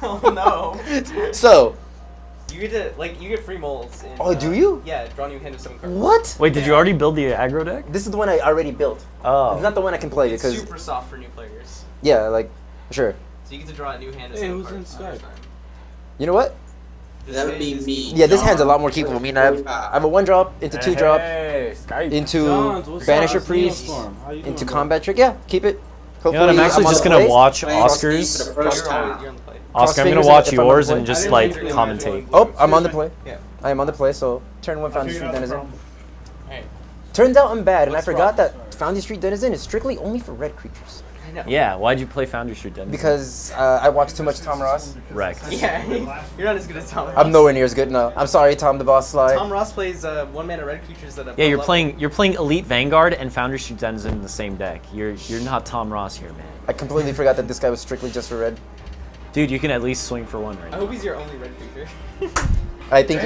Oh no. So. You get to you get free moles. Oh, do you? Yeah, draw new hand of 7 cards. What? Wait, did you already build the aggro deck? This is the one I already built. Oh. It's not the one I can play It's because. super soft for new players. Yeah, sure. So you get to draw a new hand of 7 cards. Who's You know what? That would be me. Yeah, this hand's a lot more keepable. I mean, I have a 1-drop into 2-drop into Banisher Priest into Combat Trick. Yeah, keep it. You know what, I'm actually just gonna watch Oscar's. Oscar, I'm gonna watch yours and just commentate. Oh, I'm on the play. Yeah. I am on the play, so turn 1 Foundry Street Denizen. Turns out I'm bad, and I forgot that Foundry Street Denizen is strictly only for red creatures. I know. Yeah, why'd you play Foundry Street Denizen? Because I watched too much Tom Ross. Wrecked. Yeah, you're not as good as Tom Ross. I'm nowhere near as good, no. I'm sorry, Tom the Boss Sly. Tom Ross plays 1-mana red creatures that have Yeah, you're playing Elite Vanguard and Foundry Street Denizen in the same deck. You're not Tom Ross here, man. I completely forgot that this guy was strictly just for red. Dude, you can at least swing for 1 right I now. hope he's your only red creature. I think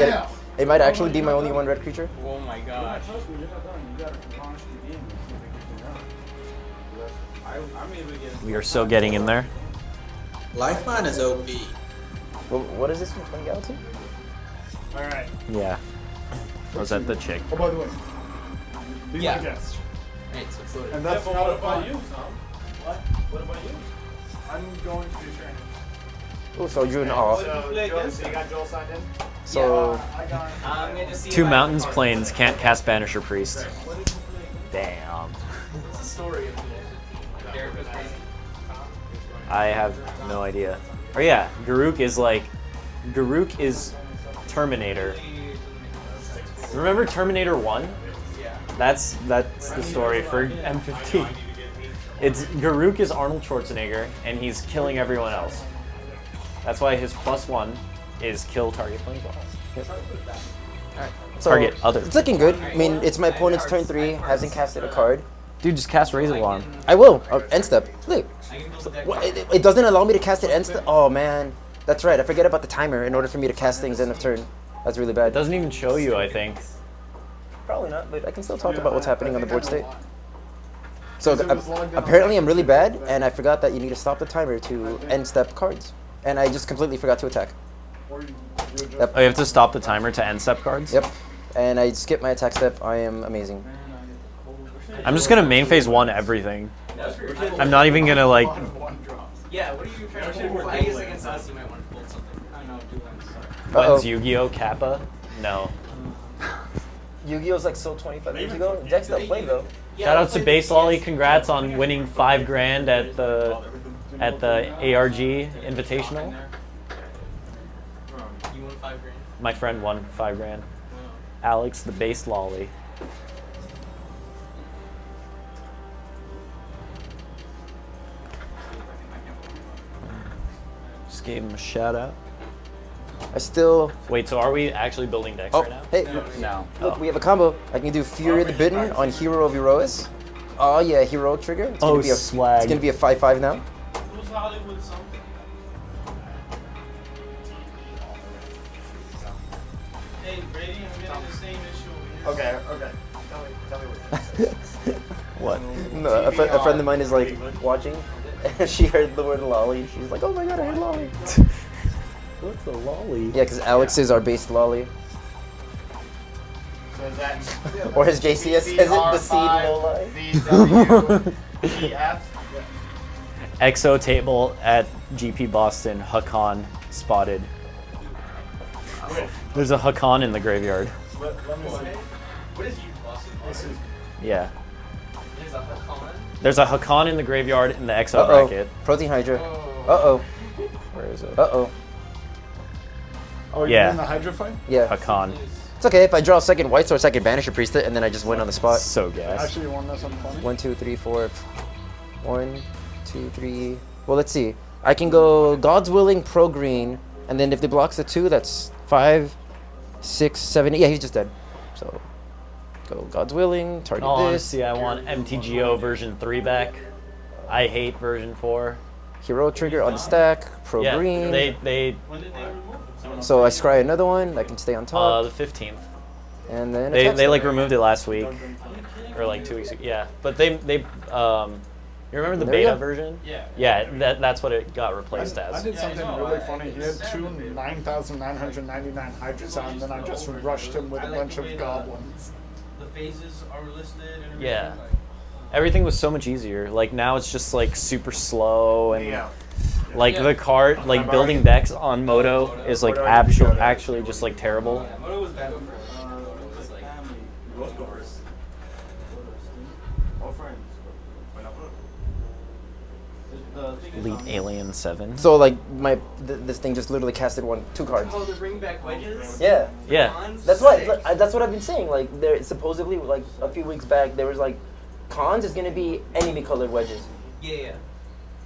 it might actually be my only 1 red creature. Oh my gosh. We are so getting in there. Lifeline is OP. Well, what is this from 20 Galaxy? Alright. Yeah. Was that the chick? Oh, by the way. Be Yeah. my guest. Alright, so it's loaded. And that's What not a about fun. you, Tom? What about you? I'm going to be training. Oh, so you're an off. So, Play Joel, against so you got Joel signed in? So I got. I'm going to see 2 if I Mountains can- Plains can't cast Banisher Priest. What did you play again? Damn. What's the story of the Derek was crazy? I have no idea. Oh yeah, Garruk is Terminator. Remember Terminator 1? Yeah. That's the story for M15. It's Garruk is Arnold Schwarzenegger and he's killing everyone else. That's why his +1 is kill target planeswalkers. So, Target other. It's looking good. I mean, it's my opponent's turn 3, hasn't casted a card. Dude, just cast Razor Alarm. I will. End step. Look. I can build a deck. What, it doesn't allow me to cast it end step? Oh, man. That's right. I forget about the timer in order for me to cast things end of turn. That's really It bad. doesn't even show you, I think. Probably not, but I can still talk about what's happening on the board state. So apparently I'm really bad, and I forgot that you need to stop the timer to end step cards. And I just completely forgot to attack. Yep. Oh, you have to stop the timer to end step cards? Yep. And I skipped my attack step. I am amazing. I'm just gonna main phase 1 everything. I'm not even gonna like. Yeah, what are you trying to pull? I guess against us, you might want to pull something. I know, do one. When's Yu-Gi-Oh! Kappa? No. Yu-Gi-Oh's like so 25 years ago. Deck's still played though. Shout out to Base Lolly. Congrats on winning $5 grand at the ARG Invitational. You won $5 grand. My friend won $5 grand. Alex, the Base Lolly. Just gave him a shout out. I still. Wait, so are we actually building decks Oh, right now? hey, No. look, we have a combo. I can do Fury of the Bitten on Hero of Herois. Oh yeah, Heroic Trigger. It's Oh, gonna be a, swag. It's gonna be a 5/5 now. Who's Hollywood something? Hey, Brady, I'm getting the same issue. Okay. Tell me what. What? No, a friend of mine is like watching, and she heard the word lolly, and she's like, "Oh my god, I heard lolly." What's a lolly? Yeah, because Alex is our base lolly. So is that Or his JCS, is it the seed lolly? VWEF? Exo table at GP Boston. Hakan spotted. There's a Hakan in the graveyard. Let me see. What is you, Boston? Yeah. There's a Hakan. There's a Hakan in the graveyard in the Exo Uh-oh. bracket. Protein Hydra. Oh. Uh-oh. Where is it? Uh-oh. Oh, Yeah. you're in the Hydra fight? Yeah. Hakan. It's okay if I draw a second white source, I can Banisher Priest it, and then I just win on the spot. So gas. Actually, you want this on funny? 1, 2, 3, 4. 1, 2, 3. Well, let's see. I can go God's Willing, pro green, and then if they blocks the 2, that's 5, 6, 7. Yeah, he's just dead. So go God's Willing, target All this. honesty, I want MTGO version 3 back. I hate version 4. Hero Trigger on the stack, pro Yeah, green. they When did they remove it? So I scry another one, I can stay on top. the 15th. And then They attack like step. removed it last week or like 2 weeks ago. Yeah, but they You remember the There we beta go. version? Yeah. Yeah, that's what it got replaced I as. did Yeah, I something know, really I funny. He did had seven. two 9,999 Hydras out, and then I just rushed him with I a like bunch the of way goblins. The phases are listed and everything. Yeah. Like, Everything was so much easier. Like now it's just like super slow and Yeah. like Yeah. the card, like building decks on Moto is like actually just like terrible. Yeah, Moto was bad before. It was like worse. Elite Alien 7. So like this thing just literally casted two cards. Oh, the bring back wedges? Yeah. Yeah. Cons? That's what Sick. that's what I've been saying. Like there supposedly like a few weeks back there was like cons is gonna be enemy colored wedges. Yeah.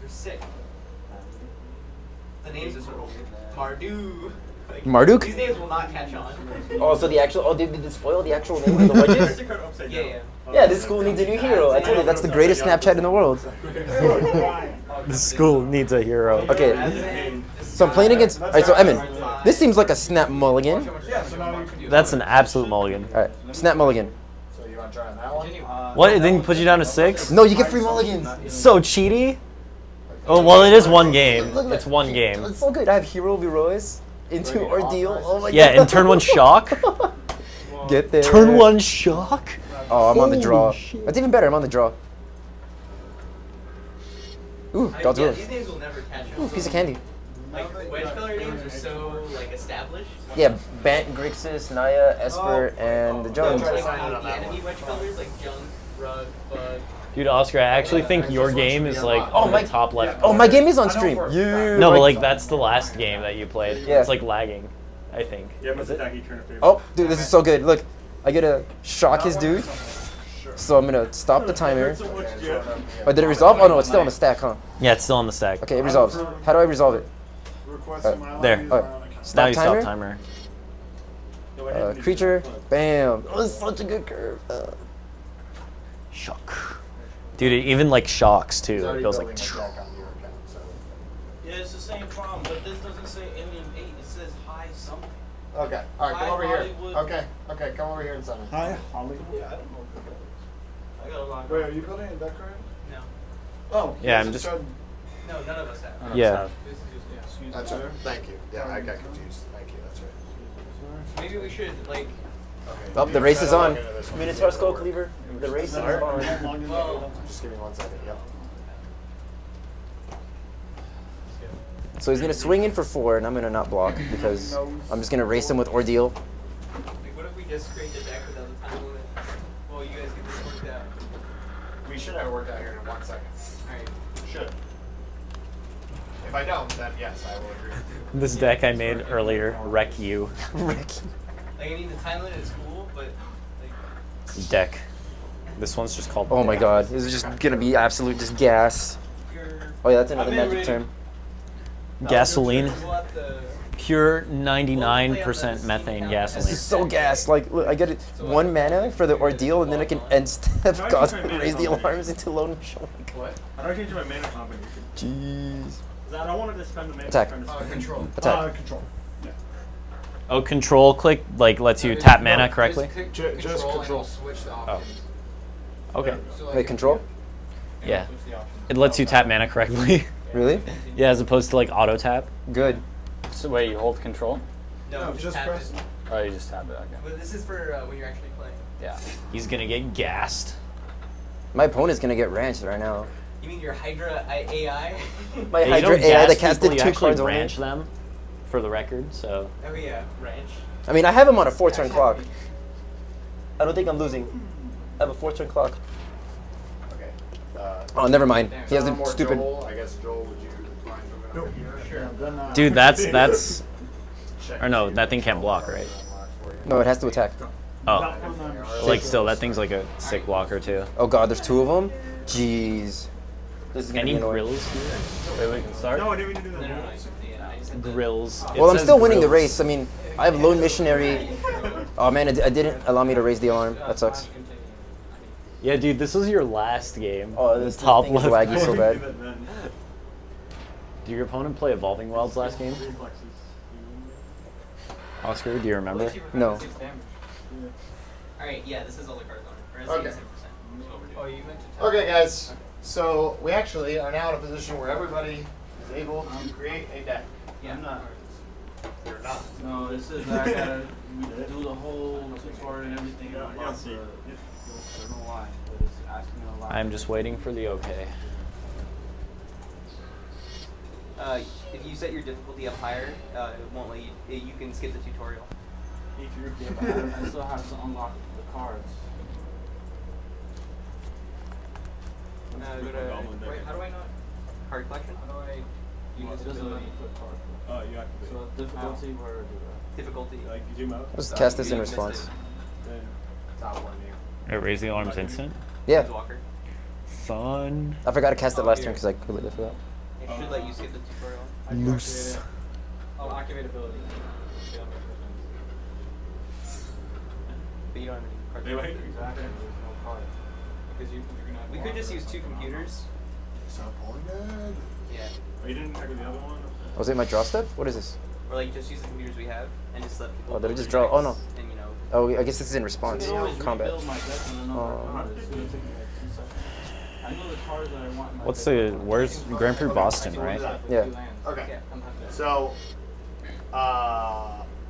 They're sick. The names are sort of Mardu. Like, Marduk? These names will not catch on. Oh, so the actual did they spoil the actual name of the wedges? Yeah. Yeah, this school needs a new hero. I told you that's the greatest Snapchat in the world. The school needs a hero. Okay. So I'm playing against. All right, so Emin, this seems like a snap mulligan. That's an absolute mulligan. All right, snap mulligan. So you want to try on that one? What? It didn't put you down to 6? No, you get free mulligans. So cheaty. Oh well, it is one game. Look, It's one game. It's so good. I have Hero Virois into Ordeal. Oh my Yeah, god. in turn 1 shock. Get there. Turn 1 shock. Oh, I'm on the draw. Holy shit. That's even better. I'm on the draw. Ooh, I mean, God's yeah, will. these names will never catch on. Ooh, piece of candy. Like, wedge color names are so, like, established. Yeah, Bant, Grixis, Naya, Esper, and the Jones. Like, the enemy wedge colors, like Junk, Rug, Bug. Dude, Oscar, I actually think your game is like Oh, on my- the top left. Oh, my game is on stream. No, but like that's the last game that you played. Yeah. It's like lagging, I think. Is it? Oh, dude, this is so good. Look, I get to shock his dude. So I'm gonna stop the timer. Oh, did it resolve? Oh no, it's still on the stack, huh? Yeah, it's still on the stack. Okay, it resolves. How do I resolve it? There. Now Now you timer? stop timer. Creature, bam. Oh, this is such a good curve. Shock. Dude, it even like shocks too. It goes like. yeah, it's the same problem, but this doesn't say Alien 8. It says High something. Okay. All right, come Hi, over here. Hollywood. Okay, come over here and sign it. Hi, Holly. Yeah, I don't know. I got a lot. Wait, are you building a deck right? No. Oh. Yeah, I'm just- No, none of us have. Yeah. This is just, yeah. That's right. Thank you. Yeah, I got confused. Thank you. That's right. Maybe we should, like, Oh, the race is on. Minotaur Skull Cleaver. The race is on. well, Just give me 1 second. Yep. So he's gonna swing in for 4, and I'm gonna not block because I'm just gonna race him with Ordeal. like, what if we just create the deck without the time limit? Well, you guys get this worked out. We should have it worked out here in 1 second. Alright. Should. If I don't, then yes, I will agree. This deck I made earlier, Wreck You. Like, I mean, the time limit is cool, but, like, Deck. This one's just called. Oh my Deck. god, this is just gonna be absolute just gas. you're... Oh yeah, that's another I've been magic ready. term. Gasoline. We'll have to- Pure 99% methane This gasoline. is so gas. Like, look, I get it 1 mana for the Ordeal, and then I can end step God raise the alarms into lone show. What? How do I change my mana combination? Jeez. Because I don't want to just spend the mana. Attack. trying to spend it. Control. Attack. Control. Yeah. Oh, control click like lets you tap mana correctly. Just control. Switch the Oh. Okay. Wait, control? Yeah. It lets you tap mana correctly. Really? Yeah, as opposed to like auto tap. Good. So wait, you hold control? No, just tap press. it. Oh, you just tap it. Okay. But this is for when you're actually playing. Yeah. He's gonna get gassed. My opponent's gonna get ranched right now. You mean your Hydra AI? My Yeah, you Hydra don't AI gas that people, casted you 2 actually cards only. ranch them, for the record. So Oh yeah, ranch. I mean, I have him on a 4-turn clock. I don't think I'm losing. I have a 4-turn clock. Okay. Oh, never mind. He has Tom a or stupid. Joel, I guess Joel, would you mind moving over here? Sure. dude, that's or no, that thing can't block, right? No, it has to attack. Oh, like still, that thing's like a sick blocker too. Oh god, there's 2 of them? Jeez. This is gonna Any be annoying. grills here? Wait, we can start. No, I didn't mean to do that. No, yeah, I just said Grills. It Well, I'm says still winning the grills. race. I mean, I have Lone Missionary. Oh man, it didn't allow me to raise the alarm. That sucks. Yeah, dude, this was your last game. Oh, this top thing is left. laggy so bad. Did your opponent play Evolving Wilds last game? Oscar, do you remember? No. Alright, yeah, this is all the cards on it. Or Okay. 87%. Okay, guys. So we actually are now in a position where everybody is able to create a deck. Yeah. I'm not. You're not. No, this is I gotta do the whole tutorial and everything. Yeah, I'm yeah, about see. to- I don't know why, but it's asking me a lot. I'm just waiting for the okay. If you set your difficulty up higher, it won't let you. You can skip the tutorial. If you're different, I still have to unlock the cards. Go to. Wait, how do I not? Card collection. How do I? You use doesn't let me put cards. Oh, you activate. So difficulty, where do that? Difficulty. Like, you zoom out. Let's cast this in You missed response. it. Then Top one here. Raise the alarms instant. Yeah, Planeswalker. Fun. I forgot to cast it last turn because I completely forgot. It should let you skip the tutorial. Loose. Oh, activate ability. But you don't have any cards. They wait. Exactly. There's no card. Because you're gonna. We could just use 2 computers. Disappointed. Yeah. Oh, you didn't tackle the other one? Was it my draw step? What is this? Or like just use the computers we have and just let people. Oh, did it build just their draw? Oh, decks no. And you know. Oh, I guess this is in response. I can always Combat. rebuild my deck in another Oh. card. It's gonna take me like 2 seconds. I know the cards that I want in my What's deck. the where's Grand Prix Boston, right? Yeah. Okay. Yeah, I'm happy. So,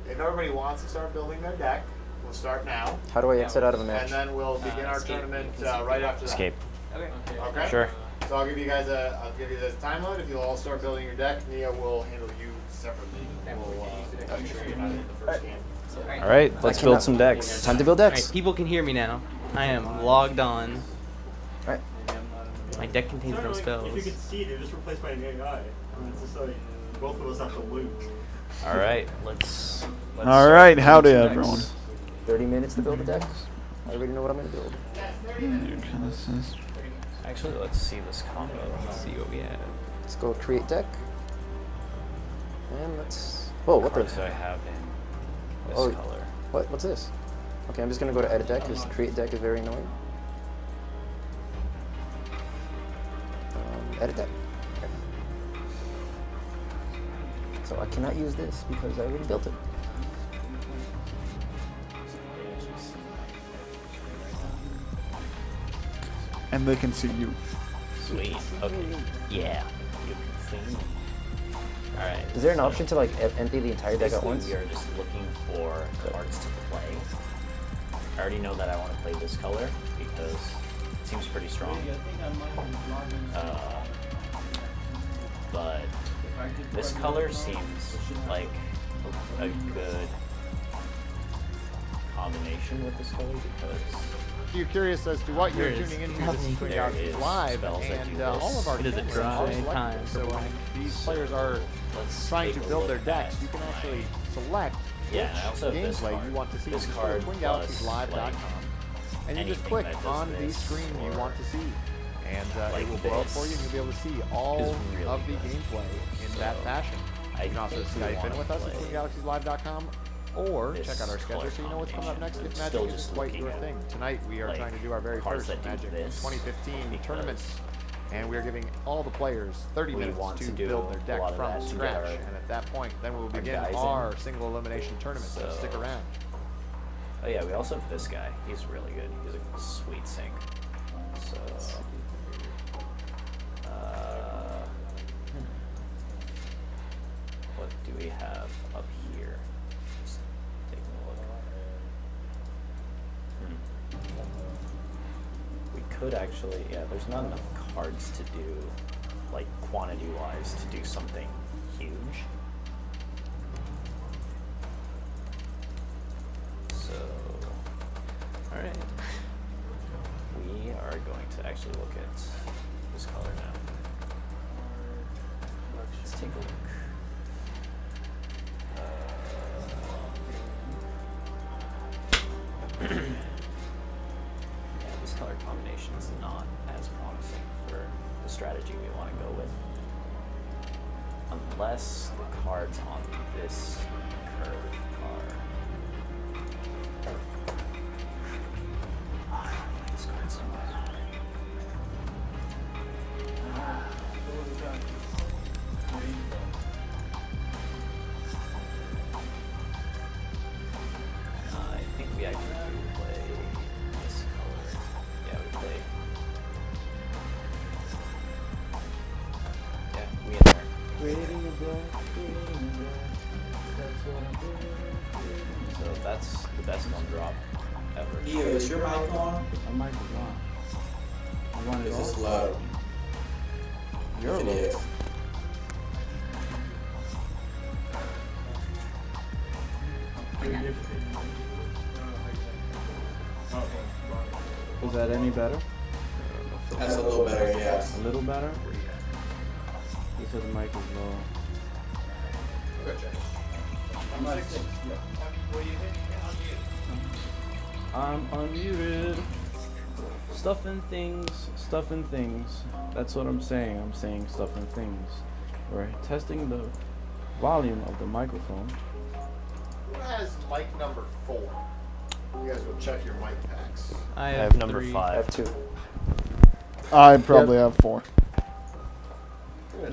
if everybody wants to start building their deck, we'll start now, How do I exit out of a and match? then we'll begin our escape. tournament You can see right after that. Escape. Okay. Okay. Sure. So I'll give you guys I'll give you this time limit. If you'll all start building your deck, Nia will handle you separately. We'll make sure you're not in the first game. All right, let's build cannot- some decks. Time to build Alright, decks. people can hear me now. I am logged on. Alright. My deck contains no If spells. you can see, they're just replaced by an AI. And it's just like, both of us have to lose. All right, let's All right, start howdy building some everyone. decks. 30 minutes to build the decks. I already know what I'm gonna build. Actually, let's see this combo. Let's see what we have. Let's go create deck. And let's. Whoa, what Cards the? I have in this Oh. color. What's this? Okay, I'm just gonna go to edit deck because create deck is very annoying. Edit deck. Okay. So I cannot use this because I already built it. And they can see you. Sweet. Okay. Yeah. You can see me. All right. Is there an option to like empty the entire deck at Basically, once? we are just looking for cards to play. I already know that I want to play this color because it seems pretty strong. I think I might have logged in. But this color seems like a good combination with this color because If you're curious as to what you're There is tuning into, this nothing. is Twin There Galaxies is Live, spells that and do all of our It is a cameras dry are selected. time So for when playing. these players are let's trying take to a build look their decks, at you can my- actually select Yeah, I also have which this gameplay card. you want to see. This Just go card to plus, TwinGalaxiesLive.com, like, and you just anything click that does on the this screen you or want to see, and like it will blow up this for you, and you'll be able to see all is really of the good. gameplay in that So, fashion. I You can also think we Skype in wanna with us at play TwinGalaxiesLive.com, or this check out our schedule color so you know what's coming up next if combination. Magic Still isn't just quite looking your at, thing. Tonight we are like, trying to do our very cards first that do Magic this 2015 because tournament, and we are giving all the players 30 we minutes want to to do build their a deck lot of from that to get scratch, our- and at that point then we will begin guys in. our single elimination tournament, so stick So- around. Oh yeah, we also have this guy. He's really good. He's a sweet sync. So, what do we have up here? Just taking a look. We could actually, yeah. There's not enough cards to do, like quantity-wise, to do something huge. So, all right. We are going to actually look at this color now. Let's take a look. Yeah, this color combination is not as promising for the strategy we want to go with. Unless the cards on this curve are... Oh, I like this card so much. I think we actually do play this color. Yeah, we play best one drop ever. Here, is your mic on? I might be wrong. I want it Is this off. low? You're If it low. is. Is that any better? That's a little better, yes. A little better? You said the mic is low. I'm unmuted. Stuffing things. That's what I'm saying. I'm saying stuffing things. We're testing the volume of the microphone. Who has mic number 4? You guys will check your mic packs. I have number 5. I have 2. I probably have 4.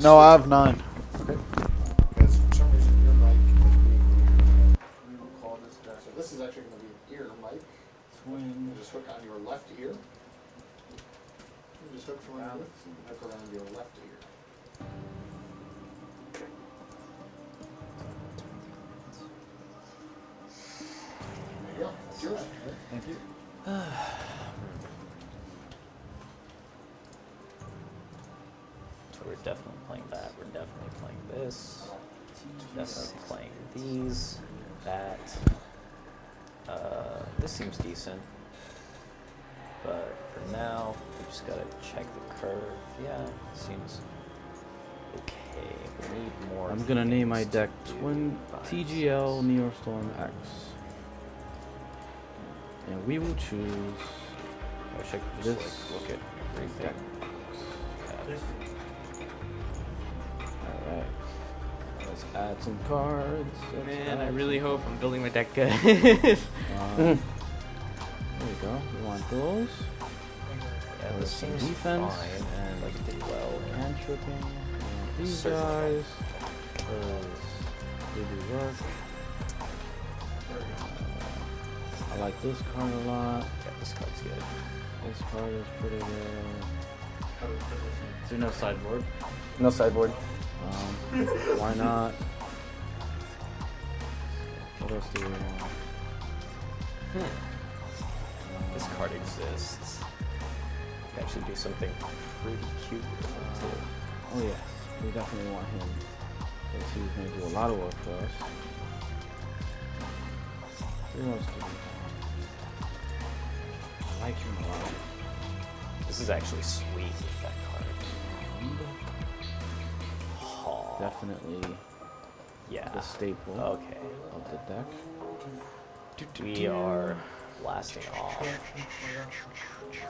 No, I have 9. Because for some reason your mic is being we will call this guy. So this is actually going to be an ear mic. You just hook on your left ear. You just hook from around, hook around your left ear. There you go. That's yours. Thank you. So we're definitely playing that. We're definitely playing this. Definitely playing these. That. This seems decent. But for now, we just gotta check the curve. Yeah, seems okay. We need more. I'm gonna name my things deck to do. Twin 5, TGL 6. Neostorm X. And we will choose I wish I could just this like look at everything. Alright. Let's add some cards. Let's Man, I add really some hope I'm building my deck good. There we go. We want those. Yeah, Or this some seems defense fine. and Like it did well. hand tripping. And these Certain guys. They do work. I like this card a lot. Yeah, this card's good. This card is pretty good. Is there no sideboard? No sideboard. Why not? What else do we want? This card exists. Could actually do something pretty cute with it too. Oh yes, we definitely want him. Let's see, he's gonna do a lot of work for us. Who else do we want? I like him a lot. This is actually sweet with that card. And Aw. definitely Yeah. the staple Okay. of the deck. We are blasting off.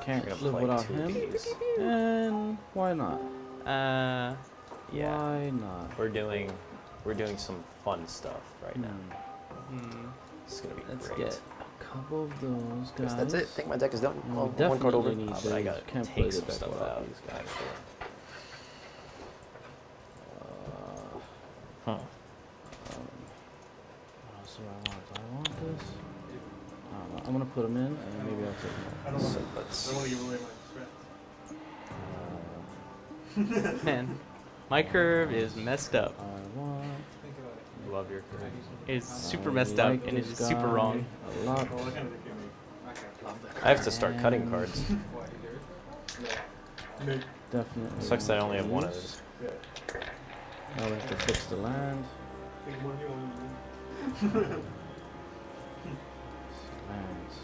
Can't We're gonna live play without 2 him. of these. And why not? Yeah. Why not? We're doing some fun stuff right now. It's gonna be Let's great. get a couple of those Guess guys. that's it. I think my deck is done. And Well, we one card over. definitely need But I these. gotta Can't play take the some deck stuff without out. these guys. Actually. What else do I want? Do I want this? I don't know. I'm gonna put them in, and maybe I'll take them out. So I don't let's. want to give away my strength. Man, my curve is messed up. I want. Love your curve. It's super I messed like up and it's this super guy wrong. A lot. Well, that kind of became I have to start cutting cards. me. Definitely. Sucks that I only have one of these. those. Now we have to fix the land. Lands.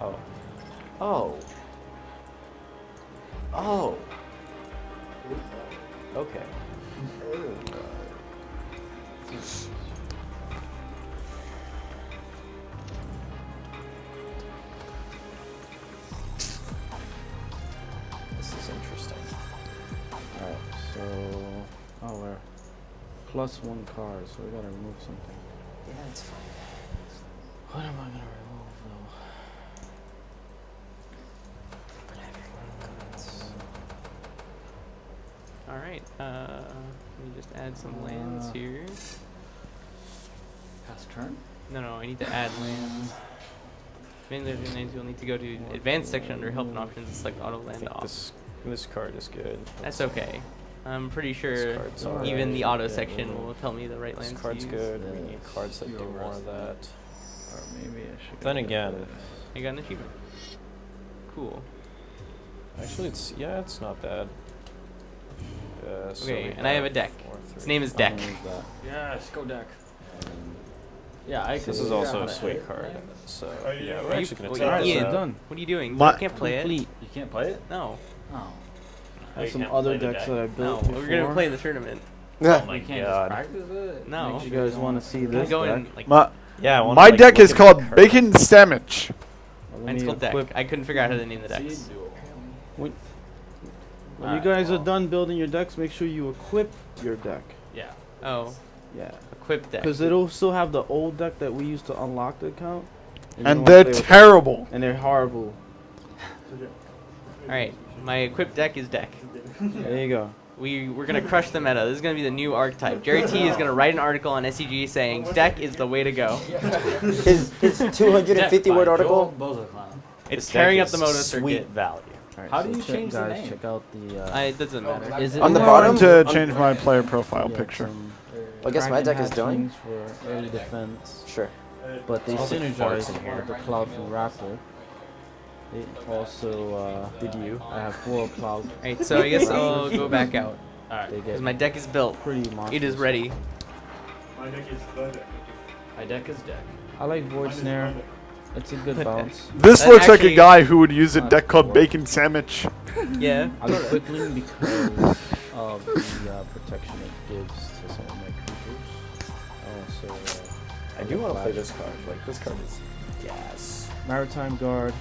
Oh. Oh. Oh. Okay. This is interesting. Alright, so. Oh, we're +1 card, so we gotta remove something. Yeah, it's fine. What am I gonna remove though? All right, let me just add some lands here. Pass turn? No, I need to add lands. Mainly, you'll need to go to advanced section under help and options and select auto I land think off. this card is good. That's okay. I'm pretty sure card's even the alright. auto section will tell me the right This lands. card's to use. good. We need cards that do more of that. Or maybe I should. Then go with again, this. I got an achievement. Cool. actually, it's not bad. So Okay, we and I have a deck. 4, Its 3. name is Deck. Yes, go deck. Yeah, I This could- is also yeah. a sweet card. So yeah, we're Are you- actually gonna wait, take this Ian, out. done. What are you doing? My- You can't play it. Complete. You can't play it? No. Oh. I have you some can't other play the decks deck. that I No. built We're gonna before. play the tournament. Yeah. Oh my You can't god. just practice it? No. Make You sure guys don't- want to see I this go deck? in like Yeah, I wanna, My like, deck look is at the called card. Bacon Sandwich. Let mine's me called Deck. equip- I couldn't figure out how to name the decks. See? When you Alright, guys are well. done building your decks, make sure you equip your deck. Yeah. Oh, Yeah. equip deck. Because it'll still have the old deck that we used to unlock the account. you And don't they're play with them. terrible. And they're horrible. All right, my equipped deck is Deck. There you go. We're gonna crush the meta. This is gonna be the new archetype. Jerry T is gonna write an article on SCG saying Deck is the way to go. His 250 word article. It's This tearing deck up the is moto sweet circuit. value. Alright, How so do you check, change the guys, name? check out the. It doesn't matter. Is it On the I'm bottom? going to on- change my player profile yeah, picture. some I guess my Dragon deck is done. hatchlings for early defense, Sure. but they Smells like synergize farts in here. with the Cloud from Raptor. They also. Did you? I have 4 Cloud. Alright, so I guess I'll go back out Alright. They because get my deck is built. pretty monstrous. It is ready. My deck is the deck. My deck is deck. I like Void Snare. It's a good bounce. This That looks like a actually- guy who would use a Not deck called four. Bacon Sandwich. Yeah. I like Quickling because of the protection it gives to some of my creatures. Also, I do want to play this card. Like this card is gas. Maritime Guard.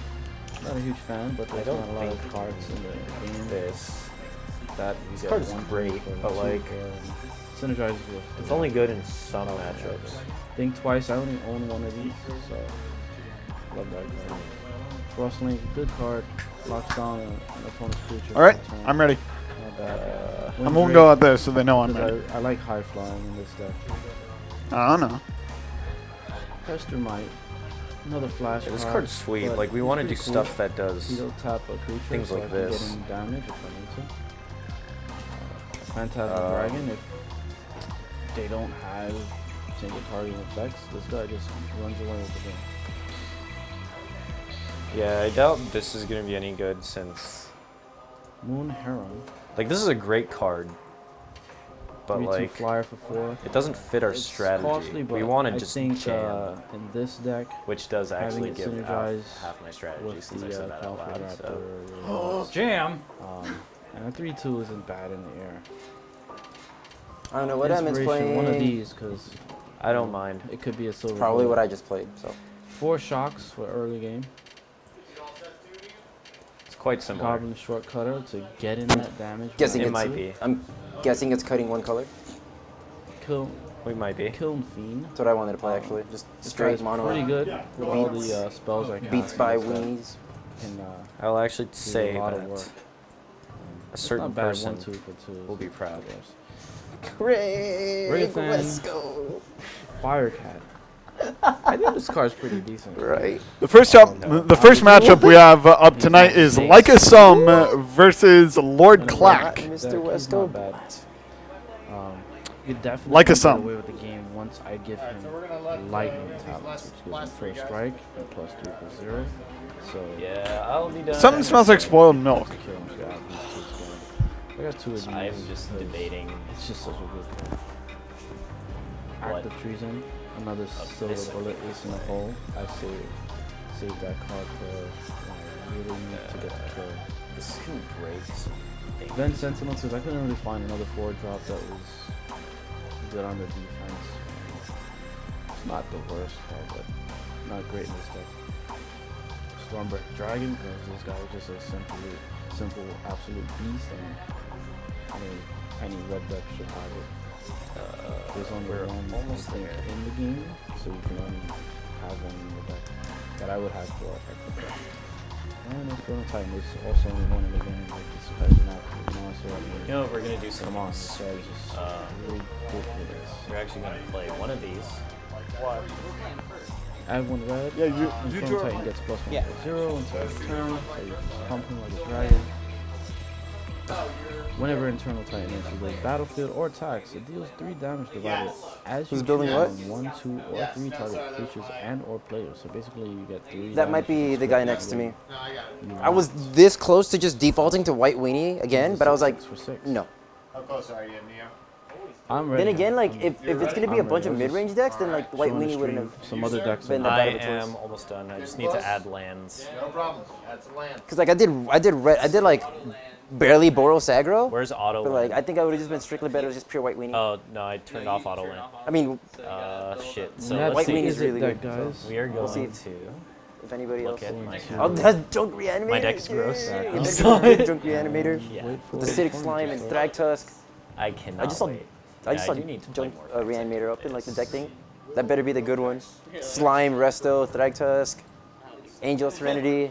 Not a huge fan, but there's don't not a lot of think cards in the game This. that This get card is one great, for but two like for, synergizes with. it's the only good in some matchups. Think twice. I only own one of these, so love that card. Frostlink, good card. Locks down an opponent's creature. All right, for a turn. I'm ready. Not bad. I'm going to go out there so they know I'm Because ready. I like high flying in this deck. I don't know. Pester Might. Another flash Yeah, this card, card's sweet. but Like we it's want to do pretty cool. stuff that does. You don't tap a creature, things so like I can this. get any damage if I need to. Phantasmal Dragon, if they don't have single target effects, this guy just runs away with the game. Yeah, I doubt this is gonna be any good since Moon Heron. like this is a great card, but 3/2 like flyer for 4. it doesn't fit our It's strategy. costly, but We want I to just think jam, in this deck, which does actually it give out synergize half my strategy with since I the said that out Cloud loud. So. Raptor, Jam! and a 3/2 isn't bad in the air. I don't know what Emmett's Inspiration, playing. one of these, because I don't mind. it could be a silver. Probably bullet. what I just played. So 4 shocks for early game. It's quite similar. Goblin shortcutter to get in that damage. guessing It it's, might be. I'm guessing it's cutting one color. Kill, We might be. Kiln Fiend. That's what I wanted to play actually. Just This straight guy's mono. pretty good with all Beats- the spells I can. Beats by weenies. Can I'll actually do say a lot that of work. a certain Not bad. person 1/2 for 2. will be proud. Craig, Wraithen. let's go. Firecat. I think this card's pretty decent. Right. The first matchup we have up tonight is Like a Sum versus Lord And a Clack. rat Mr. deck is Wesco. not bad. You definitely Like a can get sum. away with the game once I give him So we're gonna let lightning these talents, last- which gives him last three first guys. strike and +2 for 0. So Yeah, I'll be done. Something smells like spoiled milk. kill him, so I have these two together. I got 2 of these. I'm just because debating. It's just such a good card. What? Active Treason, another silver this bullet ace in the hole. I save that card for when I really need to get the kill. This is gonna break something. Then Sentinel, because I couldn't really find another 4-drop that was good on the defense. It's not the worst card, but not great in this deck. Stormbreaker Dragon, because this guy is just a simple absolute beast, and any red deck should have it. There's only We're one almost I think, there. in the game, so you can only have one in the deck that I would have 4 effective deck. And if Throne Titan is also only one in the game, like this guy's an absolute monster. I mean, You know, we're gonna do some. come on, this guy is just ridiculous. We're actually gonna play one of these. Add 1 red. Yeah, you And you Throne drew. Titan gets +1 Yeah. for 0 until his turn, so you just pump him like a dragon. Whenever Internal Titan enters the battlefield or attacks, it deals 3 damage divided as Who's you building choose what? on 1, 2, or 3 target creatures and or players. So basically, you get 3 That might damage. You can be the split guy it next to the way me. you I was want. this close to just defaulting to white weenie again, He's a but I was like, 6/6 for 6. no. How close are you, Neo? I'm ready. Then again, like, I'm- if it's gonna be a I'm bunch of ready. I was mid-range just decks, then like white showing the weenie wouldn't stream have some other decks. been the I better choice. am almost done. I just need to add lands. No problem. Add some land. Cause like I did like barely Boros aggro, Where's auto but like land? I think I would have just been strictly better with just pure white weenie. Oh, no, I turned off auto land. I mean, Shit. So That let's White Wing see. is really deck, good, guys. We are We'll see going to if anybody look else. at my Oh, that's Junk Reanimator. My deck's gross. Yeah, I'm Junk Reanimator. Yeah. Wait for With it. the Acidic Slime and Thrag Tusk. I cannot I just saw, wait. I just Yeah, saw do need to play Junk more Reanimator up in like the deck thing. That better be the good one. Slime, Resto, Thrag Tusk, Angel Serenity.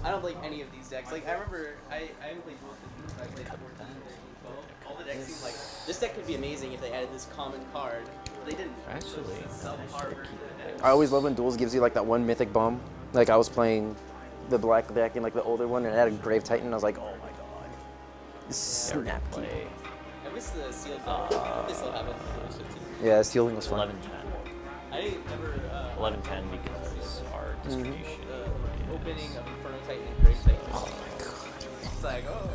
I don't like any of these decks. Like I remember, I haven't played Duel since I played 14 or 12. All the decks seemed like this deck could be amazing if they added this common card. But they didn't. Actually, Subpar version of the deck. I always love when duels gives you like that one mythic bomb. Like I was playing the black deck in like the older one and it had a Grave Titan. I was like, oh my god. Snap. play I miss the sealed card. They still have it. It was 15. Yeah, stealing was fun. 11-10. I never. 11-10 because our distribution. The opening of Inferno Titan and Grave Titan. Oh my god. It's like, oh,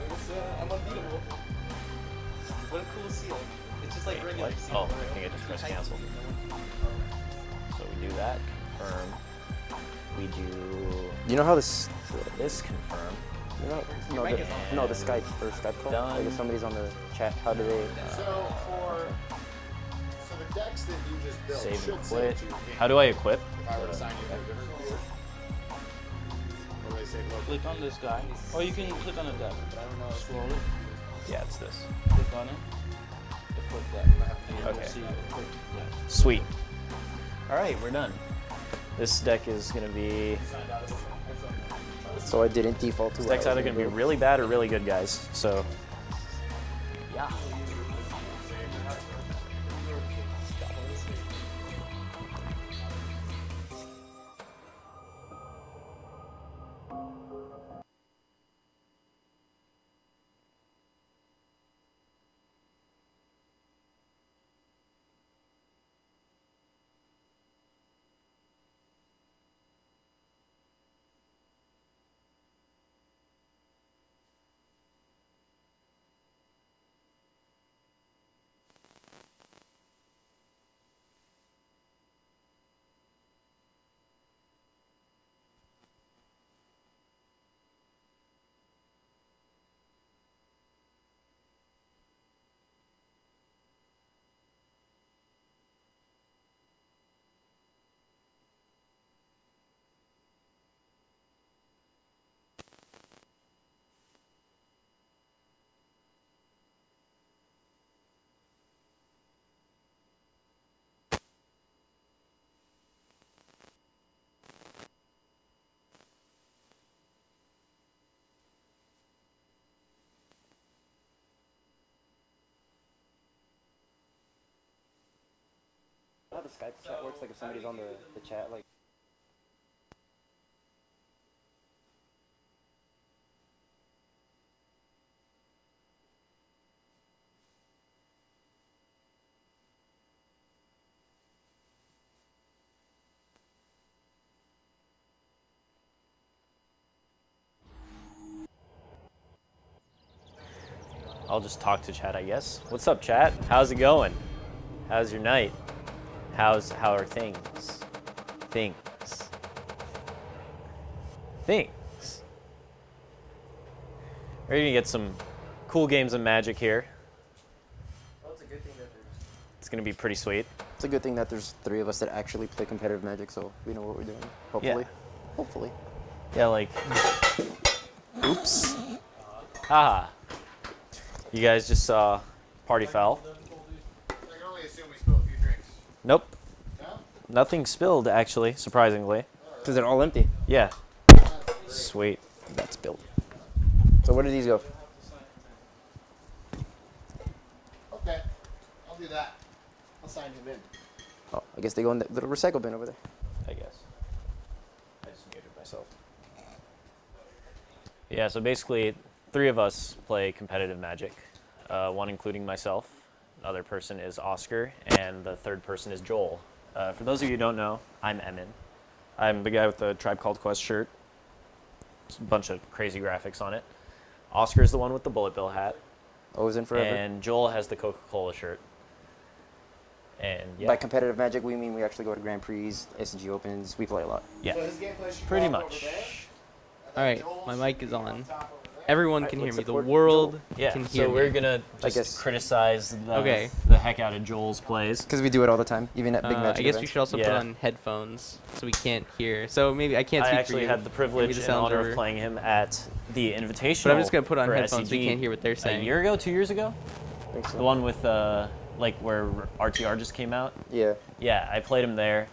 I'm unbeatable. What a cool seal. It's just like regular What? seal. Oh, I think I just pressed cancel. So we do that, confirm. We do You know how this? this, confirm. You know, no, the Skype or Skype call. Done. Like if somebody's on the chat, how do they? So the decks that you just built Save should and save quit. to your game. How do I equip? If I were to sign you to a different computer. Or they say, look, Click on this guy, or you can click on a deck. Scroll it, Yeah, it's this. click on it, equip that. And you'll Okay. see it equip that. Sweet. All right, we're done. This deck is gonna be. So I didn't default to. This what I deck's was either gonna be do. really bad or really good, guys. So. Yeah. How the Skype chat works? Like if somebody's on the chat, like. I'll just talk to chat, I guess. What's up, chat? How's it going? How's your night? How are things? Things. We're gonna get some cool games of Magic here. Well, it's a good thing that It's gonna be pretty sweet. It's a good thing that there's 3 of us that actually play competitive Magic, so we know what we're doing. Hopefully. Yeah. Hopefully. Yeah, like. Oops. Haha. You guys just saw Party Foul. I can only assume we spilled a few drinks. Nope. No? Nothing spilled, actually, surprisingly. Because they're all empty. Yeah. Sweet. That's built. So where do these go? Okay, I'll do that. I'll sign him in. Oh, I guess they go in the little recycle bin over there. I guess. I just muted myself. Yeah, so basically three of us play competitive Magic, one including myself. Another person is Oscar, and the third person is Joel. For those of you who don't know, I'm Emin. I'm the guy with the Tribe Called Quest shirt. It's a bunch of crazy graphics on it. Oscar's the one with the bullet bill hat. Always in forever. And Joel has the Coca-Cola shirt. And yeah. By competitive Magic, we mean we actually go to Grand Prix, SG Opens. We play a lot. Yeah, So his gameplay should pretty go up much. over there, All right, Joel's my should mic is be on. top over there. Everyone can hear let's me. The support world Yeah, can hear so we're me. gonna I just guess. criticize Okay. the heck out of Joel's plays. Because we do it all the time, even at big Magic I guess we events. should also put Yeah. on headphones so we can't hear. So maybe I can't I speak actually for you. had the privilege the and sound's honor over. of playing him at the Invitational. But I'm just gonna put on for headphones so we SCG can't hear what they're a saying. year ago, 2 years ago. I think so. The one with like where RTR just came out. Yeah. Yeah, I played him there.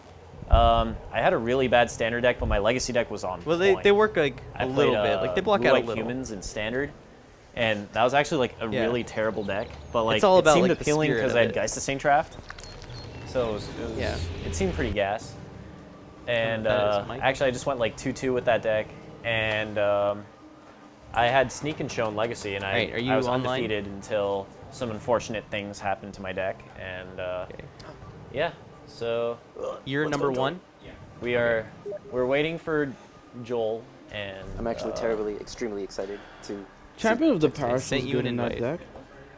I had a really bad standard deck, but my legacy deck was on Well, point. they work like I a little played, bit. Like they block out a Blue-White little. Humans in standard, and that was actually like a Yeah. really terrible deck. But like all it about, seemed like, the appealing spirit because of I had it. Geist of Saint Draft. So Yeah. it seemed pretty gas. And That is Mike. actually, I just went like 2-2 with that deck, and I had Sneak and Show in Legacy, and Right, are you I was online? undefeated until some unfortunate things happened to my deck, and yeah. So You're number one. we're waiting for Joel, and I'm actually extremely excited to. Champion of the I Parish sent was you good an in that invite. deck.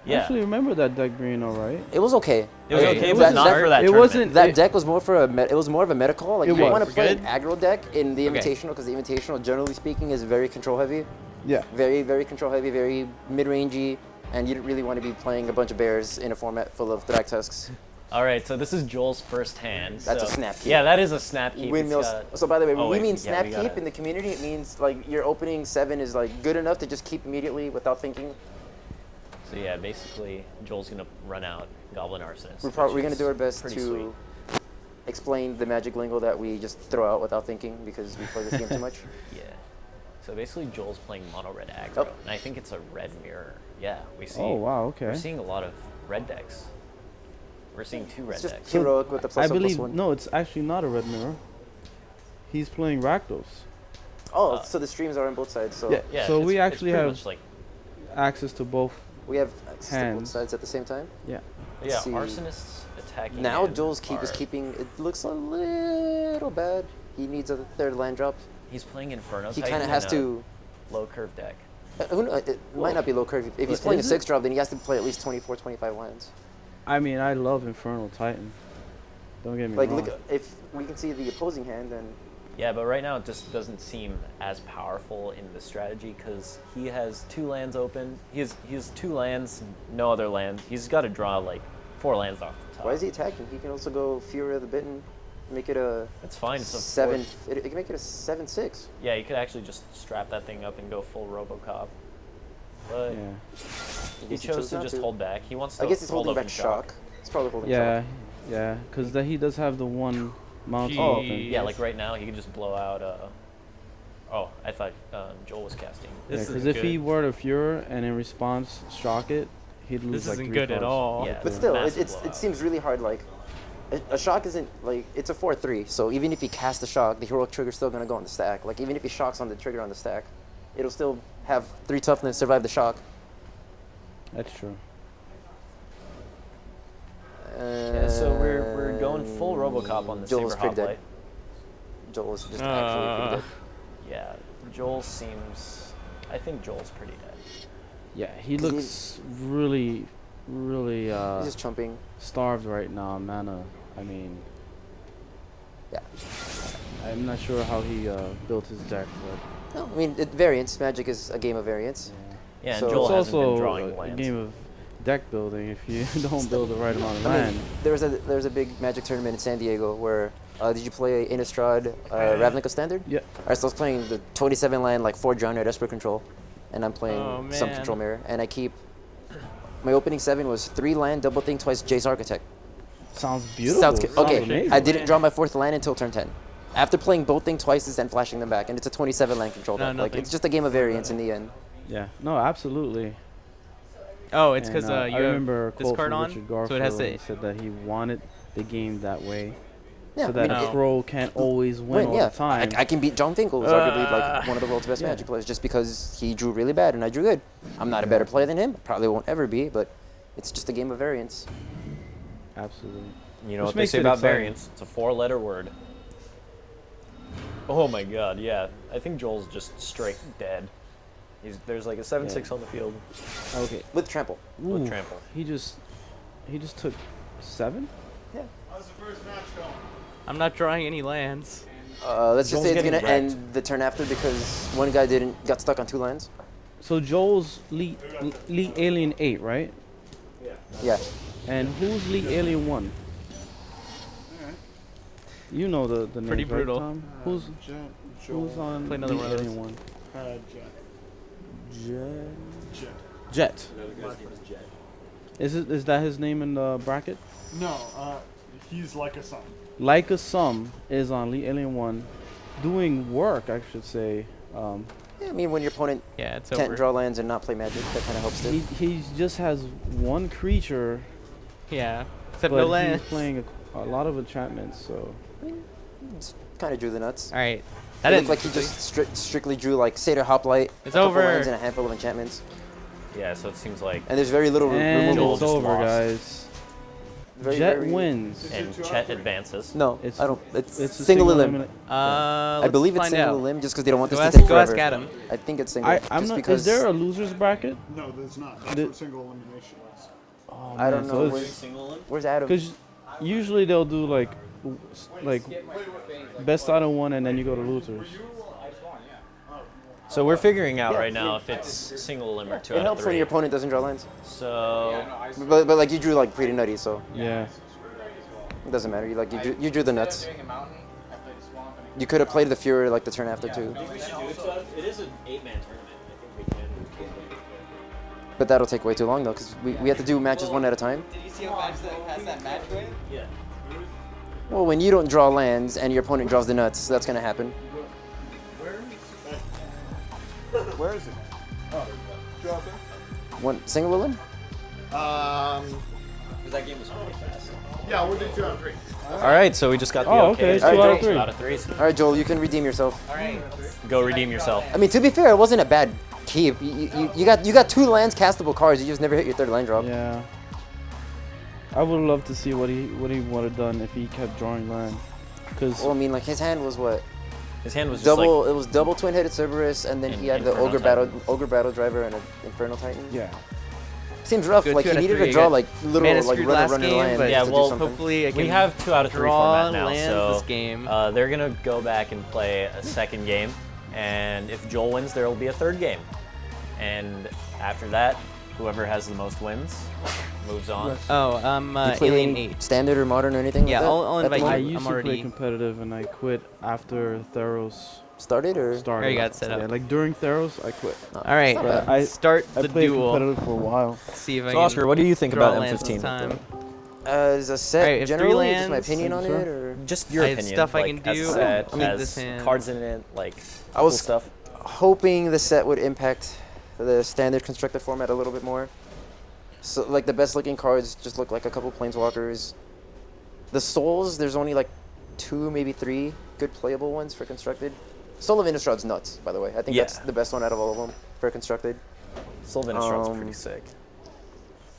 Yeah. I actually remember that deck being alright. It was okay. It was Okay, okay. It it was was not not- for that it tournament. wasn't- That It- deck was more for it was more of a meta call. Like It you was. want to play Good? an aggro deck in the Okay. Invitational because the Invitational, generally speaking, is very control heavy, Yeah. very very control heavy, very mid rangey, and you don't really want to be playing a bunch of bears in a format full of Thrak Tusks. All right, so this is Joel's first hand. That's a so- snap keep. Yeah, that is a snap keep. It's Windmills. got- So by the way, when Oh, we wait, mean yeah, snap we keep gotta- in the community, it means like your opening 7 is like good enough to just keep immediately without thinking. So yeah, basically, Joel's gonna run out Goblin Arsonist. We're gonna do our best pretty to sweet. explain the magic lingo that we just throw out without thinking because we play this game too much. Yeah. So basically, Joel's playing mono red aggro, Oh. and I think it's a red mirror. Yeah, we see. Oh wow. Okay. We're seeing a lot of red decks. We're seeing 2 red It's just decks. heroic with the plus I one, plus believe one. no, it's actually not a red mirror. He's playing Rakdos. Oh, so the streams are on both sides. So Yeah. Yeah, So it's- we it's actually pretty have much like access to both. we have access to both Hands. sides at the same time. Yeah. yeah, see. Arsonists attacking. Now in Joel's keep is are- keeping. It looks a little bad. He needs a third land drop. He's playing Inferno. He Titan kind of in has a to. low curve deck. It might not be low curve. If he's But playing a is it? 6 drop, then he has to play at least 24, 25 lands. I mean, I love Infernal Titan. Don't get me Like, wrong. look, if we can see the opposing hand, then Yeah, but right now it just doesn't seem as powerful in the strategy because he has 2 lands open. He has 2 lands, no other land. He's got to draw like 4 lands off the top. why is he attacking? He can also go Fury of the Bitten, make it a That's fine. It's a 7. 4. It can make it a 7/6. Yeah, you could actually just strap that thing up and go full RoboCop. But Yeah. he guess he chose chose to not just to. hold back. He wants to I guess he's hold holding open back shock. He's probably holding Yeah. shock. Yeah. Because he does have the one mountain Oh, open. yeah, like right now he could just blow out. Oh, I thought Joel was casting. Yeah, This because is if he good. were to Fury and in response shock it, he'd lose This like isn't 3 good at cards. all. Yeah, But still, massive it blowout. seems really hard. Like, a shock isn't like it's a 4/3. So even if he casts the shock, the heroic trigger's still gonna go on the stack. Like even if he shocks on the trigger on the stack, it'll still have 3 toughness, survive the shock. That's true. Yeah, so we're going full RoboCop on the Joel's Saber pretty dead. Hoplite. Joel's just actually pretty dead. Yeah, Joel seems. I think Joel's pretty dead. Yeah, he 'Cause looks really, really He's just chumping. starved right now, mana. I mean, Yeah. I'm not sure how he built his deck, but No, I mean, variance. Magic is a game of variance. Yeah, and So- Joel it's hasn't been also drawing a lands. game of deck building if you don't build the right amount of I mean, land. there was a big Magic tournament in San Diego where did you play Innistrad Ravnica Standard? Yeah. Alright, so I was playing the 27 land like 4 Johnny Desperate Control, and I'm playing Oh, some man. Control Mirror, and I keep my opening 7 was 3 land, double thing twice, Jace Architect. Sounds beautiful. Sounds Sounds okay. amazing. I didn't draw my 4th land until turn 10. After playing both thing twice and then flashing them back, and it's a 27 land control No, deck. Like nothing. it's just a game of variance in the end. Yeah. No, absolutely. Oh, it's And, because I you remember a have this quote card from on, Richard so it has Garfield. to. He said that he wanted the game that way. Yeah, so I mean, that it- Crow can't always win all yeah. the time. I can beat John Finkel, who's arguably like one of the world's best Yeah. Magic players, just because he drew really bad and I drew good. I'm not a better player than him. Probably won't ever be, but it's just a game of variance. Absolutely. You know Which what they makes say it about exciting. variance? It's a 4-letter word. Oh my god, yeah. I think Joel's just straight dead. There's like a 7/6 on the field Okay. With trample. with Ooh, trample. He just took 7. How's the first match going? I'm not drawing any lands. Let's just Joel's say it's getting gonna wrecked. end the turn after because one guy got stuck on 2 lands. So Joel's Elite Alien 8, right? Yeah. And who's Elite Alien 1? You know the name, Pretty brutal. Right, Tom? Who's on Play another Elite one of Alien 1? Jet. Jet. Is that his name in the bracket? No, he's like a son. Like a Sum is on Elite Alien 1, doing work, I should say. Yeah, I mean, when your opponent Yeah, it's can't over. draw lands and not play Magic, that kind of helps too. He just has one creature, Yeah, except but no he's lands. playing a lot of enchantments, so. Kind of drew the nuts. All right, It that looked didn't. like he just strictly drew like Satyr Hoplite, It's a couple over. lands, and a handful of enchantments. Yeah, so it seems like And there's very little And removal. it's just over, lost. guys. Very, Jet very- wins. and Chet advances. No, It's I don't. It's, It's a single elim. I believe it's find single out. elim just because they don't want this Go to ask- take go forever. ask Adam. I think it's single. I'm just not. because Is there a losers bracket? No, there's not. That's The- what single elimination is. Oh, I don't know. Because Where's Adam? usually they'll do like best out of 1, and then you go to losers. So we're figuring out Yeah. right now if it's single limb or 2 It out of helps 3. when your opponent doesn't draw lands. So But like you drew like pretty nutty, so Yeah. it doesn't matter. You drew the nuts. You could have played the Fury like the turn after too, it is an 8-man tournament. I think we can. but that'll take way too long though because we have to do matches one at a time. Did you see a match that has that match win? Yeah. Well, when you don't draw lands and your opponent draws the nuts, that's gonna happen. Where is it? Oh, drop it. One single elim? Because that game was pretty fast. Yeah, we'll do 2 out of 3. All right, so we just got the Oh, okay. okay, 2 out of 3. 2 out of 3s. All right, Joel, you can redeem yourself. All right. Go redeem yourself. I mean, to be fair, it wasn't a bad keep. You got 2 lands castable cards. You just never hit your 3rd land drop. Yeah. I would love to see what he would have done if he kept drawing land. Cause Well, I mean, like his hand was what? His hand was just Double. like it was double twin-headed Cerberus, and then And he had the Inferno ogre battle driver and an Infernal Titan. yeah. Seems rough. Good like 2 he out of needed 3 to draw again. like little Mana like screwed runner last runner game, land but yeah, to do well, something. hopefully I can we have 2 out of 3 draw format now, lands so this game. they're gonna go back and play a second game, and if Joel wins, there will be a 3rd game, and after that, whoever has the most wins moves on. Oh, You play Alien any 8. standard or modern or anything? Yeah, like that I'll at the invite moment? I I'm used to play already- competitive and I quit after Theros Started or? started. Already got set up. Yeah, like during Theros, I quit. All right, not bad. I- start I the played duel. competitive for a while. See if I So can Oscar, what do you think draw about lands this M15? time. As a set, Alright, if 3 generally, just my lands- opinion on Sure. it, or Just your I have opinion. stuff I like, can as do. a set, I mean, as this hand- cards in it, like I was cool stuff. hoping the set would impact the standard constructed format a little bit more. So, like the best looking cards just look like a couple planeswalkers. The souls, there's only like 2, maybe 3 good playable ones for constructed. Soul of Innistrad's nuts, by the way. I think Yeah. that's the best one out of all of them for constructed. Sylvan Innistrad's Um, pretty sick.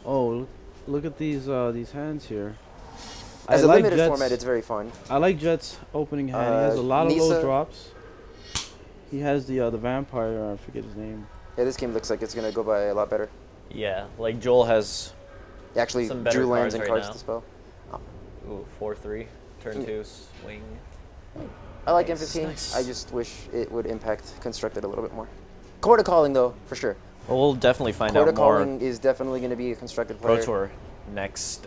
Oh, look at these hands here. As I a like limited Jet's- format, it's very fun. I like Jet's opening hand. He has a lot of Nisa. low drops. He has the vampire. I forget his name. Yeah, this game looks like it's gonna go by a lot better. Yeah, like Joel has He actually Some better drew lands cards and right cards now. to spell. ooh, 4/3, turn 2, swing. I like Nice, M15. nice. I just wish it would impact constructed a little bit more. Court of Calling, though, for sure. Well, we'll definitely find Court out of more Calling is definitely going to be a constructed Pro player. Tour next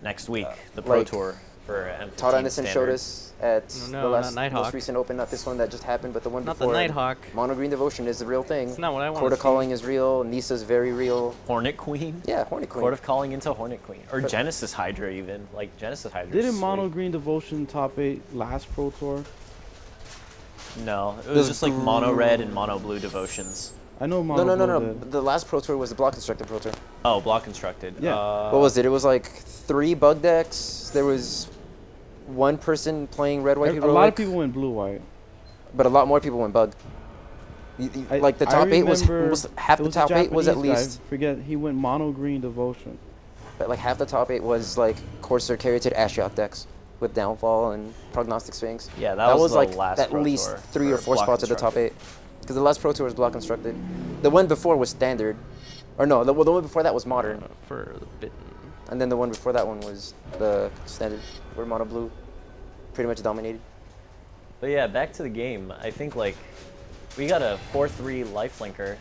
next week. The Pro like, Tour for M15 Todd Anderson showed standard. us at No, the not last Nighthawk. most recent Open, not this one that just happened, but the one Not the before. Nighthawk. Mono Green Devotion is the real thing. It's not what I want Court to of Calling is real. Nisa's very real. Hornet Queen. Yeah, Horny Queen. Court of Calling into Hornet Queen, or But- Genesis Hydra even. Like Genesis Hydra. Didn't Mono Green Devotion top 8 last Pro Tour? No, it was Those just like Mono Red and Mono Blue Devotions. I know Mono no. Blue did. The last Pro Tour was the Block Constructed Pro Tour. Oh, block constructed. Yeah. Uh, What was it? It was like 3 bug decks. There was one person playing red white A heroic. lot of people went blue white. But a lot more people went bug. Like the top 8 was half the top 8 was at least. Forget he went mono green devotion. But like half the top 8 was like Corsair Caryatid Ashiok decks with Downfall and Prognostic Sphinx. Yeah, that was the like last at Pro least Tour 3 or for 4 block spots at the top 8. constructed. Because the last Pro Tour was block constructed. The one before was standard. Or no, the one before that was modern. For the bitten. And then the one before that one was the standard, where mono blue pretty much dominated. But yeah, back to the game. I think like we got a 4-3 lifelinker.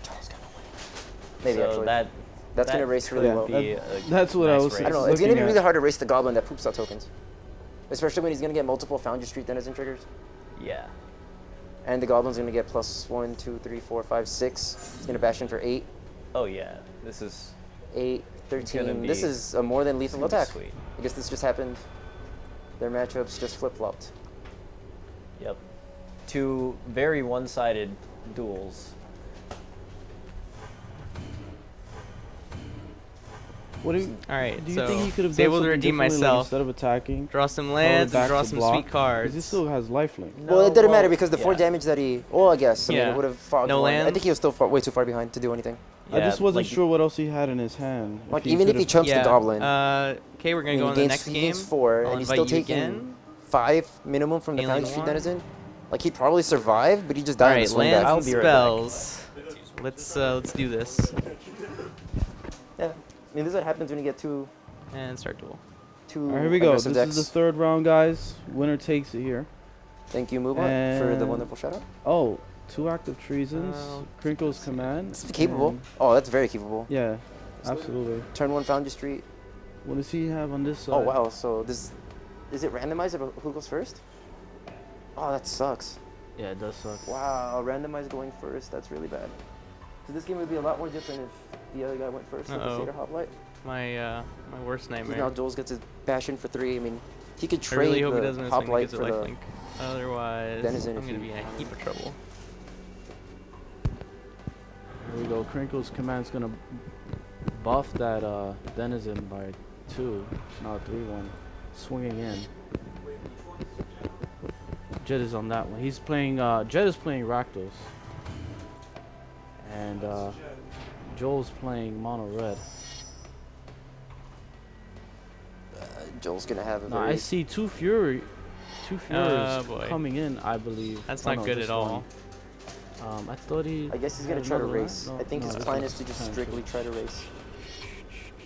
Maybe so actually. That's That's going to race really well. That's what I was I don't know. It's going to be really hard to race the Goblin that poops out tokens. Especially when he's going to get multiple Foundry Street Denizen triggers. Yeah. And the Goblin's going to get plus 1, 2, 3, 4, 5, 6. He's going to bash in for 8. Oh yeah, this is 8, 13. This is a more than lethal attack. Sweet. I guess this just happened. Their matchups just flip-flopped. Yep. 2 very one-sided duels. What do you? All right. Do you so think he could have was done able to something redeem differently, like, myself. instead of attacking? Draw some throw it lands and back draw to some block? sweet cards. 'Cause he still has lifelink. Well, it didn't matter well, because the 4 yeah. damage that he... Well, I guess. I mean, Yeah. it would have fought No one. I lands? think he was still way too far behind to do anything. I just wasn't like, sure what else he had in his hand. Like, even if he chumps the Goblin... Okay, we're gonna go he on the gains, next he game. gains 4, I'll and he's invite still you taking again. 5 minimum from the Alien Foundry Street War. Denizen. Like, he'd probably survive, but he just All died in right, the swing back. lands and I'll be right back. spells. Let's do this Yeah. I mean, this is what happens when you get two and start duel. two All right, here we go. This aggressive is decks. the 3rd round, guys. Winner takes it here. Thank you, Moobot, for the And- wonderful shout out. Oh, 2 active treasons. Oh, Crinkle's command. It's capable. and- Oh, that's very capable. Yeah, absolutely. Turn 1 Foundry Street. What does he have on this side? Oh, wow. So this... Is it randomized about who goes first? Oh, that sucks. Yeah, it does suck. Wow, randomized going first. That's really bad. So this game would be a lot more different if the other guy went first with the Uh-oh. Seder Hoplite. My worst Because nightmare. now Jules gets his bash in for 3. I mean, he could I really trade hope he the doesn't miss when he Hoplite gets a for the... lifelink. Otherwise, Denizen I'm if gonna he- be in a heap of trouble. Here we go. Crinkle's command's gonna buff that Denizen by 2. It's now a 3-1. Swinging in. Jet is on that one. He's playing. Jet is playing Rakdos. And Joel's playing mono red. Joel's going to have a Now very... I see 2 Fury. 2 Furies boy. coming in, I believe. That's Oh, not no, good just at all. one. I thought he. I guess he's going had to try to another race. land? I think No, his that's plan not is to just plan. strictly try to race.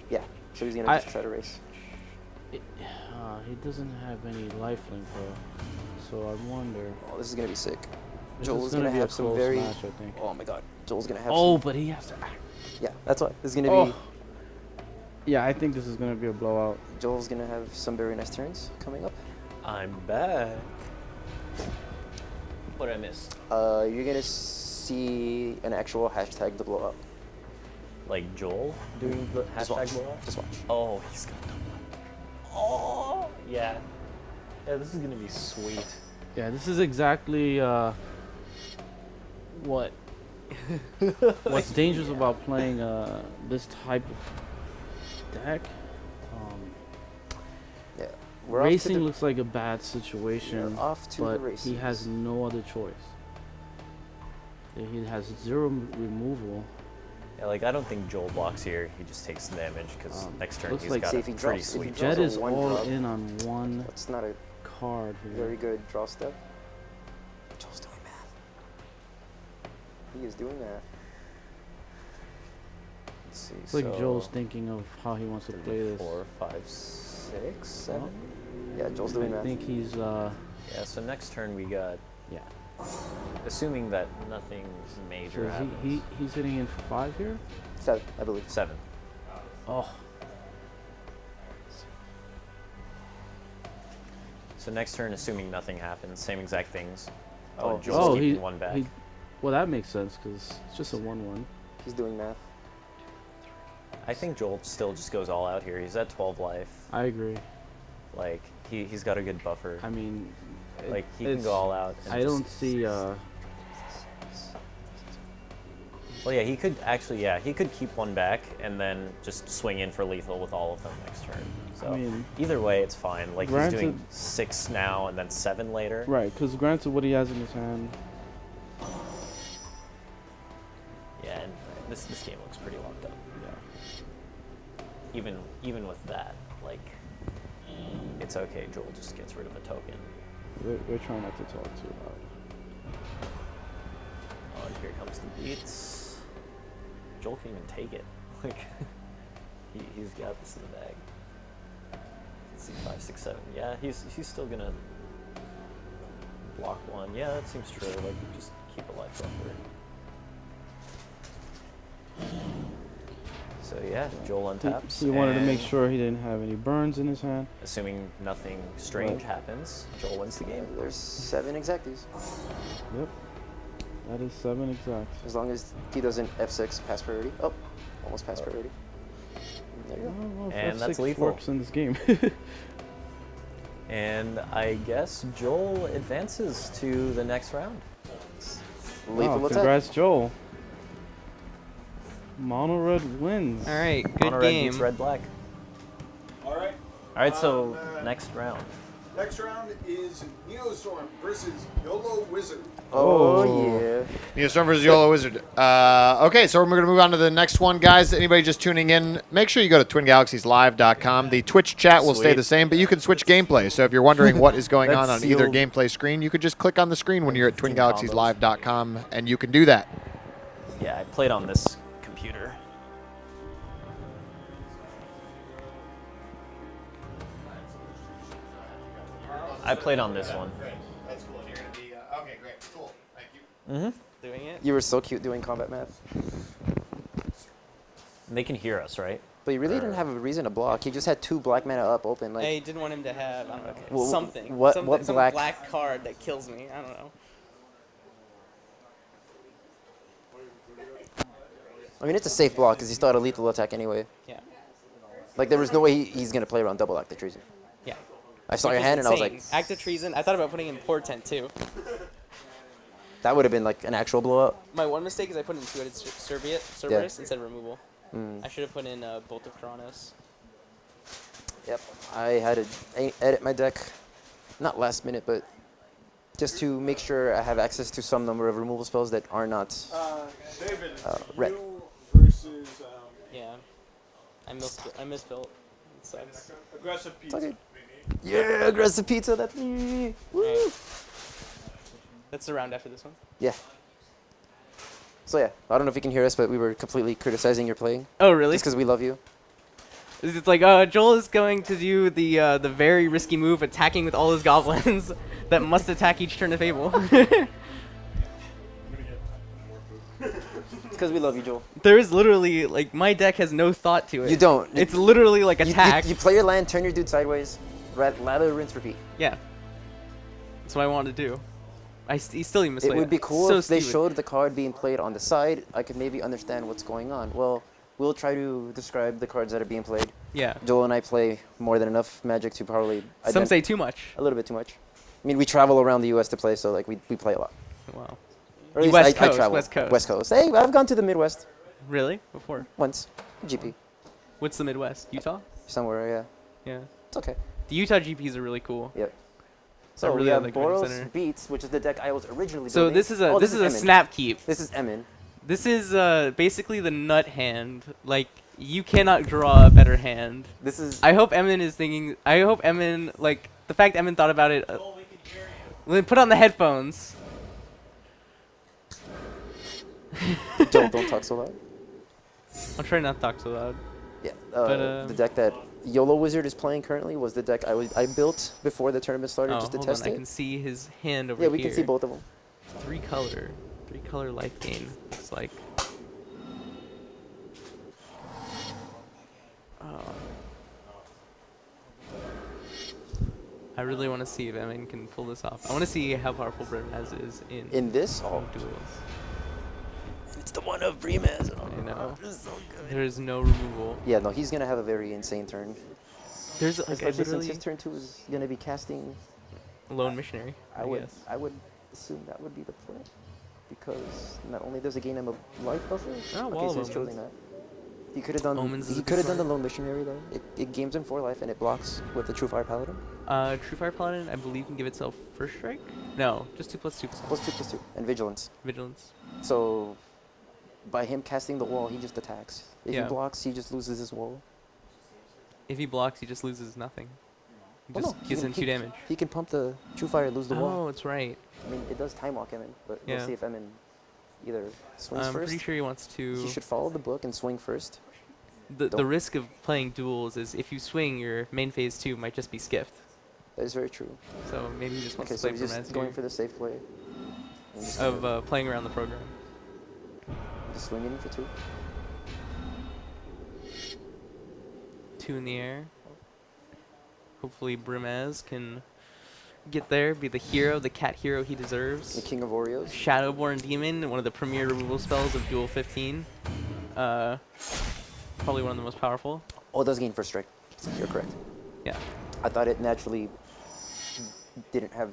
Yeah, so he's going to just try to race. He doesn't have any lifelink though, so I wonder. Oh, this is going to be sick. This Joel's is going to be a have some close very... match, I think. Oh my god. Joel's going to have Oh, some... but he has to. Yeah, that's why. This is going to Oh. be... Yeah, I think this is gonna be a blowout. Joel's going to have some very nice turns coming up. I'm back. What did I miss? You're going to see an actual hashtag the blow up. Like Joel doing the Just hashtag watch. blow up? Just watch. Oh, he's gonna double up. Oh, yeah. Yeah, this is gonna be sweet. Yeah, this is exactly what what's dangerous about playing this type of deck. Yeah. We're off to Racing the- looks like a bad situation, We're off to the but races. he has no other choice. He has 0 removal. Yeah, like I don't think Joel blocks here. He just takes the damage because next turn looks he's like got see a if he pretty drops- if he sweet. drops Jet a is one all drop. in on one That's not a card here. very good draw step. Joel's doing math. He is doing math. Let's see. It's like so Joel's thinking of how he wants to play this. 4, 5, 6, 7. Yeah, Joel's doing I math. think he's Yeah. So next turn we got. yeah. Assuming that nothing So major is happens. he's hitting in for 5 here. 7, I believe. 7. Oh, So next turn, assuming nothing happens, same exact things. Oh, Oh, Joel's keeping he, one back. he well that makes sense because it's just a 1/1. He's doing math. I think Joel still just goes all out here. He's at 12 life. I agree. Like he's got a good buffer. I mean, Like he can it's- go all out. And I just don't see Well, yeah, he could actually, yeah, he could keep one back and then just swing in for lethal with all of them next turn. So I mean, either way, it's fine. Like, he's doing granted- 6 now and then 7 later. Right, because granted what he has in his hand. Yeah, and this game looks pretty locked up. Yeah. Even with that, like, it's okay. Joel just gets rid of a token. We're trying not to talk too loud. Oh, and here comes the beats. Joel can even take it. Like, he's got this in the bag. Let's see, 5, 6, 7. Yeah, he's still gonna block one. Yeah, that seems true. Like, just keep a life buffer. So yeah, Joel untaps. He wanted to make and sure he didn't have any burns in his hand. assuming nothing strange happens, Joel wins the game. There's 7 exacties. Yep. That is 7 exact. As long as he doesn't F6 pass priority. Oh, almost pass priority. There you I go. don't know if And that's F6 lethal. works in this game. And I guess Joel advances to the next round. Lethal Wow, attack. congrats, Joel. Mono red wins. All right, good Mono red game. beats red black. All right. All right, so next round. Next round is Neostorm versus YOLO Wizard. Oh, yeah. Neostorm versus YOLO Wizard. Okay, so we're going to move on to the next one, guys. Anybody just tuning in, make sure you go to twingalaxieslive.com. The Twitch chat will stay Sweet. the same, but you can switch gameplay. So if you're wondering what is going on That's either sealed. gameplay screen, you could just click on the screen when you're at Team twingalaxieslive.com, and you can do that. Yeah, I played on this computer. I played on this one. That's cool. You're going to be, okay, great. Cool. Thank you. Mm-hmm. Doing it. You were so cute doing combat math. They can hear us, right? But you really didn't have a reason to block. He just had 2 black mana up open. Like, I didn't want him to have, I don't know, Well, something. what some black- black card that kills me. I don't know. I mean, it's a safe block because he still had a lethal attack anyway. Yeah. Like, there was no way he's going to play around double Act of Treason. Yeah. I saw your Which is hand and I was insane. like, Act of Treason. I thought about putting in Portent too. that would have been like an actual blowout. My one mistake is I put in two-headed Cerberus instead of removal. I should have put in Bolt of Kronos. Yep. I had to edit my deck, not last minute, but just to make sure I have access to some number of removal spells that are not David, red. you versus Yeah. I misbuilt. It sucks. Aggressive It's Pizza. okay. Yeah, aggressive pizza. That's me. Woo. Alright. That's the round after this one. Yeah. So yeah, I don't know if you can hear us, but we were completely criticizing your playing. Oh, really? Just because we love you. It's like Joel is going to do the very risky move, attacking with all his goblins that must attack each turn of Fable. It's because we love you, Joel. There is literally like my deck has no thought to it. You don't. It's literally like attack. You play your land, turn your dude sideways, lather, rinse, repeat. Yeah. That's what I want to do. He still even It would be cool so if they stupid. showed the card being played on the side. I could maybe understand what's going on. Well, we'll try to describe the cards that are being played. Yeah. Joel and I play more than enough Magic to probably... Some say too much. A little bit too much. I mean, we travel around the U.S. to play, so like we play a lot. Wow. Or at least West I Coast, travel. West Coast. West Coast. Hey, I've gone to the Midwest Really? Before? once. GP. What's the Midwest? Utah? Somewhere, yeah. Yeah. It's okay. The Utah GPs are really cool. Yep. So really we have like Winter Boros Center. Beats, which is the deck I was originally So building. this is a Oh, this is a Emin. snap keep. This is Emin. This is basically the nut hand. Like you cannot draw a better hand. This is... I hope Emin is thinking. I hope Emin like the fact Emin thought about it. Then put on the headphones. Joel, don't talk so loud. I'll try not to talk so loud. Yeah. But, the deck that YOLO Wizard is playing currently was the deck I built before the tournament started Oh, just to hold test on. I it. can see his hand over Yeah, here. we can see both of them. Three color life gain. Looks like. Oh. I really want to see if Emin can pull this off. I want to see how powerful Brimaz is in this? Oh. duels. It's the one of Brimaz. I know. This is so good. There is no removal. Yeah, no, he's gonna have a very insane turn. There's like Especially since literally his turn 2 is gonna be casting. lone missionary. I guess. I would assume that would be the play. because not only does it gain him a life buffer. Oh, okay, Wall so of he's choosing Omens. that. He could have done. Omens is He a good could have done the card. Lone Missionary though. It gains him 4 life and it blocks with the True Fire Paladin. True Fire Paladin, I believe, can give itself first strike. No, just 2/2. +2/+2 and Vigilance. Vigilance. So by him casting the wall, he just attacks. If Yeah. he blocks, he just loses his wall. If he blocks, he just loses nothing. He Well, just no, gives him 2 damage. He can pump the True Fire, lose the wall. Oh, it's right. I mean, it does time walk Emin, but Yeah. we'll see if Emin either swings I'm first. pretty sure he wants to. He should follow the book and swing first. The Don't- risk of playing duels is if you swing, your main phase 2 might just be skipped. That is very true. So maybe he just wants Okay, to so play he's for just going for the safe play. And just, of playing around the program. just swinging in for 2. 2 in the air. Hopefully Brimaz can get there, be the hero, the cat hero he The deserves. King of Oreos. Shadowborn Demon, one of the premier removal spells of Duel 15. Probably one of the most powerful. Oh, it does gain first strike. You're correct. Yeah. I thought it naturally didn't have.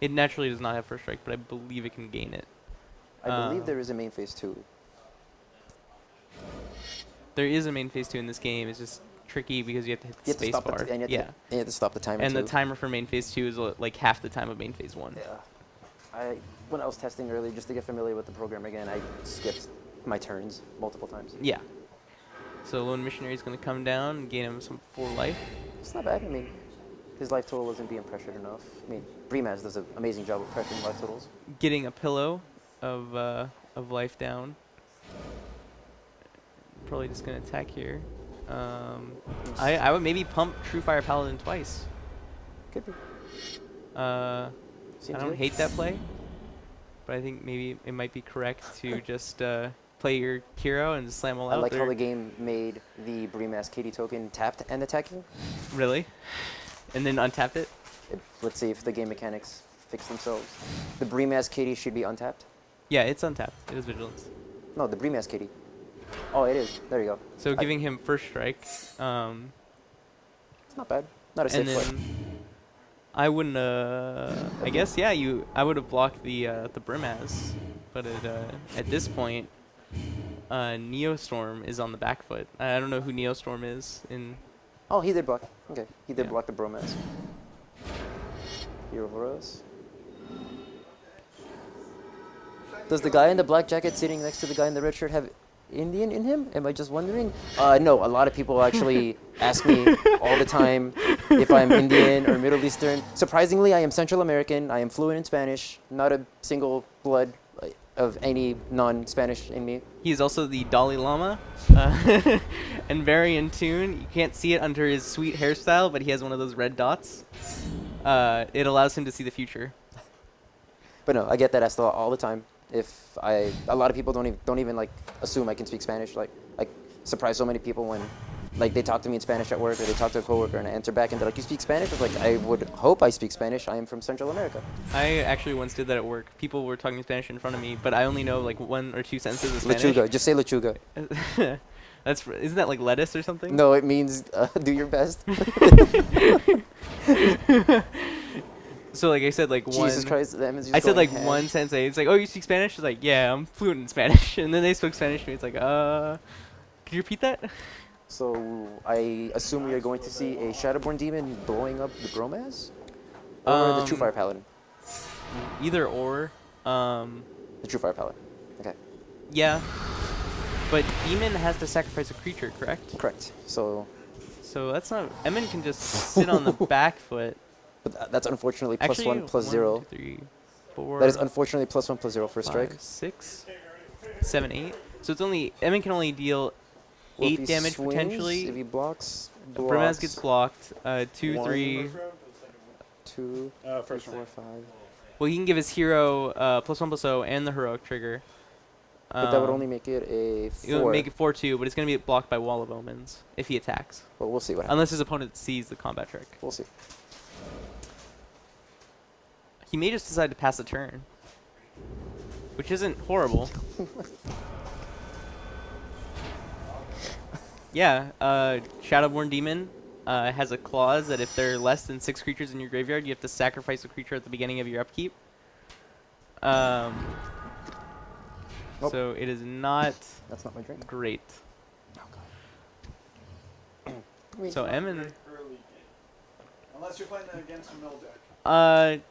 It naturally does not have first strike, but I believe it can gain it. I believe there is a main phase 2. There is a main phase 2 in this game. It's just tricky because you have to hit the You have to space stop bar. it, and Yeah. you have to stop the timer And too. the timer for main phase 2 is like half the time of main phase 1. Yeah. When I was testing earlier, just to get familiar with the program again, I skipped my turns multiple times. Yeah. So Lone Missionary is going to come down and gain him some 4 life. It's not bad. I mean, his life total isn't being pressured enough. I mean, Brimaz does an amazing job of pressuring life totals. Getting a pillow of life down. Probably just going to attack here. I would maybe pump True Fire Paladin twice. Could be. I Seems don't good. hate that play, but I think maybe it might be correct to just play your hero and just slam all I out like there. how the game made the Brimaz KD token tapped and attacking. Really? And then untap it? Let's see if the game mechanics fix themselves. The Brimaz KD should be untapped. Yeah, it's untapped. It is Vigilance. No, the Brimaz KD. Oh, it is. There you go. So giving him first strike. It's not bad. Not a safe And play. then I wouldn't. I guess yeah. I would have blocked the Brimaz, but at this point, Neostorm is on the back foot. I don't know who Neostorm is in. Oh, he did block. Okay, he did Yeah. block the Bromance. Hero Horos. Does the guy in the black jacket sitting next to the guy in the red shirt have Indian in him? Am I just wondering? No, a lot of people actually ask me all the time if I'm Indian or Middle Eastern. Surprisingly, I am Central American. I am fluent in Spanish. Not a single blood of any non-Spanish in me. He is also the Dalai Lama, and very in tune. You can't see it under his sweet hairstyle, but he has one of those red dots. It allows him to see the future. But no, I get that asked all the time. A lot of people don't even like assume I can speak Spanish. Like I surprise so many people when like they talk to me in Spanish at work or they talk to a coworker and I answer back and they're like, "You speak Spanish?" I was like, "I would hope I speak Spanish. I am from Central America." I actually once did that at work. People were talking Spanish in front of me, but I only know like 1 or 2 sentences of Spanish. Lechuga, just say lechuga. Isn't that like lettuce or something? No, it means do your best. So like I said, like Jesus Christ, that means I said like one sentence. It's like, "Oh, you speak Spanish?" It's like, "Yeah, I'm fluent in Spanish." And then they spoke Spanish to me. It's like, could you repeat that? So I assume we are going to see a Shadowborn Demon blowing up the Bromaz? Or the True Fire Paladin? Either or. The True Fire Paladin. Okay. Yeah. But Demon has to sacrifice a creature, correct? Correct. So that's not. Emin can just sit on the back foot. But that's unfortunately Actually, +1 +0. 1, 2, 3, 4. That is unfortunately +1 +0 for a 5, strike. 6, 7, 8. So it's only Emin can only deal Well, if 8 he damage swings, potentially. If he blocks. Brimaz gets blocked. 2, 1, 3. 2, First 4, 5. Well, he can give his hero +1/+0 and the heroic trigger. But that would only make it a 4. It would make it 4/2, but it's going to be blocked by Wall of Omens if he attacks. But we'll see what happens. Unless his opponent sees the combat trick. We'll see. He may just decide to pass the turn, which isn't horrible. Yeah, Shadowborn Demon has a clause that if there are less than 6 creatures in your graveyard, you have to sacrifice a creature at the beginning of your upkeep. Nope. So it is not That's not my drink. great. Oh, So Emin, Early game. Unless you're playing against a mill deck.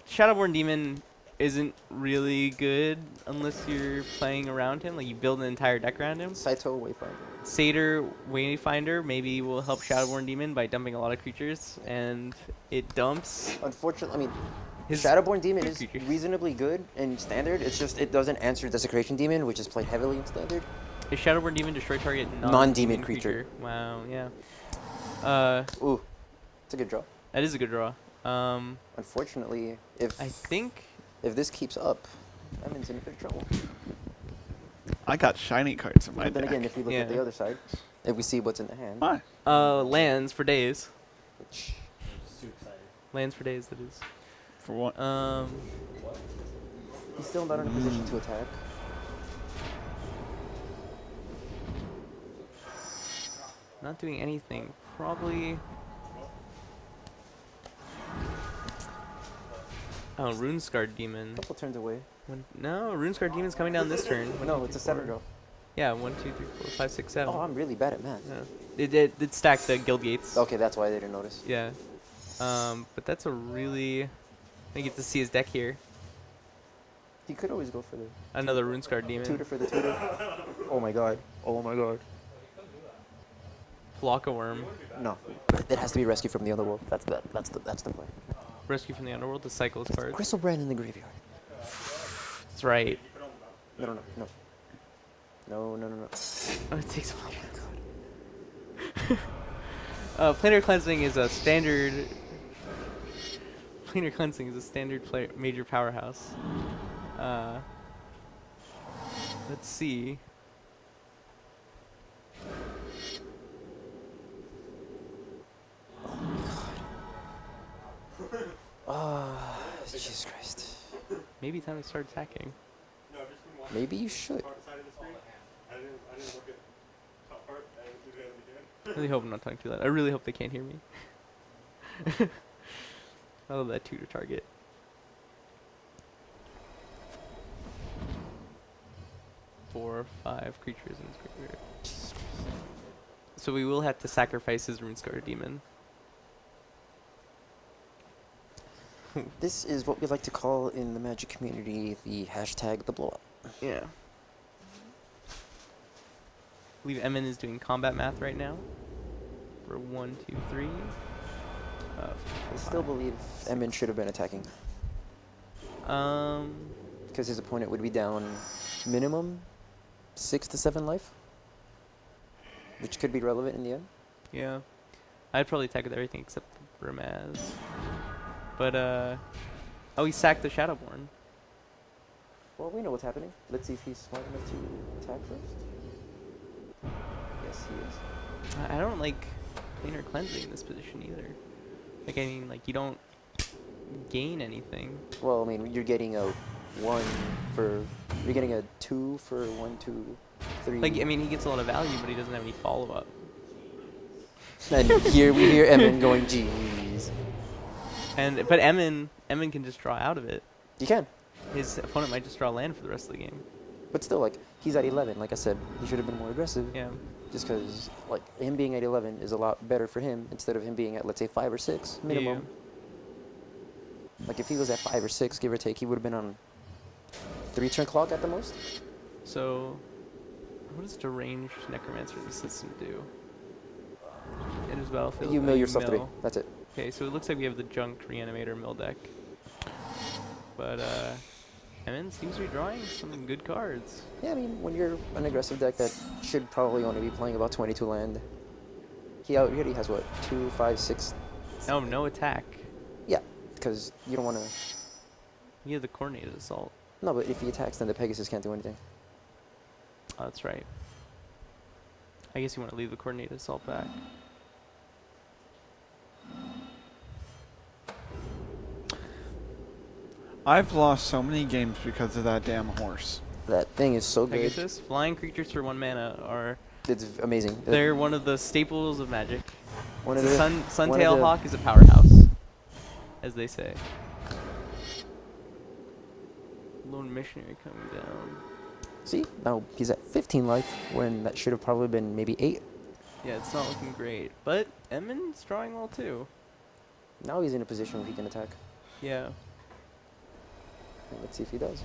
Shadowborn Demon isn't really good unless you're playing around him. Like you build an entire deck around him. Saito Wayfinder. Satyr Wayfinder maybe will help Shadowborn Demon by dumping a lot of creatures, and it dumps. Unfortunately, I mean, His Shadowborn Demon good is creatures. reasonably good in Standard. It's just it doesn't answer Desecration Demon, which is played heavily in Standard. Is Shadowborn Demon destroy target Non-demon creature. Wow, yeah. Ooh, it's a good draw. That is a good draw. Unfortunately, I think if this keeps up, Emin's in a bit of trouble. I got shiny cards in my But then deck. again, if we look at the other side, if we see what's in the hand, Why? lands for days. which Too excited. Lands for days, that is. For what? he's still not in a position to attack. Not doing anything. Probably. Oh, Runescarred Demon. Couple turns away. No, Runescarred Demon's coming down this turn. No, it's a 7 draw. Yeah, 1, 2, 3, 4, 5, 6, 7. Oh, I'm really bad at math. Yeah. It stacked the Guild Gates. Okay, that's why I didn't notice. Yeah. But that's a really. I get to see his deck here. He could always go for the Another Runescarred Demon. tutor for the tutor. Oh my god. Oh my god. Block a worm. No, it has to be rescue from the underworld. That's the play. Rescue from the underworld. The cycles card. Crystal Brand in the graveyard. That's right. No. Oh, it takes a while. Planar Cleansing is a standard. Planar Cleansing is a standard major powerhouse. Let's see. Jesus Christ. Maybe time to start attacking. Maybe you should. I really hope I'm not talking too loud. I really hope they can't hear me. I love that tutor target. Four, 5 creatures in his graveyard. So we will have to sacrifice his Runescarred Demon. This is what we like to call in the Magic community the hashtag the blowout. Yeah. I believe Emin is doing combat math right now. For 1, 2, 3. I still believe Emin should have been attacking. Because his opponent would be down minimum 6 to 7 life. Which could be relevant in the end. Yeah. I'd probably attack with everything except the Brimaz. But, oh, he sacked the Shadowborn. Well, we know what's happening. Let's see if he's smart enough to attack first. Yes, he is. I don't like Planar Cleansing in this position either. Like, I mean, like, you don't gain anything. Well, I mean, you're getting a 1 for... You're getting a 2 for 1, 2, 3. Like, I mean, he gets a lot of value, but he doesn't have any follow-up. And here we hear Emin going, jeez. But Emin can just draw out of it. You can. His opponent might just draw land for the rest of the game. But still, like, he's at 11. Like I said, he should have been more aggressive. Yeah. Just because, like, him being at 11 is a lot better for him instead of him being at, let's say, 5 or 6 minimum. Yeah. Like, if he was at 5 or 6, give or take, he would have been on 3-turn clock at the most. So, what does Deranged Necromancer System do? In his battlefield, You mill yourself 3. mill. That's it. Okay, so it looks like we have the Junked Reanimator mill deck. But, Emin seems to be drawing some good cards. Yeah, I mean, when you're an aggressive deck that should probably only be playing about 22 land, he already has, what, 2, 5, 6? Oh, no attack. Yeah, because you don't want to... You have the Coordinated Assault. No, but if he attacks, then the Pegasus can't do anything. Oh, that's right. I guess you want to leave the Coordinated Assault back. I've lost so many games because of that damn horse. That thing is so good. Pegasus, flying creatures for 1 mana are... It's amazing. They're one of the staples of Magic. One of the Suntail Hawk is a powerhouse, as they say. Lone Missionary coming down. See, now he's at 15 life when that should have probably been maybe 8. Yeah, it's not looking great. But Emin's drawing well too. Now he's in a position where he can attack. Yeah. Let's see if he does.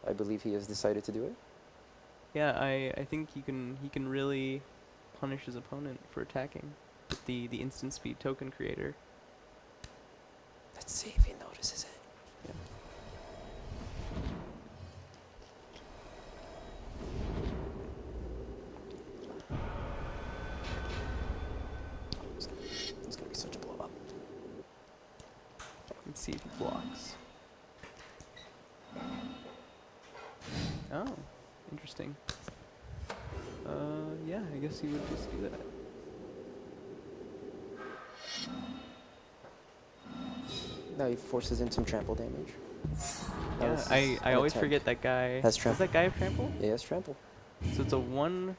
I believe he has decided to do it. Yeah, I think he can really punish his opponent for attacking with the instant speed token creator. Let's see if he notices it. Yeah. It's gonna be such a blow up. Let's see if he blocks. Oh, interesting. Yeah, I guess he would just do that. Now he forces in some trample damage. Now Yeah, this is I an always attack. forget that guy. Has Does trample. that guy have trample? Yeah, it's trample. So it's a 1.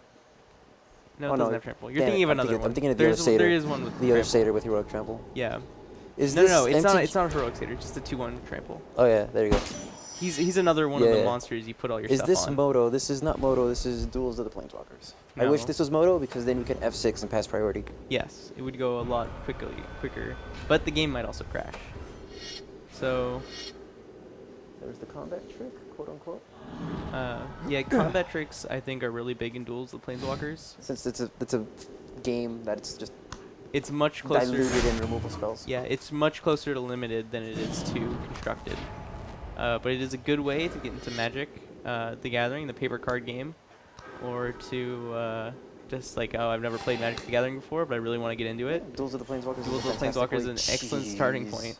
No, Oh, it no, doesn't have trample. You're damn it, thinking of I'm another thinking- one. I'm thinking of the There's other satyr. There is one with The other trample. satyr with heroic trample. Yeah. Is No, this no, it's not. MTG It's not a heroic satyr. Just a 2/1 trample. Oh yeah, there you go. He's another one of Yeah, the yeah. monsters you put all your Is stuff this on. Moto? This is not Moto. This is Duels of the Planeswalkers. I wish No. this was Moto because then we can F6 and pass priority. Yes, it would go a lot quicker, but the game might also crash. So, There's the combat trick, quote unquote. yeah, combat tricks I think are really big in Duels of the Planeswalkers. Since it's a game that's just It's much closer. diluted in removal spells. Yeah, it's much closer to limited than it is to constructed. But it is a good way to get into Magic, the Gathering, the paper card game, or to just like, oh, I've never played Magic the Gathering before, but I really want to get into it. Duels of the Planeswalkers. Duels of the Planeswalkers is an excellent starting point.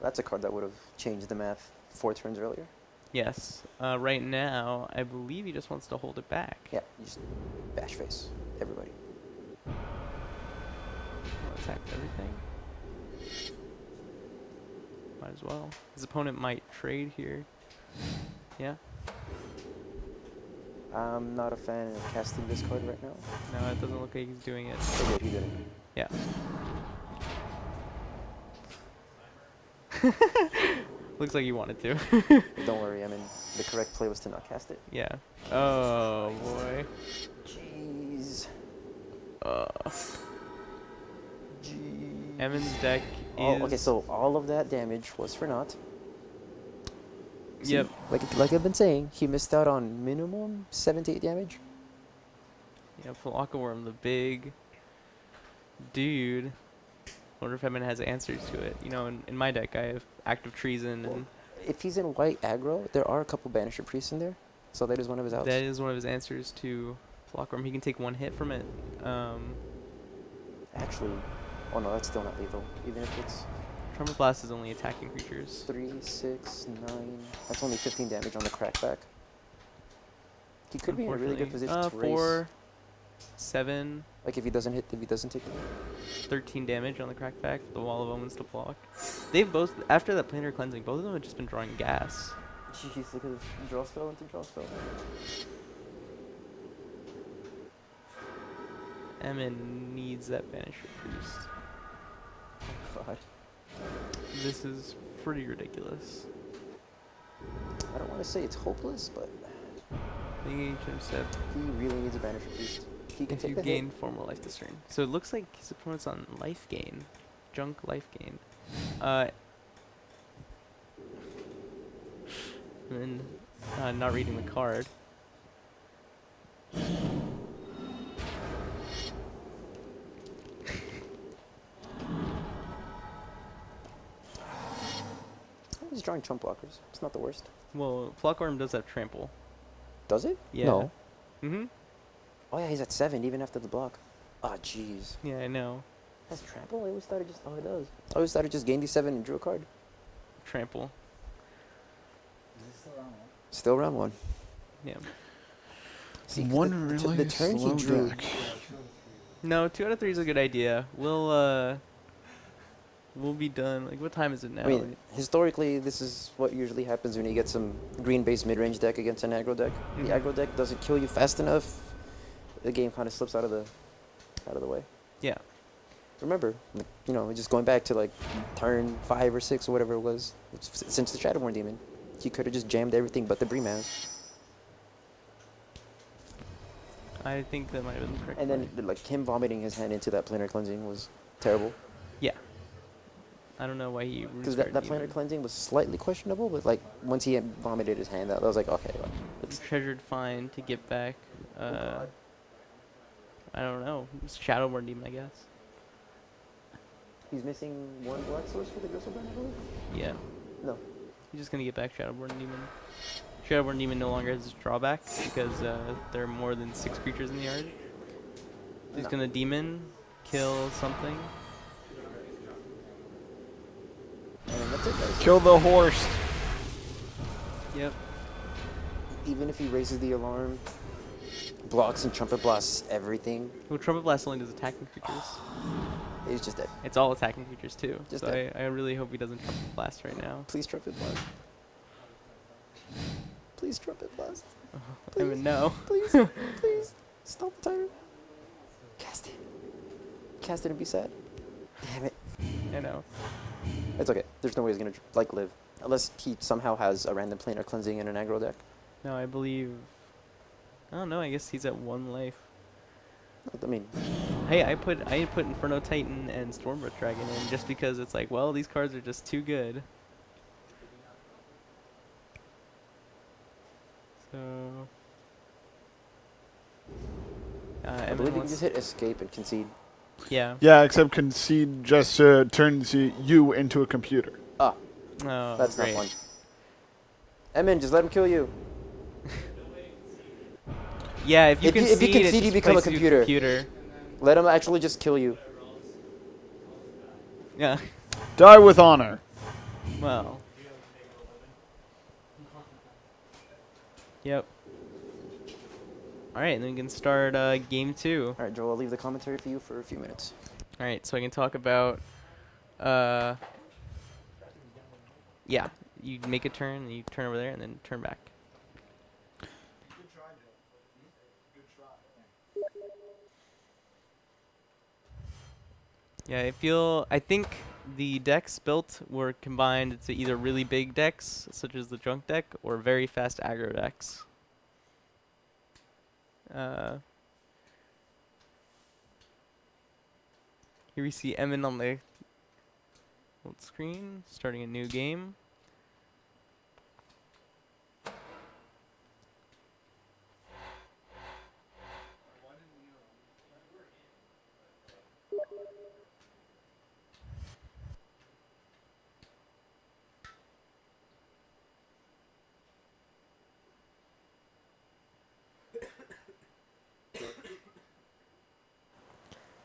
That's a card that would have changed the math 4 turns earlier. Yes. Right now, I believe he just wants to hold it back. Yeah, you just bash face everybody. I'll attack everything. Might as well. His opponent might trade here. Yeah. I'm not a fan of casting this card right now. No, it doesn't look like he's doing it. Oh, good, he did it. Yeah. Looks like he wanted to. Don't worry, I mean, the correct play was to not cast it. Yeah. Oh boy. Jeez. Emin's deck is. Oh, okay, so all of that damage was for naught. See, Yep. Like I've been saying, he missed out on minimum 7 to 8 damage. Yeah, Worm, the big dude. Wonder if Emin has answers to it. You know, in my deck, I have Active Treason, and If he's in white aggro, there are a couple Banisher Priests in there, so that is one of his outs. that is one of his answers to Worm. He can take 1 hit from it. Actually, oh no, that's still not lethal. Even if it's Tremor Blast is only attacking creatures. 3, 6, 9. That's only 15 damage on the crackback. He could be in a really good position to race. 4, 7, Like if he doesn't take it. 13 damage on the crackback. The Wall of Omens to block. They've both, after that planar cleansing, both of them have just been drawing gas. Jeez, look at this. Draw spell into draw spell. Emin needs that Banisher Priest. God. This is pretty ridiculous. I don't want to say it's hopeless, but The ancient step. he really needs a Banisher Priest. He can If you take the gain hit. 4 more life this turn. So it looks like his opponent's on life gain. Junk life gain. And then not reading the card. He's drawing chump blockers. It's not the worst. Well, Flockworm does have trample. Does it? Yeah. No. Mm-hmm. Oh yeah, he's at 7 even after the block. Ah, jeez. Yeah, I know. Has trample? I always thought it just. Oh, it does. I always thought it just gained these 7 and drew a card. Trample. Still round 1. Yeah. See, 'cause One the really turn slow he drew. deck. No, 2 out of 3 is a good idea. We'll be done. Like, what time is it now? I mean, historically, this is what usually happens when you get some green-based mid-range deck against an aggro deck. Mhm. The aggro deck doesn't kill you fast enough. The game kind of slips out of the way. Yeah. Remember, just going back to like turn 5 or 6 or whatever it was, since the Shadowborn Demon, He could have just jammed everything but the Bremans. I think that might have been the correct And then, play. like, him vomiting his hand into that planar cleansing was terrible. Yeah. I don't know why he Because that restarted planar even. cleansing was slightly questionable, but, like, once he had vomited his hand, that was like, okay. Like, it's, Treasured Find to get back. I don't know. It's Shadowborn Demon, I guess. he's missing one black source for the Gristlebrand, I believe? Yeah. No. He's just gonna get back Shadowborn Demon. Shadowborn Demon no longer has his drawback because there are more than 6 creatures in the yard. He's gonna Demon, kill something. And that's it, guys. Kill the horse. Yep. Even if he raises the alarm, blocks and trumpet blasts everything, Well, Trumpet Blast only does attacking creatures. he's just dead. It's all attacking creatures too. Just So dead. I really hope he doesn't Trumpet Blast right now. Please trumpet blast. Please trumpet blast. I mean, no. Please, please, stop the timer. Cast it. Cast it and be sad. Damn it. I know. It's okay. There's no way he's gonna like live, unless he somehow has a random planar cleansing in an aggro deck. No, I believe. I don't know. I guess he's at 1 life. I mean, Hey, I put Inferno Titan and Stormbreath Dragon in just because it's like, well, these cards are just too good. So. I Emin believe you can wants. just hit escape and concede. Yeah. Yeah, except concede just turns you into a computer. Ah, Oh, that's great. not fun. Emin, just let him kill you. Yeah, if you If you concede, concede, it you just become a places you computer. Let him actually just kill you. Yeah. Die with honor. Well. Yep. Alright, then we can start game 2. All right, Joel, I'll leave the commentary for you for a few minutes. Alright, so I can talk about, yeah, you make a turn, and you turn over there, and then turn back. Yeah, I think the decks built were combined to either really big decks, such as the Drunk deck, or very fast aggro decks. Here we see Emin on the old screen, starting a new game.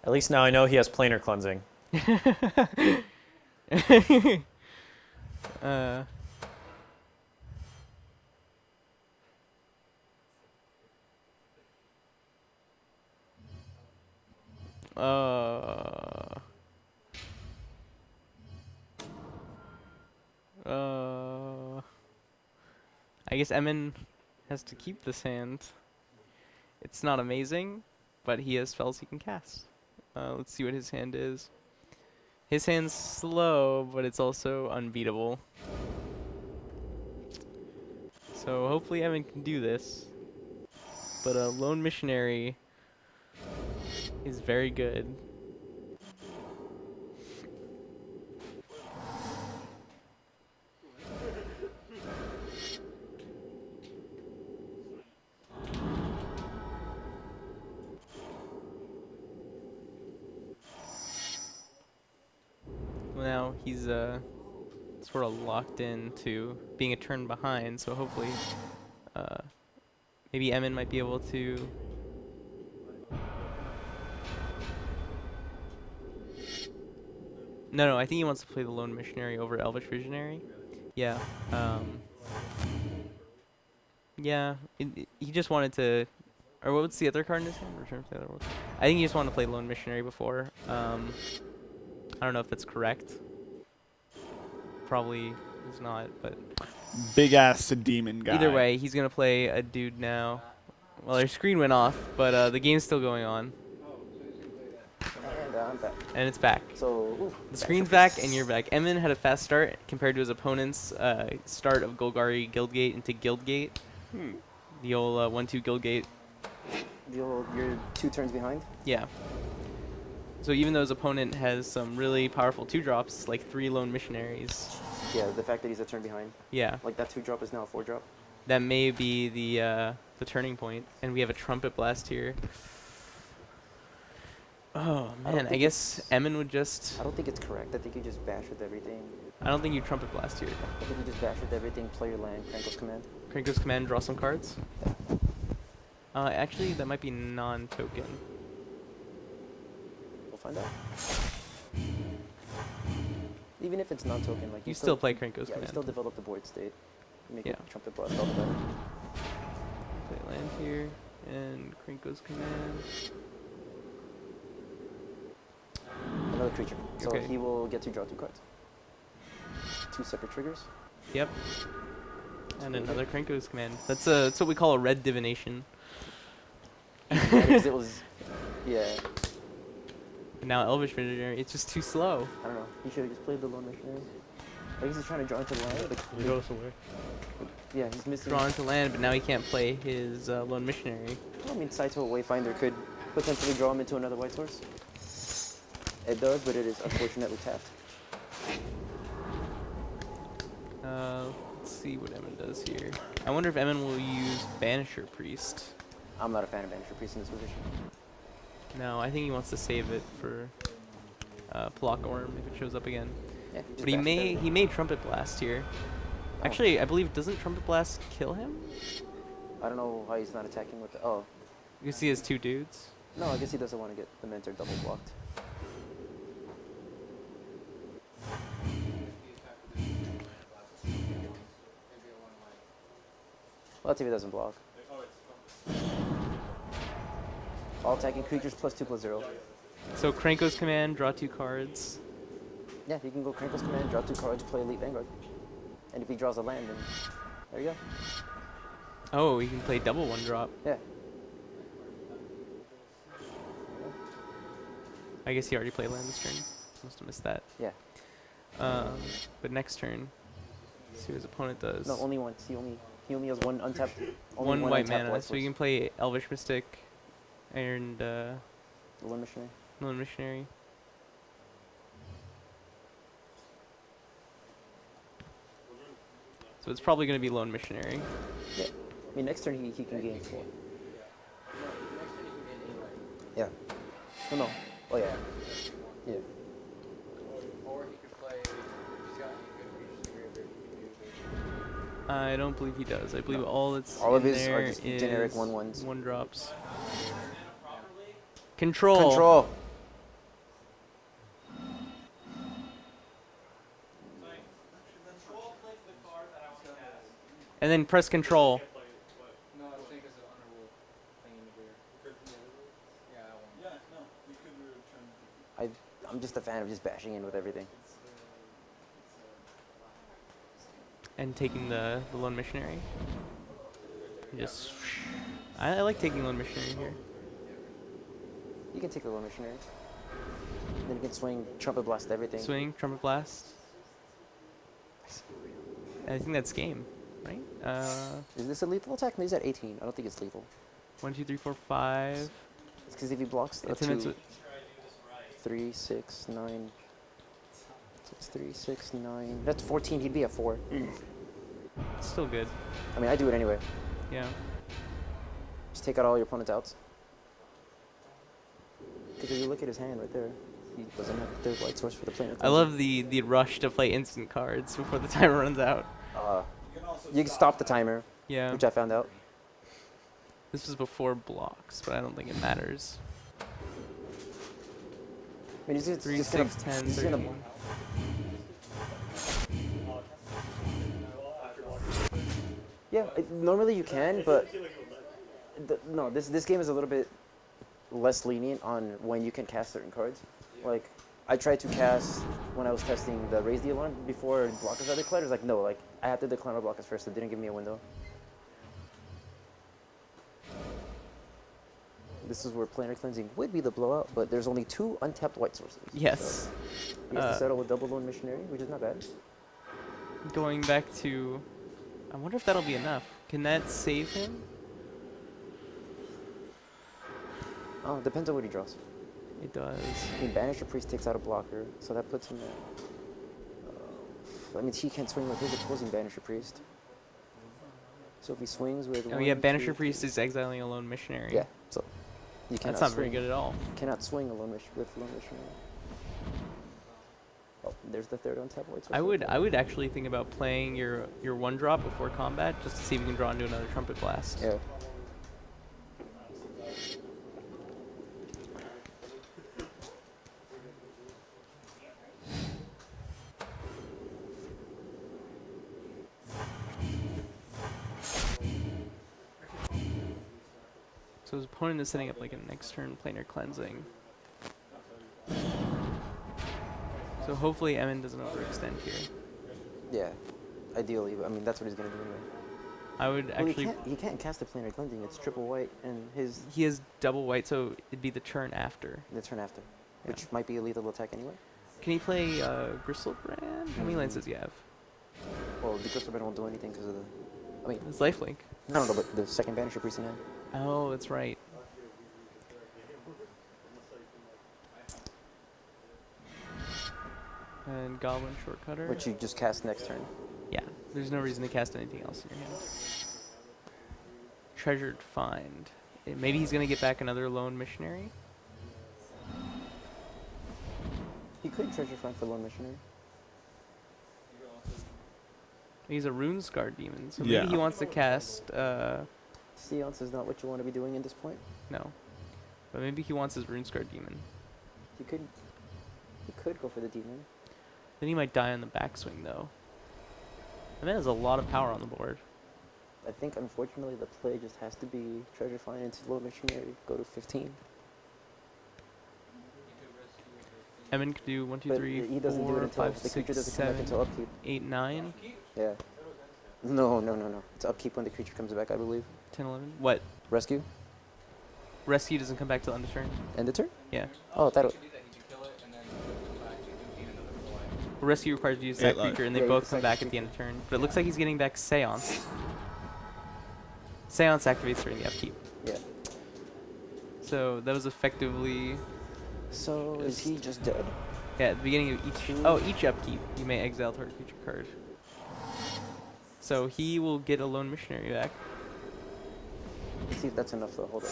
At least now I know he has planar cleansing. uh, uh, I guess Emin has to keep this hand. It's not amazing, but he has spells he can cast. Let's see what his hand is. His hand's slow, but it's also unbeatable. So hopefully Emin can do this. But a Lone Missionary is very good. Now he's sort of locked into being a turn behind, so hopefully maybe Emin might be able to No, I think he wants to play the Lone Missionary over Elvish Visionary. Yeah. Yeah, he just wanted to, or what's the other card in his hand? Return to the other world. I think he just wanted to play Lone Missionary before. I don't know if that's correct. Probably is not, but Big ass demon guy. either way, he's gonna play a dude now. Well, their screen went off, but the game's still going on. And I'm back. And it's back. So, ooh, The screen's back and you're back. Emin had a fast start compared to his opponent's start of Golgari Guildgate into Guildgate. The old 1-2 Guildgate. The old, you're 2 turns behind. Yeah. So even though his opponent has some really powerful 2-drops, like 3 Lone Missionaries. Yeah, the fact that he's a turn behind. Yeah. Like that 2-drop is now a 4-drop. That may be the turning point. And we have a Trumpet Blast here. Oh, man. I guess Emin would just... I don't think it's correct. I think you just bash with everything. I don't think you Trumpet Blast here. I think you just bash with everything, play your land, Kranko's Command. Kranko's Command, draw some cards. Actually, that might be non-token. We'll find out. Even if it's non-token, like You still play Kranko's Yeah, you Command. still develop the board state. You make Yeah. it Trumpet Blast all the better. Play land here, and Kranko's Command. Another creature. So Okay. he will get to draw 2 cards. 2 separate triggers. Yep. And another Kranko's Command. That's what we call a red divination. Because it was, yeah. And now Elvish Visionary, it's just too slow. I don't know. He should have just played the Lone Missionary. I guess he's trying to draw into the land. But He goes away. yeah, he's missing. Draw into land, but now he can't play his Lone Missionary. Well, I mean, Saito Wayfinder could potentially draw him into another white source. It does, but it is unfortunately tapped. Let's see what Emin does here. I wonder if Emin will use Banisher Priest. I'm not a fan of Banisher Priest in this position. No, I think he wants to save it for Block Orm if it shows up again. Yeah, just But he bash may with he may Trumpet Blast here. Oh. Actually, I believe doesn't Trumpet Blast kill him? I don't know why he's not attacking with the. Oh, You see his 2 dudes. no, I guess he doesn't want to get the mentor double blocked. Well, that's if he doesn't block. All attacking creatures +2/+0. So Kranko's Command, draw 2 cards. Yeah, he can go Kranko's Command, draw 2 cards, play Elite Vanguard. And if he draws a land, then there you go. Oh, he can play double 1-drop. Yeah. I guess he already played land this turn. Must have missed that. Yeah. But next turn, see what his opponent does. No, only once. He only has 1 untapped. Only one white untapped mana, white so you source. can play Elvish Mystic and The Lone Missionary. Lone Missionary. So it's probably going to be Lone Missionary. Yeah. I mean, next turn he can gain 4. Yeah. Oh, no. Oh, yeah. Yeah. Or he could play. If he's got any good creatures in the graveyard, he could do I don't believe he does. I believe all that's All of in his there are just generic is 1/1s. 1-drops. Control. Control. And then press control. No, I think it's an underworld thing in the beer. Yeah, I won't. Yeah, no, we could return. I'm just a fan of just bashing in with everything. And taking the Lone Missionary. Just. I like taking Lone Missionary here. You can take the Lone Missionary. Then you can swing Trumpet Blast everything. Swing, Trumpet Blast. I think that's game, right? Is this a lethal attack? No, he's at 18. I don't think it's lethal. 1, 2, 3, 4, 5. It's because if he blocks a It's 2, 3, 6, 9. 6, 3, 6, 9. That's 14. He'd be at 4. Still good. I mean, I do it anyway. Yeah. Just take out all your opponent's outs. Because if you look at his hand right there, he doesn't have the white source for the planet. I love the rush to play instant cards before the timer runs out. You can stop the timer, Yeah. which I found out. This was before blocks, but I don't think it matters. I mean, he's just, 3, just 6, gonna, 10, he's 13. gonna, yeah, normally you can, but no, this game is a little bit less lenient on when you can cast certain cards. Like, I tried to cast when I was testing the Raise the Alarm before blockers are declared. It was like, no, like, I have to declare my blockers first. It didn't give me a window. this is where planar cleansing would be the blowout, but there's only 2 untapped white sources. Yes. So he has to settle with double lone missionary, which is not bad. Going back to, I wonder if that'll be enough. Can that save him? Oh, depends on what he draws. It does. I mean, Banisher Priest takes out a blocker, so that puts him at... I mean, he can't swing with his opposing Banisher Priest. So if he swings with... Oh yeah, Banisher Priest is exiling a lone missionary. Yeah, so you cannot That's not swing. very good at all. You cannot swing a with lone missionary. Oh, there's the third untapped white source. I would actually think about playing your 1-drop before combat just to see if you can draw into another Trumpet Blast. Yeah. So his opponent is setting up like a next turn planar cleansing. So hopefully Emin doesn't overextend here. Yeah, ideally, but I mean, that's what he's going to do anyway. I would Well, actually... he can't cast a planar cleansing, it's triple white, and his... He has double white, so it'd be the turn after. The turn after, Yeah. which might be a lethal attack anyway. Can he play Gristlebrand? How many lands does he have? Well, the Gristlebrand won't do anything because of the... I mean... His lifelink. No, but the second Banisher Priest in hand. Oh, that's right. And Goblin Shortcutter. Which you just cast next turn. Yeah, there's no reason to cast anything else in your hand. Treasured Find. Maybe he's going to get back another lone missionary. He could treasure find for lone missionary. He's a Rune Scar Demon, so Yeah. maybe he wants to cast... Seance is not what you want to be doing at this point. No. But maybe he wants his Rune Scar Demon. He could go for the demon. Then he might die on the backswing, though. And that has a lot of power on the board. I think, unfortunately, the play just has to be treasure find into lone missionary, go to 15. Emin could do 1, 2, But 3, he doesn't do it 4, until 5, the creature 6, doesn't come back 7, until upkeep. 8, 9, Yeah. No. It's upkeep when the creature comes back, I believe. 10, 11. What? Rescue? Rescue doesn't come back till end of turn. End the turn? Yeah. Oh, that'll... Rescue requires you to use that life. creature, and they Yeah, both it's come like back at the end of turn. But it looks like he's getting back Seance. Seance activates during the upkeep. Yeah. So that was effectively... So, is he just dead? Yeah, at the beginning of each... Oh, each upkeep, you may exile target creature card. So he will get a lone missionary back. Let's see if that's enough, though. Hold on.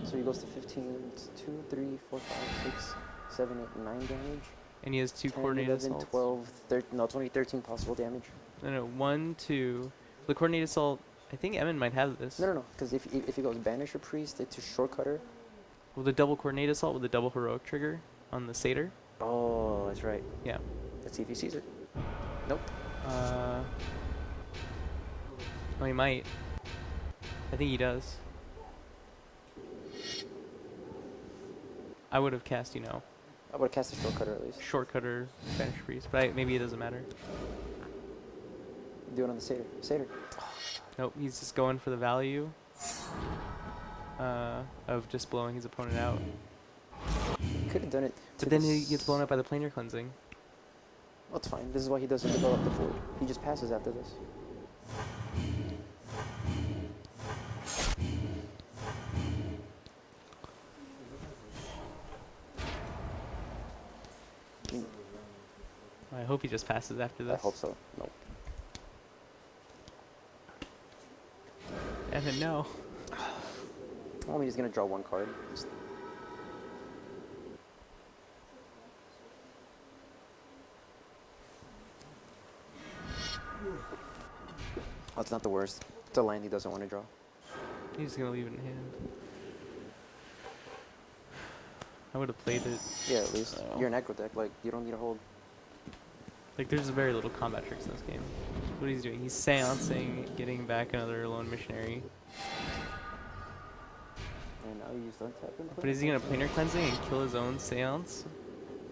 So he goes to 15. It's 2, 3, 4, 5, 6, 7, 8, 9 damage. And he has 2 10, coordinated 11, assaults. 12, 13, no, it's only 13 possible damage. No, 1, 2... The coordinated assault... I think Emin might have this. No, because if he goes Banisher Priest into Shortcutter... With the double coordinated assault with the double heroic trigger on the Satyr. Oh, that's right. Yeah. Let's see if he sees it. Nope. Oh, he might. I think he does. I would have cast, I would have cast a Shortcutter at least. Shortcutter, Banished Priest, but maybe it doesn't matter. Do it on the Satyr. Satyr. Nope, he's just going for the value of just blowing his opponent out. He could have done it. But then he gets blown up by the planar cleansing. Well, it's fine. This is why he doesn't develop the board. He just passes after this. I hope he just passes after this. I hope so. Nope. And then no. Well, he's gonna draw one card. Oh, it's not the worst. It's a land he doesn't want to draw. He's just gonna leave it in hand. I would have played it. Yeah, at least. So. You're an aggro deck, like, you don't need to hold. Like, there's very little combat tricks in this game. That's what he's doing. He's seancing, getting back another lone missionary. And now you just untap him. But is he gonna planar cleansing and kill his own seance?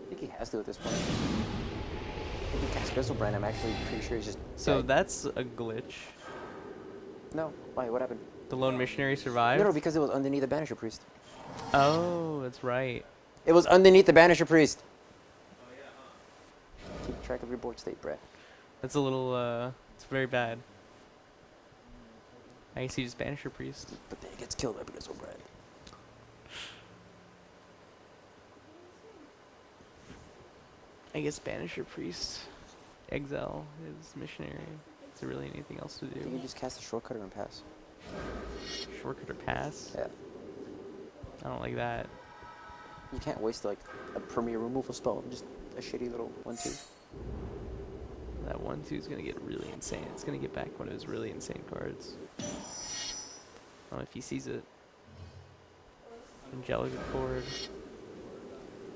I think he has to at this point. If he casts Gristlebrand, I'm actually pretty sure he's just So dead. that's a glitch. No. Why? What happened? The lone missionary survived? No, because it was underneath the Banisher Priest. Oh, that's right. It was underneath the Banisher Priest. Keep track of your board state, Brett. That's a little, it's very bad. I guess he just banished your priest. But then he gets killed by Grizzle Brett. I guess banish your priest. Exile his missionary. Is there really anything else to You do? can just cast a shortcutter and pass. Shortcut or pass? Yeah. I don't like that. You can't waste like a premier removal spell on just a shitty little 1/2. That 1/2 is gonna get really insane. It's gonna get back one of his really insane cards. I don't know if he sees it. Angelic Accord.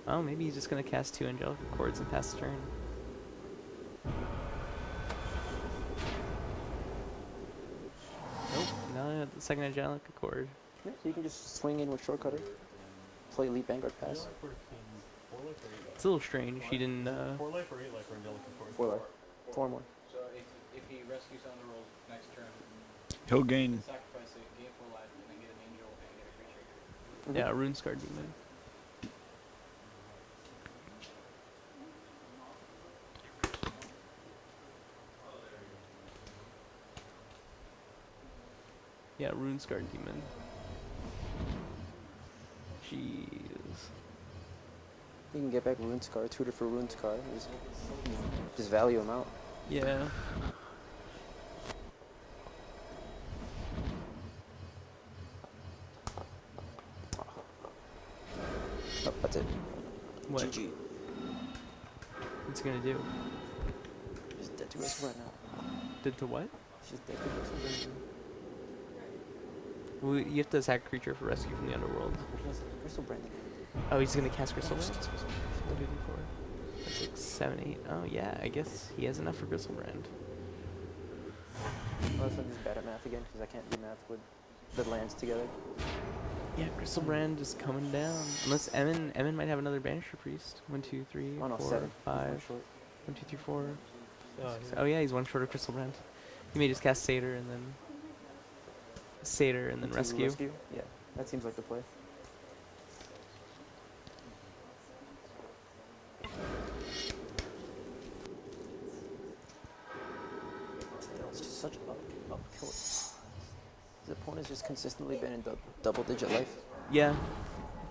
Oh, maybe he's just gonna cast 2 Angelic Accords and pass the turn. Nope, not the second Angelic Accord. Yeah, so you can just swing in with shortcutter, play Elite Vanguard pass. It's a little strange. He didn't. 4 life or 8 life for Angelic Accord? 4 life. 4 more. So if he rescues on the roll next turn, He'll gain. sacrifice it, gain 4 life, and then get an angel and get a creature. Yeah, Rune Scar Demon. Yeah, Rune Scar Demon. Jeez. You can get back Rune Scar, tutor for Rune Scar. Just value him out. Yeah. Oh, that's it. What? GG. What's he gonna do? He's dead to Grizzle right now. Did to what? She's dead to Grizzle right now. Well, you have to attack a creature for rescue from the underworld. He has Crystal Brand again. Oh, he's gonna cast Crystal Brand? Crystal Brand. What did he for? That's like 7, 8. Oh yeah, I guess he has enough for Crystal Brand. Well, that's why he's bad at math again, because I can't do math with the lands together. Yeah, Crystal Brand is coming down. Unless Emin might have another Banisher Priest. 1, 2, 3, Oh no, 4, 7. 5. Short. 1, 2, 3, 4. Oh yeah, he's 1 short of Crystal Brand. He may just cast Satyr and then rescue. Yeah, that seems like the play. It's just such uphill. His opponent's just consistently been in double-digit life. Yeah,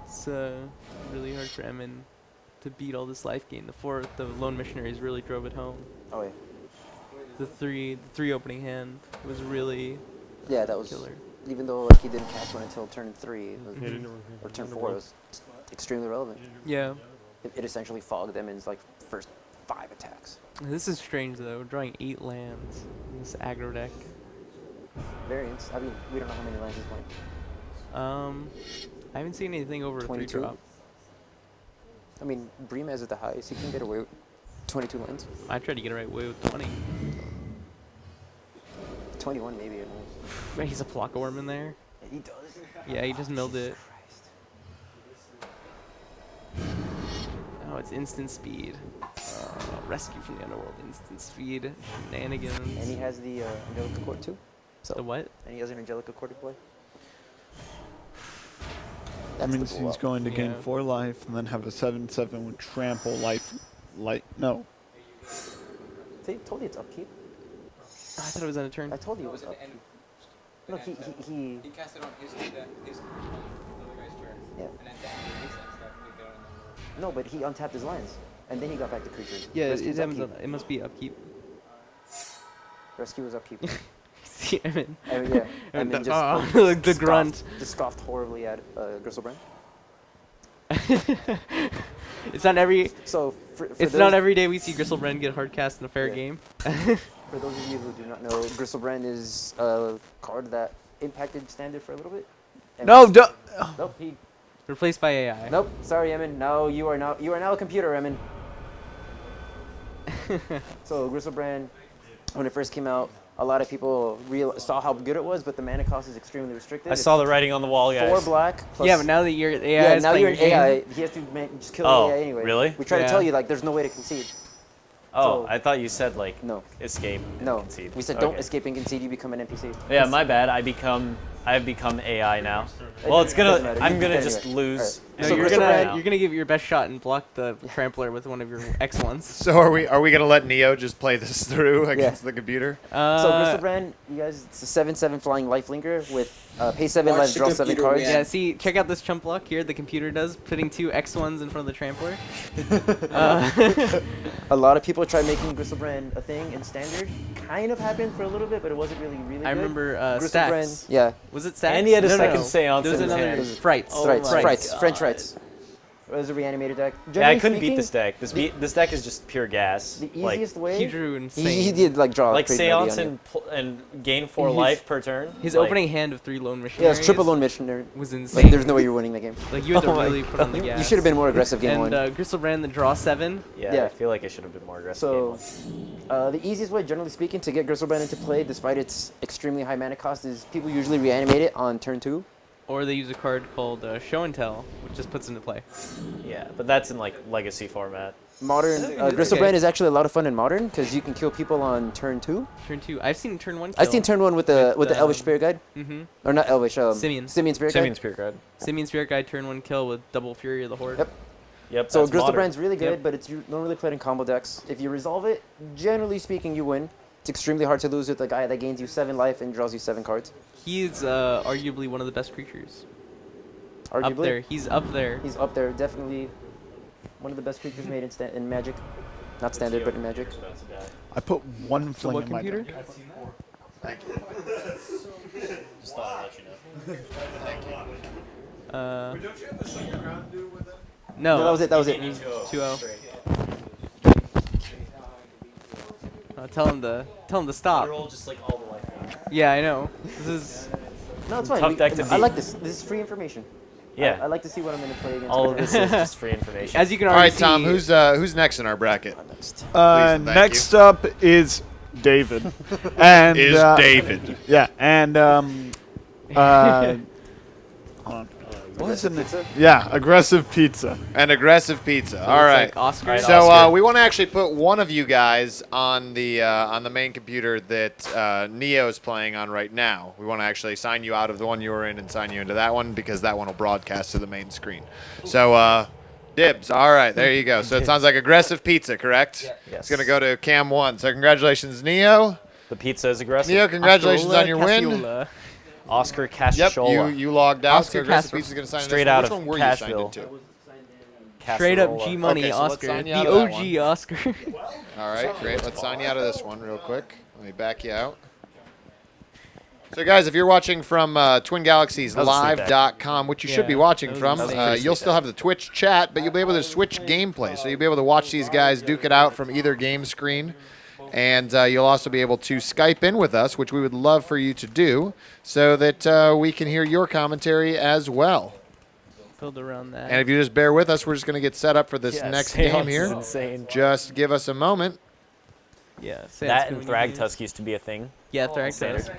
it's really hard for Emin to beat all this life gain. The Lone Missionaries really drove it home. Oh yeah. The three opening hand was really Yeah, that was killer. Even though like he didn't cast one until turn 3 or turn 4, it was extremely relevant. Yeah. It essentially fogged them in like first 5 attacks. This is strange though, drawing 8 lands in this aggro deck. Variants. I mean, we don't know how many lands he's playing. I haven't seen anything over a 22? 3-drop. I mean, Bream is at the highest. He can get away with 22 lands. I tried to get it right away with 20. 21 maybe at most. He's a Plockaworm in there. Yeah, he does. Yeah, he just milled it. Jesus Christ. Oh, it's instant speed. Rescue from the underworld, instant speed, shenanigans. And he has the Angelic Accord too. So The what? And he has an Angelic Accord to play. That That's the means blow he's up. going to gain Yeah. 4 life and then have a 7/7 with trample life. No. See, told you it's upkeep. I thought it was on a turn. I told you it It was was at the upkeep. end. Look, he He cast it on his other guy's turn. Yeah. And then that makes sense that we get on the no, but he untapped his lands, and then he got back to creatures. Yeah, Rescue's upkeep. it must be upkeep. Rescue was upkeep. See, Emin. Yeah, and then just The grunt. Just scoffed horribly at Grizzlebrand. It's not every. So It's not every day we see Gristlebrand get hard cast in a fair Yeah. game. For those of you who do not know, Grizzlebrand is a card that impacted Standard for a little bit. And No, duh. Nope, he. Replaced by AI. Nope, sorry, Emin. No, you are now a computer, Emin. So Grizzlebrand, when it first came out, a lot of people saw how good it was, but the mana cost is extremely restricted. I saw the writing on the wall, guys. 4 black. Plus Yeah, but now that you're AI yeah, is now playing you're your game. AI. He has to just kill Oh, the AI anyway. really? We try to Yeah. tell you like there's no way to concede. Oh, So- I thought you said like No. escape. And No, concede. we said don't Okay. escape and concede. You become an NPC. Yeah, my bad. I become I've become AI now. Well, it's gonna. matter. I'm You gonna can just anyway. lose. Alright. No, So you're Crystal gonna Brand- you're gonna give it your best shot and block the trampler with one of your X ones. So are we gonna let Neo just play this through against the computer? So Crystal Brand, you guys, it's a 7/7 flying lifelinker with pay 7 Watch life, the draw 7 computer cards. win. Yeah, see, check out this chump block here. The computer does putting 2 X1s in front of the trampler. A lot of people tried making Crystal Brand a thing in standard. Kind of happened for a little bit, but it wasn't really I good. remember Crystal Stacks. Brand, yeah. Was it Stacks? And he had a No, no, second no. Seance There was in his another hand. Frights. Frights, my Frights, God. French Frights. It was a reanimated deck. Yeah, I Generally couldn't beat speaking, this deck. This deck is just pure gas. The Like, easiest way. He drew insane. He did like draw. like crazy Seance value on you. and gain 4 His- life per turn. His Like, opening hand of 3 lone Yeah, missionaries. it's triple lone missionary. Was insane. Like, there's no way you're winning that game. Like you had to Oh my really put on the gas. You should have been more aggressive game And one. Crystal Brand the draw 7. Yeah, Yeah. I feel like I should have been more aggressive. So, game one. the easiest way, generally speaking, to get Crystal Brand into play, despite its extremely high mana cost, is people usually reanimate it on turn 2. Or they use a card called Show and Tell, which just puts into play. Yeah, but that's in like legacy format. Modern it's Crystal okay. Brand is actually a lot of fun in Modern because you can kill people on turn 2. Turn 2. I've seen turn 1 kill. I've seen turn 1 with the Elvish Spirit Guide, Mm-hmm. or not Elvish, Simeon. Simeon Spirit Simeon Guide. Spirit Guide. Simeon Spirit Guide turn 1 kill with double Fury of the Horde. Yep. Yep. So that's Crystal modern. Brand's really good, Yep. but it's normally played in combo decks. If you resolve it, generally speaking, you win. It's extremely hard to lose with a guy that gains you 7 life and draws you 7 cards. He's arguably one of the best creatures. Arguably, Up there. He's up there. he's up there. Definitely one of the best creatures made in Magic. Not standard, but in Magic. I put one So fling what in my computer? deck. Just thought I'd let you know. Don't you have the second round do with it? No. No, that was it. That was it. 2-0. Tell him to stop. Roll just like all the life. Yeah, I know. This is No, it's fine. Tough deck to I beat. like this. This is free information. Yeah. I like to see what I'm going to play against. All of this is just free information. as you can All already right, see. Tom. Who's next in our bracket? Next. Please and thank Next up is David. And David? Yeah, and hold on. What is it? Yeah, aggressive pizza. And aggressive pizza. So All it's right. like Oscar. Right, So Oscar. we want to actually put one of you guys on the main computer that Neo is playing on right now. We want to actually sign you out of the one you were in and sign you into that one because that one will broadcast to the main screen. So dibs. All right, there you go. So it sounds like aggressive pizza, correct? Yes. It's gonna go to Cam 1. So congratulations, Neo. The pizza is aggressive. Neo, congratulations Oscar on your win. Cassiola. Oscar Yep, Cassiola. you logged out. Oscar so aggressive Castro. pizza's gonna sign Straight in. out Which of one were you signed Cashville. into? Straight up Casserola. G Money Okay, so let's Oscar. sign you The out of that OG Oscar. All right, great. Let's sign you out of this one real quick. Let me back you out. So, guys, if you're watching from TwinGalaxiesLive.com, which you should be Yeah, watching that from, was pretty you'll still have the Twitch chat, but you'll be able to switch gameplay. So you'll be able to watch these guys duke it out from either game screen. And you'll also be able to Skype in with us, which we would love for you to do, so that we can hear your commentary as well. Build around that. And if you just bear with us, we're just going to get set up for this next game Seance is here. insane. Just give us a moment. Yeah. That and Thragtusk used to be a thing. Yeah, Thragtusk.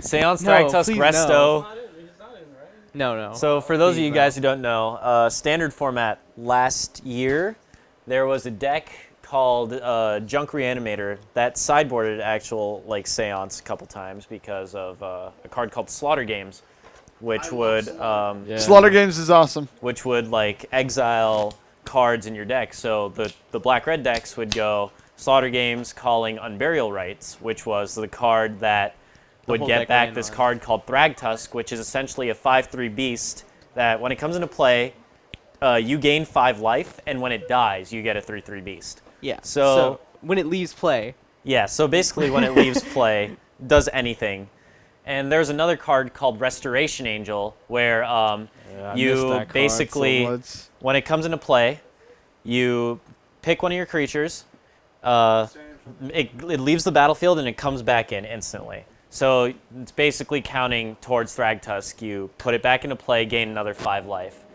Seance, No, Thragtusk, please, Resto. No. So for those of Please, you no. guys who don't know, standard format last year, there was a deck called Junk Reanimator that sideboarded actual like Seance a couple times because of a card called Slaughter Games, which would Slaughter Games is awesome. which would like exile cards in your deck. So the black-red decks would go Slaughter Games, calling Unburial Rites, which was the card that would whole get deck back ran this on. card called Thragtusk, which is essentially a 5/3 beast that when it comes into play, you gain 5 life, and when it dies, you get a 3/3 beast. Yeah. So- when it leaves play, Yeah, so basically when it leaves play, does anything. And there's another card called Restoration Angel, where I missed that you card basically, so much. when it comes into play, you pick one of your creatures, it leaves the battlefield and it comes back in instantly. So it's basically counting towards Thragtusk. You put it back into play, gain another 5 life.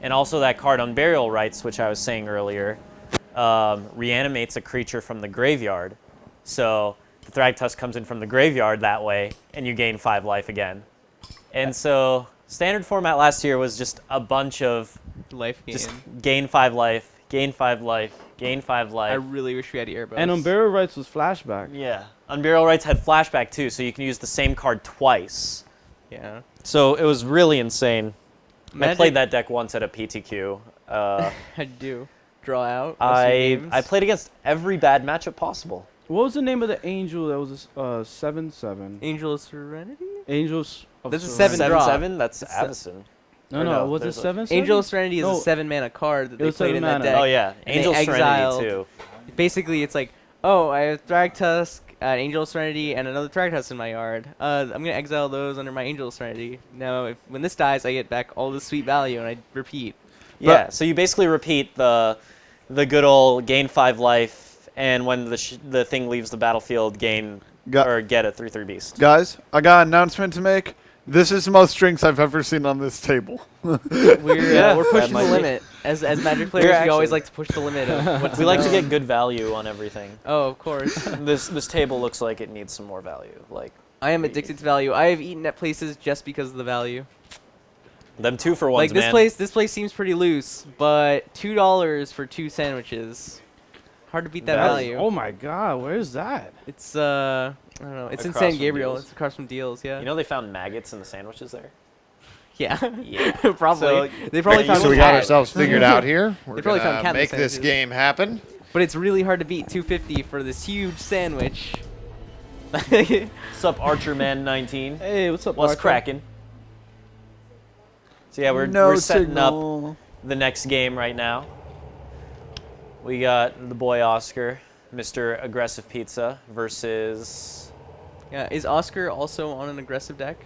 And also that card Unburial Rites, which I was saying earlier, reanimates a creature from the graveyard. So the Thragtusk comes in from the graveyard that way, and you gain 5 life again. And so standard format last year was just a bunch of life gain. just gain 5 life, Gain 5 life. Gain 5 life. I really wish we had Erebos. And Unburial Rights was flashback. Yeah. Unburial Rights had flashback too, so you can use the same card twice. Yeah. So it was really insane. I Magic- played that deck once at a PTQ. How'd you do? Draw out? I played against every bad matchup possible. What was the name of the angel that was 7/7? Angel of Serenity? Angels of This is Serenity. 7 draw. 7/7? That's It's Avison. No, Or no, was it there's a- 7/7? Angel of Serenity is No. a 7-mana card that It they was played in 7 that mana. deck. Oh yeah, And they Angel Serenity exiled- too. Basically, it's like, oh, I have Thragtusk, Angel of Serenity, and another Thragtusk in my yard. I'm going to exile those under my Angel of Serenity. Now, when this dies, I get back all the sweet value, and I repeat. Yeah, so you basically repeat the good old gain 5 life, and when the thing leaves the battlefield, gain or get a 3/3 beast. Guys, I got an announcement to make. This is the most drinks I've ever seen on this table. We're that pushing the might be- limit. As Magic players, we always actually- like to push the limit of what's We like to known. get good value on everything. Oh, of course. This table looks like it needs some more value. Like I am addicted to value. I have eaten at places just because of the value. them 2-for-1s, Like this man. place seems pretty loose, but $2 for 2 sandwiches. Hard to beat that That's- value. Oh my god, where is that? It's I don't know. It's in Across San from Gabriel. Deals. It's across from Deals. Yeah. You know they found maggots in the sandwiches there. Yeah. Yeah. Probably. So- They probably found So we cat. got ourselves figured out here. We're They probably found gonna cat in the make this sandwiches. game happen. But it's really hard to beat 250 for this huge sandwich. What's up, Archerman 19? Hey, what's up, What's Arthur? cracking? So yeah, we're setting up the next game right now. We got the boy Oscar, Mr. Aggressive Pizza, versus... Yeah. Is Oscar also on an aggressive deck?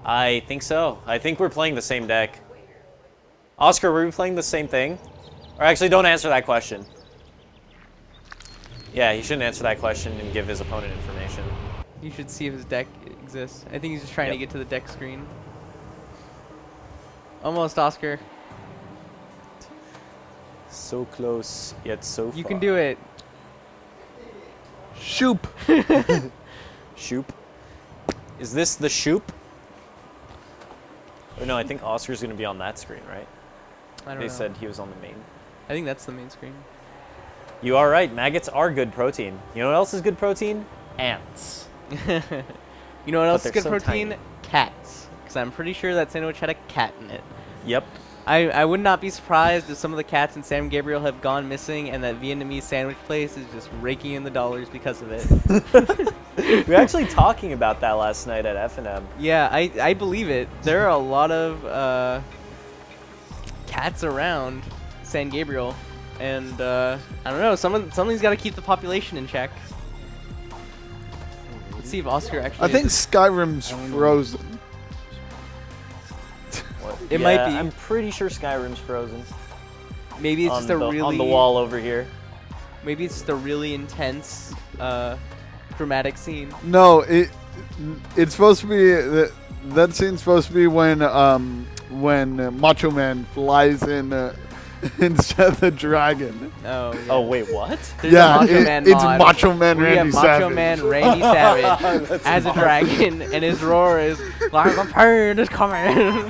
I think so. I think we're playing the same deck. Oscar, were we playing the same thing? Or actually, don't answer that question. Yeah, he shouldn't answer that question and give his opponent information. You should see if his deck exists. I think he's just trying to Yep. get to the deck screen. Almost, Oscar. So close, yet so far. You can do it. Shoop. Shoop. Is this the Shoop? Or no, I think Oscar's going to be on that screen, right? I don't They know. said he was on the main. I think that's the main screen. You are right. Maggots are good protein. You know what else is good protein? Ants. You know what else is they're good so protein? tiny. Cats. Because I'm pretty sure that sandwich had a cat in it. Yep. I would not be surprised if some of the cats in San Gabriel have gone missing and that Vietnamese sandwich place is just raking in the dollars because of it. We were actually talking about that last night at F&M. Yeah, I believe it. There are a lot of cats around San Gabriel, and I don't know. Something's got to keep the population in check. Let's see if Oscar actually. I think is Skyrim's frozen. It might be. I'm pretty sure Skyrim's frozen. Maybe it's just a really on the wall over here. Maybe it's just a really intense dramatic scene. No, it's supposed to be that scene's supposed to be when Macho Man flies in instead of the dragon. Oh. Yeah. Oh wait, what? There's Yeah, a Macho Man it's mod Macho Man where you Randy have Macho Savage. Man Randy Savage as a dragon, and his roar is like a bird is coming.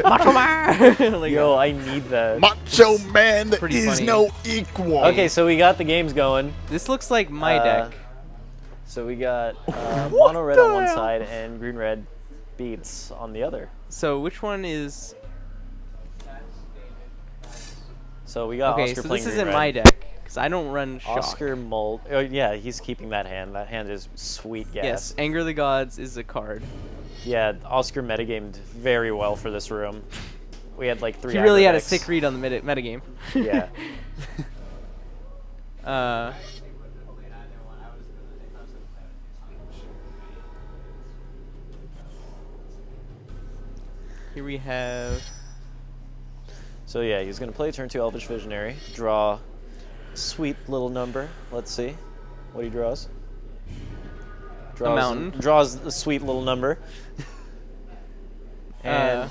Macho Man. Like, Yo, I need that. Macho Man Pretty is funny. no equal. Okay, so we got the games going. this looks like my deck. So we got mono red on one side and green red beats on the other. So which one is? So we got Okay, Oscar so playing this green isn't red. my deck because I don't run shock. Oscar Mold. Oh yeah, he's keeping that hand. That hand is sweet gas. Yes, Anger of the Gods is a card. Yeah, Oscar metagamed very well for this room. We had like 3. He really had a decks. sick read on the metagame. Yeah. Here we have. So yeah, he's gonna play turn 2 Elvish Visionary, draw a sweet little number. Let's see what he draws. Draws mountain. Draws a sweet little number. And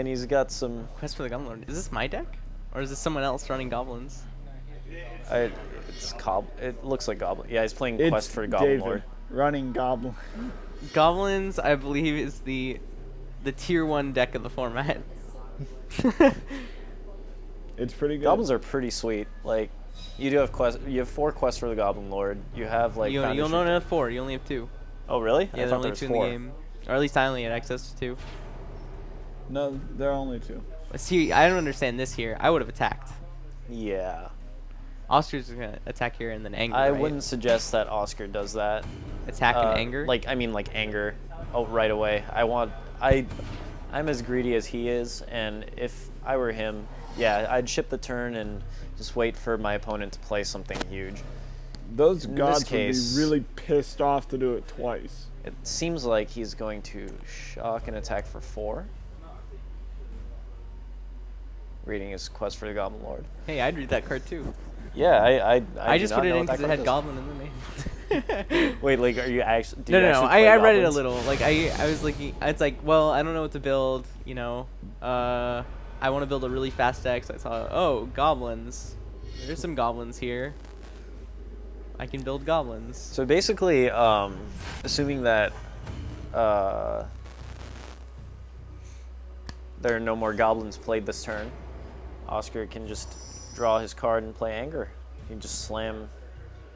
he's got some. Quest for the Goblin Lord. Is this my deck? Or is this someone else running goblins? It looks like Goblin. Yeah, he's playing It's Quest for Goblin David Lord. running Goblin. Goblins, I believe, is the tier 1 deck of the format. It's pretty good. Goblins are pretty sweet. Like, you do have quests. You have 4 quests for the Goblin Lord. You have like. You don't have 4. You only have 2. Oh really? Yeah, there's only 2 in the game, or at least I only had access to 2. No, there are only 2. See, I don't understand this here. I would have attacked. Yeah. Oscar's gonna attack here and then anger. I right? wouldn't suggest that Oscar does that. Attack and anger. Like like anger. Oh, right away. I'm as greedy as he is, and if I were him, yeah, I'd ship the turn and just wait for my opponent to play something huge. Those In gods this case, would be really pissed off to do it twice. It seems like he's going to shock and attack for 4. Reading his quest for the Goblin Lord. Hey, I'd read that card too. Yeah, I just put it in because it had Goblin in the name. Wait, like, are you actually? No. I read it a little. Like I was looking. It's like, well, I don't know what to build. You know, I want to build a really fast deck. So I saw, oh, goblins. There's some goblins here. I can build goblins. So basically, assuming that there are no more goblins played this turn, Oscar can just draw his card and play anger. He can just slam.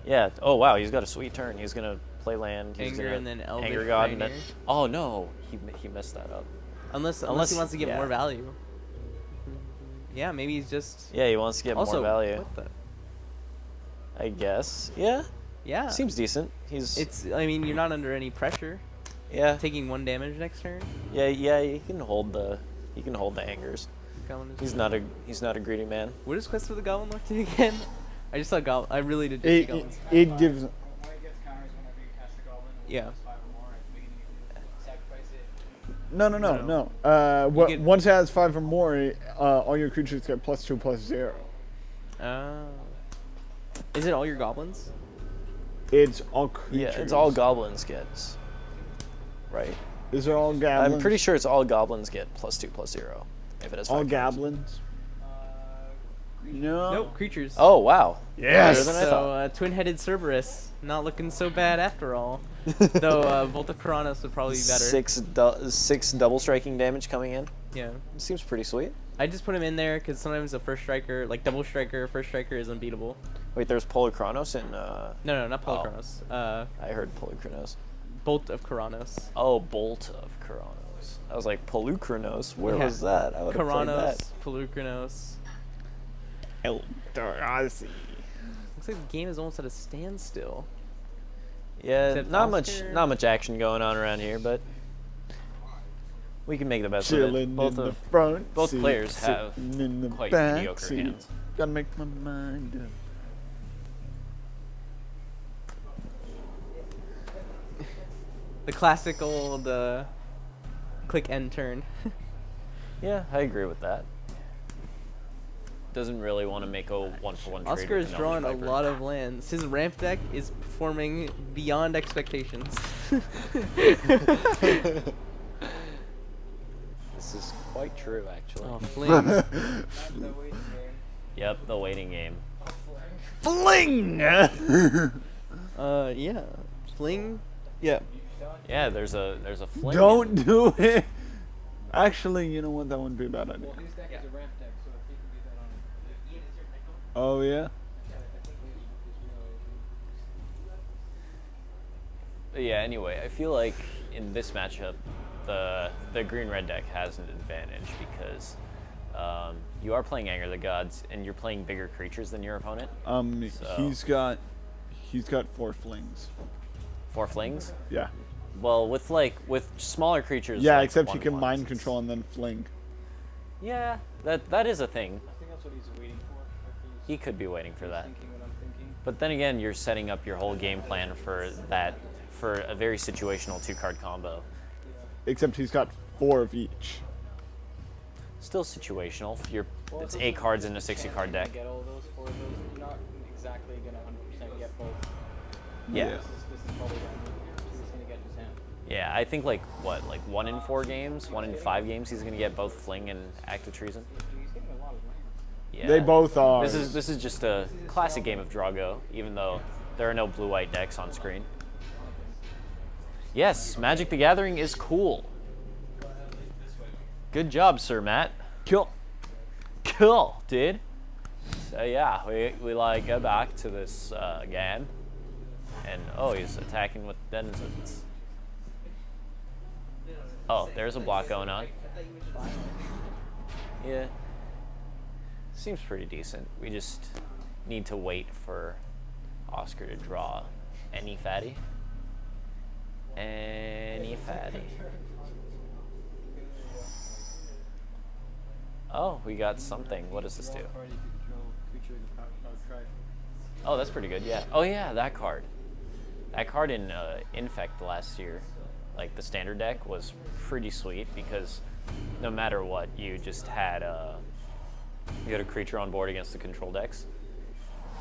Yeah. Oh wow, he's got a sweet turn. He's gonna play land. He's Anger gonna and then Elvish anger god. And Pioneer. then, oh no, he messed that up. Unless he wants to get more value. Yeah, maybe he's just. Yeah, he wants to get also, more value. What the? I guess. Yeah. Yeah. Seems decent. I mean, you're not under any pressure. Yeah. Taking 1 damage next turn. Yeah. He can hold the angers. He's not a greedy man. What is Quest for the Goblin Lord do again? I just saw Goblin. I really did just see goblins. It gives. Yeah. No. Once it has 5 or more, all your creatures get +2/+0. Is it all your goblins? It's all creatures. Yeah, it's all goblins gets. Right. Is it all goblins? I'm pretty sure it's all goblins get +2/+0. If it has 5 all cards. goblins. No. Nope, creatures. Oh wow. Yes. Better than I thought. So twin-headed Cerberus, not looking so bad after all. Though Volt of Karanos would probably be better. 6 double striking damage coming in. Yeah. It seems pretty sweet. I just put him in there because sometimes a first striker, like double striker, first striker is unbeatable. Wait, there's Polar Chronos in. No, not Polar Chronos. I heard Polar Chronos. Bolt of Karanos. Oh, Bolt of Karanos. I was like, Polukranos? Where was that? I would have played that. Polukranos. Eldrazi. Looks like the game is almost at a standstill. Yeah, Except not Oscar. much action going on around here, but we can make the best of it. Chilling in the front Both seat, players have sitting in the quite back mediocre seat. hands. Gotta make my mind up. The classic old click end turn. Yeah, I agree with that. Doesn't really want to make a 1-for-1 trade. Oscar with is an drawing a Elvish Viper. lot of lands. His ramp deck is performing beyond expectations. This is quite true, actually. Oh, fling. Yep, the waiting game. Fling! Yeah. Fling? Yeah. Yeah, there's a fling. Don't do it. Actually, you know what? That wouldn't be a bad idea. Oh yeah. But yeah. Anyway, I feel like in this matchup, the green-red deck has an advantage because you are playing Anger the Gods and you're playing bigger creatures than your opponent. So. He's got 4 flings. 4 flings? Yeah. Well, with smaller creatures. Yeah, like except he can 1/1s, mind control and then fling. Yeah, that is a thing. I think that's what he's waiting for. He could be waiting for that. Thinking what I'm thinking. But then again, you're setting up your whole game plan for a very situational 2-card combo. Except he's got 4 of each. Still situational. It's 8 cards in a 60-card deck. Get all those 4 of those. You're not exactly gonna 100% get both. Yeah. This is probably he's gonna get his hand. Yeah, I think like 1 in 4 games, 1 in 5 games, he's gonna get both Fling and Act of Treason. He's getting a lot of land. Yeah. They both are. This is just a classic game of Drago, even though there are no blue-white decks on screen. Yes, Magic the Gathering is cool. Good job, Sir Matt. Cool. Cool, dude. yeah, we like go back to this game, and oh, he's attacking with denizens. Oh, there's a block going on. Yeah, seems pretty decent. We just need to wait for Oscar to draw any fatty. Any fatty. Oh, we got something. What does this do? Oh, that's pretty good, yeah. Oh yeah, that card. That card in Infect last year, like the standard deck, was pretty sweet because no matter what, you just had you had a creature on board against the control decks,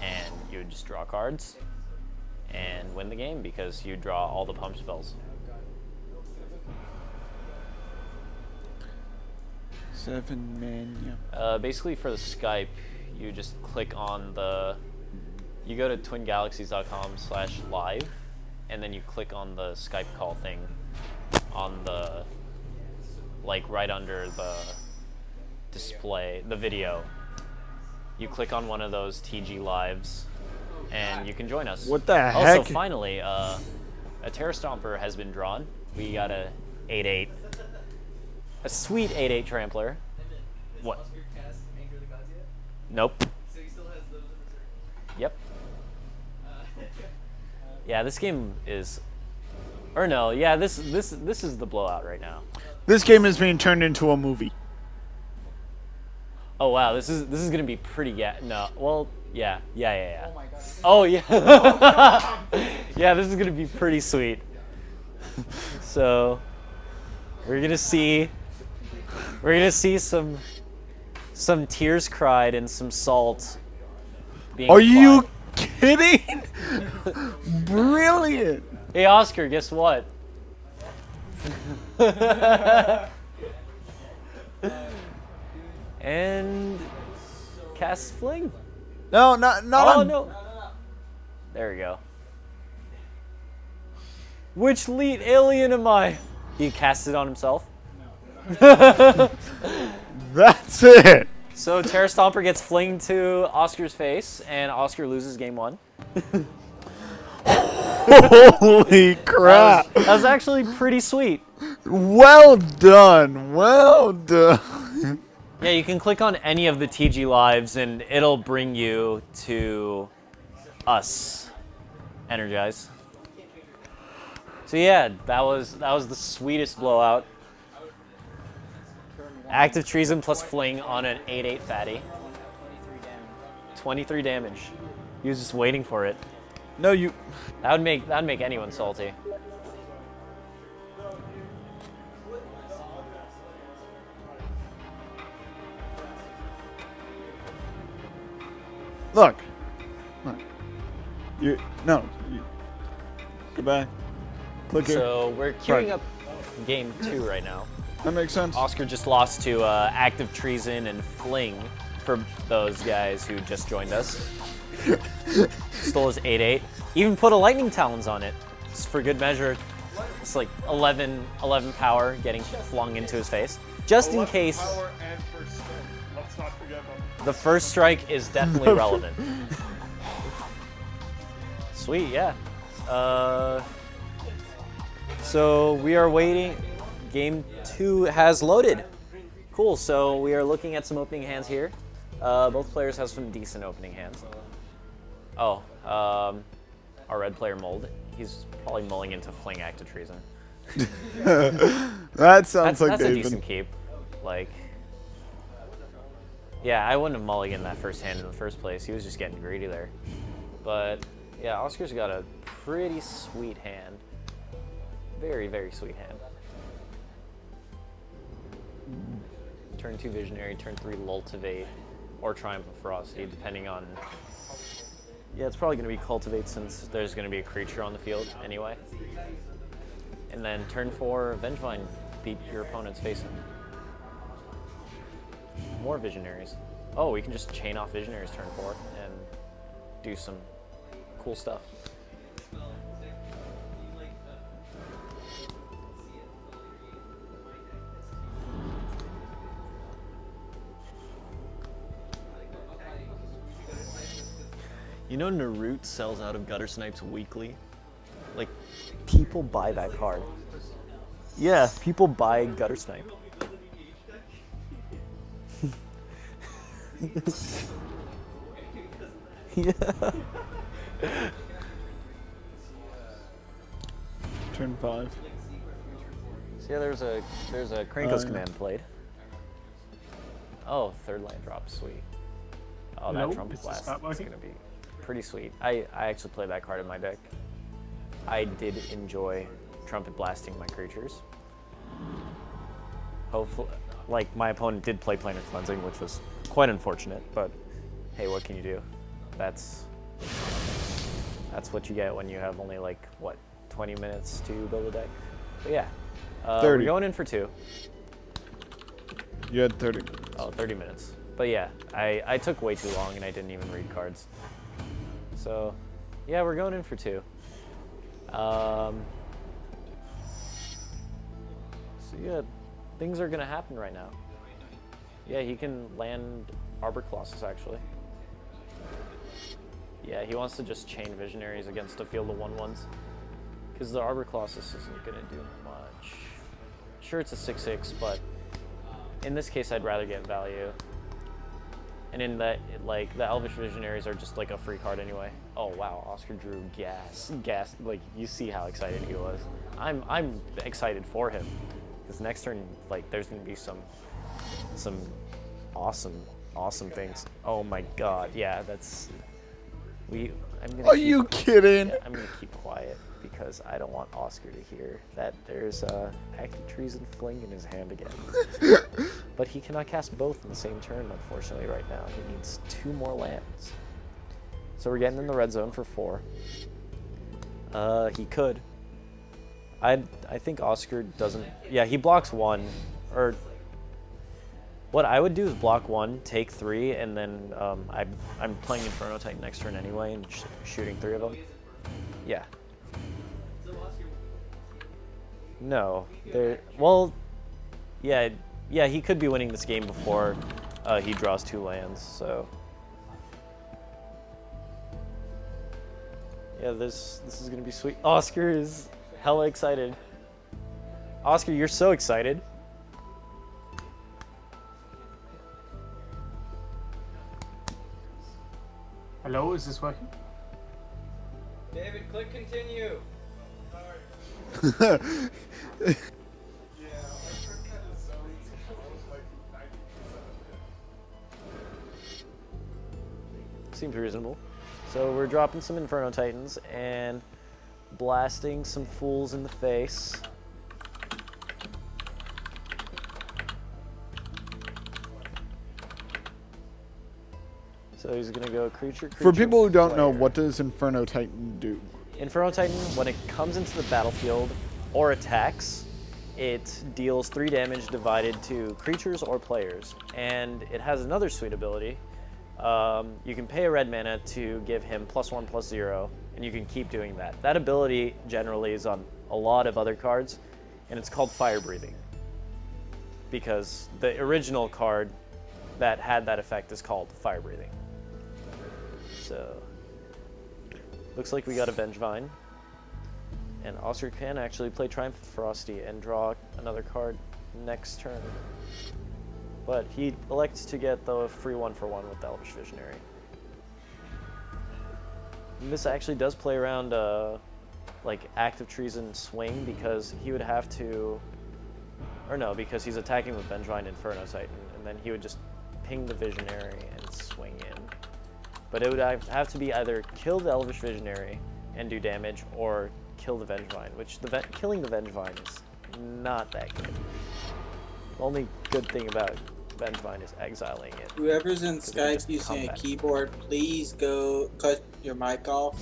and you would just draw cards and win the game because you draw all the pump spells. 7 man, yeah. Basically for the Skype, you just click on you go to twingalaxies.com/live, and then you click on the Skype call thing on the, like right under the display, the video. You click on one of those TG lives, and you can join us. What the heck? Also, finally, a Terra Stomper has been drawn. We got a 8/8. A sweet 8/8 Trampler. What? Nope. So he still has those in reserve. Yep. Yeah, this game is, or no, yeah, this is the blowout right now. This game is being turned into a movie. Oh wow, this is gonna be pretty. No, well, yeah. Oh yeah. Yeah, this is gonna be pretty sweet. So we're gonna see some tears cried and some salt being Are applied. you kidding? Brilliant. Hey Oscar, guess what? And cast Fling. No, not Oh on. no. There we go. Which lead alien am I? He cast it on himself. That's it. So Terra Stomper gets flinged to Oscar's face, and Oscar loses game 1. Holy crap. That was actually pretty sweet. Well done. Well done. Yeah, you can click on any of the TG lives, and it'll bring you to us. Energize. So yeah, that was the sweetest blowout. Active Treason plus Fling on an 8/8 fatty. 23 damage. He was just waiting for it. No, you. That would make anyone salty. Look. You. No. Goodbye. Click here. So we're queuing up game 2 right now. That makes sense. Oscar just lost to Active Treason and Fling for those guys who just joined us. Stole his 8/8. Even put a Lightning Talons on it. Just for good measure. It's like 11 power getting flung into his face. Just in case. Power and first strike. Let's not forget about The first strike is definitely relevant. Sweet, yeah. So we are waiting. Game 2 has loaded. Cool, so we are looking at some opening hands here. Both players have some decent opening hands. Oh, our red player Mold. He's probably mulling into Fling Active Treason. That sounds like that's David. a decent keep. Like, yeah, I wouldn't have mulliganed that first hand in the first place. He was just getting greedy there. But yeah, Oscar's got a pretty sweet hand. Very, very sweet hand. Turn 2 Visionary, turn 3 Lultivate, or Triumph of Ferocity, depending on... Yeah, it's probably going to be Cultivate since there's going to be a creature on the field anyway. And then turn 4 Vengevine, beat your opponent's face in. More Visionaries. Oh, we can just chain off Visionaries turn 4 and do some cool stuff. You know Narut sells out of Gutter Snipes weekly? Like, people buy that card. Yeah, people buy Gutter Snipe. Yeah. Turn 5. So yeah, there's a Krankos command played. Oh, third land drop, sweet. Oh, that Trumpet Blast is gonna be pretty sweet. I actually played that card in my deck. I did enjoy Trumpet Blasting my creatures. Hopefully, like, my opponent did play Planar Cleansing, which was quite unfortunate, but hey, what can you do? That's what you get when you have only, like, what, 20 minutes to build a deck? But yeah, 30. we're going in for 2. You had 30. Oh, 30 minutes. But yeah, I took way too long and I didn't even read cards. So, yeah, we're going in for 2. So yeah, things are gonna happen right now. Yeah, he can land Arbor Colossus actually. Yeah, he wants to just chain Visionaries against a field of 1/1s. Because the Arbor Colossus isn't gonna do much. Sure, it's a 6/6, but in this case, I'd rather get value. And in that, like, the Elvish Visionaries are just like a free card anyway. Oh wow, Oscar drew gas. Like, you see how excited he was. I'm excited for him. Because next turn, like, there's gonna be some awesome things. Oh my god, yeah, that's Are you kidding? I'm gonna keep quiet because I don't want Oscar to hear that there's active treason fling in his hand again. But he cannot cast both in the same turn, unfortunately, right now. He needs 2 more lands. So we're getting in the red zone for 4. He could. I think Oscar doesn't. Yeah, he blocks 1, or what I would do is block 1, take 3, and then I'm playing Inferno Titan next turn anyway and shooting 3 of them. Yeah. No, well, yeah, he could be winning this game before he draws 2 lands. So yeah, this is gonna be sweet. Oscar is hella excited. Oscar, you're so excited. Hello, is this working? David, click continue. Seems reasonable. So we're dropping some Inferno Titans and blasting some fools in the face. So he's gonna go creature. For people who don't know, player. what does Inferno Titan do? Inferno Titan, when it comes into the battlefield or attacks, it deals 3 damage divided to creatures or players. And it has another sweet ability. You can pay a red mana to give him +1/+0, and you can keep doing that. That ability generally is on a lot of other cards, and it's called Fire Breathing. Because the original card that had that effect is called Fire Breathing. So, looks like we got a Vengevine. And Oscar can actually play Triumph of Ferocity and draw another card next turn. But he elects to get the free 1/1 with the Elvish Visionary. And this actually does play around like active treason swing, because he would have to, or no, because he's attacking with Vengevine Inferno Titan, and then he would just ping the Visionary and swing in. But it would have to be either kill the Elvish Visionary and do damage, or kill the Vengevine, which killing the Vengevine is not that good. The only good thing about Vengevine is exiling it. Whoever's in Skype using a keyboard, please go cut your mic off.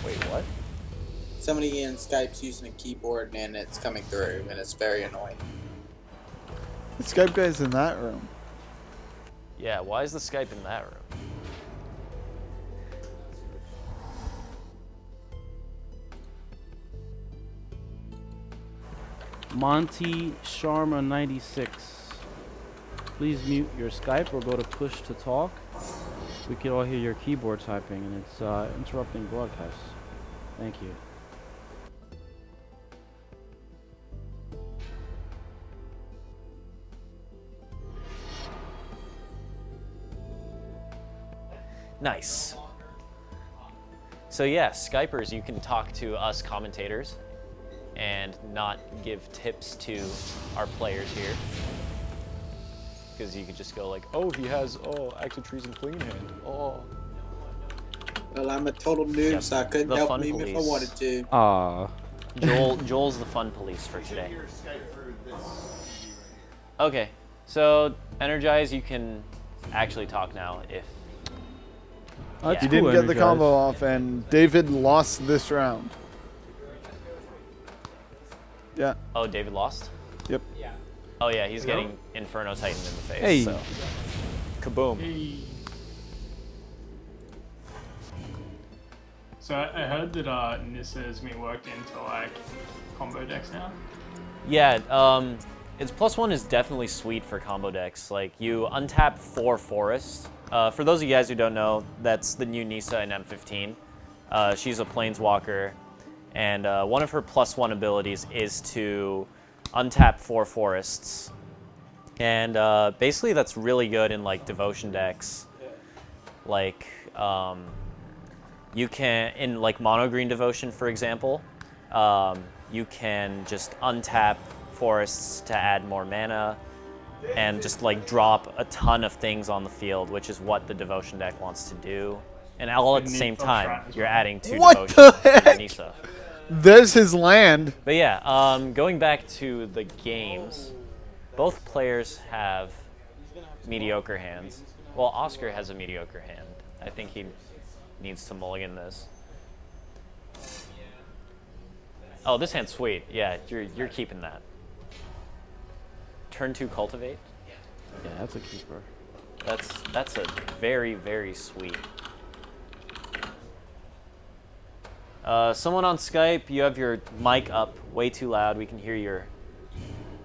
Wait, what? Somebody in Skype's using a keyboard and it's coming through, and it's very annoying. The Skype guy's in that room. Yeah, why is the Skype in that room? Monty Sharma 96. Please mute your Skype or go to push to talk. We could all hear your keyboard typing, and it's interrupting broadcasts. Thank you. Nice. So yeah, Skypers, you can talk to us commentators and not give tips to our players here. Because you could just go like, oh, he has, Active Trees and Clean Hand. Oh. Well, I'm a total noob, Yep. so I couldn't The help fun him if I police. wanted to. Ah. Joel's the fun police for today. Okay, so Energize, you can actually talk now if. That's You cool, didn't get the Energize. combo off, and David lost this round. Yeah. Oh, David lost? Yep. Oh yeah, he's getting Inferno Titan in the face. Hey. So. Kaboom. So I heard that Nissa has been worked into like combo decks now. Yeah, its +1 is definitely sweet for combo decks. Like, you untap 4 forests. For those of you guys who don't know, that's the new Nissa in M15. She's a planeswalker, and one of her +1 abilities is to untap 4 forests. And basically that's really good in like devotion decks. Like, you can, in like mono green devotion, for example, you can just untap forests to add more mana and just like drop a ton of things on the field, which is what the devotion deck wants to do. And all at the same time, you're adding 2 What devotion the to your heck? Nissa. There's his land. But yeah, going back to the games, both players have mediocre hands. Well, Oscar has a mediocre hand. I think he needs to mulligan this. Oh, this hand's sweet. Yeah, you're keeping that. Turn 2 cultivate. Yeah, that's a keeper. That's a very, very sweet. Someone on Skype, you have your mic up way too loud. We can hear your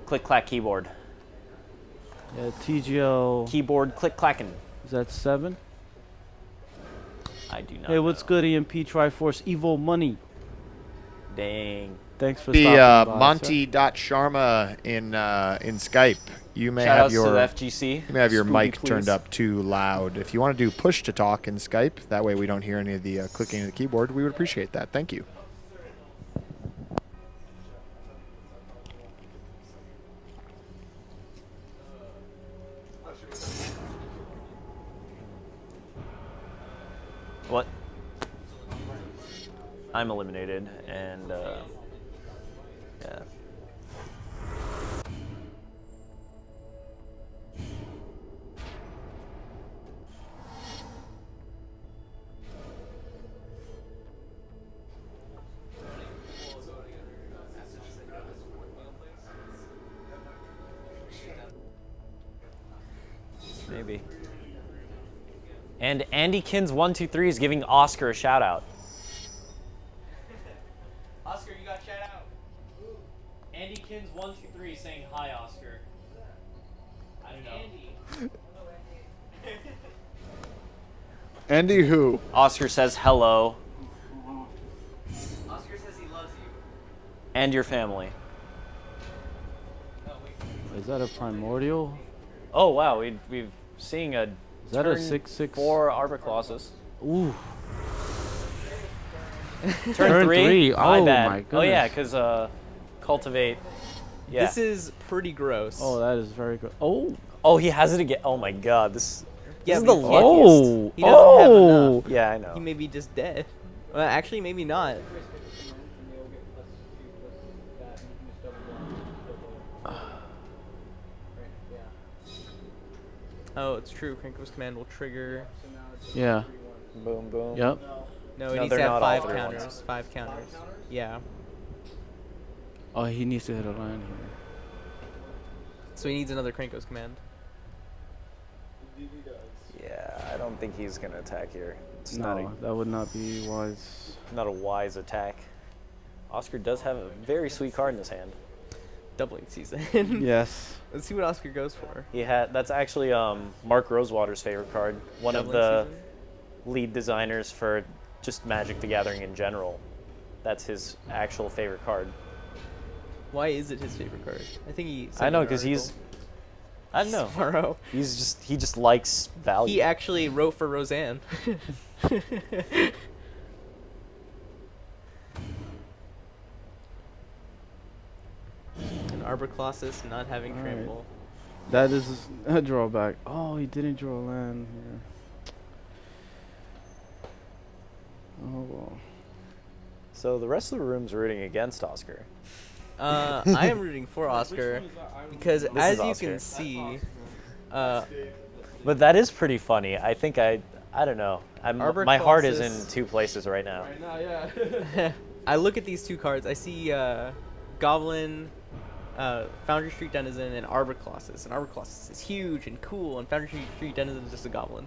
click-clack keyboard. Yeah, TGL. Keyboard click-clacking. Is that 7? I do not Hey, what's know. good, EMP Triforce Evo Money? Dang. Thanks for The stopping by, Monty.Sharma in Skype. You may Shout outs have to your the FGC. you may have your Spooky, mic please. turned up too loud. If you want to do push to talk in Skype, that way we don't hear any of the clicking of the keyboard, we would appreciate that. Thank you. What? I'm eliminated, and yeah. Maybe. And Andykins123 is giving Oscar a shout out. Oscar, you got shout out. Andykins123 saying hi, Oscar. I don't know. Andy who? Oscar says hello. Oscar says he loves you. And your family. Is that a primordial? Oh wow, we've seeing a. Is that a turn 6/6? 4 Arbor Colossus. Ooh. Turn 3? My Oh bad. my Oh yeah, goodness. because cultivate. Yeah. This is pretty gross. Oh, that is very good. Oh. Oh, he has it again. Oh my god, this Yeah, is but the he can't- luckiest. He doesn't have Oh. enough. Yeah, I know. He may be just dead. Well, actually, maybe not. Oh, it's true. Krenko's command will trigger. Yeah. Boom, boom. Yep. No, No, it needs they're to have not all 5 three counters. ones. 5 counters. Yeah. Oh, he needs to hit a land here. So he needs another Krenko's command. Yeah, I don't think he's gonna attack here. It's No, that would not be wise. not a wise attack. Oscar does have a very sweet card in his hand. Doubling season. Yes. Let's see what Oscar goes for. That's actually Mark Rosewater's favorite card. One of Doubling the season? lead designers for just Magic the Gathering in general. That's his actual favorite card. Why is it his favorite card? I think he. I know, because he's. I don't know. Tomorrow. He just likes value. He actually wrote for Roseanne. And Arbor Colossus not having All right. trample. That is a drawback. Oh, he didn't draw a land here. Oh well. So the rest of the room's rooting against Oscar. I am rooting for Oscar because, This as is you Oscar. can see, But that is pretty funny. I think I don't know. Arbor My heart is in Colossus. 2 places right now. I look at these two cards. I see Goblin, Foundry Street Denizen, and Arbor Colossus. And Arbor Colossus is huge and cool, and Foundry Street Denizen is just a Goblin.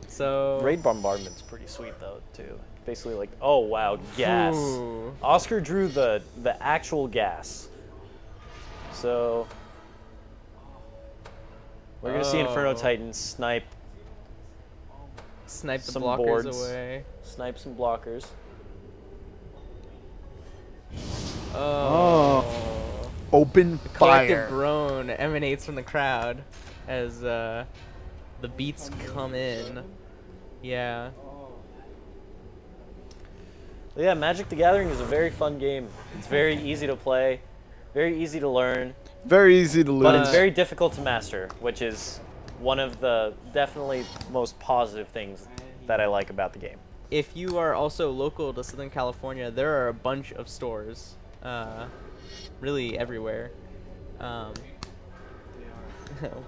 So Raid Bombardment's pretty sweet though too. Basically like, oh wow, gas. Ooh. Oscar drew the actual gas. So we're gonna see Inferno Oh. Titan snipe snipe the some blockers boards, away. snipe some blockers. Oh. Open The collective fire. groan emanates from the crowd as the beats come in. Yeah. Yeah, Magic the Gathering is a very fun game. It's very easy to play, very easy to learn, Very easy to lose. but it's very difficult to master, which is one of the definitely most positive things that I like about the game. If you are also local to Southern California, there are a bunch of stores, really everywhere.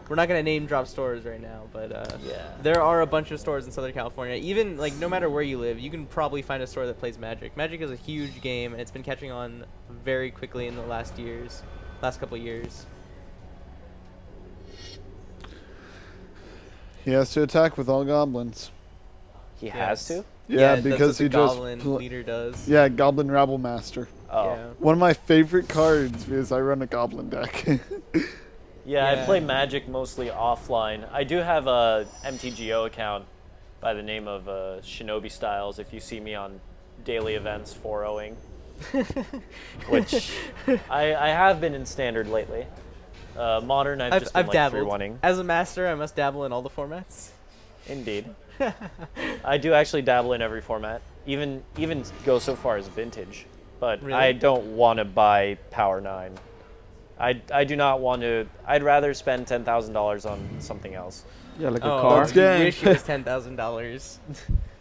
We're not gonna name drop stores right now, but Yeah. there are a bunch of stores in Southern California. Even like no matter where you live, you can probably find a store that plays Magic. Magic is a huge game, and it's been catching on very quickly in the last couple years. He has to attack with all goblins. He has to? Yeah, that's because what he the just Goblin leader does. Yeah, Goblin Rabble Master. Oh. Yeah. One of my favorite cards because I run a Goblin deck. Yeah, Yeah. I play Magic mostly offline. I do have a MTGO account by the name of Shinobi Styles if you see me on daily events 4-0ing, which I have been in Standard lately. Modern, I've just been I've like dabbled. 3-1ing. As a master, I must dabble in all the formats. Indeed. I do actually dabble in every format, even go so far as Vintage, but Really? I don't want to buy Power 9. I do not want to. I'd rather spend $10,000 on something else. Yeah, like a Oh, car. That's I game. wish it was $10,000.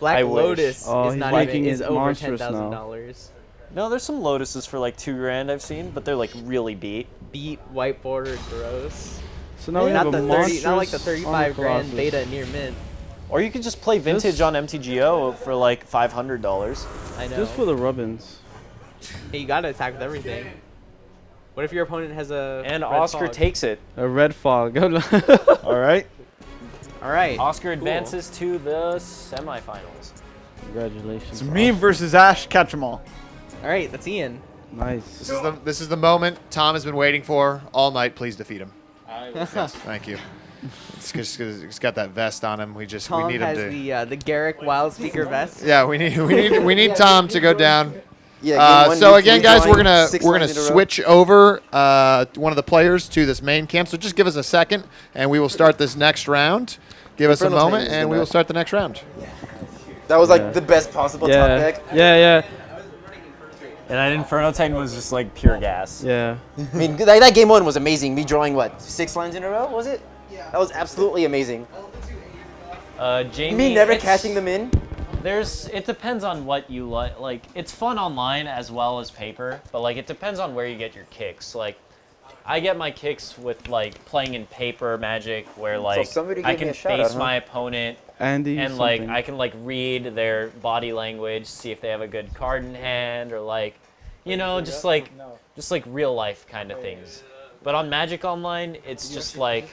Black I wish. Lotus Oh, is he's not making even, is it over monstrous $10,000. No, there's some Lotuses for like $2,000 I've seen, but they're like really beat. Beat, white border, gross. So now we not have the a 30, monstrous not like the Armor 35 grand Colossus. beta near mint. Or you could just play Vintage on MTGO for like $500. I know. Just for the rubbins. Hey, you gotta attack with everything. What if your opponent has a And red Oscar fog? takes it. A red fog. All right. All right. Oscar advances to the semifinals. Congratulations. It's me versus Ash Ketchumall. All right, that's Ian. Nice. This is the moment Tom has been waiting for all night. Please defeat him. Yes. Thank you. It's got that vest on him. We Tom need has him to. the Garrick Wild Speaker vest. Yeah, we need Tom to go down. Yeah, game one, So we- again, we guys, we're joined gonna 6 we're gonna lines in a row. switch over one of the players to this main camp. So just give us a second, and we will start this next round. Give us a Inferno moment, Titan's and we gonna- will start the next round. That was Yeah. like the best possible top Yeah. deck. Yeah. And that Inferno Titan was just like pure gas. Yeah. I mean, that game one was amazing. Me drawing what 6 lines in a row, was it? That was absolutely amazing. Jamie, Me never it's- catching them in. It depends on what you like. Like, it's fun online as well as paper, but like it depends on where you get your kicks. Like, I get my kicks with like playing in paper Magic, where like somebody I gave me can a shout face out, huh? my opponent Andy. and something. like I can like read their body language, see if they have a good card in hand, or like, you know, just like real life kind of things. But on Magic Online, it's just like,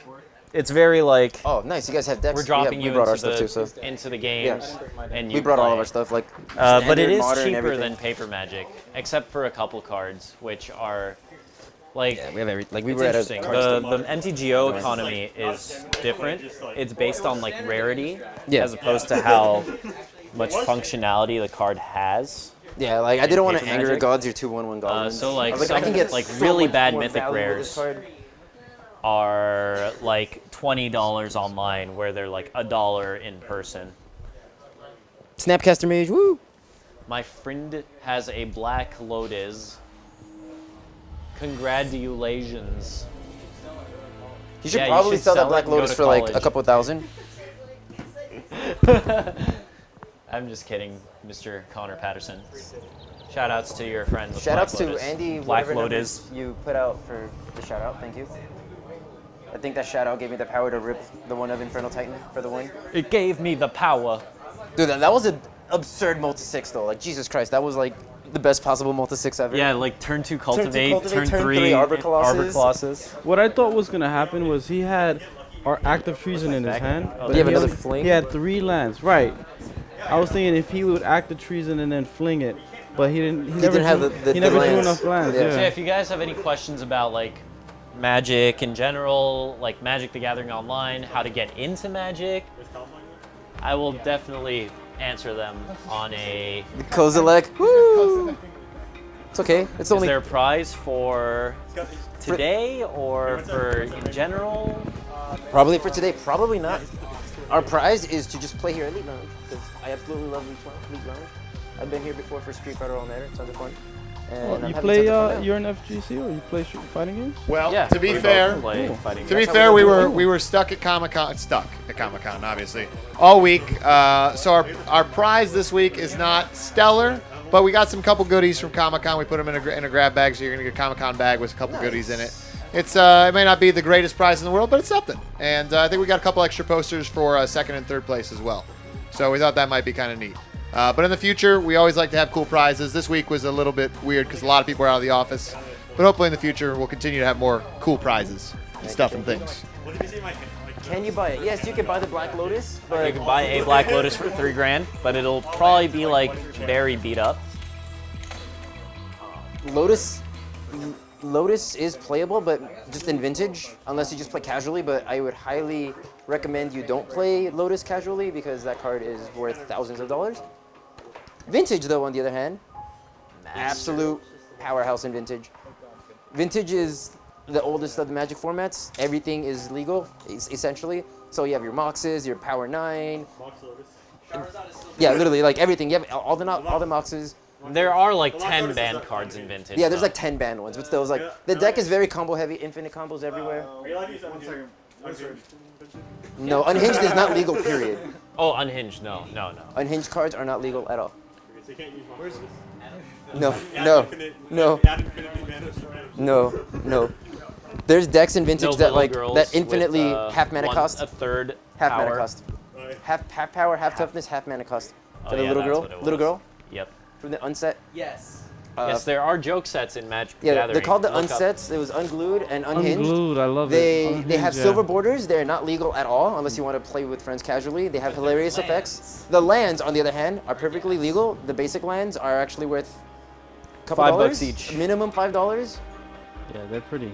it's very like, Oh, nice. You guys have decks. we're dropping we you brought our into stuff the too. So into the games, and you we brought all of play. our stuff, like But it standard, is modern, cheaper everything. than paper Magic, except for a couple cards, which are Like, Yeah, we have we it's were at a interesting. card The MTGO economy is different. It's based on like rarity, Yeah. as opposed to how much functionality the card has. Yeah, like I didn't want to Paper anger Magic. gods or 2/1/1 goblins. So like, I was some, I can get like so really much bad more mythic value with this rares card. are like $20 online, where they're like $1 in person. Snapcaster Mage, woo! My friend has a Black Lotus. Congratulations. You should Yeah, probably sell that it Black and go Lotus to for like a college. couple thousand. I'm just kidding, Mr. Connor Patterson. Shoutouts to your friend. with Shoutouts Black to Lotus. Andy, Black whatever Lotus. numbers you put out for the shout out. Thank you. I think that shout out gave me the power to rip the one of Infernal Titan for the win. It gave me the power. Dude, that was an absurd multi-6 though. Like, Jesus Christ, that was like the best possible multi-6 ever. Yeah, like turn 2 cultivate, turn turn 3 three Arbor Colossus. Arbor Colossus. What I thought was gonna happen was he had our active treason in his hand. Oh, but you have he another only- fling? He had 3 lands, right? I was thinking if he would act the treason and then fling it, but he didn't. He never didn't have drew, he never drew lands. enough lands. Yeah. Yeah. So if you guys have any questions about like Magic in general, like Magic the Gathering Online, how to get into Magic, I will definitely answer them on a... Kozilek, woo! It's okay. It's Is only there a prize for today or for in general? probably for today. Probably not. Our prize is to just play here at Elite Lounge because I absolutely love Elite Lounge. I've been here before for Street Fighter All Nighter. Tons of fun. And I'm You having play, tons of fun now. you're an FGC or you play fighting games? Well, Yeah, to be we both fair, play Cool. fighting To be games. how fair, we we do it. were stuck at Comic-Con, obviously, all week. So our prize this week is not stellar, but we got some couple goodies from Comic-Con. We put them in a grab bag, so you're gonna get a Comic-Con bag with a couple goodies in it. It's it may not be the greatest prize in the world, but it's something. And I think we got a couple extra posters for second and third place as well. So we thought that might be kind of neat. But in the future, we always like to have cool prizes. This week was a little bit weird because a lot of people are out of the office. But hopefully in the future, we'll continue to have more cool prizes and stuff and things. Can you buy it? Yes, you can buy the Black Lotus, but You can buy a Black Lotus for $3,000, but it'll probably be like very beat up. Lotus is playable, but just in Vintage, unless you just play casually. But I would highly recommend you don't play Lotus casually because that card is worth thousands of dollars. Vintage, though, on the other hand, absolute powerhouse in Vintage. Vintage is the oldest of the Magic formats. Everything is legal, essentially. So you have your Moxes, your Power 9. Yeah, literally, like everything. You have all the Moxes. There are like 10 banned cards in Vintage. Yeah, there's like 10 banned ones, but still, it's like the deck is very combo heavy, infinite combos everywhere. No, Unhinged is not legal, period. Oh, Unhinged, no. Unhinged cards are not legal at all. Where's No. There's decks in Vintage No that little like girls that infinitely with, half mana cost, a third half power. mana cost, half power, half toughness, half mana cost for the yeah, little that's girl, what it little was. girl Yep. from the unset. Yes. Yes, there are joke sets in Magic the Yeah, Gathering. they're called the Look up- unsets. It was unglued and unhinged. Unglued, I love They it. they have Unhinged, silver yeah. borders. They're not legal at all unless you want to play with friends casually. They have hilarious effects. The lands, on the other hand, are perfectly legal. The basic lands are actually worth a couple $5 dollars each. minimum $5. Yeah, they're pretty.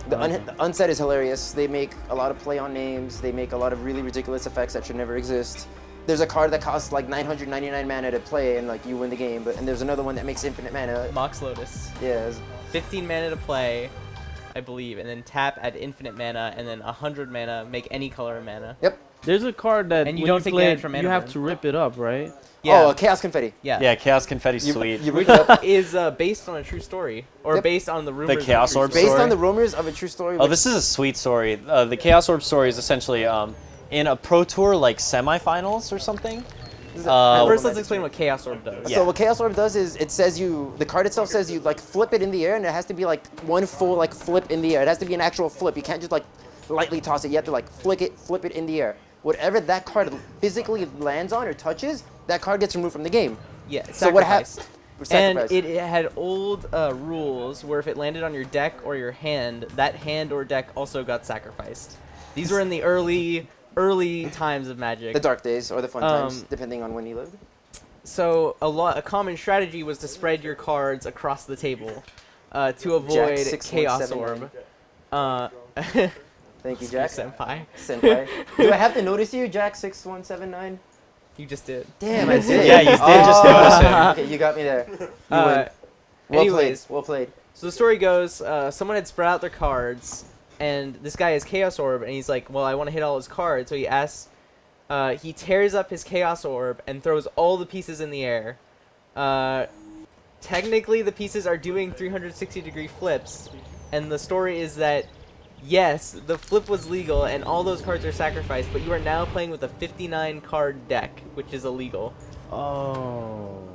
The unset is hilarious. They make a lot of play on names. They make a lot of really ridiculous effects that should never exist. There's a card that costs like 999 mana to play and like you win the game, and there's another one that makes infinite mana. Mox Lotus. Yeah. 15 mana to play, I believe, and then tap at infinite mana, and then 100 mana, make any color of mana. Yep. There's a card that And you when don't you take play damage it, from you mana have burn. to rip it up, right? Yeah. Oh, Chaos Confetti. Yeah, Chaos Confetti's You- sweet. you read it up. Is based on a true story, or Yep. based on the rumors. of a Chaos true Orb story. Based story? on the rumors of a true story. Oh, which- this is a sweet story. The Chaos Orb story is essentially in a Pro Tour like semifinals or something. First, let's explain what Chaos Orb does. Yeah. So what Chaos Orb does is it says the card itself says you like flip it in the air, and it has to be like one full like flip in the air. It has to be an actual flip. You can't just like lightly toss it. You have to like flip it in the air. Whatever that card physically lands on or touches, that card gets removed from the game. Yeah. So what Sacrificed. happens? And it had old rules where if it landed on your deck or your hand, that hand or deck also got sacrificed. These were in the early times of Magic. The dark days or the fun times, depending on when you lived. So a common strategy was to spread your cards across the table. to avoid Jack Chaos 6179. Orb. Uh, Thank you, Jack. Senpai. Senpai. Do I have to notice you, Jack6179? You just did. Damn, I did. Yeah, you did just notice him. Okay, you got me there. You win. Well anyways, played. Well played. So the story goes, someone had spread out their cards, and this guy has Chaos Orb, and he's like, well, I want to hit all his cards. So he asks, he tears up his Chaos Orb and throws all the pieces in the air. Technically, the pieces are doing 360-degree flips, and the story is that, yes, the flip was legal, and all those cards are sacrificed, but you are now playing with a 59-card deck, which is illegal. Oh.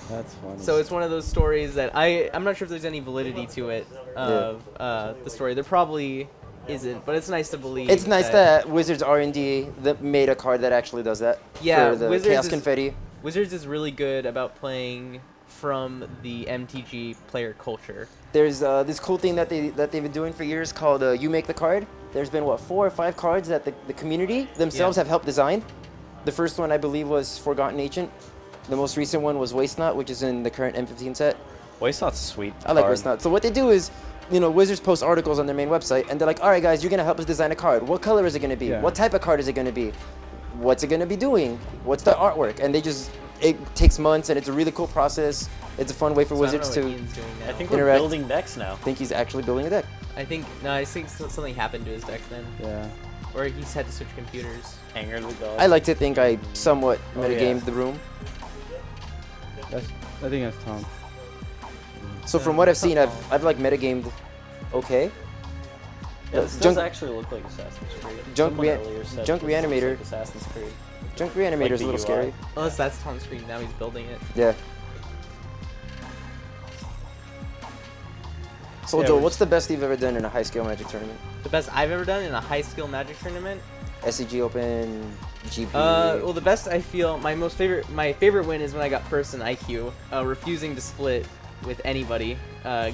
That's funny. So it's one of those stories that I'm not sure if there's any validity to it of the story. There probably isn't, but it's nice to believe. It's nice that Wizards R&D that made a card that actually does that. Yeah, for the Wizards Chaos is, Confetti. Wizards is really good about playing from the MTG player culture. There's this cool thing that they've been doing for years called You Make the Card. There's been, what, 4 or 5 cards that the community themselves have helped design. The first one, I believe, was Forgotten Ancient. The most recent one was Waste Not, which is in the current M15 set. Waste Not's sweet. I like card. Waste Not. So what they do is, you know, Wizards post articles on their main website, and they're like, all right, guys, you're going to help us design a card. What color is it going to be? Yeah. What type of card is it going to be? What's it going to be doing? What's the artwork? And it takes months, and it's a really cool process. It's a fun way for So Wizards I don't know to what Ian's doing now. I think we're interact. building decks now. I think he's actually building a deck. I think something happened to his deck then, Yeah. or he's had to switch computers. Hanger the dog. I like to think I somewhat Oh, metagamed yeah. the room. I think that's Tom. So from what I've seen, I've like metagamed okay. Yeah, this does actually look like Assassin's Creed. Junk Someone Rea- earlier said Junk this looks Reanimator. like Assassin's Creed. Junk Reanimator is the a little UI. scary. Unless that's Tom's screen, now he's building it. Yeah. So Yeah, Joel, we're what's the best you've ever done in a high-scale Magic tournament? The best I've ever done in a high-skill Magic tournament? SCG Open, GP. Well, the best I feel, my favorite win is when I got first in IQ, refusing to split with anybody,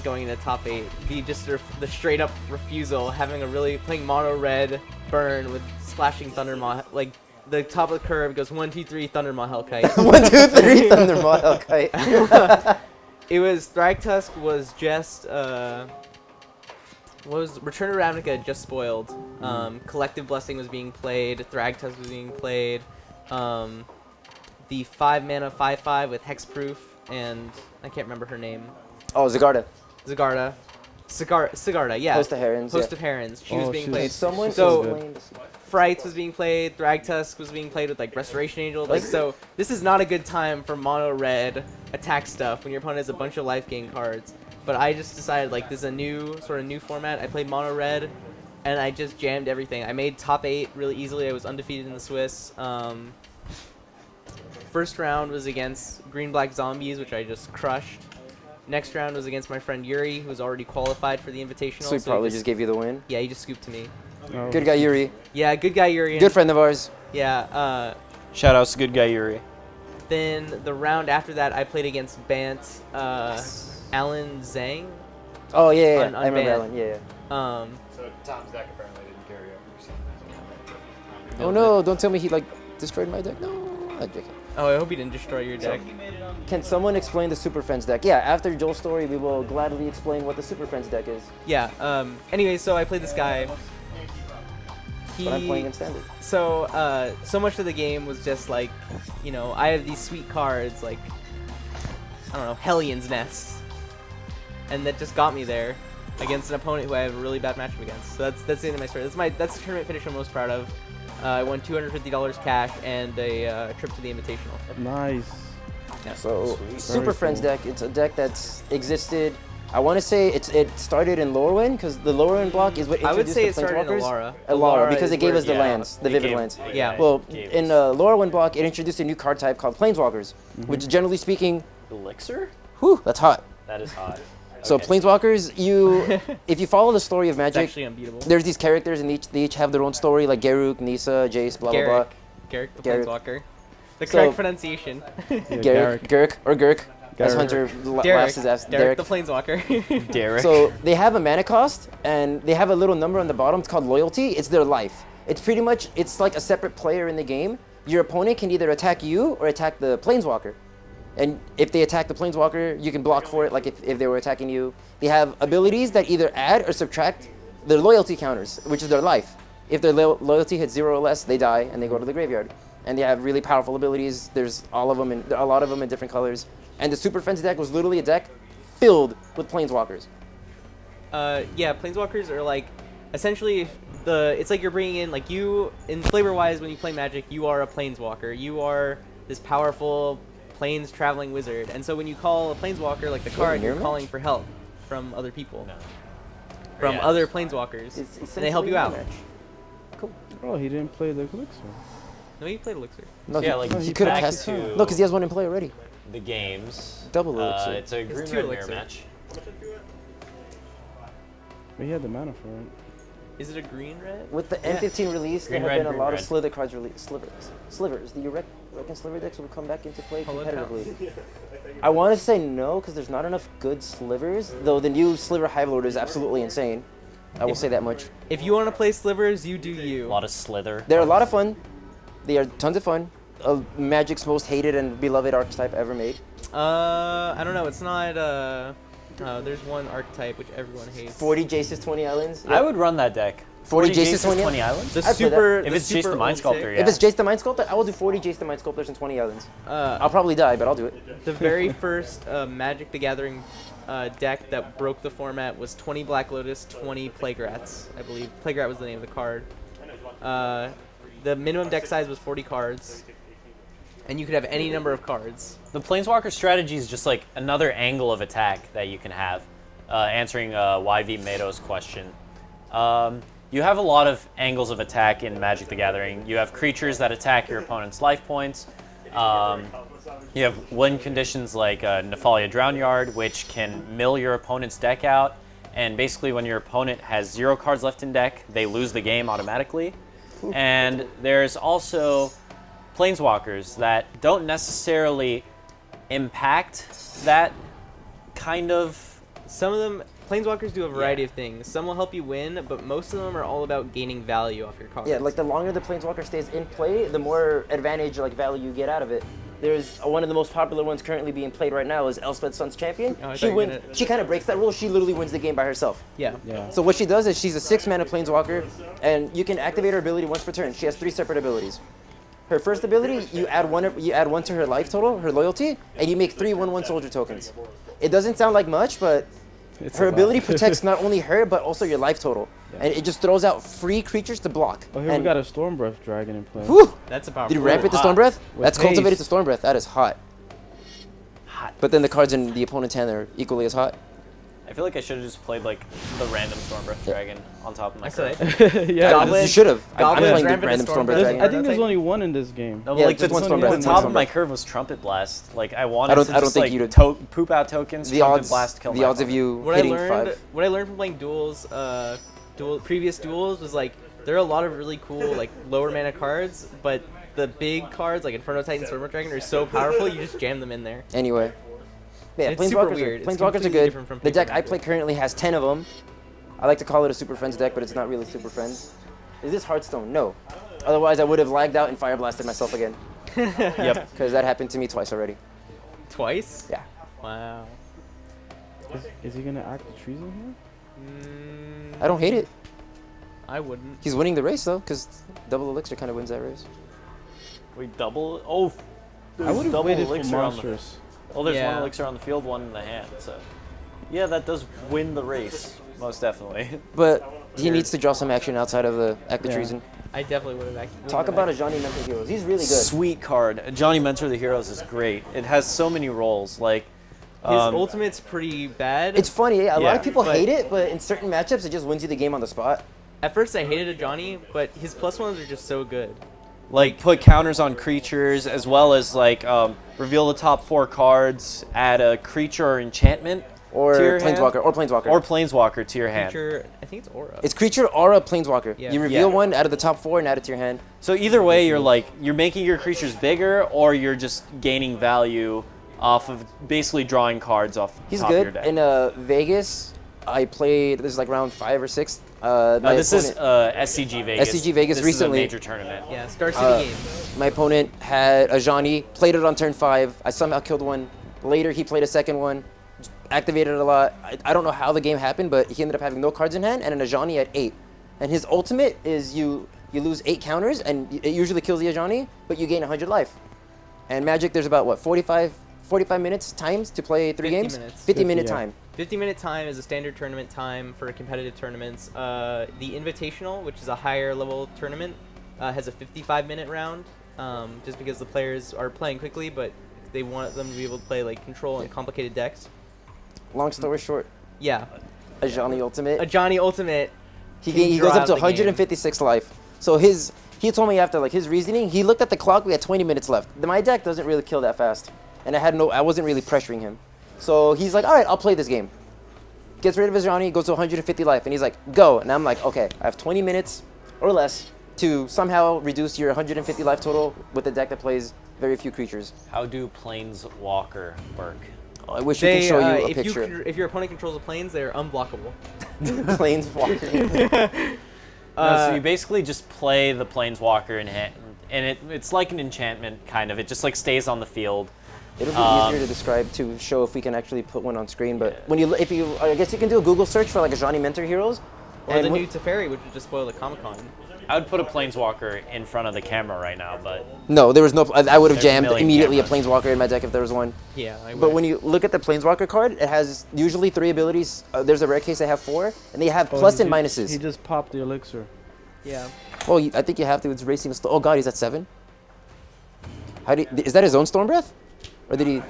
going into top 8. The straight up refusal, playing mono red burn with splashing Thundermaw, like the top of the curve goes 1, 2, 3 Thundermaw Hellkite. 1, 2, 3 Thundermaw Hellkite. It was Thragtusk was just Return to Ravnica just spoiled. Collective Blessing was being played. Thragtusk was being played. The 5-mana 5/5 with Hexproof, and I can't remember her name. Oh, Zagarda. Sigarda, yeah. Host of Herons. Host yeah. of Herons. She was being Can played. someone So explain- Frights was being played. Thragtusk was being played with like Restoration Angel. Like so, this is not a good time for mono red attack stuff when your opponent has a bunch of life gain cards. But I just decided like this is a new format. I played mono red, and I just jammed everything. I made top 8 really easily. I was undefeated in the Swiss. First round was against Green Black Zombies, which I just crushed. Next round was against my friend Yuri, who was already qualified for the Invitational. So he probably just gave you the win? Yeah, he just scooped to me. Oh. Good guy Yuri. Yeah, good guy Yuri. Good friend of ours. Yeah. Shout outs to good guy Yuri. Then the round after that, I played against Bant, Alan Zhang. Oh yeah, yeah. On I remember Bant. Alan. Yeah, yeah. So Tom's deck apparently didn't carry over or something. Oh no! Don't tell me he like destroyed my deck. No. I'm joking. Oh, I hope he didn't destroy your deck. Can someone explain the Super Friends deck? Yeah, after Joel's story, we will gladly explain what the Super Friends deck is. Yeah. Anyway, so I played this guy. But I'm playing in standard. So, so much of the game was just like, you know, I have these sweet cards like, I don't know, Hellion's Nest, and that just got me there against an opponent who I have a really bad matchup against. So that's the end of my story. That's the tournament finish I'm most proud of. I won $250 cash and a trip to the Invitational. Nice. Yeah. So Sweet. Super Very Friends cool. deck. It's a deck that's existed. I want to say it started in Lorwyn because the Lorwyn block is what I would introduced say the it started in Planeswalkers. Alara. Alara, because is it gave where- us the lands, the vivid lands. Yeah. Well, in Lorwyn block, it introduced a new card type called Planeswalkers, which generally speaking, Elixir? whew, that's hot. That is hot. So Okay. Planeswalkers, if you follow the story of It's Magic, actually unbeatable. there's these characters and they each have their own story, like Garruk, Nisa, Jace, blah blah blah. Garrick the Garrick. Planeswalker. The So- correct pronunciation. Garruk, Gurk, as Garruk. Hunter Derek. laughs his ass. Derek the Planeswalker. Derek. So they have a mana cost, and they have a little number on the bottom. It's called loyalty. It's their life. It's pretty much, it's like a separate player in the game. Your opponent can either attack you or attack the Planeswalker. And if they attack the planeswalker, you can block for it, like if they were attacking you. They have abilities that either add or subtract their loyalty counters, which is their life. If their loyalty hits 0 or less, they die and they go to the graveyard. And they have really powerful abilities. There's all of them, and a lot of them in different colors. And the Super Friends deck was literally a deck filled with planeswalkers. Yeah, planeswalkers are like essentially it's like you're bringing in like you in flavor-wise when you play Magic, you are a planeswalker. You are this powerful planes traveling wizard, and so when you call a planeswalker like the card, you're calling for help from other people, from other planeswalkers, and they help you out. Cool. Oh, he didn't play the Elixir. No, he played Elixir. No, Yeah, like he could have back cast. to No, because he has one in play already. the games. Double Elixir. It's a It's 2 green-red mirror Elixir. match. But he had the mana for it. Is it a green-red? With the N15 release, there Green, have red, been a green, lot red. of Slither cards released. Slivers. The Reckon Sliver decks will come back into play Hello, competitively. I want to say no, because there's not enough good Slivers, though the new Sliver Hive Lord is absolutely insane. I will say that much. If you want to play slivers, you do A you. lot of slither. They're a lot of fun. They are tons of fun. Magic's most hated and beloved archetype ever made. I don't know. It's not. There's one archetype which everyone hates. 40 Jace's 20 Islands. I would run that deck. 40 Jace's Jace's 20 20 Islands? The I'd play super. If the it's Jace super the Mind old Sculptor, pick. yeah. If it's Jace the Mind Sculptor, I will do 40 Jace the Mind Sculptors and 20 Islands. I'll probably die, but I'll do it. The very first Magic the Gathering deck that broke the format was 20 Black Lotus, 20 Plague Rats, I believe. Plague Rat was the name of the card. The minimum deck size was 40 cards, and you could have any number of cards. The Planeswalker strategy is just like another angle of attack that you can have, answering YV Mato's question. You have a lot of angles of attack in Magic the Gathering. You have creatures that attack your opponent's life points. You have win conditions like Nephalia Drownyard, which can mill your opponent's deck out. And basically when your opponent has 0 cards left in deck, they lose the game automatically. And there's also Planeswalkers that don't necessarily impact that kind of... Some of them, Planeswalkers do a variety of things. Some will help you win, but most of them are all about gaining value off your cards. Yeah, like the longer the Planeswalker stays in play, the more advantage, like value you get out of it. There's one of the most popular ones currently being played right now is Elspeth Sun's Champion. Oh, She kind of breaks that rule. She literally wins the game by herself. Yeah. So what she does is she's a 6-mana Planeswalker, and you can activate her ability once per turn. She has 3 separate abilities. Her first ability, you add one to her life total, her loyalty, and you make 3 1/1 soldier tokens. It doesn't sound like much, but her ability protects not only her, but also your life total. And it just throws out free creatures to block. Oh, here we got a Stormbreath Dragon in play. Whew! That's a powerful. Did you ramp it to hot. Stormbreath? With That's cultivated to haste. Stormbreath. That is hot. Hot. But then the cards in the opponent's hand are equally as hot. I feel like I should have just played like the random Stormbreath Dragon on top of my I said curve. Yeah. Goblin- You should have. I'm Goblins playing the rampant random Stormbreath. Stormbreath There's- Dragon. I think there's only one in this game. No, but Yeah, like just the, one the Stormbreath, one top of my Stormbreath. curve was Trumpet Blast. Like I wanted don't- to I don't just think like you'd- poop out tokens, The Trumpet odds, Blast, kill the my odds of opponent. you What hitting I learned 5. from playing duels, previous duels was like there are a lot of really cool like lower mana cards, but the big cards like Inferno Titan, Stormbreath Dragon are so powerful you just jam them in there. Anyway. Yeah, It's super Planeswalkers weird. It's Planeswalkers are completely good. different from The deck paper I play currently has 10 of them. I like to call it a Super Friends deck, but it's not really Super Friends. Is this Hearthstone? No. Otherwise, I would have lagged out and fire blasted myself again. Yep. Because that happened to me twice already. Twice? Yeah. Wow. Is he gonna act the treason I don't hate it. I wouldn't. He's winning the race, though, because Double Elixir kind of wins that race. Wait, double? Oh, here? I there's would have double waited for elixir on the. monstrous. Oh, there's Yeah. one elixir on the field, one in the hand. So, yeah, that does win the race, most definitely. But he needs to draw some action outside of the Act of Yeah. Treason. I definitely would have acted. Talk about a Johnny Mentor Heroes. He's really good. Sweet card. Johnny Mentor the Heroes is great. It has so many roles. Like, His ultimate's pretty bad. It's funny, yeah. A lot Yeah, of people but- hate it, but in certain matchups, it just wins you the game on the spot. At first I hated a Johnny, but his +1s are just so good. like put counters on creatures as well as like reveal the top 4 cards, add a creature or enchantment Or to your hand. Planeswalker. Or Planeswalker. Or Planeswalker to your hand. Creature, I think it's Aura. It's creature, aura, Planeswalker. Yeah. You reveal Yeah. one out of the top 4 and add it to your hand. So either way, you're like you're making your creatures bigger, or you're just gaining value off of basically drawing cards off He's top of your good. deck. In Vegas, I played. This is like round 5 or 6. My this is opponent- SCG Vegas. SCG Vegas this recently. Is a major tournament. Yeah, Star City game. My opponent had a Johnny, played it on turn 5. I somehow killed one. Later, he played a second one, activated it a lot. I don't know how the game happened, but he ended up having no cards in hand and an Ajani at 8. And his ultimate is you lose 8 counters, and it usually kills the Ajani, but you gain 100 life. And Magic, there's about, what, 45 minutes times to play 3 games? 50-minute time. 50-minute time is a standard tournament time for competitive tournaments. The Invitational, which is a higher level tournament, has a 55-minute round, just because the players are playing quickly, but they want them to be able to play like control and complicated decks. Long story short. Yeah. A Johnny Ultimate. A Johnny Ultimate. He goes up to 156 life. So he told me after like his reasoning, he looked at the clock, we had 20 minutes left. My deck doesn't really kill that fast. And I wasn't really pressuring him. So he's like, all right, I'll play this game. Gets rid of his Johnny, goes to 150 life, and he's like, go. And I'm like, okay, I have 20 minutes or less to somehow reduce your 150 life total with a deck that plays very few creatures. How do Planeswalker work? I wish we could show you a if picture. If your opponent controls the planes, they're unblockable. Planeswalker. So you basically just play the Planeswalker in hand, and it's like an enchantment, kind of. It just like stays on the field. It'll be easier to describe to show if we can actually put one on screen. But when I guess you can do a Google search for like a Johnny Mentor Heroes. Or the new Teferi, which would just spoil the Comic-Con. I would put a Planeswalker in front of the camera right now, but no, there was no. I would have There's a jammed million immediately cameras. a Planeswalker in my deck if there was one. Yeah, I But would. when you look at the Planeswalker card, it has usually 3 abilities. There's a rare case they have 4, and they have plus and minuses. He just popped the elixir. Yeah. Well, I think you have to. It's racing. Oh God, he's at 7. Is that his own Storm Breath, or did he?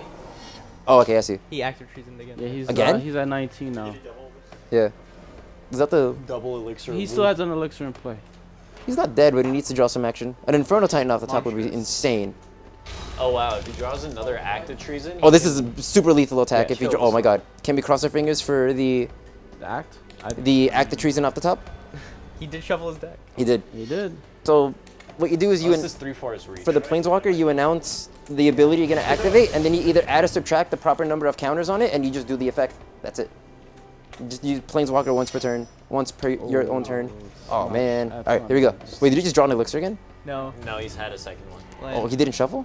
Oh, okay, I see. He active treasoned again. Yeah, he's at 19 now. Yeah. Is that the double elixir? He still has an elixir in play. He's not dead, but he needs to draw some action. An Inferno Titan off the top would be insane. Oh wow, if he draws another active treason. Oh, this is a super lethal attack. Yeah, If he oh my God, can we cross our fingers for the act? The active treason off the top? He did shuffle his deck. He did. He did. So what you do is This is 3/4 reach. for the Planeswalker, you announce the ability you're gonna activate, and then you either add or subtract the proper number of counters on it, and you just do the effect. That's it. You just use Planeswalker once per turn, once per your own turn. Oh man! All right, here we go. Wait, did you just draw an elixir again? No. No, he's had a second one. Oh, he didn't shuffle?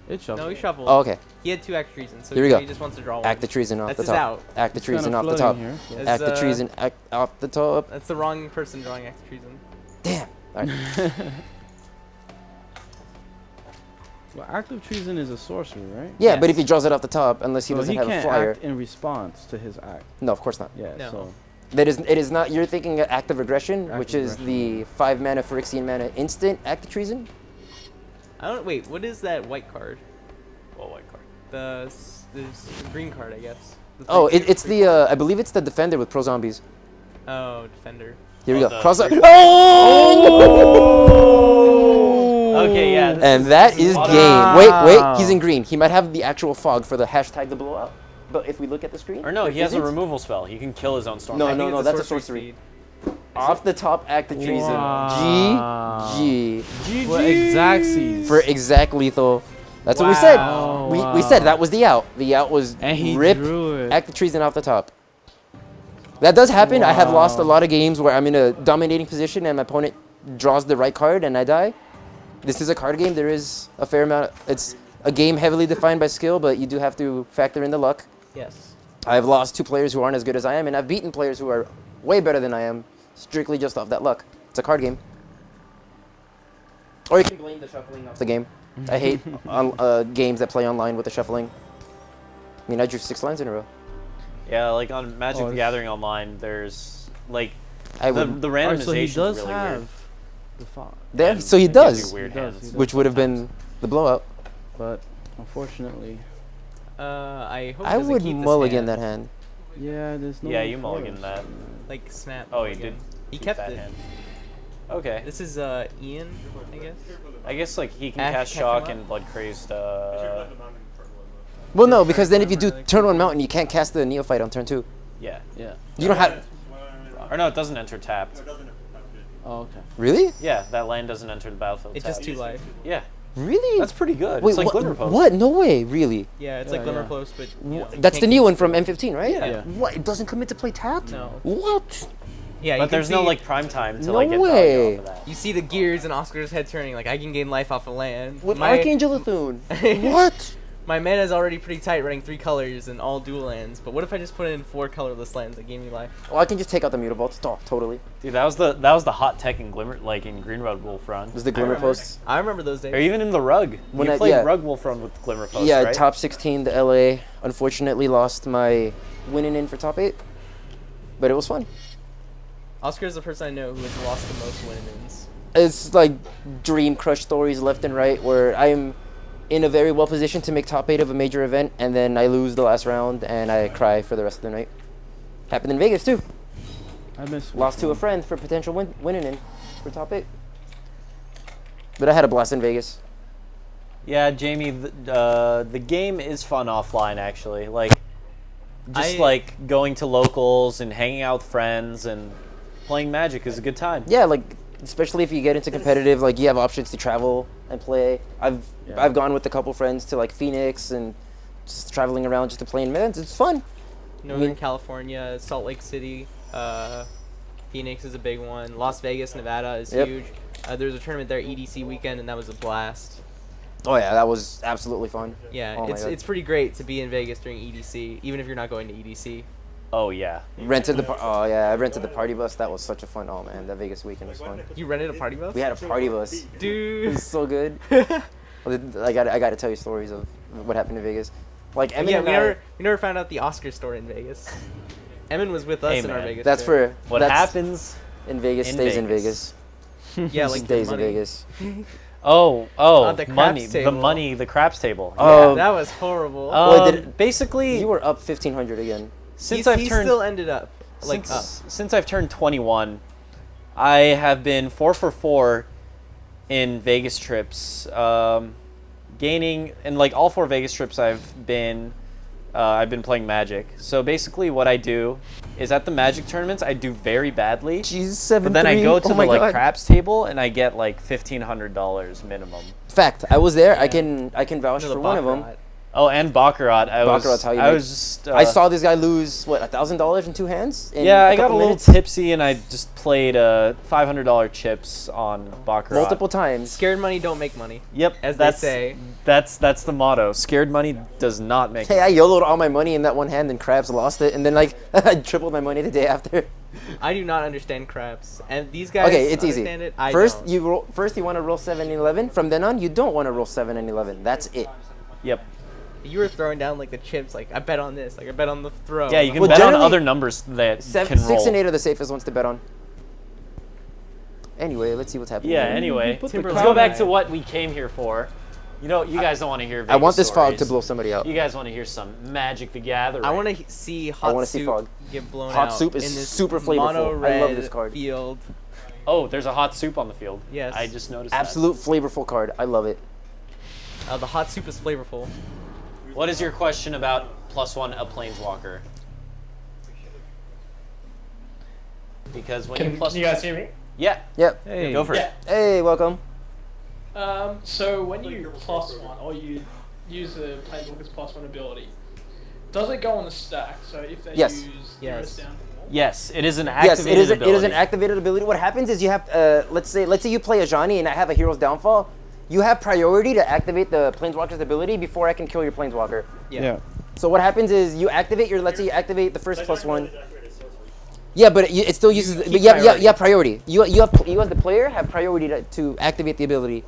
It shuffled. No, he shuffled. Oh, okay. He had 2 active treasons, so Here we go. he just wants to draw one. Active treason off That's the his top. out. Active It's kinda treason off the top. floating here. It's, Active treason off the top. That's the wrong person drawing active treason. Damn. All right. Well, active treason is a sorcery, right? Yeah, but if he draws it off the top, unless he So doesn't he have can't a flyer. act in response to his act. No, of course not. Yeah, No. so It is not. You're thinking of Act of Aggression, which Active is Aggression. the 5 mana Phyrexian mana instant Act of Treason. I don't wait. What is that white card? What white card? There's the green card, I guess. The Oh, three- it's three the. card. I believe it's the Defender with Pro Zombies. Oh, defender. Here we Oh, go. the Cross. three- Oh! Okay, yeah. And that is Wow. game. Wait. He's in green. He might have the actual fog for the hashtag the blowout. But if we look at the screen, Or no, there he has a isn't. removal spell. He can kill his own storm. No, I think no, it's no. a That's a sorcery sorcery. Off the top Act of Treason. Wow. GG. for Galaxies. For exact lethal. That's what we said. Wow. We said that was the out. The out was And he rip drew it. Act of Treason off the top. That does happen. I have lost a Wow. lot of games where I'm in a dominating position and my opponent draws the right card and I die. This is a card game. There is a fair amount. It's a game heavily defined by skill, but you do have to factor in the luck. Yes. I've lost 2 players who aren't as good as I am, and I've beaten players who are way better than I am, strictly just off that luck. It's a card game. Or you can blame the shuffling off the game. I hate games that play online with the shuffling. I mean, I drew 6 lines in a row. Yeah, like on Magic the this- Gathering Online, there's like I the would. randomization Alright, so he does really have weird. the fog, There, And so he it gives does, you weird He does, hands. he does. which would have been the blowout. but unfortunately, I hope. he I doesn't would keep this mulligan hand. that hand. yeah, there's no. Yeah, way you for mulligan us. that. Like snap. Oh, he mulligan. did. He keep kept that it. hand. Okay. This is Ian, I guess. I guess like he can Ash cast catch shock him and up? blood crazed. Well, no, because then if you do turn 1 mountain, you can't cast the Neophyte on turn 2. Yeah. Yeah. You don't have. Or no, it doesn't enter tapped. Oh, okay. Really? Yeah, that land doesn't enter the battlefield. It's just tapped. 2 life. Yeah. Really? That's pretty good. Wait, it's like what? Glimmer Post. What? No way. Really? Yeah, it's Yeah, like Glimmer yeah. Post, but you know, you That's can't the new keep one it from forever. M15, right? Yeah. What? It doesn't come into play tapped? No. What? Yeah, you But can there's no see- like prime time to No like get way. value off of that. You see the gears and Oscar's head turning. Like, I can gain life off of land. With My- Archangel Athune. What? My mana is already pretty tight, running 3 colors and all dual lands. But what if I just put in 4 colorless lands that gave me life? Well, I can just take out the Mutavaults. Oh, totally. Dude, that was the hot tech in Glimmer, like in Green Red Wolf Run. Was the Glimmer Posts? I remember those days. Or even in the Rug. When You I- played yeah. Rug Wolf Run with Glimmer Post, Yeah, right? top 16 to LA. Unfortunately, lost my winning in for top 8. But it was fun. Oscar is the person I know who has lost the most win-ins. It's like dream crush stories left and right where I'm in a very well position to make top 8 of a major event and then I lose the last round and I cry for the rest of the night. Happened in Vegas too. I miss Lost to a friend for potential winning in for top 8. But I had a blast in Vegas. Yeah, Jamie, the game is fun offline actually. Like, just like going to locals and hanging out with friends and playing Magic is a good time. Yeah, like especially if you get into competitive, like you have options to travel and play. I've gone with a couple friends to like Phoenix and just traveling around just to play in events. It's fun. Northern California, Salt Lake City, Phoenix is a big one. Las Vegas, Nevada is huge. There was a tournament there, EDC weekend, and that was a blast. Oh yeah, that was absolutely fun. Yeah, Oh my God. it's pretty great to be in Vegas during EDC, even if you're not going to EDC. Oh yeah. I rented the party bus. That was such a fun. Oh man, that Vegas weekend was fun. You rented a party bus? We had a party bus. Dude. It was so good. I got to tell you stories of what happened in Vegas. Like Emin Yeah, and we never found out the Oscar story in Vegas. Emin was with us Hey, in our man. Vegas. That's trip. for What happens in Vegas in stays in Vegas. Vegas. Yeah, like the stays in money. Vegas. Oh, the craps money, the table. money, the craps table. Oh, That was horrible. Basically, You were up 1,500 again. since he I've turned still ended up like since I've turned 21, I have been 4 for 4 in Vegas trips, gaining in like all 4 Vegas trips I've been playing Magic. So basically, what I do is at the Magic tournaments I do very badly. Jesus, But then I go to oh the my like God. craps table and I get like $1,500 minimum. Fact, I was there. I can vouch No, the for one of them. Baccarat. Oh, and Baccarat. Baccarat's how you I make- was just. I saw this guy lose what $1,000 in 2 hands. In Yeah, a I got a couple little minutes? tipsy and I just played $500 chips on Baccarat. multiple times. Scared money don't make money. Yep, as that's, they say. That's the motto. Scared money does not make. Hey, I YOLO'd all my money in that one hand, and Krabs lost it, and then like I tripled my money the day after. I do not understand craps, and these guys Okay, it's easy. understand it. I First, don't. you want to roll 7 and 11. From then on, you don't want to roll 7 and 11. That's it. Yep. You were throwing down like the chips. Like I bet on this. Like I bet on the throw. Yeah, you can Well, bet on generally, other numbers that can roll. 6 and 8 are the safest ones to bet on. Anyway, let's see what's happening. Yeah. here. Anyway, Let's let's go back to what we came here for. You know, you guys don't want to hear. Vegas I want this fog stories. to blow somebody out. You guys want to hear some Magic the Gathering. I want to see hot wanna see soup fog. get blown Hot out. soup is in this super flavorful. mono I love red this card. Field. Oh, there's a hot soup on the field. Yes. I just noticed. Absolute flavorful card. I love it. The hot soup is flavorful. That. What is your question about +1 a planeswalker? Because when you plus. Can you guys hear me? Yeah. Yep. Hey. Go for it. Hey, welcome. So when you +1 or you use the planeswalker's +1 ability, does it go on the stack? So if they Yes. use Yes. down. Yes, it is an Yes, activated it is. ability. It is an activated ability. What happens is you have. Let's say you play a Johnny and I have a Hero's Downfall. You have priority to activate the Planeswalker's ability before I can kill your Planeswalker. Yeah. So what happens is you activate your. Let's say you activate the first +1. Yeah, but it still uses. keep But priority. you have priority. You as the player have priority to activate the ability.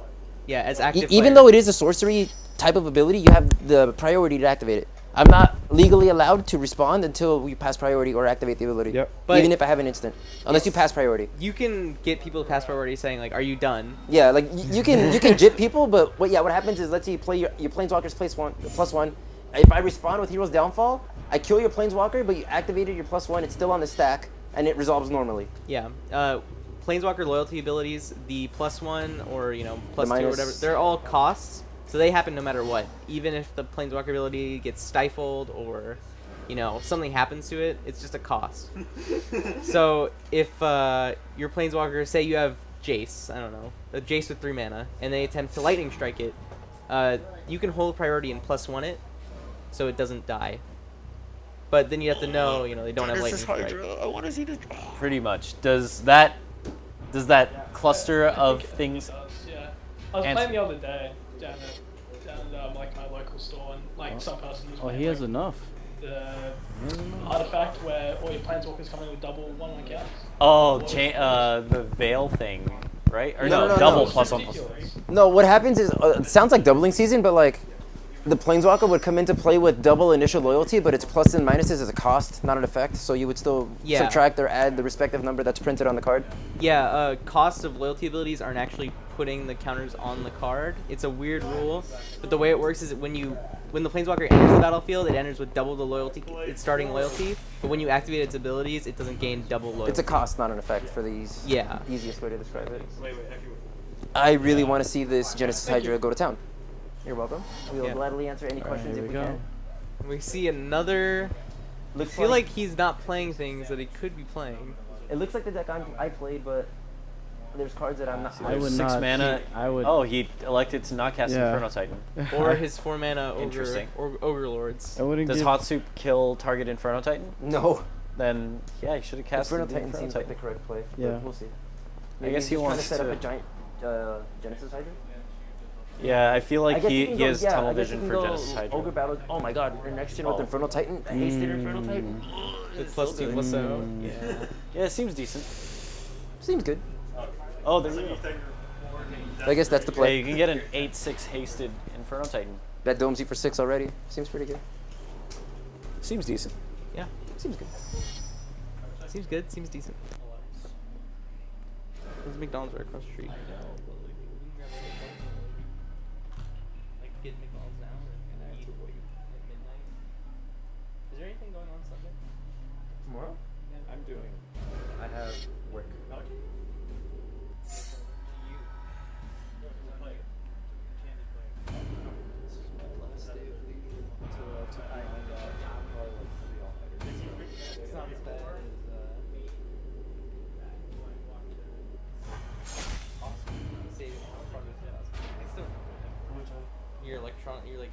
Yeah, as active. Even though it is a sorcery type of ability, you have the priority to activate it. I'm not legally allowed to respond until we pass priority or activate the ability. Yep. But even if I have an instant, unless you pass priority. you can get people to pass priority saying like, "Are you done?" Yeah, like you can jip people, but what happens is let's say you play your Planeswalker's +1. If I respond with Hero's Downfall, I kill your Planeswalker, but you activated your +1. It's still on the stack, and it resolves normally. Yeah. Planeswalker loyalty abilities, the +1 or +2 or minus- whatever, they're all costs, so they happen no matter what. Even if the Planeswalker ability gets stifled or, something happens to it, it's just a cost. So if your Planeswalker, say you have Jace, I don't know, a Jace with 3 mana, and they attempt to lightning strike it, you can hold priority and +1 it, so it doesn't die. But then you have to know, they don't have lightning strike. I want to see this. Pretty much. Does that cluster of things? Yeah. I was playing the other day down at like my local store, and like some person was Oh, playing he has like, enough. the artifact where all your planeswalkers come in with double 1/1 counts. Oh, the veil thing, right? Or No, no, no, double no. +1/+1. Ridiculous. No, what happens is it sounds like doubling season, but like the planeswalker would come into play with double initial loyalty, but its plus and minuses as a cost, not an effect. So you would still Yeah. subtract or add the respective number that's printed on the card. Yeah, costs of loyalty abilities aren't actually putting the counters on the card. It's a weird rule, but the way it works is that when the planeswalker enters the battlefield, it enters with double the loyalty, its starting loyalty. But when you activate its abilities, it doesn't gain double loyalty. It's a cost, not an effect, for the Yeah. easiest way to describe it. I really want to see this Genesis Hydra go to town. You're welcome. We will Yeah. gladly answer any questions if we can. We see another. I feel like he's not playing things that he could be playing. It looks like the deck I played, but there's cards that I'm not. I would 6 not. mana. I would. Oh, he elected to not cast Yeah. Inferno Titan. Or his 4 mana Interesting. Ogre Lords. I wouldn't Does give. Hot Soup kill target Inferno Titan? No. Then yeah, he should have cast Inferno the Titan Inferno seems like the correct play. But Yeah. we'll see. I Maybe guess he he's wants trying to set to. up a giant Genesis Hydra. Yeah, I feel I like guess he can go- has yeah, tunnel I guess vision can for go Genesis Hydra. Ogre Battle. Oh my god, the next gen with Oh. Inferno Titan, the hasted Inferno Titan. With +2/+0. Yeah. Yeah, it seems decent. Seems good. Oh, there you go. I guess that's the Yeah, play. you can get an 8/6 hasted Inferno Titan. That domes you for 6 already. Seems pretty good. Seems decent. Yeah. Seems good. Seems good. Seems decent. There's McDonald's right across the street. Like get McDonald's now and eat at midnight. Is there anything going on Sunday? Tomorrow? I'm doing. I have work. It's not as bad as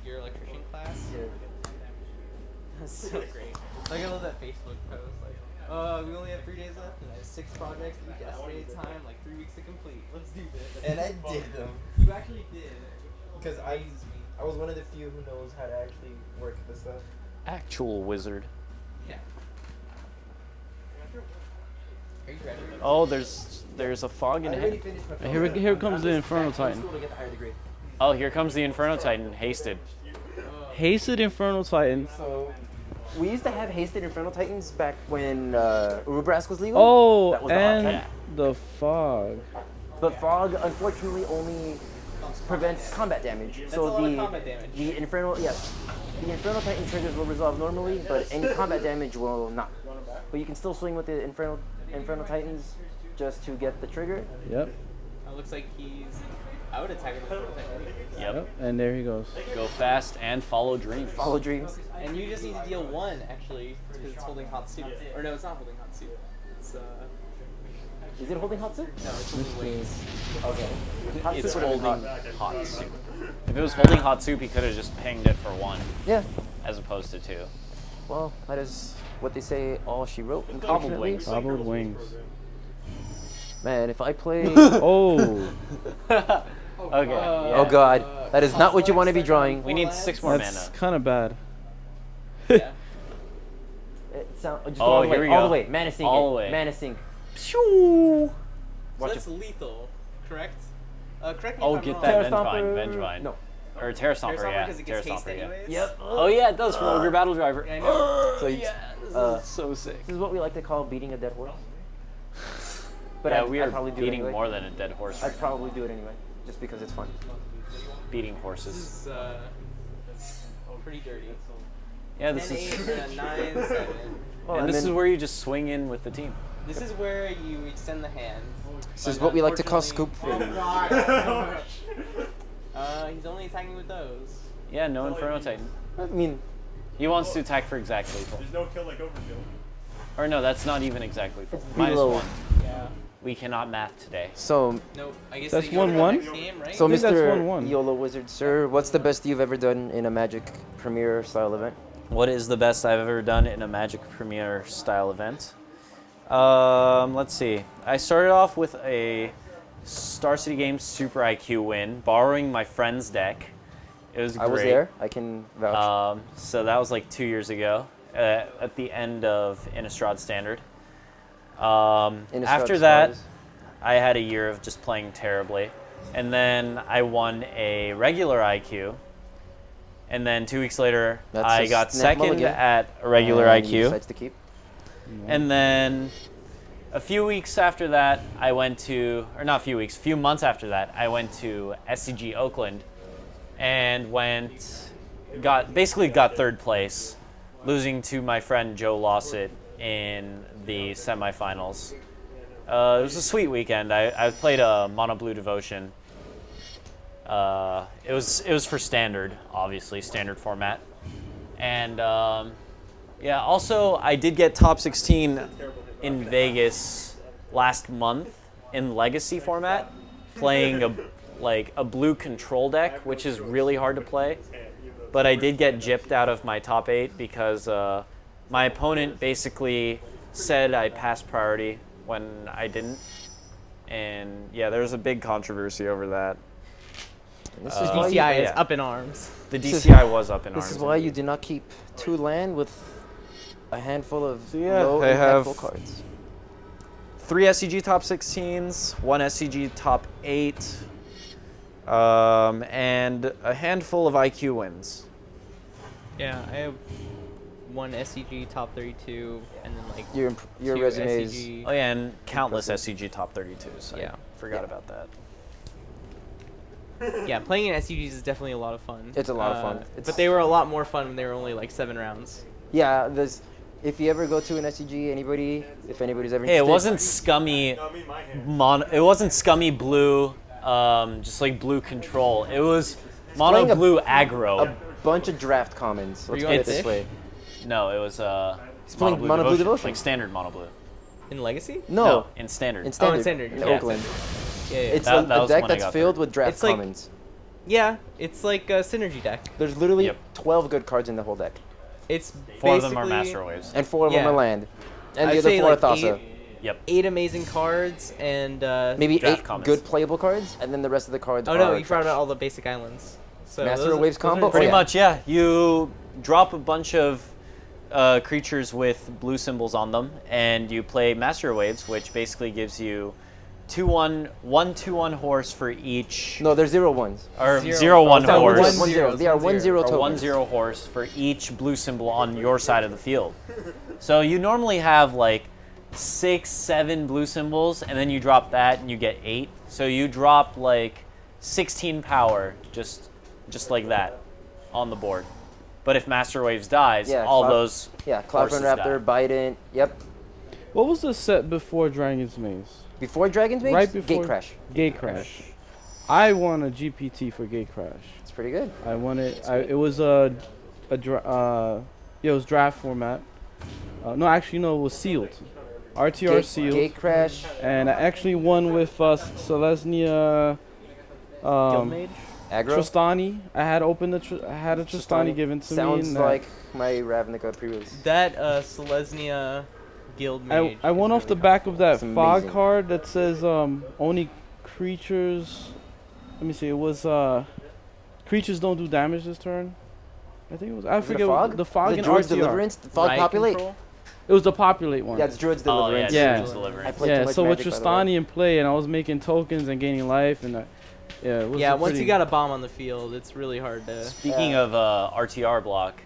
your electrician class. Yeah. That's so great. Like I love that Facebook post. Like, we only have 3 days left, and I have 6 projects each estimated time, like 3 weeks to complete. Let's do this. And I did them. You actually did. Because I was one of the few who knows how to actually work this stuff. Actual wizard. Yeah. Are you graduating? Oh, there's a fog in I already head. finished my Here comes the Inferno Titan. Titan. To get the higher degree. Oh, here comes the Inferno Titan, hasted. Hasted Inferno Titan. So, we used to have hasted Inferno Titans back when Urubrask was legal. Oh, That was the and hot the fog. But fog unfortunately only prevents combat damage. That's So a lot of combat damage. the Inferno Inferno Titan triggers will resolve normally, but any combat damage will not. But you can still swing with the Inferno Titans just to get the trigger. Yep. It looks like he's out attacking the Inferno Titan. Yep. And there he goes. Go fast and follow dreams. Follow dreams. And you just need to deal 1 actually, because it's holding hot soup. Or no, it's not holding hot soup. It's Is it holding hot soup? no, it's holding wings. Okay. Hot It's soup would've been holding hot. hot soup. If it was holding hot soup, he could have just pinged it for 1, Yeah. as opposed to 2. Well, that is what they say. All she wrote. Cobbled wings. Cobbled wings. Man, if I play. Oh. Okay. Yeah. Oh God, that is not what you want to be drawing. We need 6 more That's mana. kind of bad. Yeah. Just Oh, go all the here way. we All go. the way. Mana sink. All it. the way. Mana sink. So Watch that's lethal, correct? Correct me Oh, if I'm get wrong. that Terra Vengevine. Stomper. Vengevine. No. Or Terra Stomper, Terra Stomper yeah. because it Terra gets haste Stomper, yeah. anyways? Yep. Oh yeah, it does from Ogre Battle Driver. Yeah, I know. So you, This uh, is so sick. this is what we like to call beating a dead horse. But Yeah, I'd we are probably do beating it anyway. more than a dead horse. I'd probably do it anyway, just because it's fun. Beating This horses. is pretty dirty. Yeah, this 10, is. 8, 9, 7. Well, And this is then- where you just swing in with the team. This is where you extend the hand. This is what we like to call scoop food. He's only attacking with those. Yeah, no Inferno Titan. I mean, He wants to attack for exact lethal. There's no kill like overkill. Or no, that's not even exact lethal. It's Minus below. 1. Yeah. We cannot math today. So, Nope. I guess That's they go to the 1-1? next game, right? so I think that's Mr. 1-1. YOLO Wizard, sir, what's the best you've ever done in a Magic Premier style event? What is the best I've ever done in a Magic Premier style event? Let's see. I started off with a Star City Games Super IQ win, borrowing my friend's deck. It was great. I was there. I can vouch. So that was like 2 years ago, at the end of Innistrad Standard. After that, I had a year of just playing terribly. And then I won a regular IQ. And then 2 weeks later, I got second at a regular IQ. Decides to keep. And then a few weeks after that, I went to, or not a few weeks, a few months after that, I went to SCG Oakland and basically got 3rd place, losing to my friend Joe Lawsett in the semifinals. It was a sweet weekend. I played a Mono Blue Devotion. It was for standard, obviously, standard format. And yeah, also I did get top 16 in Vegas last month in Legacy format, playing a blue control deck, which is really hard to play. But I did get gypped out of my top 8 because my opponent basically said I passed priority when I didn't. And yeah, there was a big controversy over that. This The is why DCI is up in arms. The DCI was up in arms. This is why you do not keep 2 land with a handful of yeah, low I have impactful cards. 3 SCG top 16s, 1 SCG top 8, and a handful of IQ wins. Yeah, I have 1 SCG top 32, and then like Your 2 resume is SCG. Oh yeah, and countless SCG top 32s. Yeah. I forgot about that. Yeah, playing in SCGs is definitely a lot of fun. It's a lot of fun. But they were a lot more fun when they were only like 7 rounds. Yeah, if you ever go to an SCG, if anybody's ever Hey, interested, it wasn't scummy it wasn't scummy blue, just like blue control. It was mono playing blue aggro. a bunch of draft commons. Let's you put on it this Fish? way. No, it was playing Mono Blue Devotion. like standard mono blue. In Legacy? No, in standard. in standard. in standard, In yeah. Oakland. Yeah, yeah. It's That a was deck when I that's got filled through. with draft It's like- commons. Yeah, it's like a synergy deck. There's literally Yep. 12 good cards in the whole deck, It's 4 of them are basically Master Waves. and 4 of them Yeah. are land, and I'd the other say 4 are like Thassa. Yep. 8 amazing cards and Maybe draft 8 commons. good playable cards, and then the rest of the cards oh are no, you forgot trash. about all the basic islands. So Master those- Waves those combo? are- Pretty yeah. much, yeah. You drop a bunch of creatures with blue symbols on them, and you play Master Waves, which basically gives you 2/1, 1/2/1 horse for each, No, they're 0/1s. or Zero. 0/1 Oh, horse, 1/0. They are 1/0 or tokens. 1/0 horse for each blue symbol on your side of the field. So you normally have like 6, 7 blue symbols, and then you drop that, and you get 8. So you drop like 16 power, just like that, on the board. But if Master Waves dies, Yeah, all Cloud- those Yeah, Cloudrun horses Raptor, Biden. Yep. What was the set before Dragon's Maze? Before Dragon's Maze, Right before Gate Crash. Gate Crash. I won a GPT for Gate Crash. It's pretty good. I won it. It was it was draft format. No, actually, no, it was sealed. RTR sealed. Gate Crash. And I actually won with Selesnya. Guildmage? Aggro. Tristani. I had opened I had a Tristani given to me. Sounds and like my Ravnica pre-release. That Selesnya Guild Mage. I went is off the really back of that It's fog amazing. card that says only creatures. Let me see. It was creatures don't do damage this turn. I think it was. I Is it forget a fog? the fog The and Druid's RTR. Deliverance. The fog Riot populate. control? It was the populate one. Yeah, it's Druid's Oh, Deliverance. Yeah. Just delivering. I played too Yeah, much so with Magic, by the way. Tristani in play, and I was making tokens and gaining life, and yeah, it was Yeah, a once pretty- you got a bomb on the field, it's really hard to. Speaking of RTR block,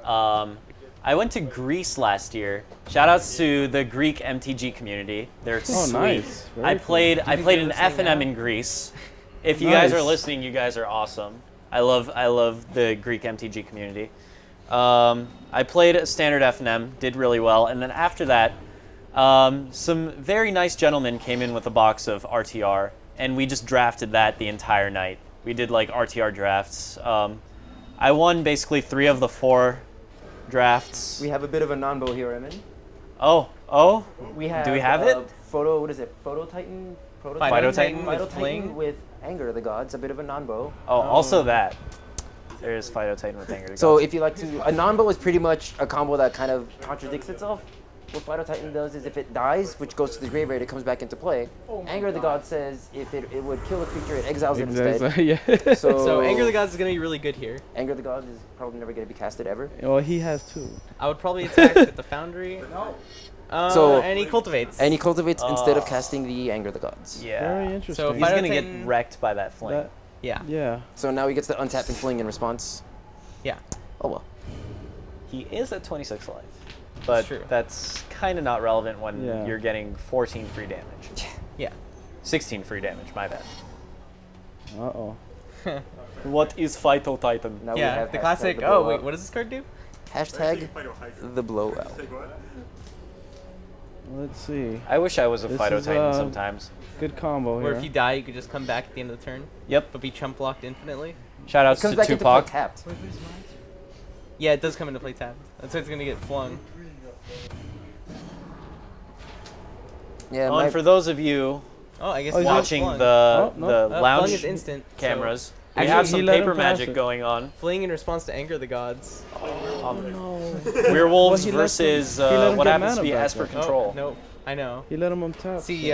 I went to Greece last year. Shoutouts to the Greek MTG community. They're Oh, sweet. nice. Very I cool. played you an listening F&M now? in Greece. If you guys are Nice. listening, you guys are awesome. I love the Greek MTG community. I played a standard F&M, did really well, and then after that, some very nice gentlemen came in with a box of RTR, and we just drafted that the entire night. We did like RTR drafts. I won basically 3 of the 4 drafts. We have a bit of a non-bow here, Emin. Oh, We have. do we have it? what is it? Photo Titan? Phyto Titan with Phyto Fling? Titan with Anger of the Gods, a bit of a non-bow. Oh, also that. There's Phyto Titan with Anger. So if you like to, a non-bow is pretty much a combo that kind of contradicts itself. What Phyto Titan does is if it dies, which goes to the graveyard, it comes back into play. Anger of the Gods says if it would kill a creature, it exiles it instead. Yeah. So Anger of the Gods is going to be really good here. Anger of the Gods is probably never going to be casted ever. Well, he has 2. I would probably attack with the Foundry. No. So and he cultivates. And he cultivates instead of casting the Anger of the Gods. Yeah. Very interesting. So He's going to get wrecked by that Fling. Yeah. Yeah. So now he gets the untap and Fling in response. Yeah. Oh well. He is at 26 life. But that's kind of not relevant when you're getting 14 free damage. Yeah. 16 free damage, my bad. Uh-oh. What is Phyto Titan? Now we Yeah, have the hashtag classic. the Oh, blowout. wait, what does this card do? Hashtag the blowout. Let's see. I wish I was a This Phyto is, Titan sometimes. Good combo Or here. if you die, you could just come back at the end of the turn. Yep. But be chump blocked infinitely. Shout outs It comes to back into play Tupac. tapped. Yeah, it does come into play tapped. That's why it's going to get flung. Yeah, Oh, and for those of you Oh, I guess Oh, it's watching flung. the Flung lounge is instant. cameras, So we Actually, have he some let him paper pass magic it. going on. Fling in response to Anger of the Gods. Werewolves Well, he let versus him- he let him what get happens to mana be back Esper then. Control. Oh, no, I know. He let him untap. See,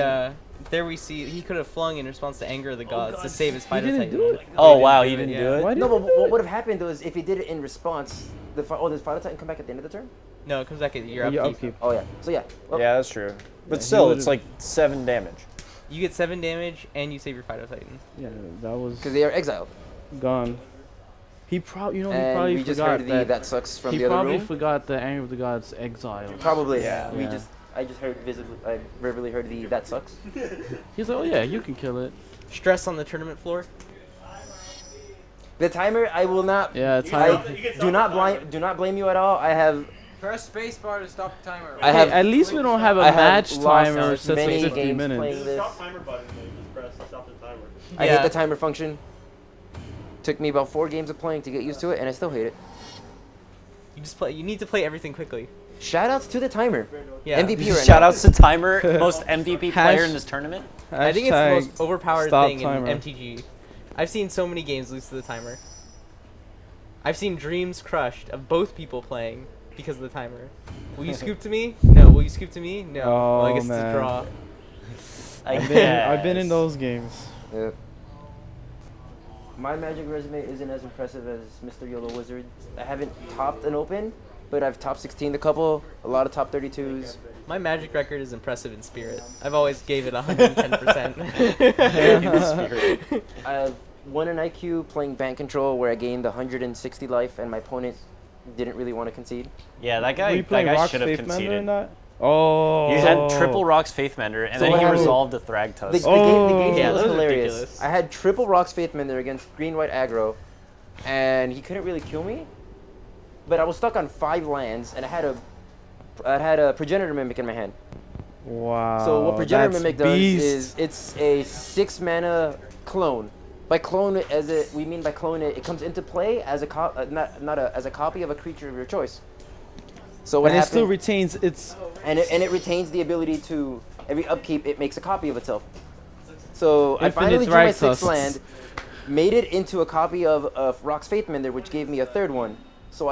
there we see he could have flung in response to Anger of the Gods to save his Phyto didn't Titan. do it? Oh wow, he didn't do it? Why No, did but what would have happened was if he did it in response, does Phyto Titan come back at the end of the turn? No, it comes back at your your upkeep. upkeep? Oh yeah. So yeah. Well, Yeah, that's true. But he still, would've- it's like 7 damage. You get 7 damage and you save your Phyto Titan. Yeah, that was because they are exiled. gone. He probably, he And probably we just forgot heard that. sucks from He the other probably room. forgot the Anger of the Gods exile. Probably. Yeah. Yeah. I just heard I verbally heard the that sucks. He's like, oh yeah, you can kill it. Stress on the tournament floor. The timer, I will not. Yeah, it's I hard. do not blame you at all. I have Press spacebar to stop the timer. I have at least we don't have a I have match lost timer set to many 50 games minutes. playing this. Stop timer button that you just press to stop the timer. I Yeah. hate the timer function. Took me about 4 games of playing to get used to it, and I still hate it. You just play. You need to play everything quickly. Shoutouts to the timer. Yeah. MVP right Shout now. outs to Timer, most MVP player in this tournament. I think it's the Hashtag most overpowered stop thing timer. in MTG. I've seen so many games lose to the timer. I've seen dreams crushed of both people playing because of the timer. Will you scoop to me? No. Will you scoop to me? No. Well, I Oh, guess it's a man. draw. I've been in those games. Yep. My Magic resume isn't as impressive as Mr. YOLO Wizard. I haven't topped an open, but I've top 16 a couple, a lot of top 32s. My Magic record is impressive in spirit. I've always gave it 110%. I have won an IQ playing Bank Control where I gained 160 life and my opponent didn't really want to concede. Yeah, that Were you guy playing Rock's should have Faith Mender in conceded. that? Oh. You had triple Rock's Faith Mender, and So then what he happened- resolved the Thragtusk. The game Yeah, was that was hilarious. ridiculous. I had triple Rock's Faith Mender against green-white aggro, and he couldn't really kill me. But I was stuck on 5 lands, and I had a Progenitor Mimic in my hand. Wow. So what Progenitor that's Mimic beast. does is it's a 6 mana clone. By clone, we mean by clone it comes into play as a as a copy of a creature of your choice. So what and it happens? still retains its. And it retains the ability to every upkeep it makes a copy of itself. So I Infinite finally drew my Thragtusk. 6th land, made it into a copy of Rock's Faith Mender, which gave me a 3rd one. So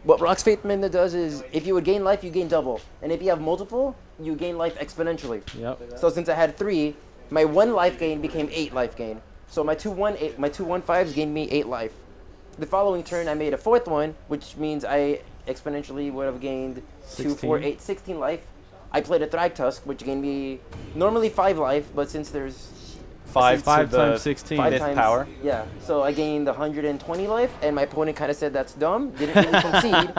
what Rock's Faith Mender does is if you would gain life, you gain double, and if you have multiple, you gain life exponentially. Yep. So since I had 3, my 1 life gain became 8 life gain. So my 2/1/5s gained me 8 life. The following turn, I made a 4th one, which means I exponentially would have gained 2, 4, 8, 16 life. I played a Thragtusk, which gained me normally 5 life, but since there's 5 5 to times the 16. 5 fifth times, power. yeah. So I gained 120 life, and my opponent kind of said that's dumb, didn't really concede.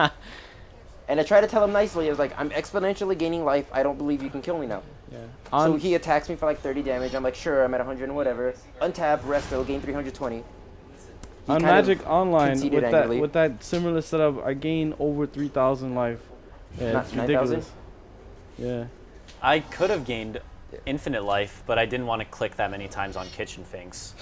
And I tried to tell him nicely, I was like, I'm exponentially gaining life, I don't believe you can kill me now. Yeah. So he attacks me for like 30 damage, I'm like, sure, I'm at 100 and whatever. Untap, resto, gain 320. He On kind of Magic Online, conceded with angrily. that similar setup, I gain over 3,000 life. Yeah, Not it's 9,000? ridiculous. Yeah. I could have gained infinite life, but I didn't want to click that many times on Kitchen Finks.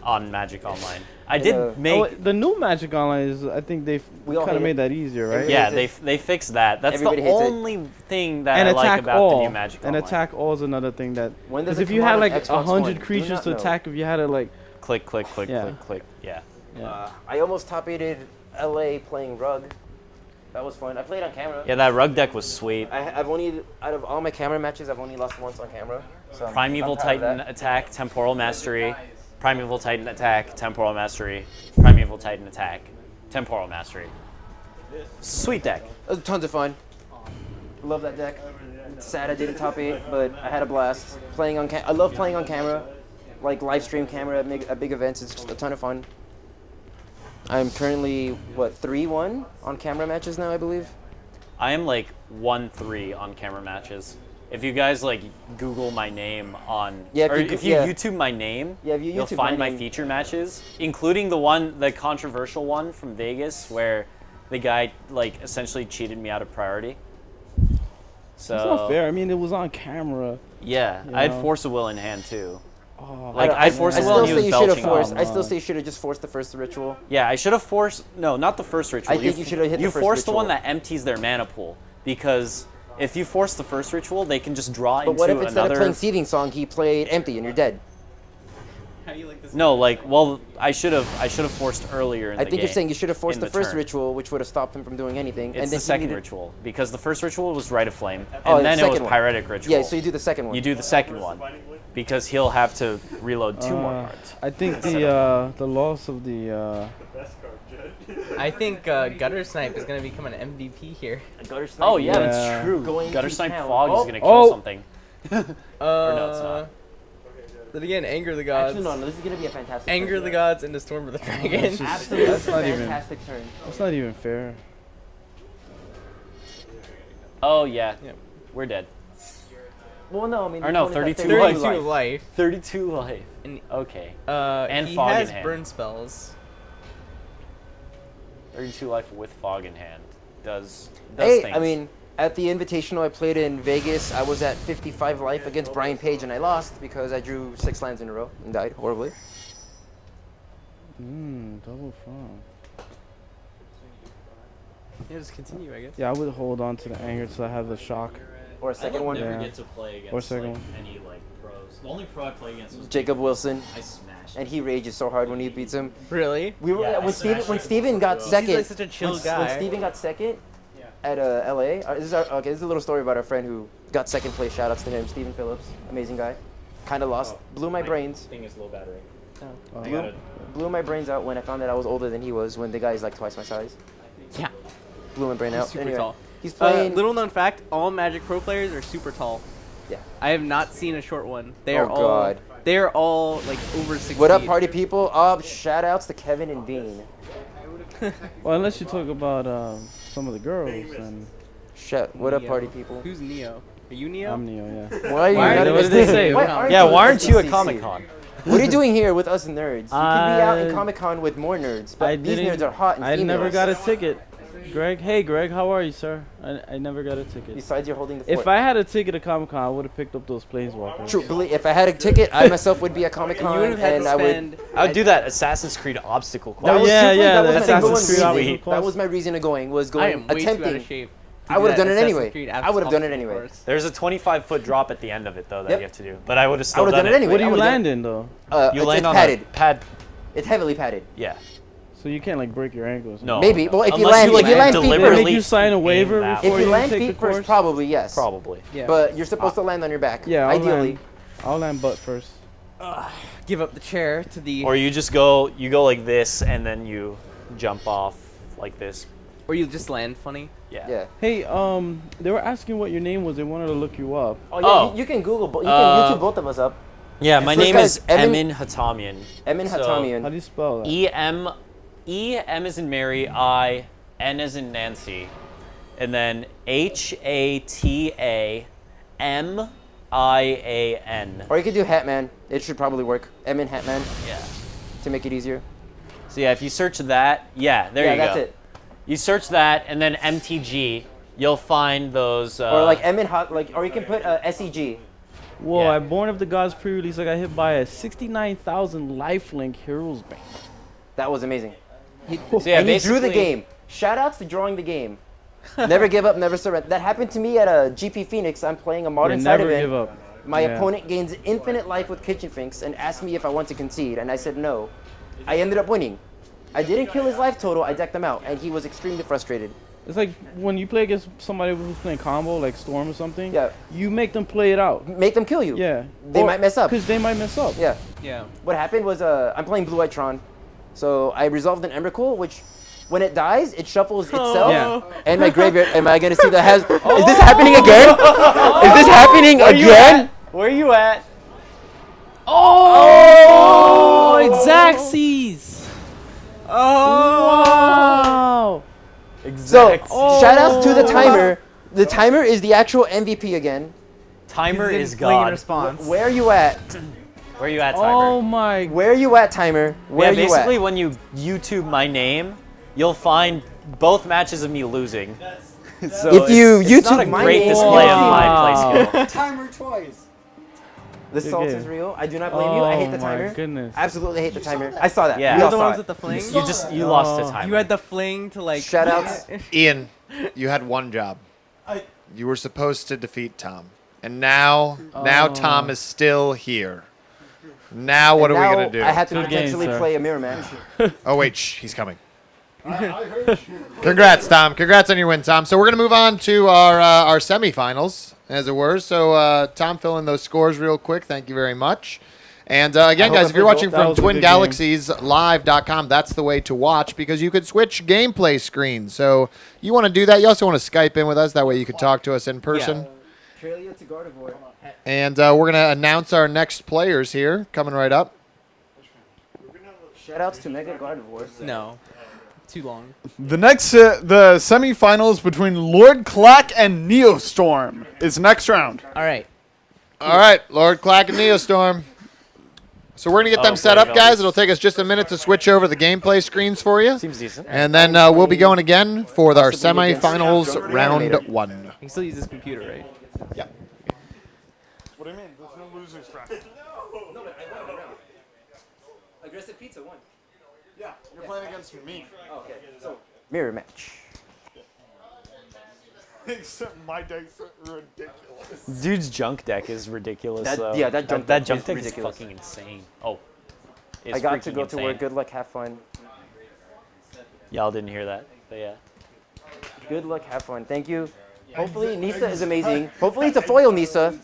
on Magic Online. I did make. Oh, the new Magic Online is. I think they've We all kind of hate made it. that easier, right? Yeah, they fixed that. That's Everybody the hates it. only thing that And I like attack about all. the new Magic And Online. attack all is another thing that. When does Because it if come you out had on like Xbox One? 100 Do creatures not to know. attack, if you had to like. Click, click, click, Yeah. click, click. Yeah. I almost top 8'd LA playing Rug. That was fun. I played on camera. Yeah, that rug deck was sweet. I've only, out of all my camera matches, I've only lost once on camera. So Primeval I'm proud of Titan that. attack, Temporal Mastery. Primeval Titan attack, Temporal Mastery. Primeval Titan attack, Temporal Mastery. Sweet deck. It was tons of fun. Love that deck. It's sad I didn't top 8, but I had a blast. Playing on I love playing on camera. Like live stream camera at big events. It's just a ton of fun. I'm currently, 3-1 on camera matches now, I believe? I am like 1-3 on camera matches. If you guys like Google my name on, Yeah, if or you if go- you yeah. YouTube my name, Yeah, if you you'll YouTube find my my name. feature matches, including the controversial one from Vegas where the guy like essentially cheated me out of priority. So It's not fair. I mean, it was on camera. Yeah, You I had know? Force of Will in hand too. Oh, Like I forced I a will and he still was say you should have belching forced. on. I still say you should have just forced the first ritual. Yeah, I should have forced. No, not the first ritual. I think you should have hit the You first force the one ritual. that empties their mana pool because if you force the first ritual, they can just draw But into what if instead another. of playing Seething Song, he played Empty and you're dead? How do you like this? No, like, well, I should have forced earlier in I the think game. you're saying you should have forced in the first turn. ritual, which would have stopped him from doing anything. It's and then the he second needed- ritual because the first ritual was Rite of Flame, and Oh, the then it was second one. Pyretic ritual. Yeah, so you do the second one. You do the second one because he'll have to reload 2 more cards. I think the loss of the. I think Gutter Snipe is gonna become an MVP here. Gutter Snipe. Oh yeah, Yeah. that's true. Going Gutter to Snipe town. Fog Oh. is gonna kill Oh. something. Or no, it's not. Then again, Anger the Gods. Actually, no, this is gonna be a fantastic. Anger turn. the Gods into Storm of the Dragon. Absolutely That's not even- fantastic turn. That's not even fair. Oh yeah, Yep. we're dead. Well, no, I mean. Or no, the opponent got 32 life. 32 life. 32 life. And Okay. and he Fog in has hand. burn spells. 32 life with Fog in hand does Hey, things. I mean, at the Invitational I played in Vegas, I was at 55 life against Brian Page, and I lost because I drew 6 lands in a row and died horribly. Double farm. Yeah, just continue, I guess. Yeah, I would hold on to the anger till I have the shock. Or a second one. Yeah. get to play against Or second like, one. any like pros. The only pro I play against was Jacob Wilson, I smashed. and he rages so hard when he beats him. Really? We were Yeah, when I Steven smashed Steven got He's second. like such a chill when guy. Steven got second at LA. This is a little story about our friend who got second place. Shout outs to him, Steven Phillips, amazing guy. Kind of lost, blew my brains. Thing is low battery. Blew my brains out when I found that I was older than he was. When the guy's like twice my size. Yeah. Blew my brain out. Super Anyway, tall. he's playing. Little known fact: all Magic Pro players are super tall. Yeah. I have not seen a short one. They Oh, are all. God. They are all like over 6 What up, feet. party people? Shout outs to Kevin and Bean. Well, unless you talk about some of the girls, and What up, Neo. party people? Who's Neo? Are you Neo? I'm Neo, yeah. Why are you Why- not what in did they this- say? Why aren't Yeah, you why in aren't you at CC? Comic Con? What are you doing here with us nerds? You could be out in I- Comic Con with more nerds, but I these didn't. nerds are hot and I females. never got a ticket. Greg, hey Greg, how are you, sir? I never got a ticket. Besides, you're holding the fort. If I had a ticket to Comic Con, I would have picked up those planeswalkers. True, believe, if I had a ticket, I myself would be at Comic And Con, you would have had and to I would. spend. I would do that Assassin's Creed obstacle That course. was yeah, truthfully, yeah, that the was my Assassin's going Creed reason. obstacle That course. was my reason of going. Was I going am way too out of attempting. shape. I would have done it anyway. I would have done it anyway. There's a 25-foot drop at the end of it though that Yep. you have to do. But I would have I still would have done done it it. anyway. What do I you would've done land in though? You it's land on padded. a pad. It's heavily padded. Yeah. So you can't like break your ankles. No. Maybe. Well, if you Unless land, you, if you land feet They deliberately make you sign a waiver aim that before If you you land take feet the course. first, probably yes. Probably. Yeah. But you're supposed to land on your back. Yeah, ideally. I'll land butt first. Give up the chair to the. Or you just go like this and then you jump off like this. Or you just land funny. Yeah. Yeah. Hey, they were asking what your name was. They wanted to look you up. Oh yeah. Oh. You can Google. You can YouTube both of us up. Yeah, my First name guy's is Emin Emin Hatamian. Emin So, How do Hatamian. you spell that? M as in Mary, I, N as in Nancy, and then HATAMIAN. Or you could do Hatman. It should probably work. Emin Hatman Yeah. to make it easier. So yeah, if you search that, yeah, there yeah, you go. that's it. You search that and then MTG, you'll find those. Or like Emin Hot, or you can put SEG. Whoa, Yeah. at Born of the Gods pre-release, I got hit by a 69,000 lifelink Heroes Bane. That was amazing. So yeah, And he drew the basically- game. Shoutouts to drawing the game. Never give up, never surrender. That happened to me at a GP Phoenix. I'm playing a modern Yeah, side never event. give up. My Yeah. opponent gains infinite life with Kitchen Finks and asked me if I want to concede, and I said no. I ended up winning. I didn't kill his life total, I decked him out, and he was extremely frustrated. It's like when you play against somebody who's playing combo, like Storm or something. Yeah. You make them play it out. Make them kill you. Yeah. They might mess up. Because they might mess up. Yeah. Yeah. What happened was I'm playing Blue White Tron, so I resolved an Emrakul, which when it dies, it shuffles itself Yeah. and my graveyard. Am I gonna see the has? Is this happening again? Is this happening again? Where are you at? Oh, Galaxies. Oh. Wow. So Exact. shout outs to the timer. The timer is the actual MVP again. Timer He's in is fling in God. response. Where are you at? Where are you at, Timer? Oh my. Where are you at, timer? Where Yeah, are you basically at? when you YouTube my name, you'll find both matches of me losing. So If you it's not a YouTube my great name, display of my Wow. play skill. Timer twice. The salt game. is real. I do not blame you. I hate the Oh my timer. goodness. Absolutely hate the timer. I saw that. Yeah. We You're all the saw ones it. with the fling. You lost to Oh. Timer. You had the fling to like. Shout outs. Ian, you had one job. You were supposed to defeat Tom. And now Tom is still here. Now what And are we now going to do? I have to Good game, potentially sir. play a mirror match. Oh, wait, shh, he's coming. I heard you. Congrats, Tom. Congrats on your win, Tom. So we're going to move on to our semifinals, as it were. So, Tom, fill in those scores real quick. Thank you very much. And again, hope guys, I if you're played watching That from was a good game. TwinGalaxiesLive.com, that's the way to watch because you could switch gameplay screens. So you want to do that. You also want to Skype in with us. That way you can talk to us in person. Tralia to Gardevoir. And we're going to announce our next players here coming right up. Shout outs to Mega Gardevoir. No. Too long. The next, the semifinals between Lord Clack and Neostorm is next round. All right. All right, Lord Clack and Neostorm. So we're going to get them set up, guys. It'll take us just a minute to switch over the gameplay screens for you. Seems decent. And then we'll be going again for our Possibly against semifinals Animator. round 1. You can still use this computer, right? Yeah. What do you mean? There's no losers bracket. Aggressive Pizza won. Yeah, you're playing against me. Okay, so mirror match. Except my deck's ridiculous. Dude's junk deck is ridiculous. That- though. yeah, that junk that deck junk is deck ridiculous. is fucking insane. Oh. I got to freaking go to work. insane. Good luck, have fun. Y'all didn't hear that, but yeah. Good luck, have fun. Thank you. Hopefully Nisa is amazing. Hopefully it's a foil Nisa.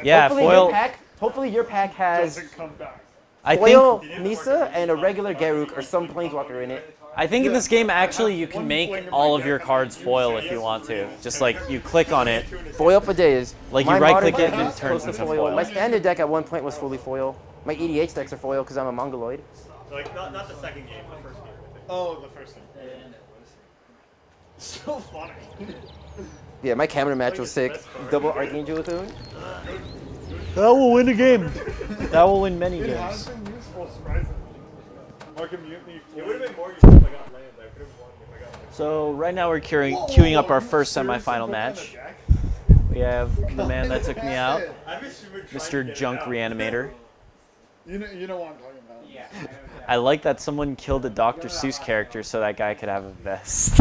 Yeah, hopefully your pack has Doesn't come back. I foil think Nisa and a regular Garruk or some planeswalker in it. I think in this game actually you can make all of your cards foil if you want to. Just like you click on it. Foil for days. Like you My right modern click it deck and it is turns close to into foil. My standard deck at one point was fully foil. My EDH decks are foil because I'm a Mongoloid. Like, not the second game, the first game, I think. Oh, the first game. So funny. Yeah, my camera match was sick. Double Archangel Athune. That will win a game. That will win many It has games. been useful, surprisingly. Like a mutiny. It would have been more useful if I got land. I could have won if I got land. So right now we're queuing up our first semifinal match. We have the man that took me out, Mr. Junk Reanimator. You know what I'm talking about. Yeah. I like that someone killed a Dr. Seuss character so that guy could have a vest.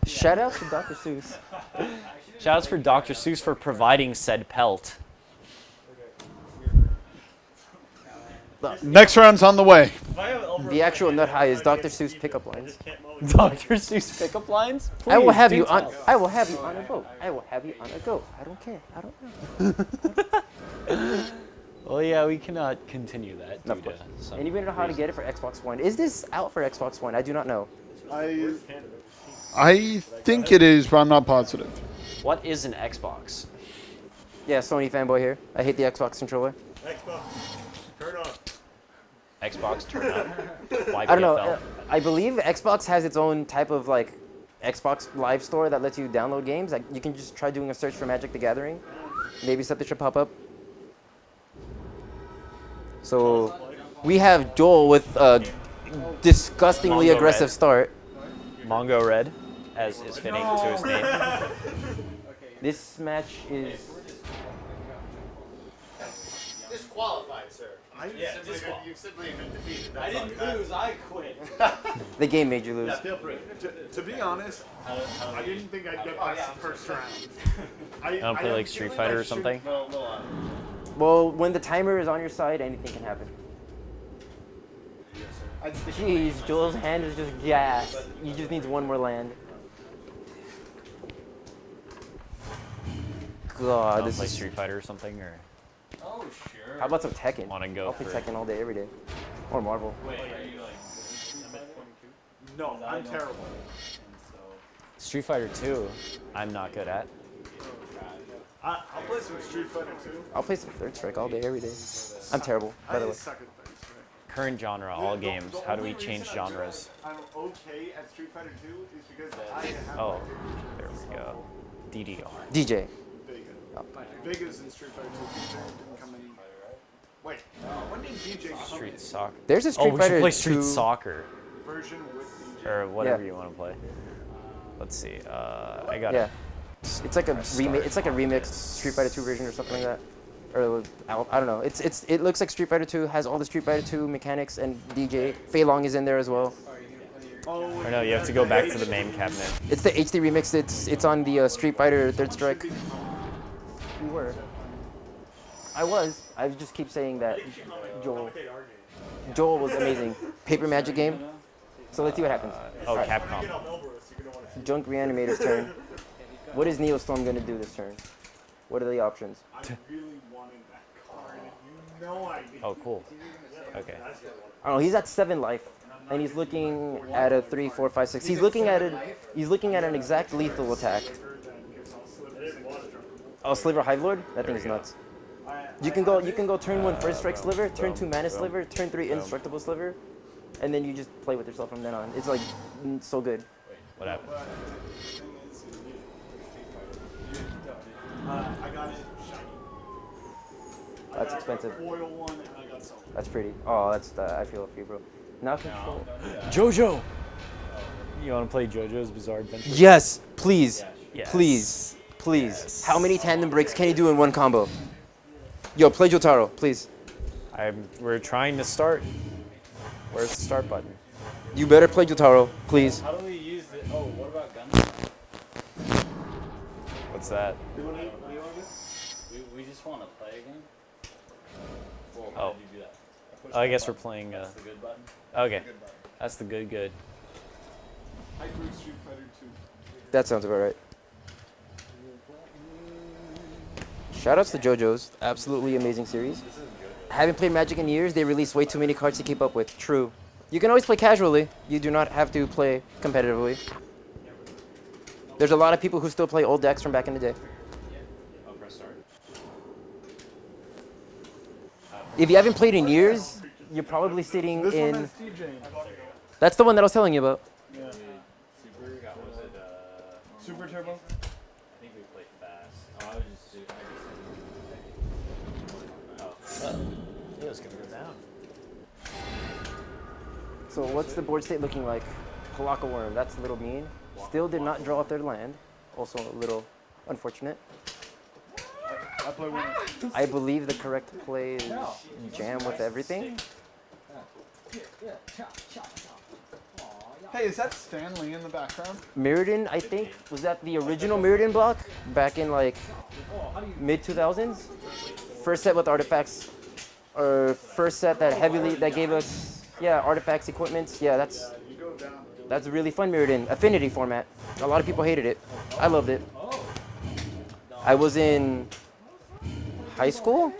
Shout out to Dr. Seuss. Shoutouts for Dr. Seuss for providing said pelt. Next round's on the way. The actual nut high is Dr. Seuss pickup lines. Dr. Seuss pickup lines? I will Please, have do you on. tell. I will have you on a boat. I will have you on a goat. I don't care. I don't know. Well, yeah, we cannot continue that. No, of course. Anybody know how to get it for Xbox One? Is this out for Xbox One? I do not know. I think it is, but I'm not positive. What is an Xbox? Yeah, Sony fanboy here. I hate the Xbox controller. Xbox, turn on. Xbox turn up. I don't know. I believe Xbox has its own type of like Xbox Live Store that lets you download games. Like you can just try doing a search for Magic the Gathering. Maybe something should pop up. So we have Joel with a disgustingly Mongo aggressive Red. start. Mongo Red, as is fitting to his name. This match is Disqualified, sir. You simply been defeated. I didn't lose, I quit. the game made you lose. Yeah, feel free. To be honest, I didn't think I'd get past the first round. I don't play like Street Fighter or something. Well, when the timer is on your side, anything can happen. Jeez, Joel's hand is just gas. He just needs one more land. God, This this play is. Street Fighter or something, or Oh, sure. How about some Tekken? want to go I'll play for Tekken all day, every day. Or Marvel. Wait, are you like No, I'm terrible. Street Fighter 2? I'm not good at. I'll play some Street Fighter 2. I'll play some Third Strike all day, every day. I'm terrible, by the way. suck at Third Strike. Current genre, all games. How do we change genres? I'm okay at Street Fighter 2 is because I have Oh, there we go. DDR. DJ. Vegas in Street Fighter 2. DJ didn't come in. Wait, when did DJ come Street in? Soccer. There's a Street Oh, we should Fighter play Street 2 Soccer. Version with DJ. Or whatever Yeah. you want to play. Let's see. I got Yeah. it. It's like a remake. It's like a remixed Street Fighter 2 version or something like that. Or I don't know. It looks like Street Fighter 2 has all the Street Fighter 2 mechanics, and DJ Fei Long is in there as well. Or no, you have to go back to the main cabinet. It's the HD remix. It's on the Street Fighter Third Strike. You were. I was. I just keep saying that Joel was amazing. Paper Magic game. So let's see what happens. Oh, Alright. Capcom. Junk Reanimator's turn. What is Neostorm going to do this turn? What are the options? I really wanted that card. You know I did. Oh, cool. Okay. I don't know. He's at 7 life, and he's looking at a 3, 4, 5, 6. He's looking at an exact lethal attack. Oh, Sliver Hive Lord? That thing's nuts. You can go turn 1 First Strike Sliver, turn 2 Mana Sliver, turn 3 Indestructible Sliver, and then you just play with yourself from then on. It's like so good. What happened? I got it shiny. That's expensive. Oil one and I got silver. That's pretty. Oh, I feel for you, bro. Now control. JoJo! You want to play JoJo's Bizarre Adventure? Yes, please, Yes. please, please. How many tandem breaks can you do in one combo? Yo, play Jotaro, please. We're trying to start. Where's the start button? You better play Jotaro, please. How do we use it? Oh, what about guns? What's that? We just want to play again? Well, Oh. how did you do that? Oh, I guess we're playing. That's the good button? Okay. That's the good. Hyper Street Fighter 2. That sounds about right. Shoutouts to JoJo's, absolutely amazing series. Haven't played Magic in years. They release way too many cards to keep up with. True. You can always play casually. You do not have to play competitively. There's a lot of people who still play old decks from back in the day. Oh, press start. If you haven't played in years, you're probably sitting This one in. has DJ. That's the one that I was telling you about. Yeah. Super, was it, Super Turbo? I think we played fast. Oh, I was just, It was gonna go down. So what's the board state looking like? Palaka Worm, that's a little mean. Still did not draw a third land. Also a little unfortunate. I play one. I believe the correct play is jam with everything. Hey, is that Stanley in the background? Mirrodin, I think, was that the original Mirrodin block back in like mid 2000s? First set with artifacts, or first set that gave us, yeah, artifacts, equipments. Yeah, that's a really fun Mirrodin. Affinity format. A lot of people hated it. I loved it. I was in high school,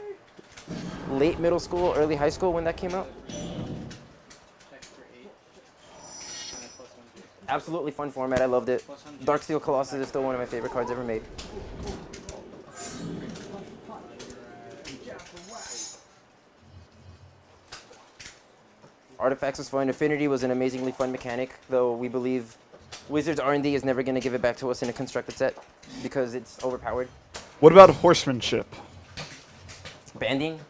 late middle school, early high school when that came out. Absolutely fun format. I loved it. Darksteel Colossus is still one of my favorite cards ever made. Artifacts was fun. Affinity was an amazingly fun mechanic, though we believe Wizards R&D is never going to give it back to us in a constructed set because it's overpowered. What about horsemanship? Banding.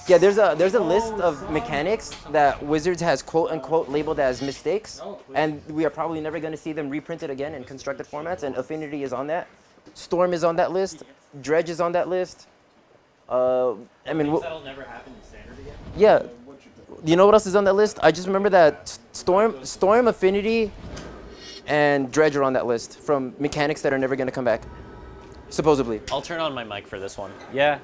Yeah, there's a list of mechanics that Wizards has quote unquote labeled as mistakes, and we are probably never going to see them reprinted again in constructed formats, and Affinity is on that. Storm is on that list. Dredge is on that list. I mean, That'll never happen in standard again. yeah. You know what else is on that list? I just remember that Storm, Affinity, and Dredge are on that list from mechanics that are never gonna come back. Supposedly. I'll turn on my mic for this one. Yeah,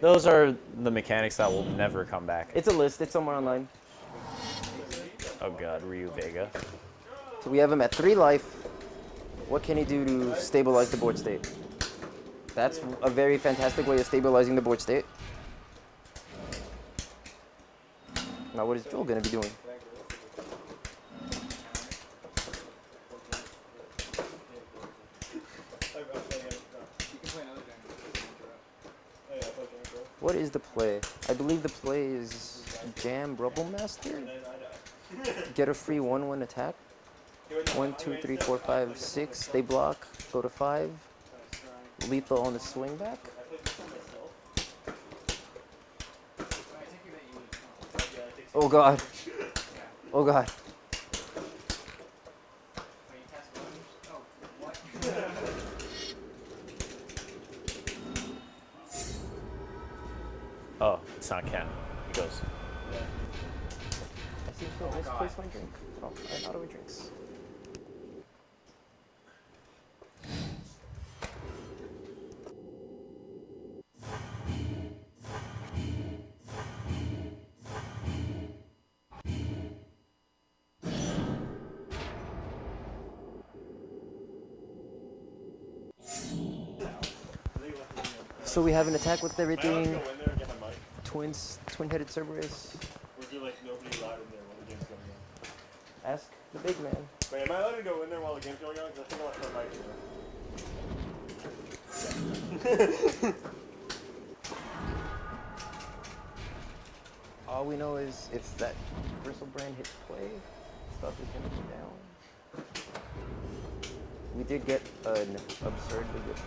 those are the mechanics that will never come back. It's a list. It's somewhere online. Oh god, Ryu Vega. So we have him at 3 life. What can he do to stabilize the board state? That's a very fantastic way of stabilizing the board state. Now what is Joel going to be doing? What is the play? I believe the play is Jam Rubble Master. Get a free 1/1 attack. 1, 2, 3, 4, 5, 6. They block. Go to 5. Lethal on the swing back. Oh god. Oh god. Oh, it's not Ken. He goes. I seem to have misplaced my drink. Oh, I had auto drinks. So we have an attack with everything. Twin-headed Cerberus. Ask the big man. Wait, am I allowed to go in there while the game's going on? Because I think I want to mic. All we know is if that Bristlebrand hits play, stuff is gonna go down. We did get an absurdly good.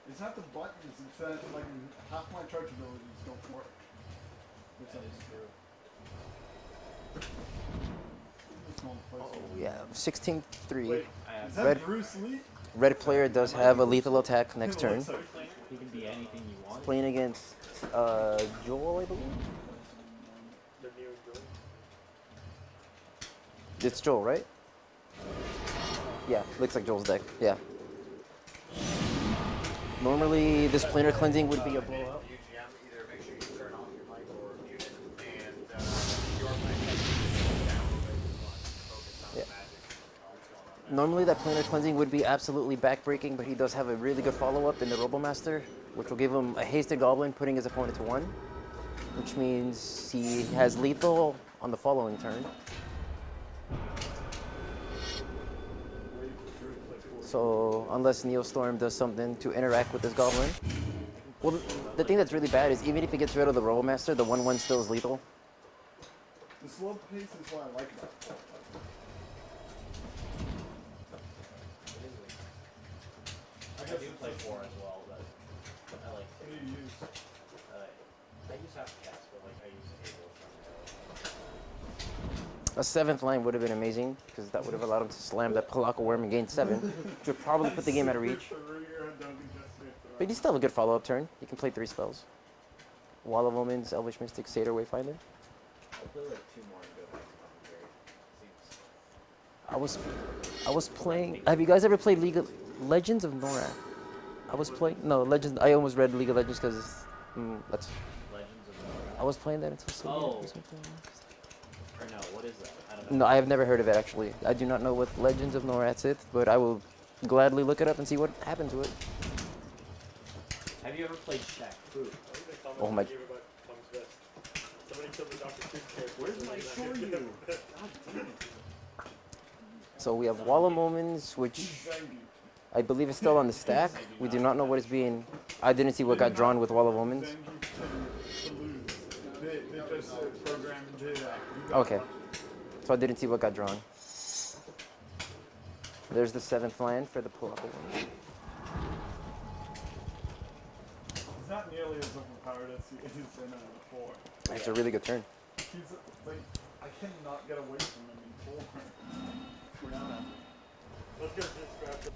It's not the buttons, it's that like half my charge abilities don't work. That is true. Oh yeah, 16-3. Wait, is that Red, Bruce Lee? red player does have a lethal attack next turn. He can be anything you want. Playing against Joel, I believe. It's Joel, right? Yeah, looks like Joel's deck. Yeah. Normally, this planar cleansing would be a blowout. Yeah. Normally, that planar cleansing would be absolutely backbreaking, but he does have a really good follow-up in the Robomaster, which will give him a hasted goblin, putting his opponent to 1, which means he has lethal on the following turn. So unless Neostorm does something to interact with this goblin. Well, the thing that's really bad is even if he gets rid of the Robomaster, the 1/1 still is lethal. The slow pace is what I like about it. I do play 4 as well, but I like What do you use? I use half cast, but like I use Able from A 7th line would have been amazing, because that would have allowed him to slam that Palaka Worm and gain 7, which would probably put the game out of reach. But he still have a good follow-up turn. He can play 3 spells. Wall of Omens, Elvish Mystic, Satyr, Wayfinder. I'll play like 2 more and go back to commentary. I was playing. Have you guys ever played League of Legends of Norath? I was playing. No, Legends. I almost read League of Legends because that's. Legends of Norath. I was playing that until so. Oh. Or no, what is that? I don't know. No, I have never heard of it actually. I do not know what Legends of Norath is, but I will gladly look it up and see what happened to it. Have you ever played Shaq Fu? Oh my. Where's my Shoryu? So we have Wall of Moments, which I believe is still on the stack. We do not know what is being. I didn't see what got drawn with Wall of Moments. They just programmed it. Okay. So I didn't see what got drawn. There's the 7th land for the pull-up one. He's not nearly as overpowered as he is in 4. It's a really good turn. He's like, I cannot get away from him in 4. Let's go scratch it.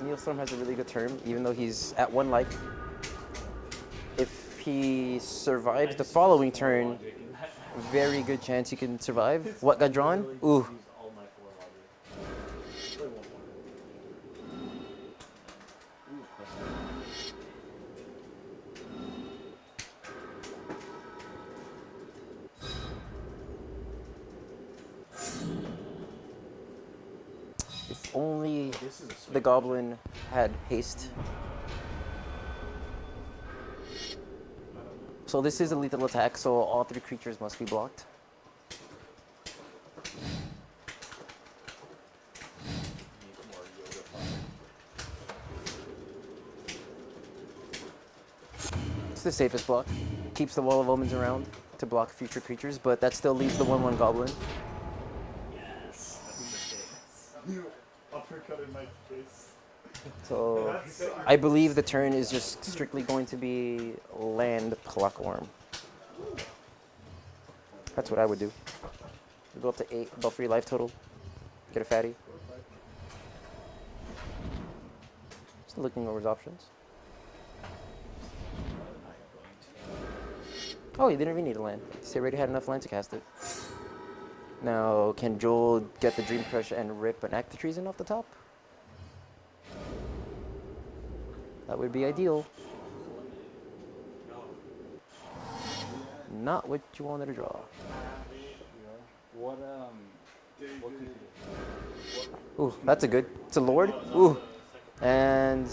Neilstorm has a really good turn, even though he's at 1 life. If he survives the following turn, very good chance he can survive. What got drawn? Ooh. If only the goblin had haste. So this is a lethal attack, so all 3 creatures must be blocked. It's the safest block. Keeps the Wall of Omens around to block future creatures, but that still leaves the 1/1 goblin. Uppercut in my face. So I believe the turn is just strictly going to be land Clockworm. That's what I would do. Go up to 8, about 3 life total. Get a fatty. Just looking over his options. Oh, he didn't even need a land. He already had enough land to cast it. Now, can Joel get the Dream Crush and rip an Act of Treason off the top? That would be ideal. Not what you wanted to draw. What could you do? Ooh, that's a good. It's a Lord. Ooh. And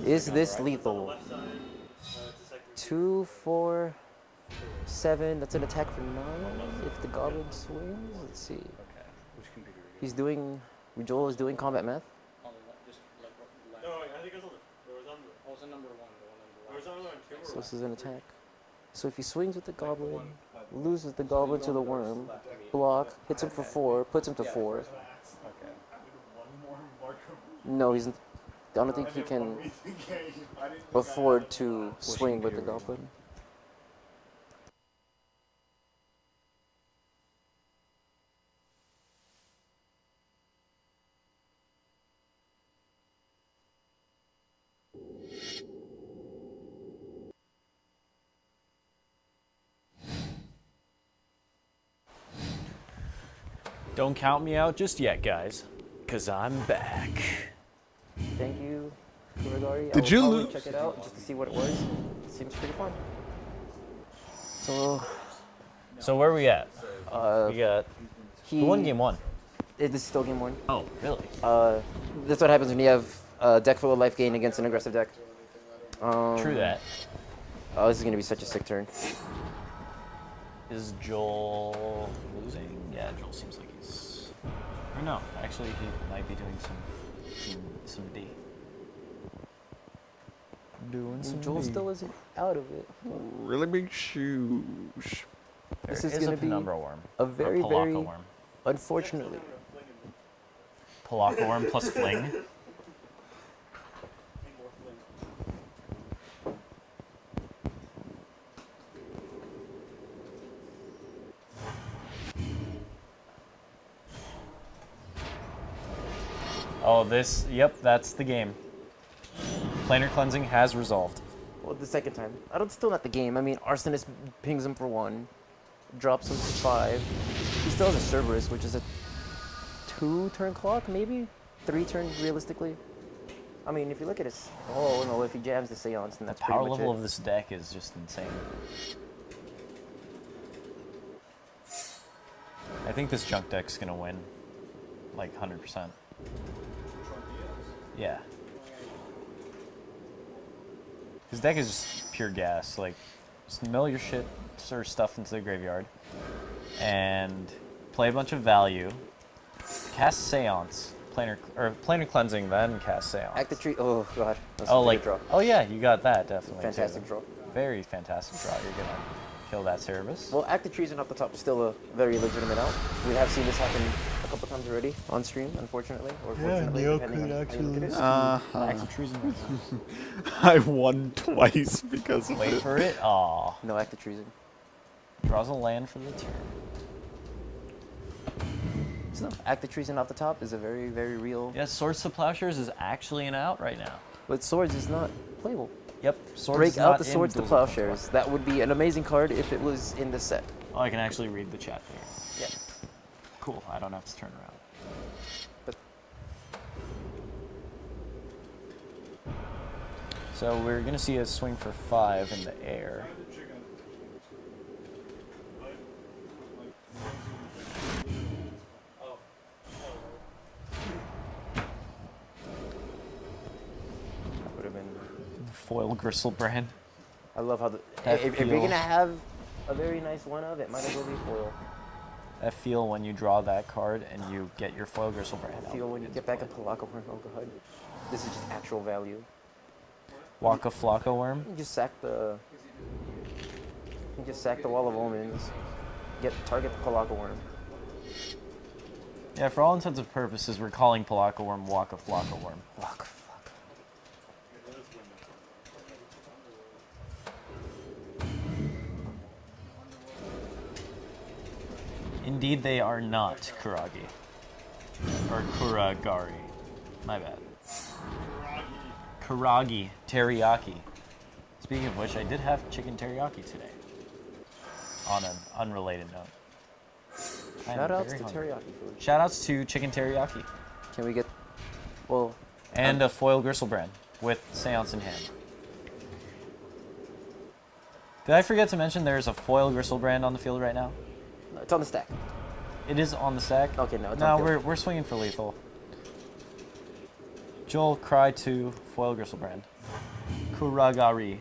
is this lethal? 2, 4, 7. That's an attack for 9. If the goblin swings, let's see. He's doing. Joel is doing combat math. No, I think it was on number 1. It was on 2. So this is an attack. So if he swings with the goblin, loses the goblin to the worm, block, hits him for 4, puts him to 4. No, he's. I don't think he can afford to swing with the goblin. Don't count me out just yet, guys, because I'm back. Thank you, Kuragari. Did you probably lose? check it out just to see what it was. It seems pretty fun. So where are we at? We got. Who won game 1? This is still game 1. Oh, really? That's what happens when you have a deck full of life gain against an aggressive deck. True that. Oh, this is gonna be such a sick turn. Is Joel losing? Yeah, Joel seems like he's. Or no, actually, he might be doing some D. Doing some Joel still isn't out of it. Really big shoes. This is There gonna a be penumbra worm. a very, very, worm. unfortunately. Palaka worm plus fling. Oh, this, yep, that's the game. Planar cleansing has resolved. Well, the second time. Still not the game. I mean, Arsonist pings him for 1, drops him to 5. He still has a Cerberus, which is a 2-turn clock, maybe? 3-turn, realistically. I mean, if you look at his... Oh, no, if he jams the Seance, then that's The power pretty much level it. of this deck is just insane. I think this junk deck's gonna win, like 100%. Yeah. His deck is just pure gas. Like, just mill your shit or stuff into the graveyard, and play a bunch of value, cast Seance, planar cleansing, then cast Seance. Active Tree. Oh god. That's Oh, a like, draw. oh yeah, you got that definitely. Fantastic too. draw. Very fantastic draw. You're gonna kill that Cerebus. Well, Active Treason off the top is still a very legitimate out. We have seen this happen a couple times already on stream, unfortunately, or fortunately, depending on how you look at it. Active Treason. I won twice because of Wait it. for it. Aw. No Active Treason. Draws a land for the turn. So Active Treason off the top is a very, very real. Yes, Swords to Plowshares is actually an out right now. But Swords is not playable. Yep. Swords Break is out not the in Swords to Duels of Plowshares. That would be an amazing card if it was in the set. Oh, I can actually read the chat there. Yeah. Cool. I don't have to turn around. But So we're gonna see a swing for 5 in the air. that would have been. Foil Gristlebrand. I love how the. That If you're feel- gonna have a very nice one of, it might as well be foil. I feel when you draw that card and you get your Foil Gristlebrand. Feel when you get back a Palaka Horn, oh god. This is just actual value. Waka Flocka Worm. You just sack the. You just sack the Wall of Omens. Target the Palaka Worm. Yeah, for all intents and purposes, we're calling Palaka Worm Waka Flocka Worm. Waka Flocka. Indeed, they are not Kuragi. Or Kuragari. My bad. Kuragi. Teriyaki. Speaking of which, I did have chicken teriyaki today. On an unrelated note. I am Shoutouts very to hungry. teriyaki food. Shoutouts to chicken teriyaki. Can we get. Well. And a foil Gristlebrand with Seance in hand. Did I forget to mention there's a foil Gristlebrand on the field right now? No, it's on the stack. It is on the stack? Okay, no, it's no, on the field. we're swinging for lethal. Joel, cry to foil Gristlebrand. Kuragari.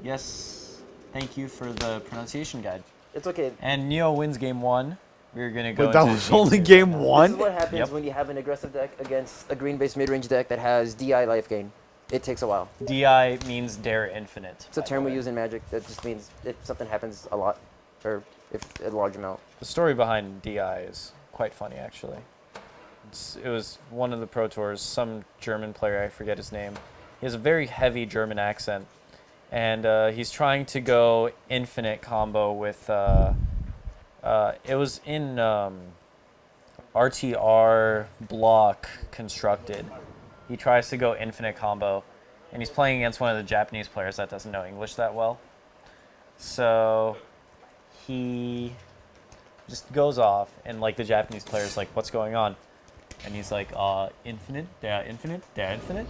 Yes, thank you for the pronunciation guide. It's okay. And Neo wins game 1. We're gonna go. Wait, that into was only two. game This one? is what happens Yep. when you have an aggressive deck against a green-based mid-range deck that has DI life gain. It takes a while. DI means Dare Infinite. It's a term we use in Magic that just means if something happens a lot, or if a large amount. The story behind DI is quite funny, actually. It was one of the Pro Tours, some German player, I forget his name. He has a very heavy German accent, and he's trying to go infinite combo with, it was in RTR block constructed. He tries to go infinite combo, and he's playing against one of the Japanese players that doesn't know English that well. So he just goes off, and like the Japanese player's like, what's going on? And he's like, infinite, infinite, infinite.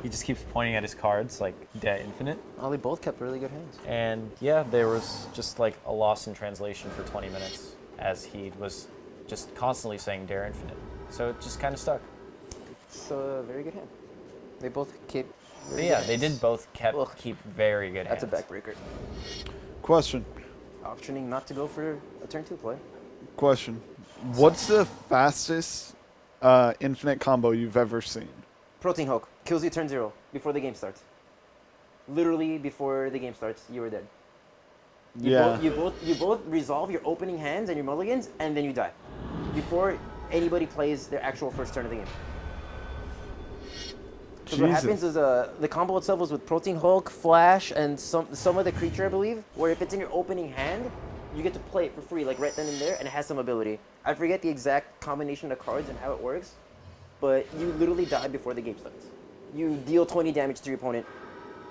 He just keeps pointing at his cards like, infinite. Oh, they both kept really good hands. And yeah, there was just like a loss in translation for 20 minutes as he was just constantly saying Dare Infinite. So it just kind of stuck. It's a very good hand. They both keep. But yeah, they did both keep very good That's hands. a backbreaker. Question. Optioning not to go for a turn 2 play. Question. What's the fastest infinite combo you've ever seen? Protein Hulk kills you turn 0 before the game starts. Literally before the game starts, you were dead. You both resolve your opening hands and your mulligans, and then you die before anybody plays their actual first turn of the game. Because what happens is the combo itself was with Protein Hulk, Flash, and some other creature, I believe, where if it's in your opening hand, you get to play it for free, like right then and there, and it has some ability. I forget the exact combination of cards and how it works, but you literally die before the game starts. You deal 20 damage to your opponent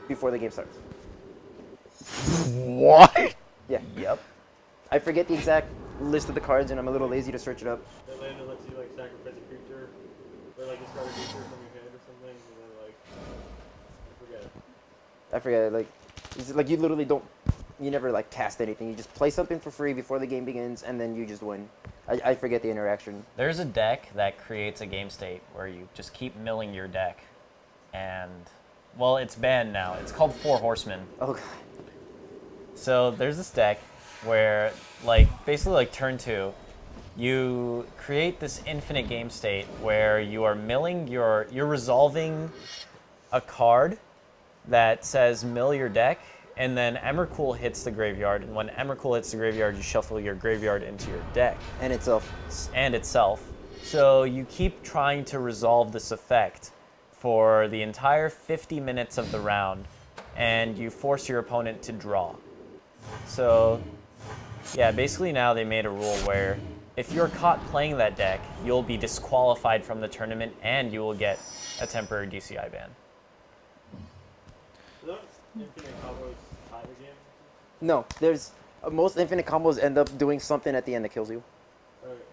before the game starts. What? Yeah. Yep. I forget the exact list of the cards, and I'm a little lazy to search it up. That land lets you like sacrifice a creature, or like discard a creature from your hand or something, and then like I forget. Like, it's like you literally don't. You never like cast anything. You just play something for free before the game begins, and then you just win. I forget the interaction. There's a deck that creates a game state where you just keep milling your deck, and well, it's banned now. It's called Four Horsemen. Oh god. So there's this deck where, like, basically like turn 2, you create this infinite game state where you are you're resolving a card that says mill your deck, and then Emrakul hits the graveyard, and when Emrakul hits the graveyard, you shuffle your graveyard into your deck. And itself. And itself. So you keep trying to resolve this effect for the entire 50 minutes of the round, and you force your opponent to draw. So, yeah, basically now they made a rule where if you're caught playing that deck, you'll be disqualified from the tournament, and you will get a temporary DCI ban. No, there's most infinite combos end up doing something at the end that kills you.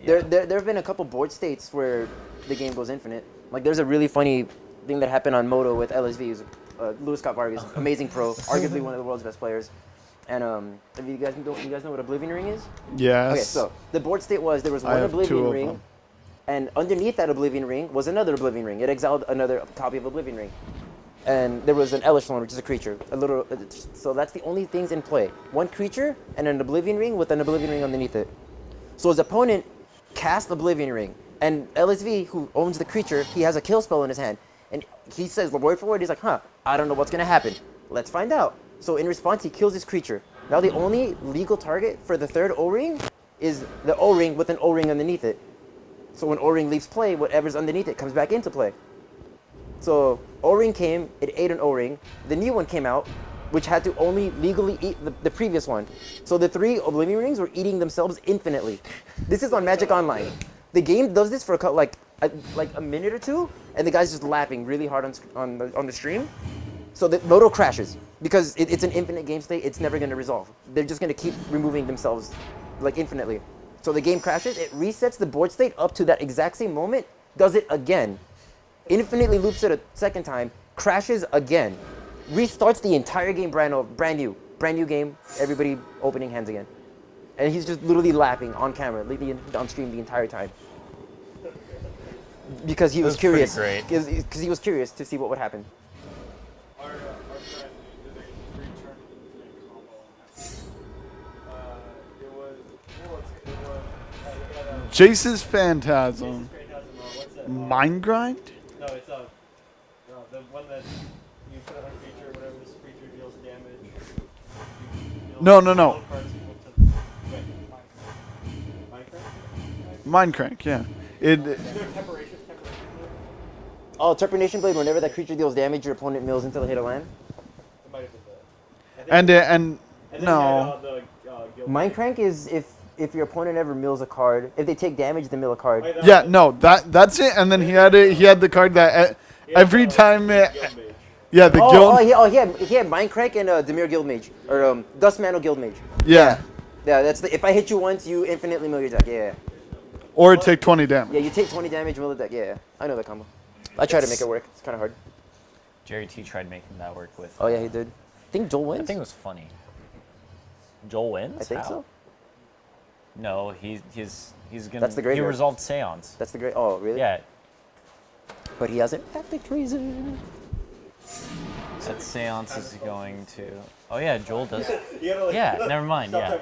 There have been a couple board states where the game goes infinite. Like there's a really funny thing that happened on Moto with LSV. Who's, Louis Scott Vargas, amazing pro, arguably one of the world's best players. And if you guys know what Oblivion Ring is? Yes. Okay, so the board state was there was one Oblivion Ring, and underneath that Oblivion Ring was another Oblivion Ring. It exiled another copy of Oblivion Ring. And there was an Elishloan, which is a creature. So that's the only things in play. One creature and an Oblivion Ring with an Oblivion Ring underneath it. So his opponent cast Oblivion Ring, and LSV, who owns the creature, he has a kill spell in his hand. And he says, word for word, he's like, I don't know what's going to happen. Let's find out. So in response, he kills his creature. Now the only legal target for the third O-Ring is the O-Ring with an O-Ring underneath it. So when O-Ring leaves play, whatever's underneath it comes back into play. So O-Ring came, it ate an O-Ring. The new one came out, which had to only legally eat the previous one. So the 3 Oblivion Rings were eating themselves infinitely. This is on Magic Online. The game does this for like a minute or two, and the guy's just laughing really hard on the stream. So the Moto crashes because it's an infinite game state. It's never going to resolve. They're just going to keep removing themselves like infinitely. So the game crashes. It resets the board state up to that exact same moment. Does it again. Infinitely loops it a second time. Crashes again. Restarts the entire game brand new game. Everybody opening hands again. And he's just literally laughing on camera, on stream the entire time. Because he was curious. Because he was curious to see what would happen. Our friend did a return combo. Jace's Phantasm. Mind Grind? No, it's the one that you put on a creature, whenever this creature deals damage. No. Minecraft? Mind Crank, yeah. Oh, Terpination Blade, whenever that creature deals damage, your opponent mills until they hit a land? It might have been that. And no. Mind Crank is if your opponent ever mills a card, if they take damage, they mill a card. Yeah, no, that's it. And then he had the card that every time. Yeah, the guild. He had Mind Crank and Dimir Guildmage or Dust Mantle Guildmage. Yeah. Yeah, that's if I hit you once, you infinitely mill your deck. Yeah. Or take 20 damage. Yeah, you take 20 damage, mill the deck. Yeah, I know that combo. I try to make it work. It's kind of hard. Jerry T tried making that work with. Oh yeah, he did. I think Joel wins. I think it was funny. Joel wins? I think How? so. No, he's gonna. That's the graveyard. He resolved Seance. That's the great. Oh really? Yeah. But he has an epic treason. That Seance is going to. Oh yeah, Joel does. Yeah, never mind. Yeah.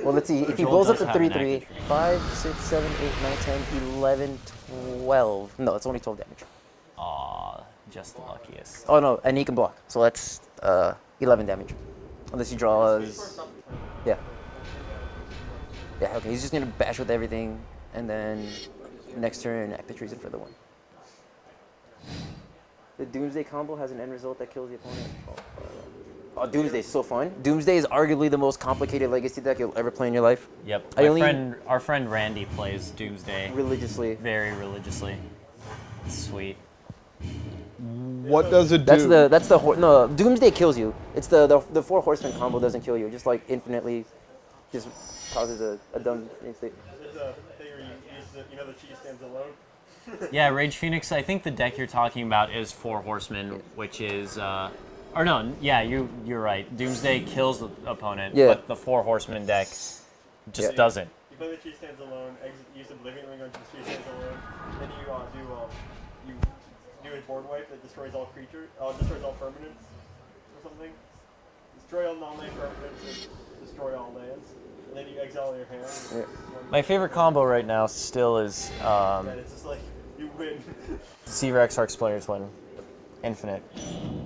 Well, let's see. If he blows up to 3/3, 5, 6, 7, 8, 9, 10, 11, 12. No, it's only 12 damage. Aw, just the luckiest. Oh no, and he can block. So that's 11 damage. Unless he draws. Yeah. Yeah, okay. He's just gonna bash with everything, and then next turn act the treason for the 1. The Doomsday combo has an end result that kills the opponent. Oh, Doomsday is so fun. Doomsday is arguably the most complicated legacy deck you'll ever play in your life. Yep. Our friend Randy plays Doomsday religiously. Very religiously. It's sweet. What does it do? No, Doomsday kills you. It's the 4 Horsemen combo doesn't kill you. Just like infinitely, just causes a dumb instant. There's a thing where you use the cheese stands alone. Yeah, Rage Phoenix, I think the deck you're talking about is 4 Horsemen, which is, or no, yeah, you're right. Doomsday kills the opponent, but the 4 Horsemen deck just doesn't. You play the cheese stands alone, use the Oblivion Ring onto the cheese stands alone, then you do a board wipe that destroys all creatures, destroys all permanents or something. Destroy all non-land permanents and destroy all lands. and then you exile your hand. Yeah. My favorite combo right now still is And it's just like, you win. Deceiver Exarch's players win. Infinite.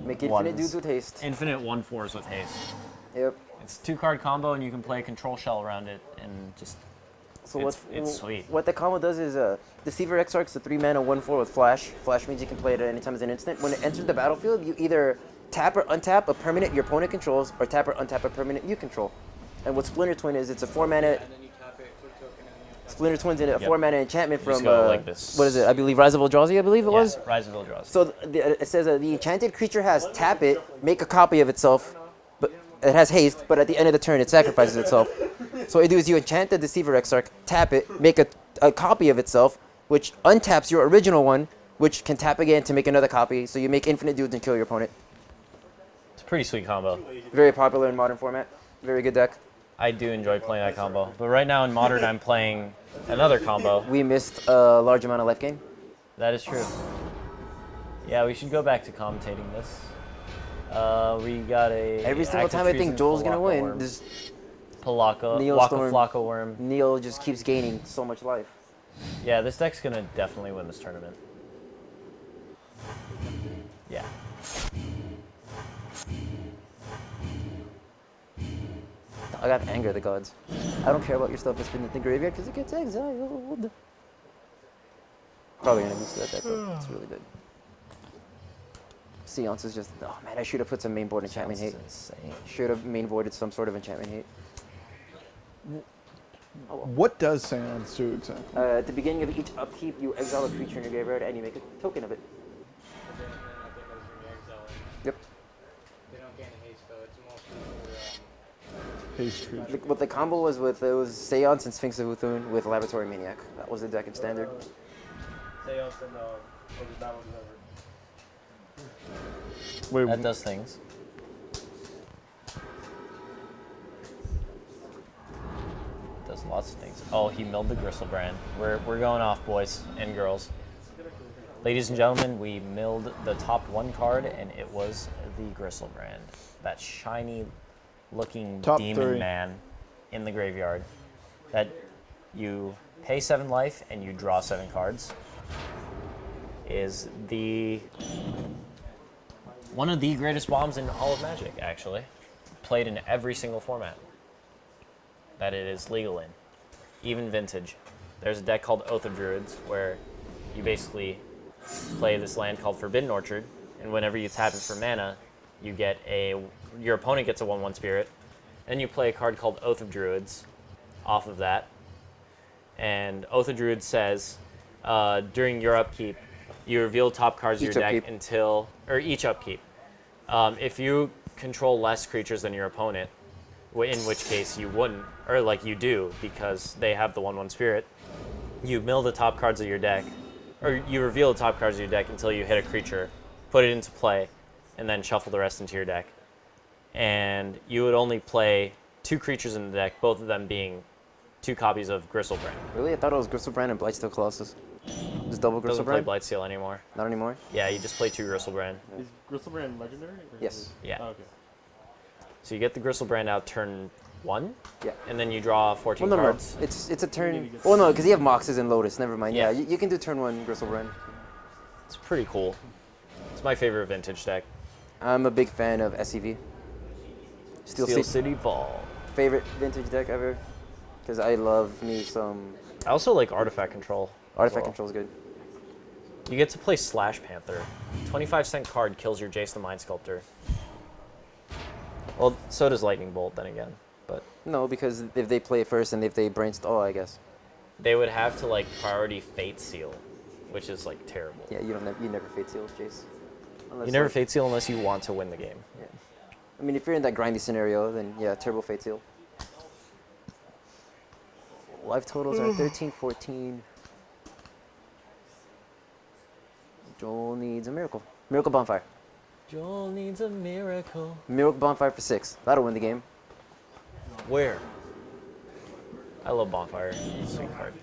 Make infinite dudes with haste. Infinite 1/4s with haste. Yep. It's a 2-card combo, and you can play Control Shell around it, and just So it's sweet. What the combo does is Deceiver Exarch's a 3-mana 1/4 with Flash. Flash means you can play it at any time as an instant. When it enters the battlefield, you either tap or untap a permanent your opponent controls, or tap or untap a permanent you control. And what Splinter Twin is, it's a 4-mana. And then you tap it, put a token, and then you tap Splinter Twin's in a 4-mana enchantment You just from go like this. what is it? I believe Rise of Eldrazi. I believe it was. Rise of Eldrazi. So it says the enchanted creature has tap it, make a copy of itself, but it has haste. But at the end of the turn, it sacrifices itself. So what you do is you enchant the Deceiver Exarch, tap it, make a copy of itself, which untaps your original one, which can tap again to make another copy. So you make infinite dudes and kill your opponent. It's a pretty sweet combo. Very popular in modern format. Very good deck. I do enjoy playing that combo. But right now in Modern, I'm playing another combo. We missed a large amount of life gain. That is true. Yeah, we should go back to commentating this. We got a... Every single Active time I think Treason Joel's going to Palaka win, Worm. this Palaka, Neil Waka Storm. Flocka Worm. Neil just keeps gaining so much life. Yeah, this deck's going to definitely win this tournament. Yeah. I got anger the gods. I don't care about your stuff that's been in the graveyard because it gets exiled. Probably gonna lose to that deck though. It's really good. Seance is just, oh man, I should have put some main board enchantment hate. Should have main boarded some sort of enchantment hate. What does Seance do exactly? At the beginning of each upkeep, you exile a creature in your graveyard and you make a token of it. Yep. They don't gain haste though. It's mostly Haste creature. What the combo was with, it was Seance and Sphinx of Uthun with Laboratory Maniac. That was the deck in standard. Seance and that was never. Wait, That does things. Does lots of things. Oh, he milled the Gristlebrand. We're going off, boys and girls. Ladies and gentlemen, we milled the top 1 card, and it was the Gristlebrand. That shiny looking Top demon 3. man in the graveyard. That you pay 7 life and you draw 7 cards. Is one of the greatest bombs in all of Magic, actually. Played in every single format that it is legal in, even Vintage. There's a deck called Oath of Druids where you basically play this land called Forbidden Orchard, and whenever you tap it for mana, you get your opponent gets a 1/1 spirit, and you play a card called Oath of Druids off of that. And Oath of Druids says, during your upkeep, you reveal top cards of your deck each upkeep. If you control less creatures than your opponent, in which case you wouldn't, or like you do because they have the 1/1 spirit, you mill the top cards of your deck, or you reveal the top cards of your deck until you hit a creature, put it into play, and then shuffle the rest into your deck. And you would only play 2 creatures in the deck, both of them being 2 copies of Gristlebrand. Really? I thought it was Gristlebrand and Blightsteel Colossus. Just double Doesn't play Gristlebrand? Blightsteel anymore. Not anymore? Yeah, you just play 2 Gristlebrand. Is Gristlebrand legendary? Yes. Yeah. Oh, okay. So you get the Gristlebrand out turn 1, Yeah. and then you draw 14 Well, no, cards. no. It's a turn. Well, no, because you have Moxes and Lotus. Never mind. Yeah, Yeah. you can do turn 1 Gristlebrand. It's pretty cool. It's my favorite Vintage deck. I'm a big fan of SCV. Steel City Ball. Favorite Vintage deck ever. Because I love me some. I also like Artifact Control. Artifact as well. Control is good. You get to play Slash Panther. 25-cent card kills your Jace the Mind Sculptor. Well, so does Lightning Bolt then again, but No, because if they play it first and if they brainstorm, I guess. they would have to like priority Fate Seal, which is like terrible. Yeah, you never Fate Seal, Jace. Unless, You never like- Fate Seal unless you want to win the game. Yeah. I mean, if you're in that grindy scenario, then yeah, Turbo Fate Seal. Life totals are 13, 14. Joel needs a miracle. Miracle Bonfire. Joel needs a miracle. Miracle Bonfire for 6. That'll win the game. Where? I love Bonfire. Sweet card.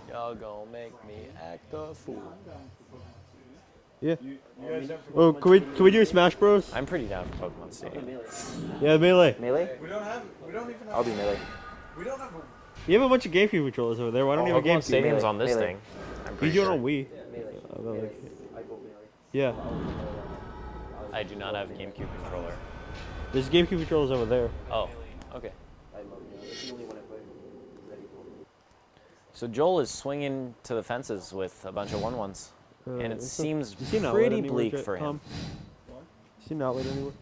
Y'all gonna make me act a fool. Yeah. Oh, can we do Smash Bros? I'm pretty down for Pokemon Stadium. Yeah, melee. Melee? We don't even have. I'll do melee. We don't have a. You have a bunch of GameCube controllers over there. Why don't you have a Pokemon GameCube? Stadium's on this Melee. thing. I'm You pretty do it sure. on Wii. Yeah. I do not have a GameCube controller. There's GameCube controllers over there. Oh, okay. So Joel is swinging to the fences with a bunch of 1/1s, and it seems pretty bleak for him. See an outlet anywhere?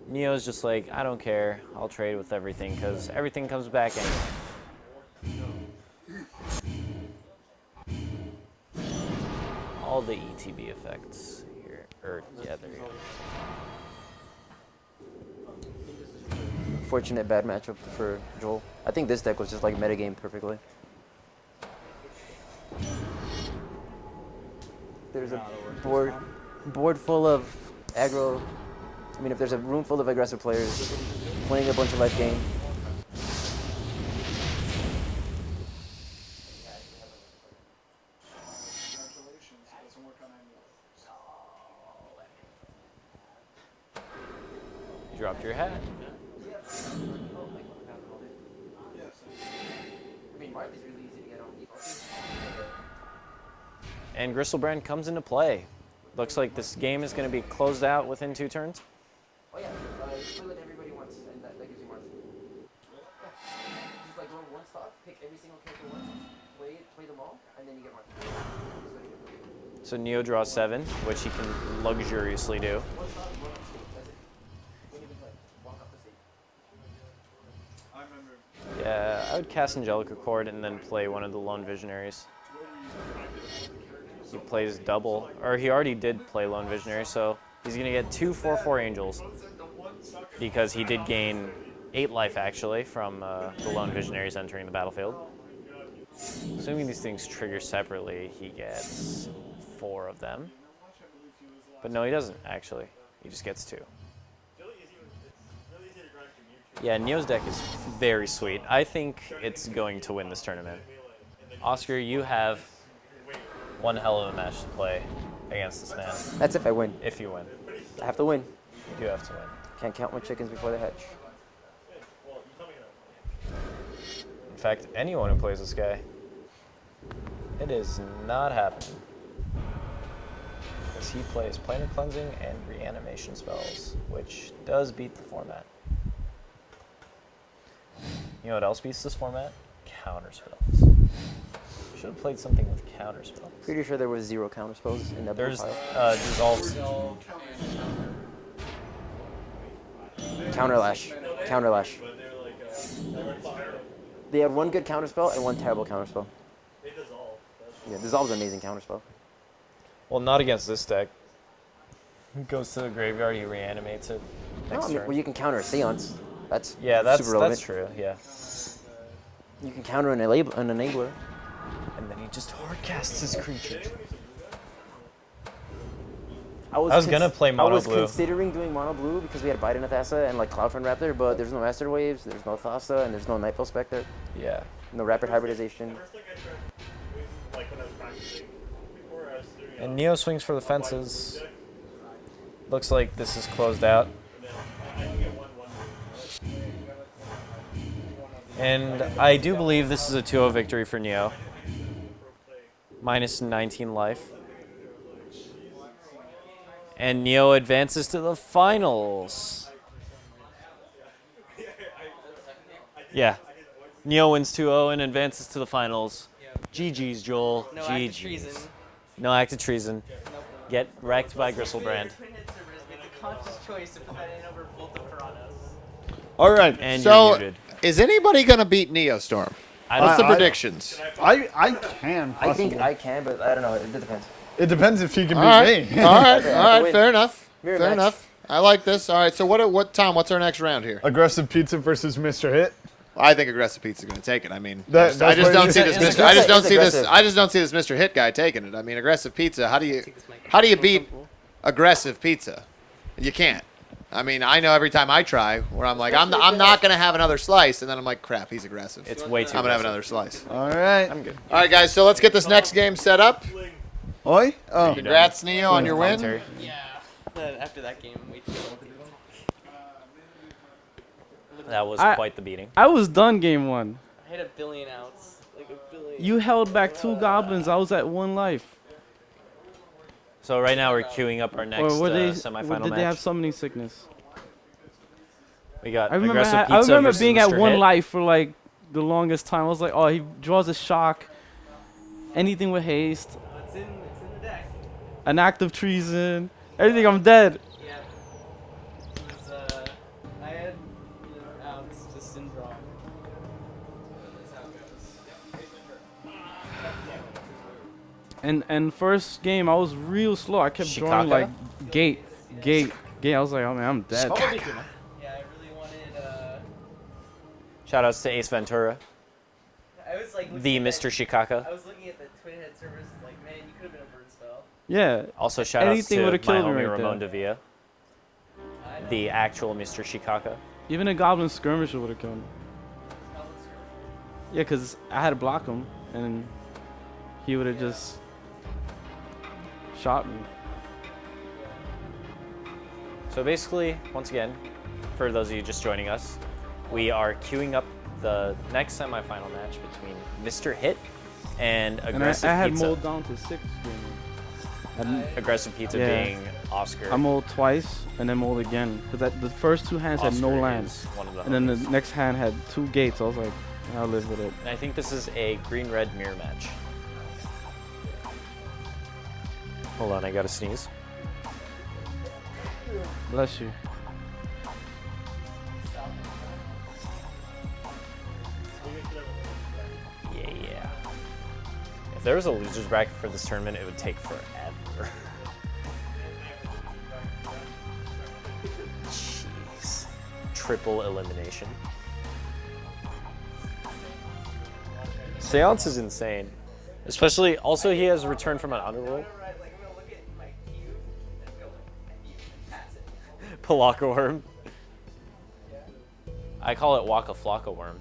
Neo's just like, I don't care. I'll trade with everything because everything comes back anyway. All the ETB effects here. Yeah, there you go. Fortunate bad matchup for Joel. I think this deck was just like metagame perfectly. There's a board full of aggro. I mean, if there's a room full of aggressive players playing a bunch of life game. You dropped your hat. And Gristlebrand comes into play. Looks like this game is going to be closed out within 2 turns. Oh yeah, play with everybody once, and that gives you Marth. Yeah. Just like go in one spot, pick every single character once, play them all, and then you get Marth. So Neo draws 7, which he can luxuriously do. Yeah, I would cast Angelica Chord and then play one of the Lone Visionaries. He plays double, or he already did play Lone Visionary, so he's going to get 2 4/4 Angels because he did gain 8 life actually from the Lone Visionaries entering the battlefield. Assuming these things trigger separately, he gets 4 of them. But no, he doesn't actually. He just gets 2. Yeah, Neo's deck is very sweet. I think it's going to win this tournament. Oscar, you have one hell of a match to play against this man. That's if I win. If you win. I have to win. You do have to win. Can't count my chickens before they hatch. In fact, anyone who plays this guy, it is not happening. Because he plays Planar Cleansing and Reanimation spells, which does beat the format. You know what else beats this format? Counter spells. Should have played something with counter spells. Pretty sure there was 0 counter spells in that There's pile. dissolves. Counter lash. Counter lash. They had 1 good counter spell and 1 terrible counter spell. Yeah, dissolve's an amazing counter spell. Well, not against this deck. He goes to the graveyard, he reanimates it. No, Next I mean, turn. well, you can counter a seance. That's super that's relevant. true. Yeah. You can counter an enabler. And then he just hard casts his creature. I was gonna play mono I was blue. considering doing mono blue because we had Biden Athasa and like Cloudfront Raptor, but there's no Master Waves, there's no Thassa, and there's no Nightfall Spectre. Yeah. No Rapid Hybridization. And Neo swings for the fences. Looks like this is closed out. And I do believe this is a 2-0 victory for Neo. Minus 19 life. And Neo advances to the finals. Yeah. Neo wins 2-0 and advances to the finals. GG's, Joel. No GG's. act of treason. No act of treason. Get wrecked by Gristlebrand. Made the conscious choice to put that in over both of Piranhas. All right. And so, you're muted. is anybody going to beat Neostorm? What's the predictions? I can. I think possibly. I can, but I don't know. It depends. It depends if he can All beat right. me. All right. Okay, All right. win. Fair enough. Mirror Fair match. enough. I like this. All right. So Tom, what's our next round here? Aggressive Pizza versus Mr. Hit. I think Aggressive Pizza's going to take it. I mean, That's I just what don't it see is. this. It's I just don't it's see this. aggressive. I just don't see this Mr. Hit guy taking it. I mean, Aggressive Pizza. How do you beat Aggressive Pizza? You can't. I mean, I know every time I try, where I'm like, I'm not going to have another slice, and then I'm like, crap, he's aggressive. It's way too I'm going to have aggressive. another slice. All right. I'm good. All right, guys. So let's get this next game set up. Oi? Oh. Congrats, Neo, on your win. Banter. Yeah. After that game, we That was quite the beating. I was done game 1. I hit a billion outs. Like a billion. You held back 2 goblins. I was at 1 life. So right now we're queuing up our next semifinal did match. they have summoning sickness? We got I remember, aggressive I pizza remember versus being at Mr. 1 Hit. life for like the longest time. I was like, oh, he draws a shock. Anything with haste. It's in the deck. An act of treason. Everything, I'm dead. Yeah. It was, I had, outs just in draw. That's how it goes. And first game, I was real slow. I kept drawing like gate. I was like, oh man, I'm dead. Yeah, I really wanted, Shoutouts to Ace Ventura. I was like The Mr. Shikaka. I was looking at the Twin Head servers, like, man, you could have been a burn spell. Yeah. Also shoutouts Anything to would've my killed me homie right Ramon there. Devilla. The actual Mr. Shikaka. Even a goblin skirmisher would have killed me. Yeah, because I had to block him, and he would have just shot me. So basically, once again, for those of you just joining us, we are queuing up the next semifinal match between Mr. Hit and Aggressive I had Pizza. mold down to 6 games. Aggressive Pizza Yeah. being Oscar. I mold twice and then mold again because the first 2 hands had no Oscar land, is one of the and then the homies. next hand had 2 gates. I was like, I'll live with it. And I think this is a green-red mirror match. Hold on, I gotta sneeze. Bless you. Yeah. If there was a loser's bracket for this tournament, it would take forever. Jeez. Triple elimination. Seance is insane. Especially, also he has returned from an underworld. Palaka worm. I call it Waka Flocka worm.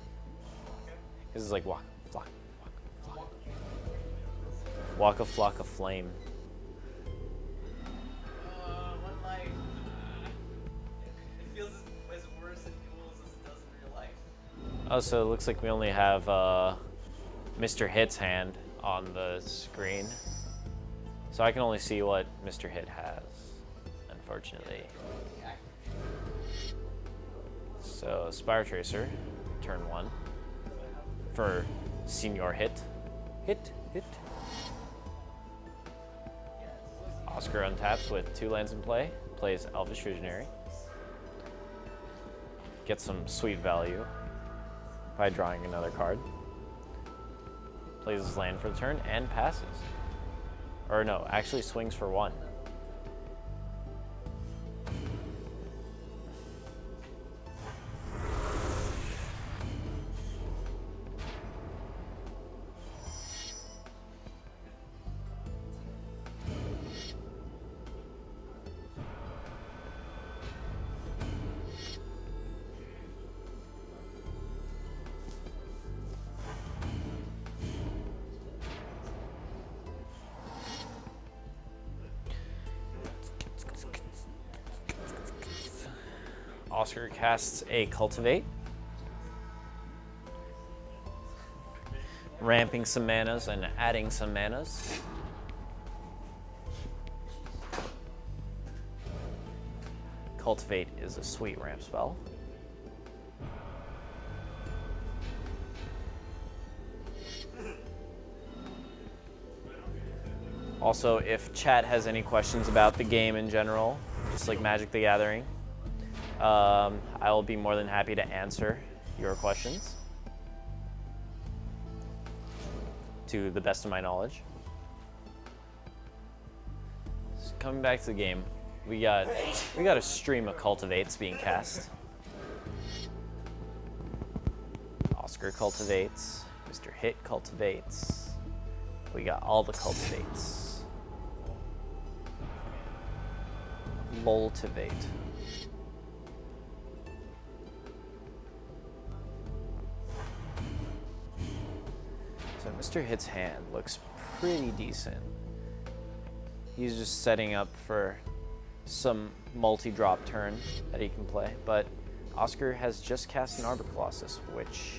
This is like Waka Flocka, Waka Flocka flame. One life. It feels as worse in duels as it does in real life. Oh, so it looks like we only have Mr. Hit's hand on the screen. So I can only see what Mr. Hit has, unfortunately. So Spire Tracer, turn 1 for Senior Hit. Hit. Oscar untaps with 2 lands in play, plays Elvish Visionary. Gets some sweet value by drawing another card. Plays his land for the turn and passes. Or no, actually swings for 1. Oscar casts a Cultivate, ramping some manas and adding some manas. Cultivate is a sweet ramp spell. Also, if chat has any questions about the game in general, just like Magic the Gathering, I will be more than happy to answer your questions to the best of my knowledge. So coming back to the game, we got a stream of Cultivates being cast. Oscar cultivates, Mr. Hit cultivates. We got all the cultivates. Loltivate. So Mr. Hit's hand looks pretty decent. He's just setting up for some multi-drop turn that he can play. But Oscar has just cast an Arbor Colossus, which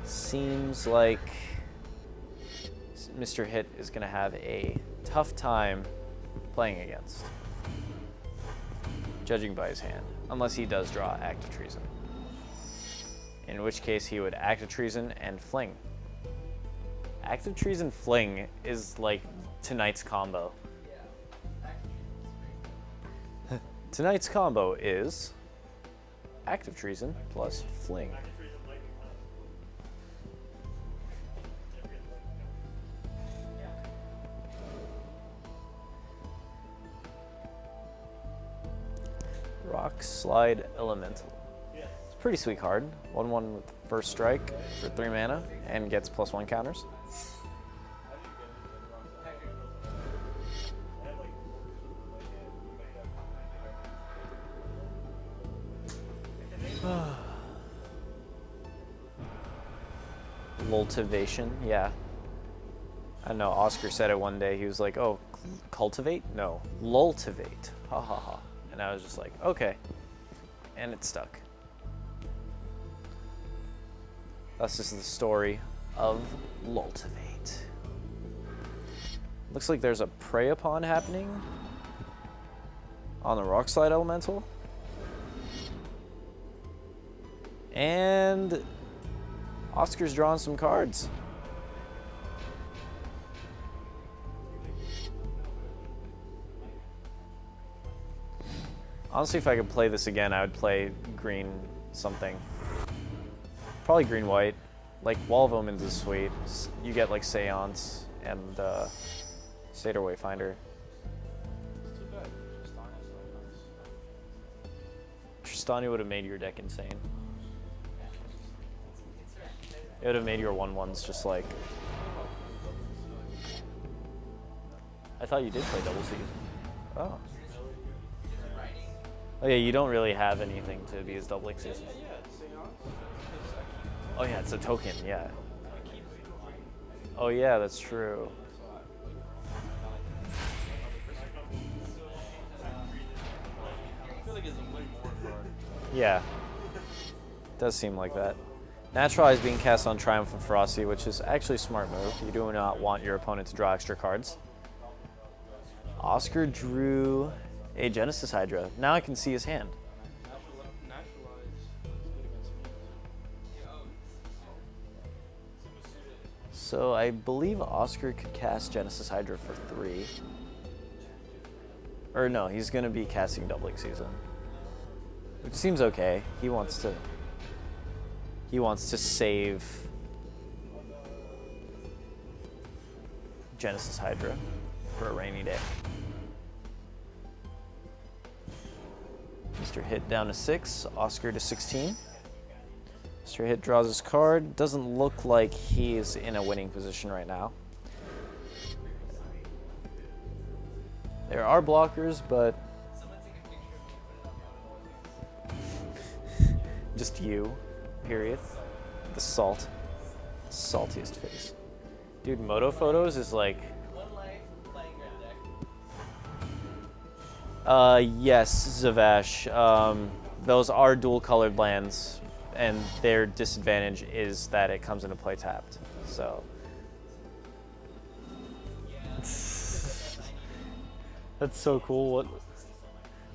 seems like Mr. Hit is going to have a tough time playing against, judging by his hand, unless he does draw Act of Treason. In which case he would Act of Treason and Fling. Act of Treason Fling is like tonight's combo. Tonight's combo is Act of Treason plus Fling. Rock Slide Elemental. It's a pretty sweet card. 1/1 with first strike for 3 mana and gets +1 counters. Lultivation, yeah. I know, Oscar said it one day. He was like, oh, cultivate? No, lultivate. Ha ha ha. And I was just like, okay. And it stuck. That's just the story of lultivate. Looks like there's a Prey Upon happening on the Rock Slide Elemental. And Oscar's drawing some cards. Honestly, if I could play this again, I would play green something. Probably green-white. Like, Wall of Omens is sweet. You get, like, Seance and Satyr Wayfinder. Tristani would have made your deck insane. It would have made your 1/1s just like... I thought you did play Double Seed. Oh. Oh yeah, you don't really have anything to be as Double Season. Oh yeah, it's a token, yeah. Oh yeah, that's true. Yeah. Does seem like that. Naturalize being cast on Triumph and Ferocity, which is actually a smart move. You do not want your opponent to draw extra cards. Oscar drew a Genesis Hydra. Now I can see his hand. So I believe Oscar could cast Genesis Hydra for 3. Or no, he's going to be casting Doubling Season. Which seems okay. He wants to save Genesis Hydra for a rainy day. Mr. Hit down to 6, Oscar to 16. Mr. Hit draws his card. Doesn't look like he's in a winning position right now. There are blockers, but just you, period. The salt. Saltiest face. Dude, Moto Photos is like... yes, Zavash. Those are dual-colored lands, and their disadvantage is that it comes into play tapped. So... That's so cool. What?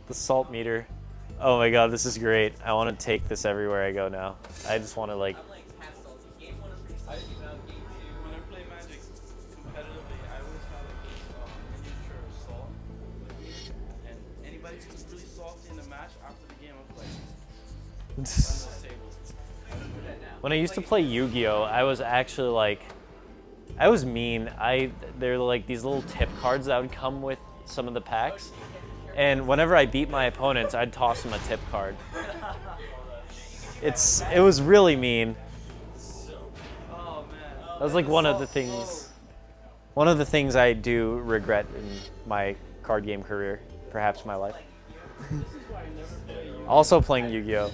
The salt meter. Oh my god, this is great. I want to take this everywhere I go now. I just want to like... When I used to play Yu-Gi-Oh, I was actually like... I was mean. They're like these little tip cards that would come with some of the packs. And whenever I beat my opponents, I'd toss them a tip card. It was really mean. That was like one of the things I do regret in my card game career, perhaps my life. Also playing Yu-Gi-Oh.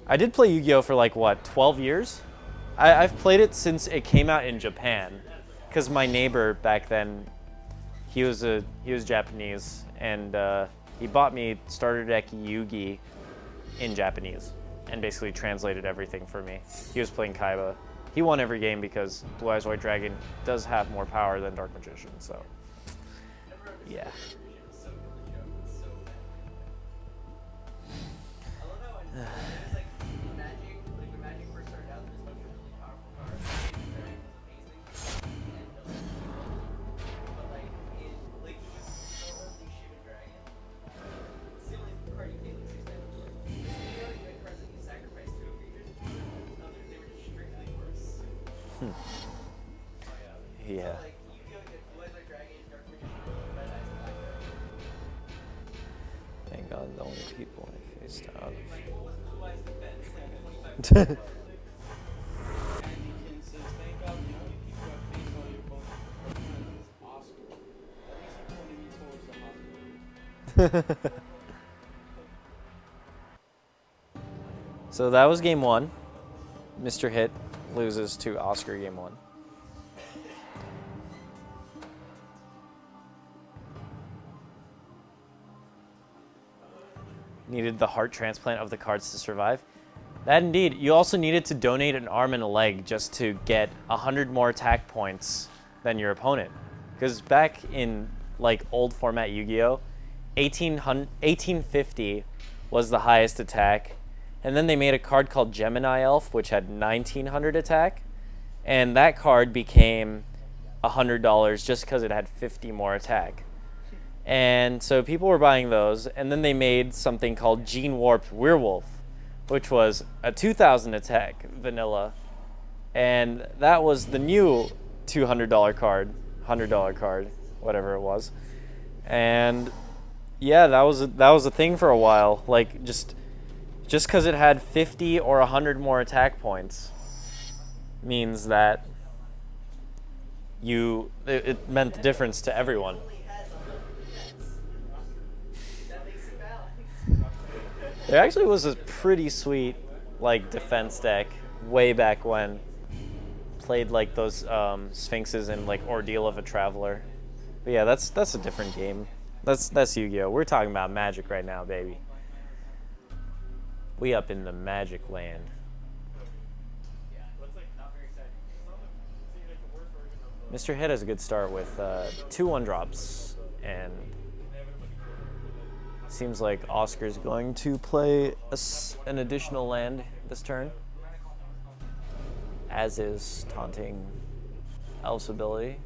I did play Yu-Gi-Oh for like what, 12 years? I've played it since it came out in Japan, because my neighbor back then, he was Japanese, and he bought me starter deck Yugi in Japanese, and basically translated everything for me. He was playing Kaiba. He won every game because Blue Eyes White Dragon does have more power than Dark Magician. So, yeah. Yeah. Thank God the only people I faced out of. So that was game 1. Mr. Hit loses to Oscar game 1. Needed the heart transplant of the cards to survive. That indeed. You also needed to donate an arm and a leg just to get 100 more attack points than your opponent. Because back in like old format Yu-Gi-Oh, 1850 was the highest attack. And then they made a card called Gemini Elf, which had 1900 attack. And that card became $100 just because it had 50 more attack. And so people were buying those, and then they made something called Gene Warped Werewolf, which was a 2000 attack vanilla. And that was the new $200 card, $100 card, whatever it was. And yeah, that was a thing for a while. Like just because it had 50 or 100 more attack points means that it meant the difference to everyone. There actually was a pretty sweet like defense deck way back when. Played like those Sphinxes in like Ordeal of a Traveler. But yeah, that's a different game. That's Yu-Gi-Oh! We're talking about Magic right now, baby. We up in the Magic land. Mr. Hit has a good start with 2 1-drops, and seems like Oscar's going to play an additional land this turn, as is taunting Elf's ability.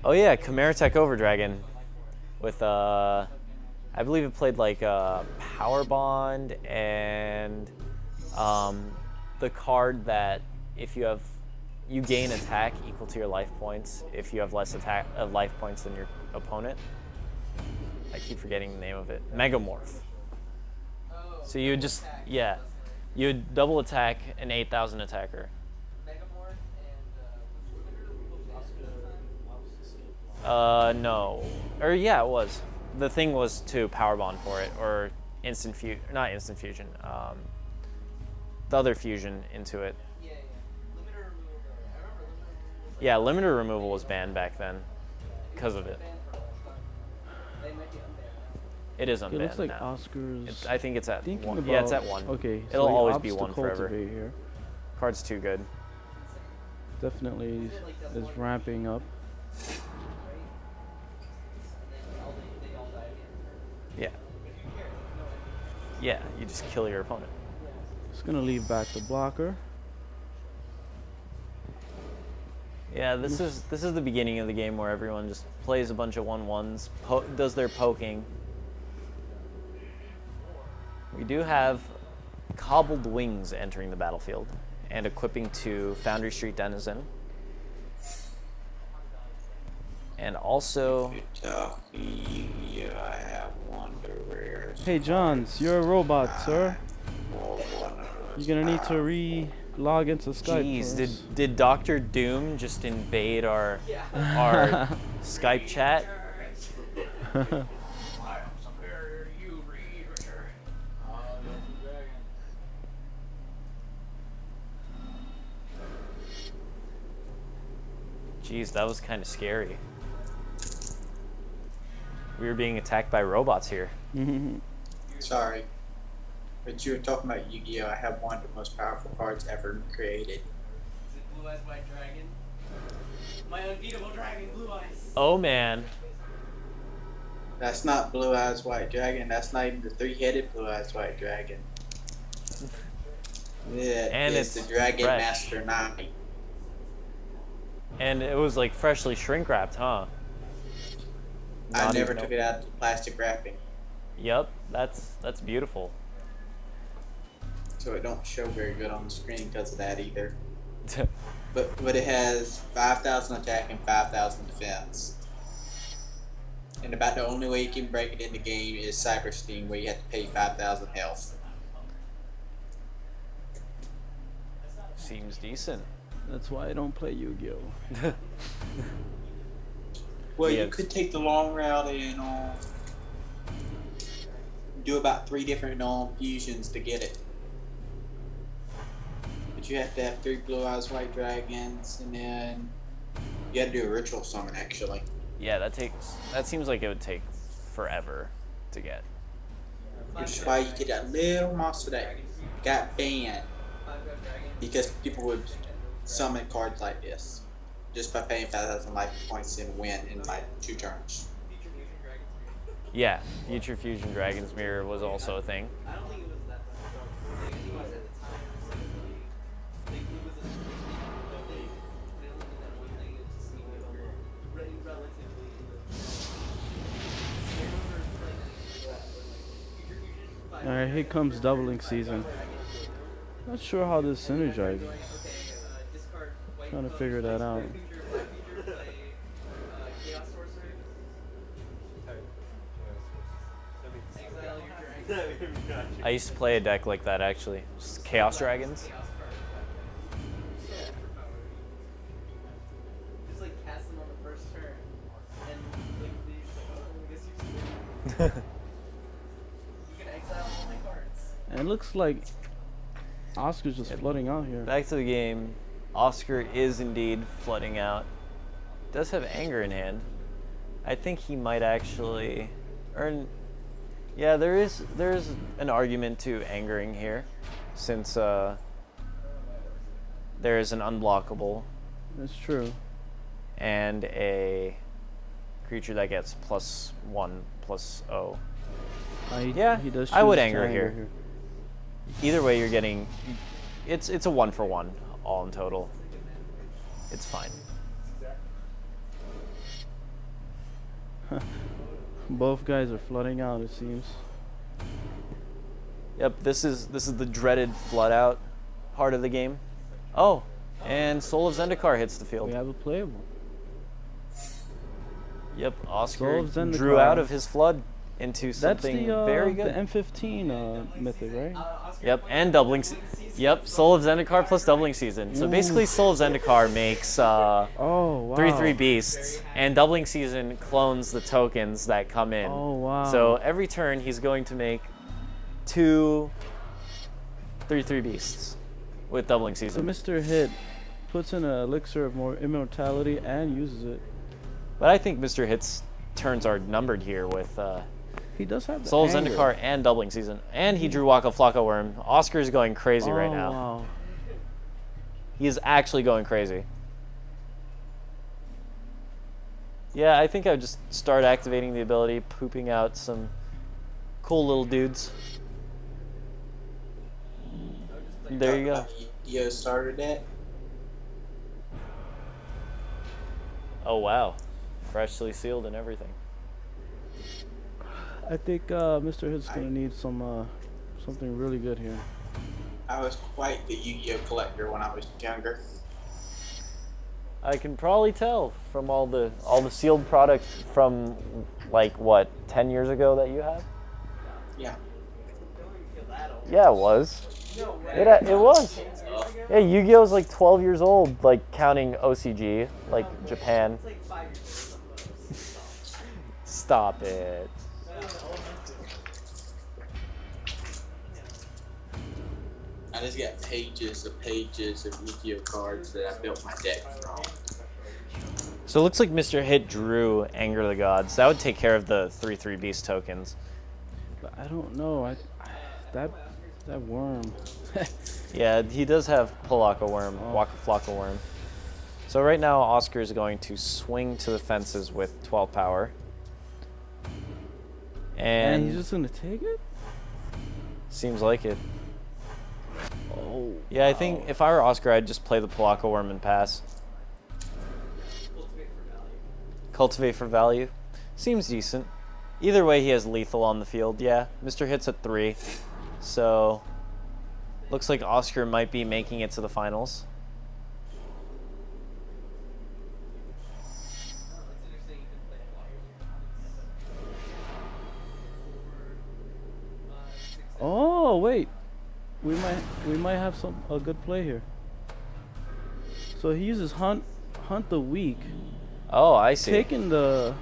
Oh yeah, Chimera Tech Overdragon with I believe it played like Power Bond and the card that if you gain attack equal to your life points if you have less life points than your opponent. I keep forgetting the name of it. Megamorph. So you would you would double attack an 8,000 attacker. No. Or yeah, it was. The thing was to power bond for it, or not instant fusion. The other fusion into it. Yeah, limiter removal was banned back then because of it. It is unbanned. It looks like now. Oscar's. I think it's at 1. About, yeah, it's at 1. Okay, it'll so always be 1 forever. Here. Card's too good. Definitely is ramping up. Yeah. Yeah, you just kill your opponent. Just gonna leave back the blocker. Yeah, this is the beginning of the game where everyone just plays a bunch of 1/1s, does their poking. We do have Cobbled Wings entering the battlefield and equipping to Foundry Street Denizen. And also... Hey Johns, you're a robot, sir. You're gonna need to re-log into Skype. Jeez, did Dr. Doom just invade our Skype chat? Jeez, that was kind of scary. We were being attacked by robots here. Sorry. But you were talking about Yu-Gi-Oh! I have one of the most powerful cards ever created. Is it Blue Eyes White Dragon? My unbeatable dragon, Blue Eyes. Oh man. That's not Blue Eyes White Dragon. That's not even the three-headed Blue Eyes White Dragon. Yeah, And it's it's the Dragon fresh. Master Knight. And it was like freshly shrink wrapped, huh? I Not never even took it out of the plastic wrapping, Yep, that's beautiful. so it don't show very good on the screen because of that either. But it has 5,000 attack and 5,000 defense. And about the only way you can break it in the game is Cyber Steam, where you have to pay 5,000 health. Seems decent. That's why I don't play Yu-Gi-Oh. Well, Yeah. you could take the long route and do about 3 different fusions to get it. But you have to have 3 Blue Eyes White Dragons, and then you have to do a ritual summon actually. Yeah, that seems like it would take forever to get. Which is why you get that little monster that got banned because people would summon cards like this just by paying 5,000 life points and win in like 2 turns. Yeah, Future Fusion Dragon's Mirror was also a thing. I don't think it was that much. Like, I think it was at the time, it was like it was a they only did that one thing and just made it relatively. I remember playing that Future Fusion. Alright, here comes doubling season. Not sure how this synergizes. Trying to figure that out. I used to play a deck like that actually. Just Chaos Dragons. Just like cast them on the first turn, and like these like, oh, I guess you can exile all my cards. And it looks like Oscar's just flooding out here. Back to the game. Oscar is indeed flooding out. Does have anger in hand. I think he might actually earn. Yeah, there is an argument to angering here, since there is an unblockable. That's true. And a creature that gets +1/+0. Yeah, he does I would choose to anger here. Either way, you're getting. It's a 1-for-1 all in total. It's fine. Both guys are flooding out, it seems. Yep, this is the dreaded flood out part of the game. Oh, and Soul of Zendikar hits the field. We have a playable. Yep, Oscar Soul of Zendikar. drew out of his flood into something That's the, very good. the M15 mythic, right? Yep, and doubling. Yep, Soul of Zendikar plus doubling season. So basically, Soul of Zendikar makes oh, wow. 3/3 beasts, and doubling season clones the tokens that come in. Oh, wow. So every turn, he's going to make 2 3/3 beasts with doubling So season. Mr. Hit puts in an elixir of more immortality and uses it. But I think Mr. Hit's turns are numbered here with He does have the Soul of anger. Zendikar and doubling season, and he drew Waka Flocka Worm. Oscar's going crazy right Oh, now. wow. He is actually going crazy. Yeah, I think I would just start activating the ability, pooping out some cool little dudes. There you go. Yu-Gi-Oh! Starter deck. Oh wow, freshly sealed and everything. I think Mr. Hit's gonna need some something really good here. I was quite the Yu-Gi-Oh! Collector when I was younger. I can probably tell from all the sealed product from like what 10 years ago that you have. Yeah. Yeah, it was. It was. Yeah, Yu-Gi-Oh's like 12 years old, like counting OCG, like Japan. Stop it. I just got pages of Yu-Gi-Oh! Cards that I built my deck from. So it looks like Mr. Hit drew Anger of the Gods. That would take care of the 3/3 beast tokens. But I don't know. That worm. Yeah, he does have Polaka Worm, Waka Flocka Worm. So right now, Oscar is going to swing to the fences with 12 power. And he's just gonna take it? Seems like it. Oh. Yeah, I think if I were Oscar, I'd just play the Polaka Worm and pass. Cultivate for value. Seems decent. Either way, he has lethal on the field. Yeah, Mr. Hit's at 3. So, looks like Oscar might be making it to the finals. Oh wait, we might have a good play here. So he uses hunt the weak. Oh, I see. Taking the.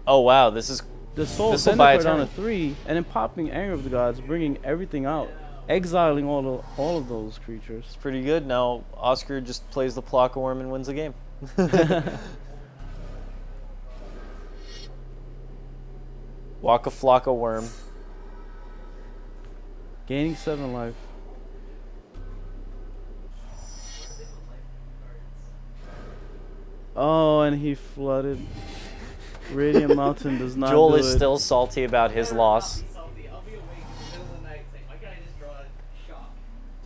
Oh wow, this is. The soul this will buy a down turn. to 3, and then popping Anger of the Gods, bringing everything out, exiling all of those creatures. It's pretty good. Now Oscar just plays the Polaka Worm and wins the game. Waka Flocka Worm. Gaining 7 life. Oh, and he flooded. Radiant Mountain does not. Joel do is it. still salty about his loss.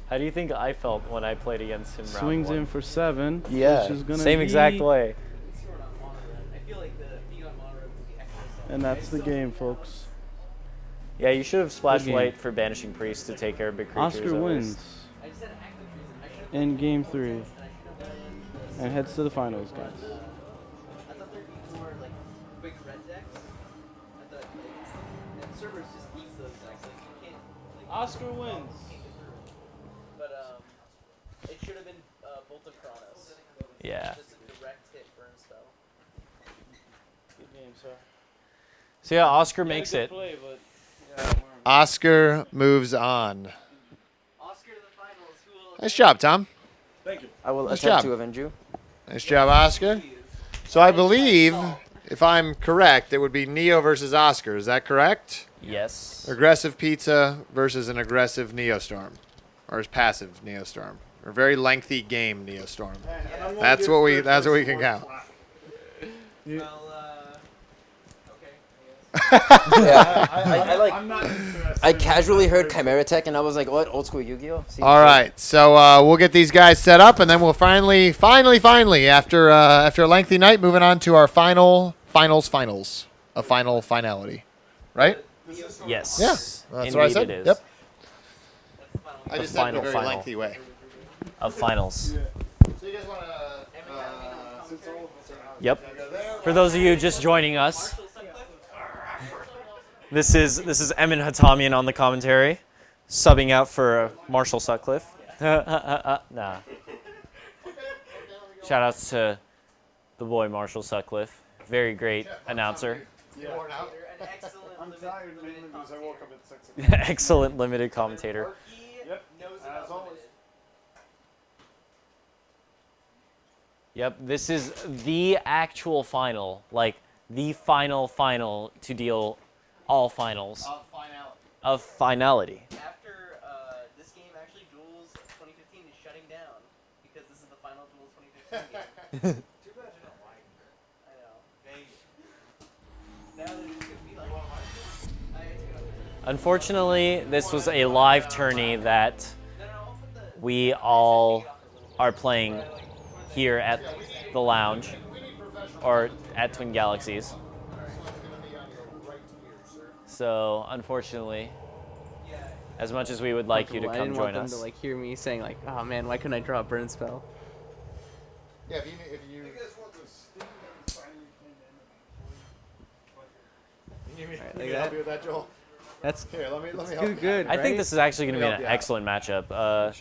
How do you think I felt when I played against him? Swings round 1? in for 7. Yeah, which is gonna same exact be- way. And that's the game, folks. Yeah, you should have splashed game. light for Banishing Priest to take care of big creatures. Oscar at wins least. in game 3 and heads to the finals, guys. Oscar wins. But it should have been Bolt of Kronos. Yeah. Just a direct hit burn spell. Good game, sir. So yeah, Oscar makes it. Play, but Oscar moves on. Oscar to the finals. Who will Nice job, Tom. Thank you. I will Nice attempt job. to avenge you. Nice job, Oscar. So I believe, if I'm correct, it would be Neo versus Oscar. Is that correct? Yes. Aggressive Pizza versus an aggressive Neostorm. Or his passive Neostorm. Or very lengthy game Neostorm. That's what we can count. Yeah, I'm not interested. I casually heard Chimera Tech and I was like, what? Old school Yu-Gi-Oh? All right, so we'll get these guys set up, and then we'll finally, after a lengthy night, moving on to our finals, a final finality, right? Yes. Yeah, that's what I Indeed said. it is. Yep. I The just said it in a final very lengthy way. Of finals. So you guys want to? Yep. For those of you just joining us, this is Emin Hatamian on the commentary, subbing out for Marshall Sutcliffe. Nah. Shout outs to the boy Marshall Sutcliffe, very great announcer. I'm tired mainly because I woke up at 6 o'clock. Excellent limited commentator. Yep. As always. Yep, this is the actual final, like the final to deal all finals of finality. After this game, actually, Duels 2015 is shutting down because this is the final Duels 2015 game. Too bad you don't like it. I know. Now they're just gonna be like, Unfortunately, this was a live tourney that we all are playing here at the lounge or at Twin Galaxies. So, unfortunately, as much as we would like you to I come didn't join want them us. to like hear me saying like, oh man, why couldn't I draw a burn spell? Yeah, if you need me Alright, to like help that? you with that, Joel? That's Here, let me that's help you. good. I think this is actually going to be Let me an help you out. excellent matchup. It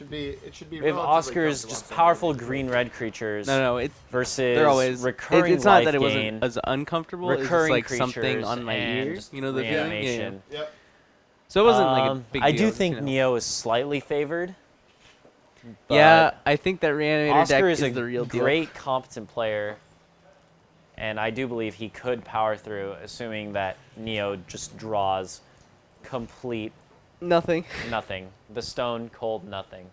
should be We have relatively Oscar's comfortable. just powerful green-red creatures. No, it's versus they're always recurring It's not life that it gain, wasn't as uncomfortable. It's just recurring like something creatures on my and ear. just You know the feeling. Yeah, yeah. reanimation. Yep. So it wasn't like a big I deal. do just, think you know. Neo is slightly favored. Yeah, but I think that Reanimator Oscar deck is is a the real deal. great, competent player. And I do believe he could power through, assuming that Neo just draws complete Nothing. nothing. The stone cold nothing.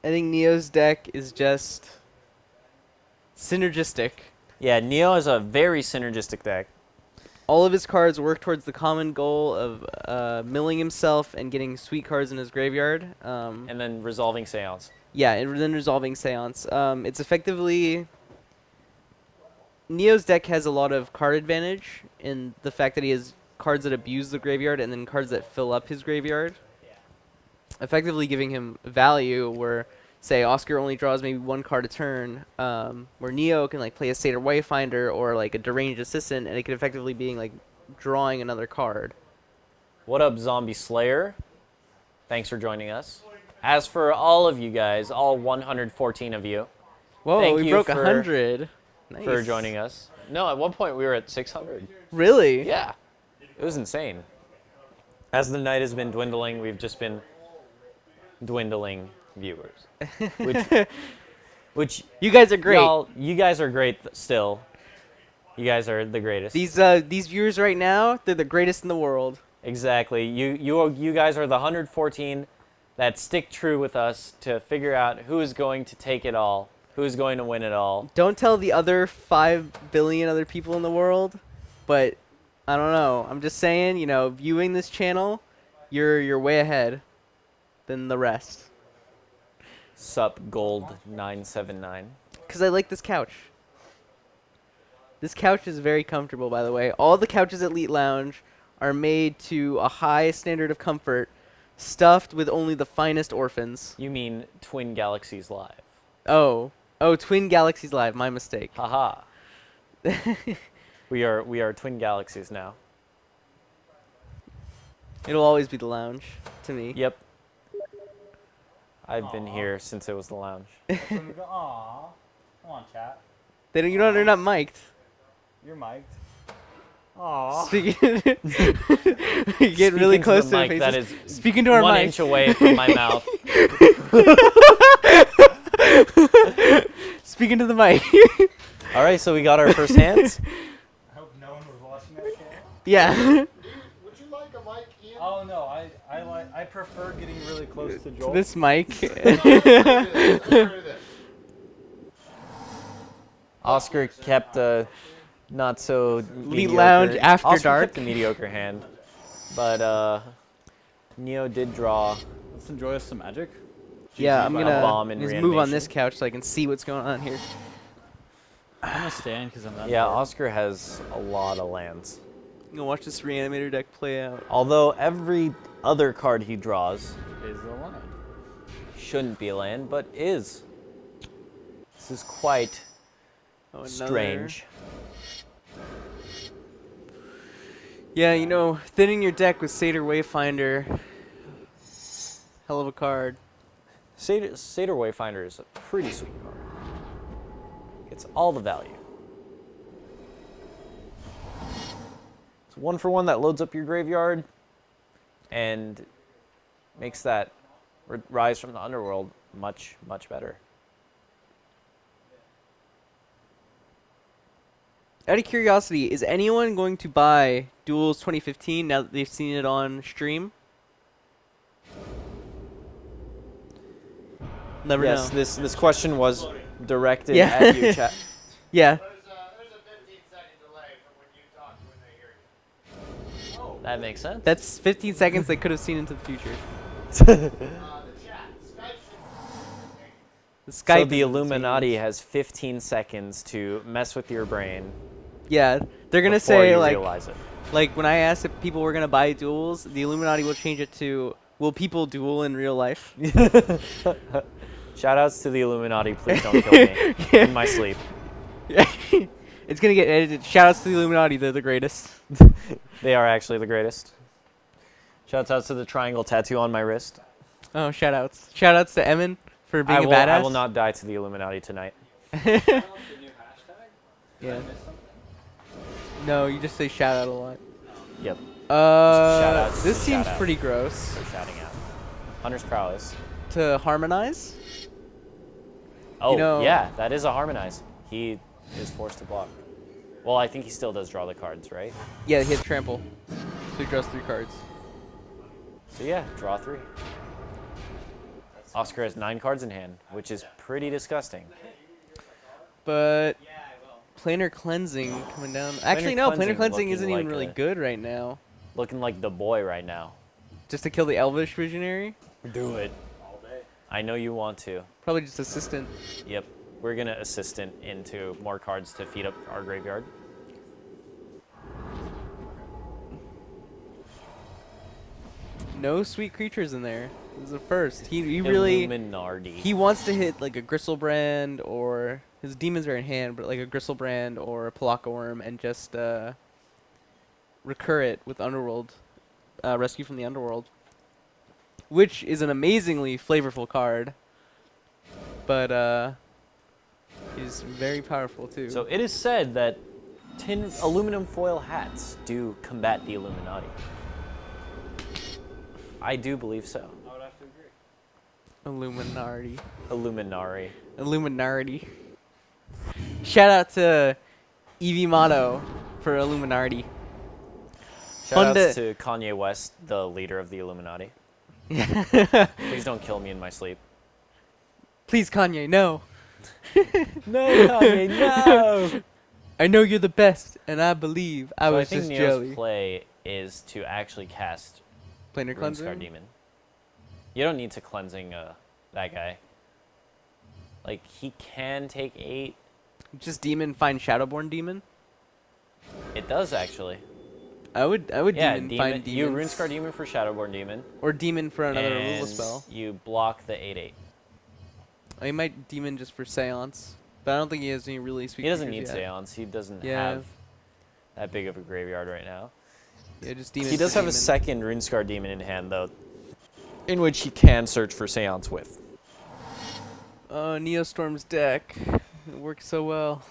I think Neo's deck is just synergistic. Yeah, Neo is a very synergistic deck. All of his cards work towards the common goal of milling himself and getting sweet cards in his graveyard. And then resolving Seance. Yeah, and then resolving Seance. It's effectively... Neo's deck has a lot of card advantage in the fact that he has cards that abuse the graveyard and then cards that fill up his graveyard. Effectively giving him value where, say, Oscar only draws maybe one card a turn, where Neo can like play a Satyr Wayfinder or like a Deranged Assistant, and it could effectively being like drawing another card. What up, Zombie Slayer? Thanks for joining us. As for all of you guys, all 114 of you, Whoa, thank we you broke for, 100. Nice. for joining us. No, at one point we were at 600. Really? Yeah. It was insane. As the night has been dwindling, we've just been dwindling viewers. Which you guys are great. Y'all, you guys are great still. You guys are the greatest. These viewers right now, they're the greatest in the world. Exactly. You guys are the 114 that stick true with us to figure out who is going to take it all, who's going to win it all. Don't tell the other 5 billion other people in the world, but I don't know. I'm just saying, you know, viewing this channel, you're way ahead than the rest. Sup Gold 979. Because I like this couch. This couch is very comfortable, by the way. All the couches at Elite Lounge are made to a high standard of comfort, stuffed with only the finest orphans. You mean Twin Galaxies Live? Oh, Twin Galaxies Live. My mistake. Haha. We are Twin Galaxies now. It'll always be the lounge to me. Yep. I've been here since it was the lounge. Aw. Come on, chat. They're not mic'd. You're mic'd. Aw. Speaking, get really close to the mic, faces. that is Speaking to our 1 mic. inch away from my mouth. Speaking to the mic. All right, so we got our first hands. I hope no one was watching that channel. Yeah. Would you like a mic, Ian? Oh no, I prefer getting really close to Joel. This mic. Oscar kept a not so mediocre. Lounge after Oscar dark. kept a mediocre hand, but Neo did draw. Let's enjoy us some Magic. Yeah, I'm a gonna bomb in just move on reanimation. this couch so I can see what's going on here. I'm gonna stand because I'm not. Yeah, bored. Oscar has a lot of lands. I'm gonna watch this Reanimator deck play out. Although every other card he draws is the line. shouldn't be a land, but is. This is quite strange. Yeah, you know, thinning your deck with Satyr Wayfinder. Hell of a card. Satyr Wayfinder is a pretty sweet card. It's all the value. It's 1-for-1 that loads up your graveyard and makes that Rise from the Underworld much, much better. Out of curiosity, is anyone going to buy Duels 2015 now that they've seen it on stream? Never know. Yes, this question was directed Yeah. at you, chat. Yeah. There's a 15-second delay from when you talk to when they hear you. That makes sense. That's 15 seconds they could have seen into the future. The chat. The Skype. So is the into Illuminati future. has 15 seconds to mess with your brain. Yeah, they're gonna before say you like, realize it. like when I asked if people were gonna buy duels, the Illuminati will change it to, will people duel in real life? Shout outs to the Illuminati, please don't kill me in my sleep. It's gonna get edited. Shoutouts to the Illuminati, they're the greatest. They are actually the greatest. Shouts out to the triangle tattoo on my wrist. Oh, shoutouts. Shoutouts to Emin for being a badass. I will not die to the Illuminati tonight. Yeah. No, you just say shout out a lot. Yep. Shout-outs This to seems shout-out. pretty gross. For shouting out. Hunter's prowess. To harmonize? Oh, know- yeah, that is a harmonize. is forced to block. Well, I think he still does draw the cards, right? Yeah, he has trample. So he draws 3 cards. So yeah, draw 3. Oscar has 9 cards in hand, which is pretty disgusting. But planar cleansing coming down. Actually, no, planar cleansing isn't even really good right now. Looking like the boy right now. Just to kill the Elvish Visionary? Do it. I know you want to. Probably just assistant. Yep. We're going to assistant into more cards to feed up our graveyard. No sweet creatures in there. This is the first. He really... Illuminati. He wants to hit like a Gristlebrand or... His demons are in hand, but like a Gristlebrand or a Palaka Worm and just recur it with Underworld. Rescue from the Underworld. Which is an amazingly flavorful card. But is very powerful too. So it is said that tin aluminum foil hats do combat the Illuminati. I do believe so. I would have to agree. Illuminati. Illuminati. Illuminati. Shout out to Evie Motto for Illuminati. Shout out to Kanye West, the leader of the Illuminati. Please don't kill me in my sleep. Please, Kanye, no. No, Kanye, no. I know you're the best, and I believe I was think just Neo's jelly. play is to actually cast Planar Cleansing? Runescar Demon. You don't need to cleansing that guy. Like, he can take 8. Just Demon, find Shadowborn Demon? It does, actually. I would yeah, Demon, find Demon. You Runescar Demon for Shadowborn Demon. Or Demon for another and removal spell. You block the 8/8. I might Demon just for Seance. But I don't think he has any really sweet He doesn't creatures need yet. Seance. He doesn't have that big of a graveyard right now. Yeah, just Demon. He does for have a Demon. second Runescar Demon in hand, though, in which he can search for Seance with. Neostorm's deck. It works so well.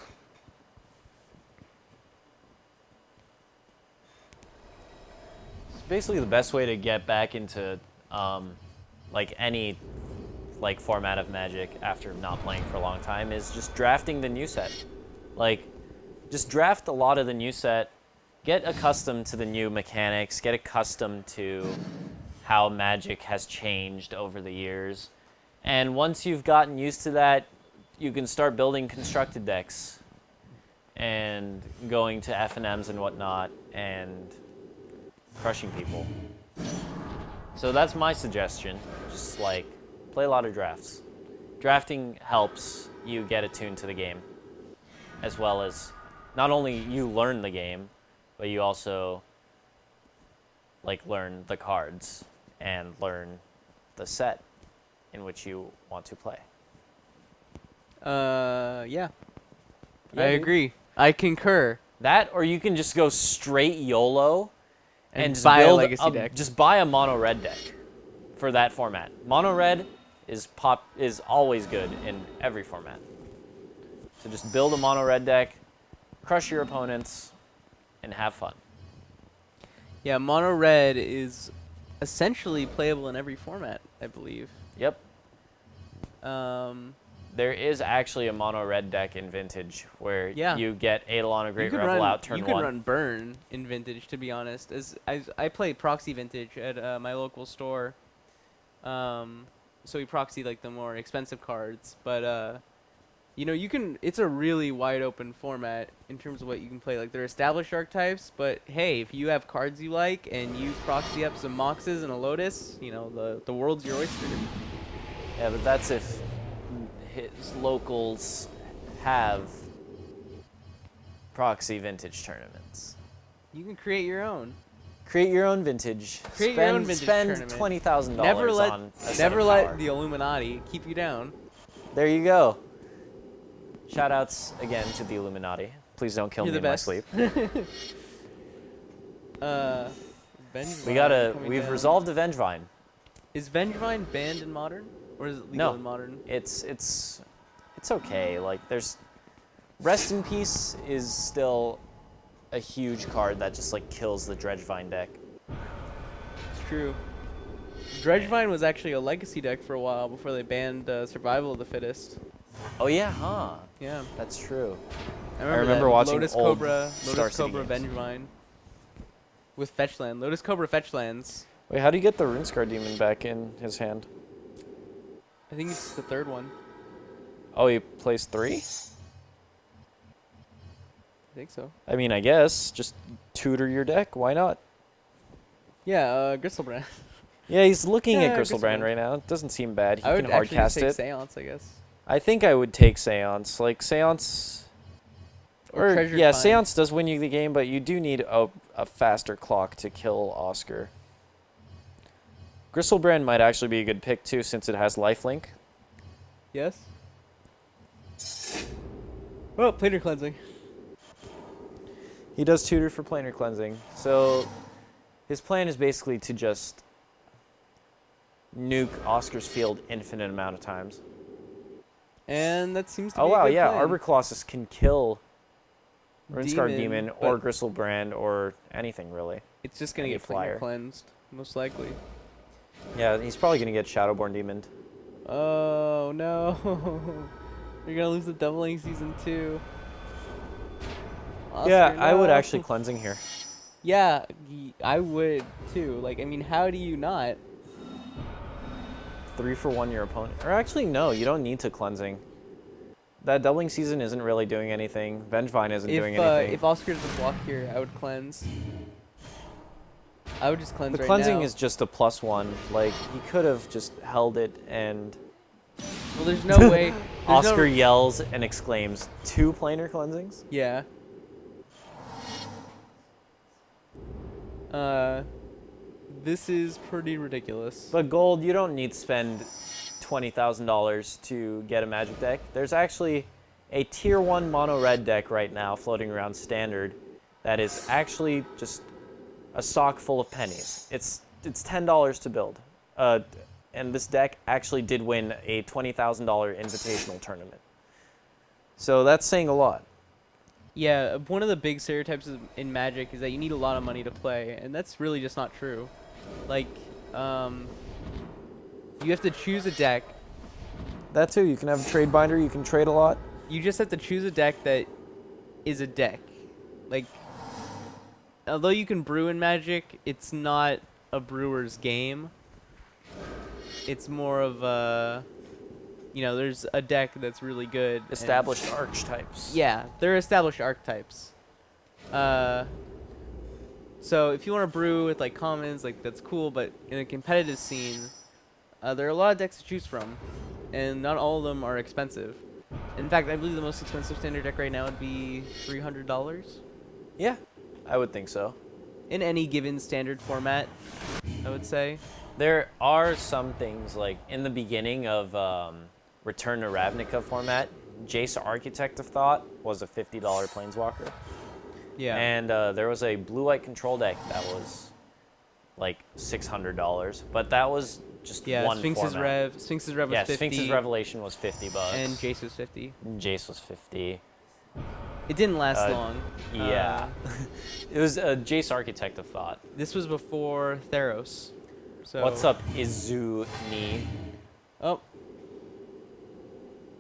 It's basically the best way to get back into like any format of Magic after not playing for a long time is just drafting the new set. Like, just draft a lot of the new set, get accustomed to the new mechanics, get accustomed to how Magic has changed over the years. And once you've gotten used to that, you can start building constructed decks and going to FNMs and whatnot and crushing people. So that's my suggestion. Just like play a lot of drafts. Drafting helps you get attuned to the game, as well as not only you learn the game, but you also like learn the cards and learn the set in which you want to play. Yeah, I agree. I concur. That, or you can just go straight YOLO and just buy a build legacy deck. Just buy a mono red deck for that format. Mono red is always good in every format. So just build a mono red deck, crush your opponents, and have fun. Yeah, mono red is essentially playable in every format, I believe. Yep. There is actually a mono red deck in Vintage where you get Eidolon or Great Rebel out turn 1. You can run Burn in Vintage, to be honest. As I play Proxy Vintage at my local store. So we proxy like the more expensive cards, but you know, you can. It's a really wide open format in terms of what you can play. Like, they're established archetypes, but hey, if you have cards you like and you proxy up some Moxes and a Lotus, you know, the world's your oyster. Yeah, but that's if his locals have proxy Vintage tournaments. You can create your own. Create your own Vintage. Create your own Vintage spend tournament. $20,000 on a set Never of let power. the Illuminati keep you down. There you go. Shoutouts again to the Illuminati. Please don't kill You're me the in best. my sleep. Vengevine We've down. resolved the Vengevine. Is Vengevine banned in Modern, or is it legal in Modern? It's okay. Like, there's Rest in Peace is still a huge card that just like kills the Dredgevine deck. It's true. Dredgevine was actually a legacy deck for a while before they banned Survival of the Fittest. Oh yeah, huh? Yeah. That's true. I remember that. watching Lotus old Cobra, Star Lotus City Cobra games. Vengevine. With Fetchland. Lotus Cobra Fetchlands. Wait, how do you get the Runescar Demon back in his hand? I think it's the third one. Oh, he plays 3? I think so. I mean, I guess. Just tutor your deck. Why not? Yeah, Gristlebrand. Yeah, he's looking Yeah, at Gristlebrand Gristlebrand. right now. It doesn't seem bad. He I would can hard actually just cast take it. Seance, I guess. I think I would take Seance. Like, Seance... Or Treasure yeah, Find. Seance does win you the game, but you do need a faster clock to kill Oscar. Gristlebrand might actually be a good pick, too, since it has lifelink. Yes. Oh, Planar Cleansing. He does tutor for planar cleansing. So his plan is basically to just nuke Oscar's field infinite amount of times. And that seems to Oh be a wow, good yeah, plan. Arbor Colossus can kill Runescar Demon or but Gristlebrand or anything really. It's just gonna Any get flyer. Planar Cleansed, most likely. Yeah, he's probably gonna get Shadowborn Demon. Oh no. You're gonna lose the doubling season 2. Oscar, Yeah, I would no. actually cleansing here. Yeah, I would too. Like, I mean, how do you not? 3 for 1 your opponent. Or actually no, you don't need to cleansing. That doubling season isn't really doing anything. Vengevine isn't doing anything. If Oscar's the block here, I would cleanse. I would just cleanse The right cleansing now. is just a +1. Like, he could have just held it and... Well, there's no way. Oscar yells and exclaims, 2 planar cleansings? Yeah. This is pretty ridiculous. But gold, you don't need to spend $20,000 to get a Magic deck. There's actually a tier 1 mono red deck right now floating around standard that is actually just a sock full of pennies. It's $10 to build. And this deck actually did win a $20,000 invitational tournament. So that's saying a lot. Yeah, one of the big stereotypes in Magic is that you need a lot of money to play, and that's really just not true. Like, you have to choose a deck. That too, you can have a trade binder, you can trade a lot. You just have to choose a deck that is a deck. Like, although you can brew in Magic, it's not a brewer's game. It's more of a, you know, there's a deck that's really good. Established archetypes. Yeah, they're established archetypes. So if you want to brew with like commons, like that's cool, but in a competitive scene, there are a lot of decks to choose from, and not all of them are expensive. In fact, I believe the most expensive standard deck right now would be $300. Yeah, I would think so. In any given standard format, I would say. There are some things, like in the beginning of Return to Ravnica format, Jace Architect of Thought was a $50 Planeswalker. Yeah. And there was a blue-white control deck that was like $600, but that was just one Sphinx's format. Sphinx's Rev was Yeah, 50. Sphinx's Revelation was $50. And Jace was 50. Jace was 50. It didn't last long. Yeah. It was a Jace Architect of Thought. This was before Theros. So What's up, Izuni? Oh.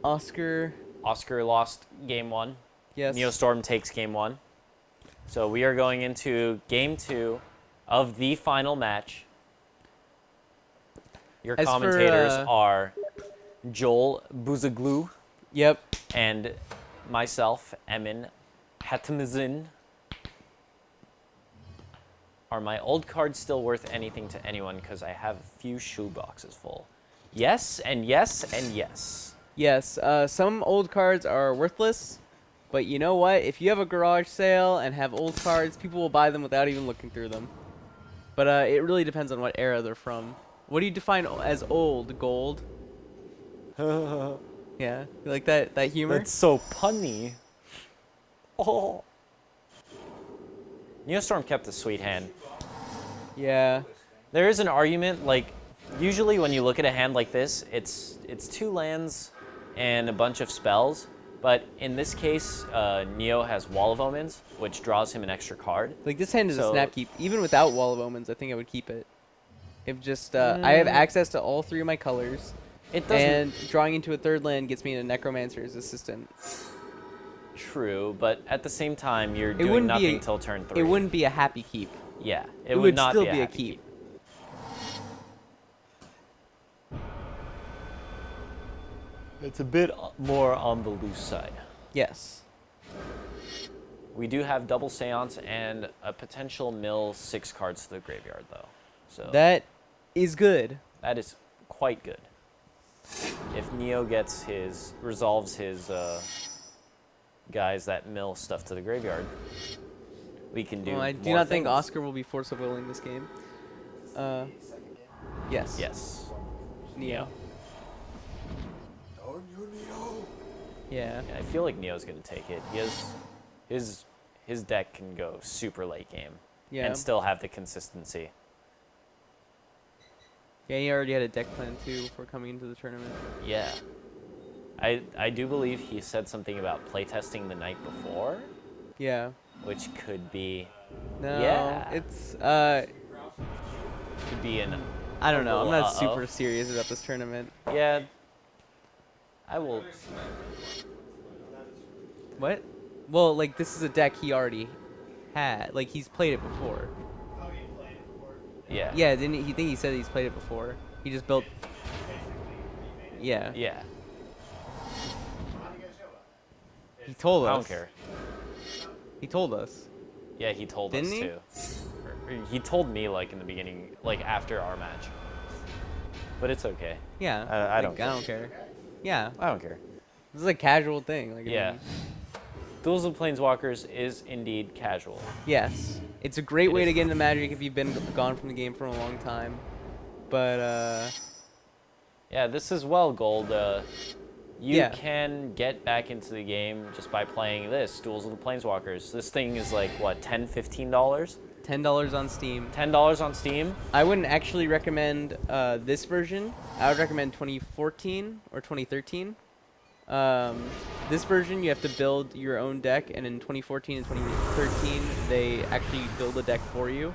Oscar lost game 1. Yes. Neostorm takes game 1. So we are going into game 2 of the final match. Your As for, commentators are Joel Buzaglu. Yep. And myself, Emin Hatamizin. Are my old cards still worth anything to anyone? Because I have a few shoe boxes full. Yes, and yes, and yes. Yes, some old cards are worthless, but you know what? If you have a garage sale and have old cards, people will buy them without even looking through them. But it really depends on what era they're from. What do you define as old? Gold? Yeah, you like that humor? That's so punny. Oh. Neostorm kept a sweet hand. Yeah. There is an argument, like, usually when you look at a hand like this, it's 2 lands and a bunch of spells. But in this case, Neo has Wall of Omens, which draws him an extra card. Like, this hand is a snap keep. Even without Wall of Omens, I think I would keep it. If just, I have access to all 3 of my colors. It doesn't. And drawing into a 3rd land gets me a Necromancer's Assistant. True, but at the same time, you're It doing wouldn't be nothing till turn 3. It wouldn't be a happy keep. Yeah, It would would not still be be a happy keep. It's a bit more on the loose side. Yes. We do have double seance and a potential mill 6 cards to the graveyard, though. So That is good. that is quite good. If Neo resolves his guys that mill stuff to the graveyard, we can do. Well, I do more not think things. Oscar will be force of willing this game. Yes. Yes. Neo. Yeah. I feel like Neo's gonna take it. He has his deck can go super late game. Yeah. And still have the consistency. Yeah, he already had a deck plan too before coming into the tournament. Yeah. I do believe he said something about playtesting the night before. Yeah. Which could be. No, Yeah. it's Could be an. I don't know. I'm not uh-oh. super serious about this tournament. Yeah. I will. What? Well, like this is a deck he already had. Like he's played it before. Yeah. Yeah, didn't he think he said he's played it before? He just built. Yeah. Yeah. He told us. I don't care. He told us. Yeah, he told Didn't us he? too. He told me like in the beginning, like after our match. But it's okay. Yeah. I don't. Like, I don't care. Yeah. I don't care. This is a casual thing. Like, I Yeah. mean, Duels of Planeswalkers is indeed casual. yes. It's a great It way is. to get into Magic if you've been gone from the game for a long time. But Yeah, this is well, Gold. You Yeah. can get back into the game just by playing this, Duels of the Planeswalkers. This thing is like, what, $10, $15? $10 on Steam. $10 on Steam? I wouldn't actually recommend this version. I would recommend 2014 or 2013. This version, you have to build your own deck, and in 2014 and 2013, they actually build a deck for you,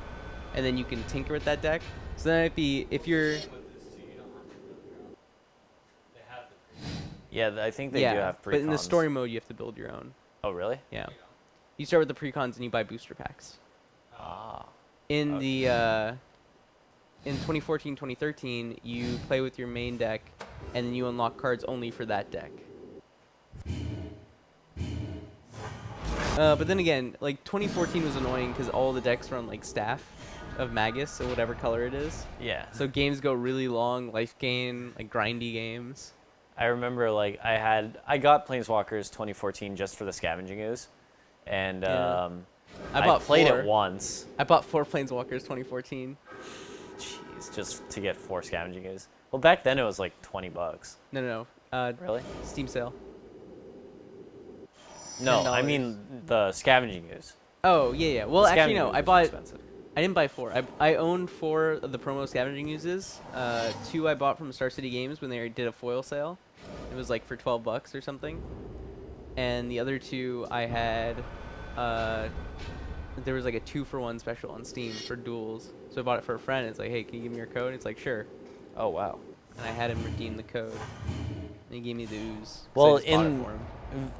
and then you can tinker with that deck. So then if you're... Yeah, I think they yeah, do have precons. but in the story mode, you have to build your own. Oh, really? Yeah. You start with the precons and you buy booster packs. Ah. In the in 2014, 2013, you play with your main deck, and then you unlock cards only for that deck. But then again, like 2014 was annoying because all the decks run like staff of Magus, so whatever color it is. Yeah. So games go really long, life gain, like grindy games. I remember, like, I got Planeswalkers 2014 just for the Scavenging Ooze, and Yeah. I played 4. it once. I bought 4 Planeswalkers 2014. Jeez, just to get 4 Scavenging Ooze. Well, back then it was like $20. No. Really? Steam sale. No, I $10. mean the Scavenging Ooze. Oh, yeah. Well, The actually, Scavenging no. Ooze I was bought... expensive. I didn't buy 4. I owned 4 of the promo Scavenging Uses. 2 I bought from Star City Games when they did a foil sale. It was like for $12 or something. And the other 2 I had... there was like a 2-for-1 special on Steam for duels. So I bought it for a friend. It's like, hey, can you give me your code? It's like, sure. Oh, wow. And I had him redeem the code. And he gave me the ooze. So I Well, just bought it in for him.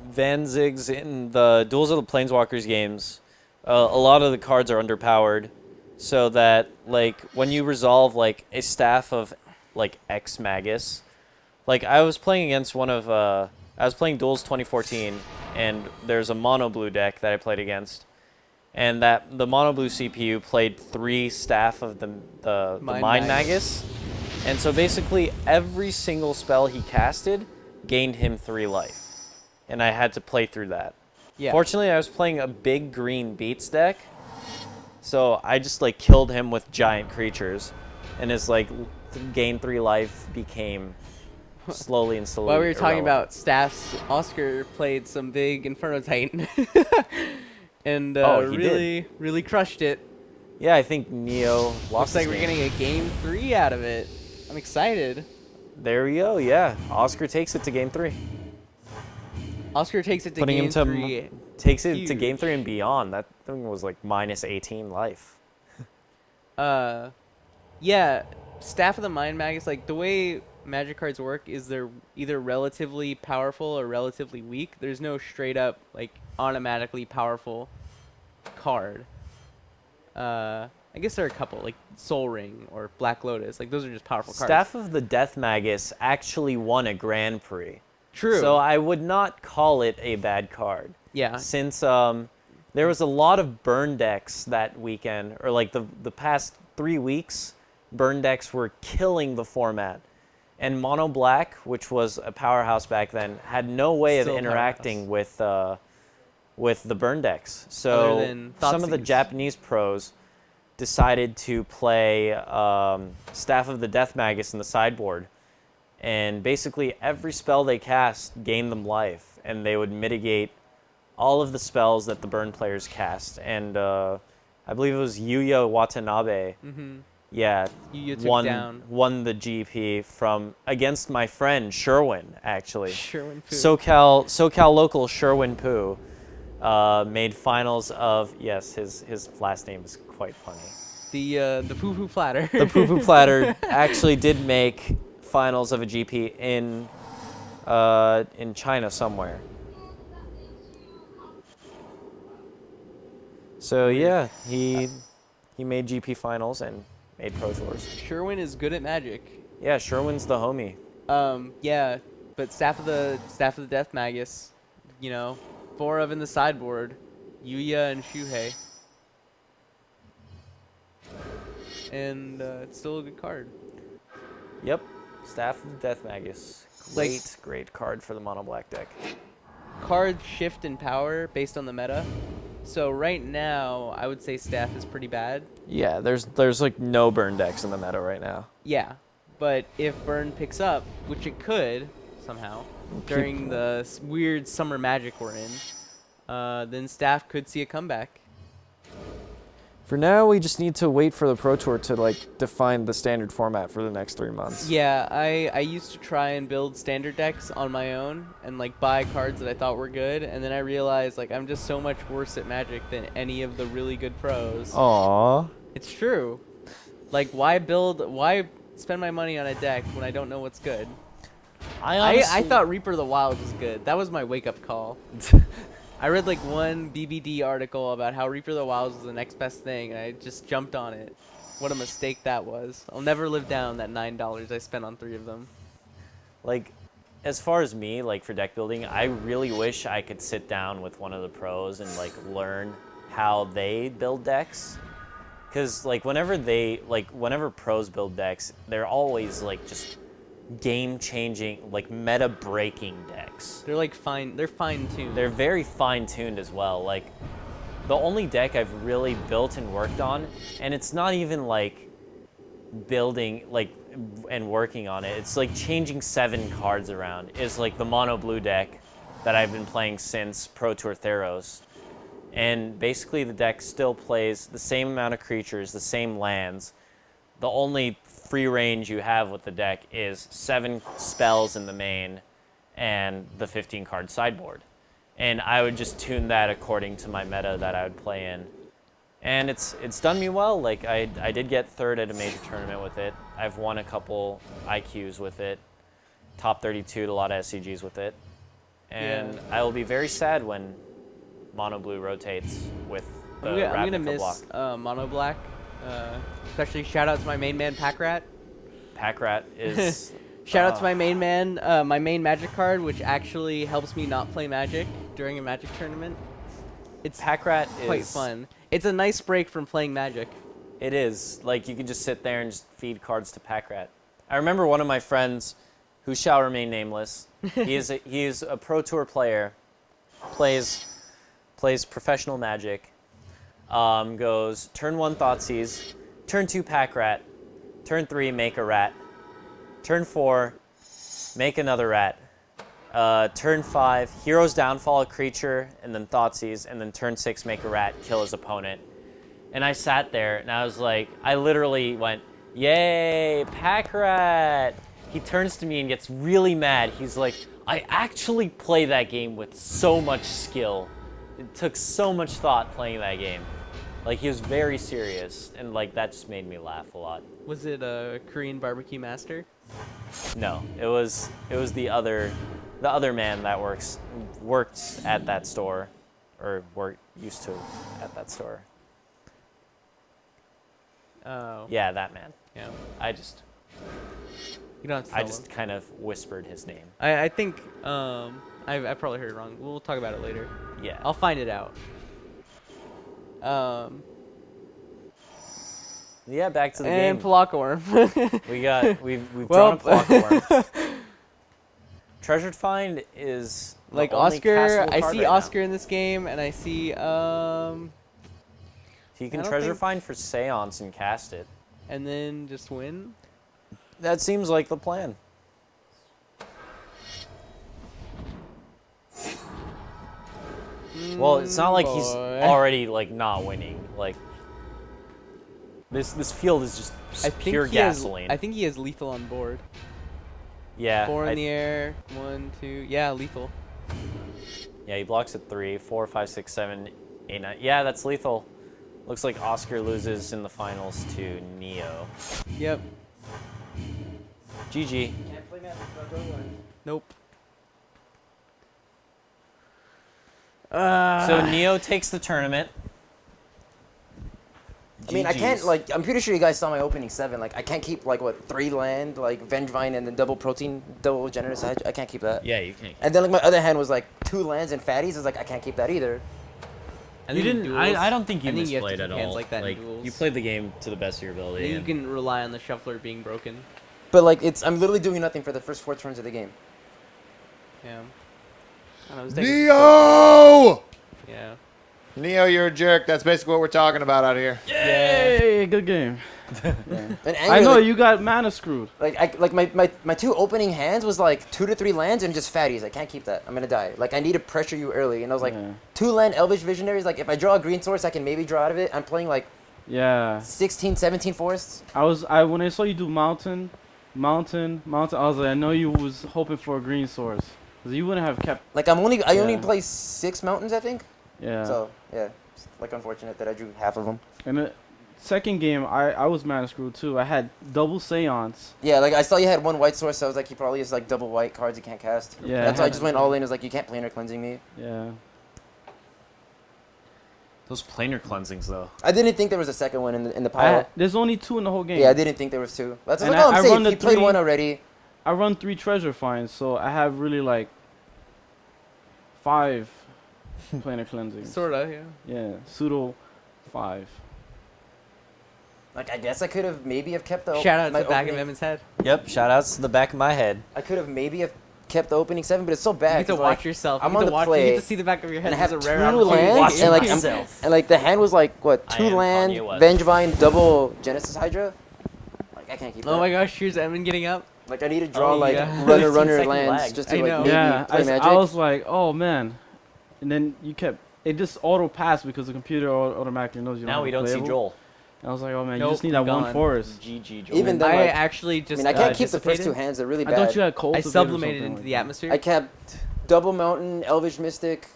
Van Zig's, in the Duels of the Planeswalkers games, a lot of the cards are underpowered, so that, like, when you resolve, like, a staff of, like, X Magus, like, I was playing against one of, I was playing Duels 2014, and there's a mono blue deck that I played against, and that the mono blue CPU played 3 staff of the Mind Magus, and so basically every single spell he casted gained him 3 life, and I had to play through that. Yeah. Fortunately, I was playing a big green beats deck, so I just like killed him with giant creatures, and his like gain 3 life became slowly and slowly. While we were talking irrelevant. about staffs, Oscar played some big Inferno Titan. And Oh, he really, really crushed it. Yeah, I think Neo lost. Looks like his we're game. getting a game 3 out of it. I'm excited. There we go. Yeah, Oscar takes it to game 3. Oscar takes it to Putting game him to 3. takes it to Huge. game 3 and beyond. That thing was like minus 18 life. Yeah, Staff of the Mind Magus, like the way Magic cards work is they're either relatively powerful or relatively weak. There's no straight up like automatically powerful card. I guess there are a couple like Soul Ring or Black Lotus. Like those are just powerful cards. Staff of the Death Magus actually won a Grand Prix. True. So I would not call it a bad card. Yeah. Since there was a lot of burn decks that weekend, or like the past 3 weeks, burn decks were killing the format. And Mono Black, which was a powerhouse back then, had no way Still of interacting with the burn decks. Other So than some of the Thoughtseize. Japanese pros decided to play Staff of the Death Magus in the sideboard. And basically every spell they cast gained them life, and they would mitigate all of the spells that the burn players cast. And I believe it was Yuya Watanabe. Mm-hmm. Yeah, Yuya took won the GP against my friend Sherwin, actually. Sherwin Poo. SoCal local Sherwin Poo made finals of, yes, his last name is quite funny. The Poo Poo Platter. The Poo Poo Platter actually did make finals of a GP in China somewhere. So yeah, he made GP finals and made Pro Tours. Sherwin is good at Magic. Yeah, Sherwin's the homie. Yeah, but Staff of the Death Magus, 4 of in the sideboard, Yuya and Shuhei. And it's still a good card. Yep, Staff of the Death Magus. Great card for the mono black deck. Cards shift in power based on the meta. So right now, I would say Staff is pretty bad. Yeah, there's like no burn decks in the meta right now. Yeah, but if Burn picks up, which it could somehow during the weird summer Magic we're in, then Staff could see a comeback. For now, we just need to wait for the Pro Tour to define the standard format for the next 3 months. Yeah, I used to try and build standard decks on my own and buy cards that I thought were good, and then I realized I'm just so much worse at Magic than any of the really good pros. Aww. It's true. Why spend my money on a deck when I don't know what's good? I thought Reaper of the Wild was good. That was my wake-up call. I read one BBD article about how Reaper of the Wilds was the next best thing, and I just jumped on it. What a mistake that was. I'll never live down that $9 I spent on 3 of them. As far as me, for deck building, I really wish I could sit down with one of the pros and learn how they build decks. Because whenever pros build decks, they're always just game-changing, meta-breaking decks. They're fine-tuned. They're very fine-tuned as well. The only deck I've really built and worked on, and it's not even building and working on it. It's changing 7 cards around. Is the mono blue deck that I've been playing since Pro Tour Theros. And basically the deck still plays the same amount of creatures, the same lands. The only free range you have with the deck is 7 spells in the main and the 15 card sideboard. And I would just tune that according to my meta that I would play in. And it's done me well. I did get 3rd at a major tournament with it. I've won a couple IQs with it. Top 32 at a lot of SCGs with it. And I will be very sad when Mono Blue rotates with the I'm gonna Ravnica miss block. Mono Black. Especially shout out to my main man Packrat. Packrat is shout out to my main man, my main Magic card, which actually helps me not play Magic during a Magic tournament. It's Packrat quite is fun. It's a nice break from playing Magic. It is. You can just sit there and just feed cards to Packrat. I remember one of my friends, who shall remain nameless. He is a Pro Tour player, plays professional Magic. Goes turn 1 Thoughtseize, turn 2 Packrat, turn 3 make a rat, turn 4 make another rat, turn 5 Hero's Downfall a creature, and then Thoughtseize, and then turn 6 make a rat, kill his opponent. And I sat there and I was I literally went, yay, Packrat! He turns to me and gets really mad. He's I actually play that game with so much skill. It took so much thought playing that game. Like he was very serious, and like that just made me laugh a lot. Was it a Korean barbecue master? No, it was the other man that worked at that store, or used to at that store. Oh. Yeah, that man. Yeah. I You don't have to I tell just them. kind of whispered his name. I think I probably heard it wrong. We'll talk about it later. Yeah. I'll find it out. Yeah, back to the and game. Plockorm. We've Well, drawn a Plockorm. Treasured Find is the like only Oscar. castable I card see right Oscar in this game, and I see He can I don't Treasure think- Find for Seance and cast it. and then just win. That seems like the plan. Well, it's not like he's Boy. already like not winning. Like this field is just I think pure he has- gasoline. I think he has lethal on board. Yeah. 4 in the air. 1, 2. Yeah, lethal. Yeah, he blocks at 3, 4, 5, 6, 7, 8, 9. Yeah, that's lethal. Looks like Oscar loses in the finals to Neo. Yep. GG. Can't play Magic without drawing one. Nope. So Neo takes the tournament. I mean, I can't, GG's. like, I'm pretty sure you guys saw my opening 7. Like, I can't keep, like, what, 3 land, like, Vengevine and then double protein, double generous. I can't keep that. Yeah, you can't. And then, like, my other hand was, like, 2 lands and fatties. I was like, I can't keep that either. And You then didn't. duels, I don't think you I think you have to misplayed keep at hands all. like that in duels. you played the game to the best of your I ability. think you and- can rely on the shuffler being broken. But, like, I'm literally doing nothing for the first 4 turns of the game. Yeah. And I was taking- Neo! Yeah. Neo, you're a jerk. That's basically what we're talking about out here. Yay! Good game. And I anger, know like, you got mana screwed. my 2 opening hands was like 2 to 3 lands and just fatties. I can't keep that. I'm gonna die. Like I need to pressure you early. And I was like, Yeah. 2 land Elvish Visionaries. Like if I draw a green source, I can maybe draw out of it. I'm playing like Yeah. 16, 17 forests. When I saw you do mountain. I was like, I know you was hoping for a green source, cause you wouldn't have kept. Like I only Yeah. play 6 mountains, I think. Yeah. So yeah, it's like unfortunate that I drew half of them. And the second game, I was mana screwed too. I had double Seance. Yeah, like I saw you had 1 white source, so I was like, he probably has like double white cards you can't cast. Yeah, That's why I had- just went all in. It was like, you can't planar cleansing me. Yeah. Those planar cleansings, though. I didn't think there was a second one in the pile. There's only 2 in the whole game. Yeah, I didn't think there was 2. That's And like, oh, I I'm safe. run the He played 3 1 already. I run 3 treasure finds, so I have really like 5 planar cleansings. Sorta, yeah. Yeah, pseudo 5. Like I guess I could have maybe have kept the Shout out to my the back of opening- Evan's head. Yep. Shout outs to the back of my head. I could have maybe have kept the opening 7, but it's so You bad. get to 'cause, watch like, yourself. I'm you on get the to watch. play, You get to see the back of your head. and I have It's 2 a rare opportunity. lands, Watching and like myself. and like the hand was like what I 2 am land Kanye West. Vengevine double Genesis Hydra. Like I can't keep that. Oh my gosh, here's Evan getting up. Like I need to draw Oh, like yeah. runner 15-second lands lag. just to I like know. maybe Yeah, play Magic. I was like, oh man, and then you kept it just auto passed because the computer automatically knows you. Now we don't see Joel. And I was like, oh man, Nope, you just need that gone. 1 forest. GG Joel. Even then, I like, actually I just. mean, I can't keep the first 2 dissipated. hands. They're really I bad. thought you had I cultivated or sublimated something into like the that. atmosphere. I kept double mountain, Elvish Mystic,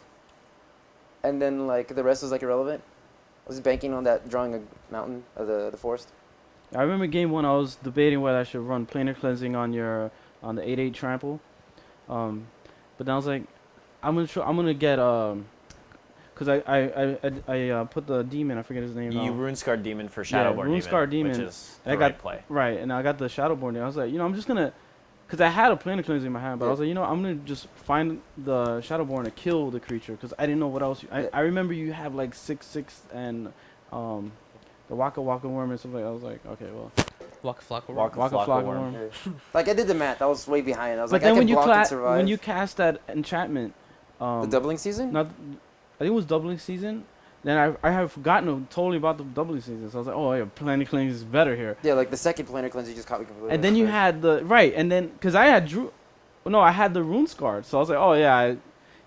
and then like the rest was like irrelevant. I was banking on that drawing a mountain of the forest. I remember game 1. I was debating whether I should run planar cleansing on the 8/8 trample, but then I was like, I'm gonna get cause I put the demon. I forget his name. You now. Runescarred Demon for Shadowborn Runescarred Demon, which is the and I right got play. right, and I got the Shadowborn. I was like, I'm just gonna, cause I had a planar cleansing in my hand, but I was like, I'm gonna just find the Shadowborn to kill the creature, cause I didn't know what else. I remember you have like 6/6 and the Waka Waka worm and stuff like that. I was like, okay, well, Waka Flocka. Waka Waka Flocka Flocka worm. worm. Like I did the math. I was way behind. I was But like, then I can when you block and survive. when you cast that enchantment, the doubling season. not, I think it was doubling season. Then I have forgotten totally about the doubling season. So I was like, oh yeah, planar cleansing is better here. Yeah, like the second planar cleanse, you just caught me completely. And then you had the and then because I had I had the rune scarred. So I was like, oh yeah,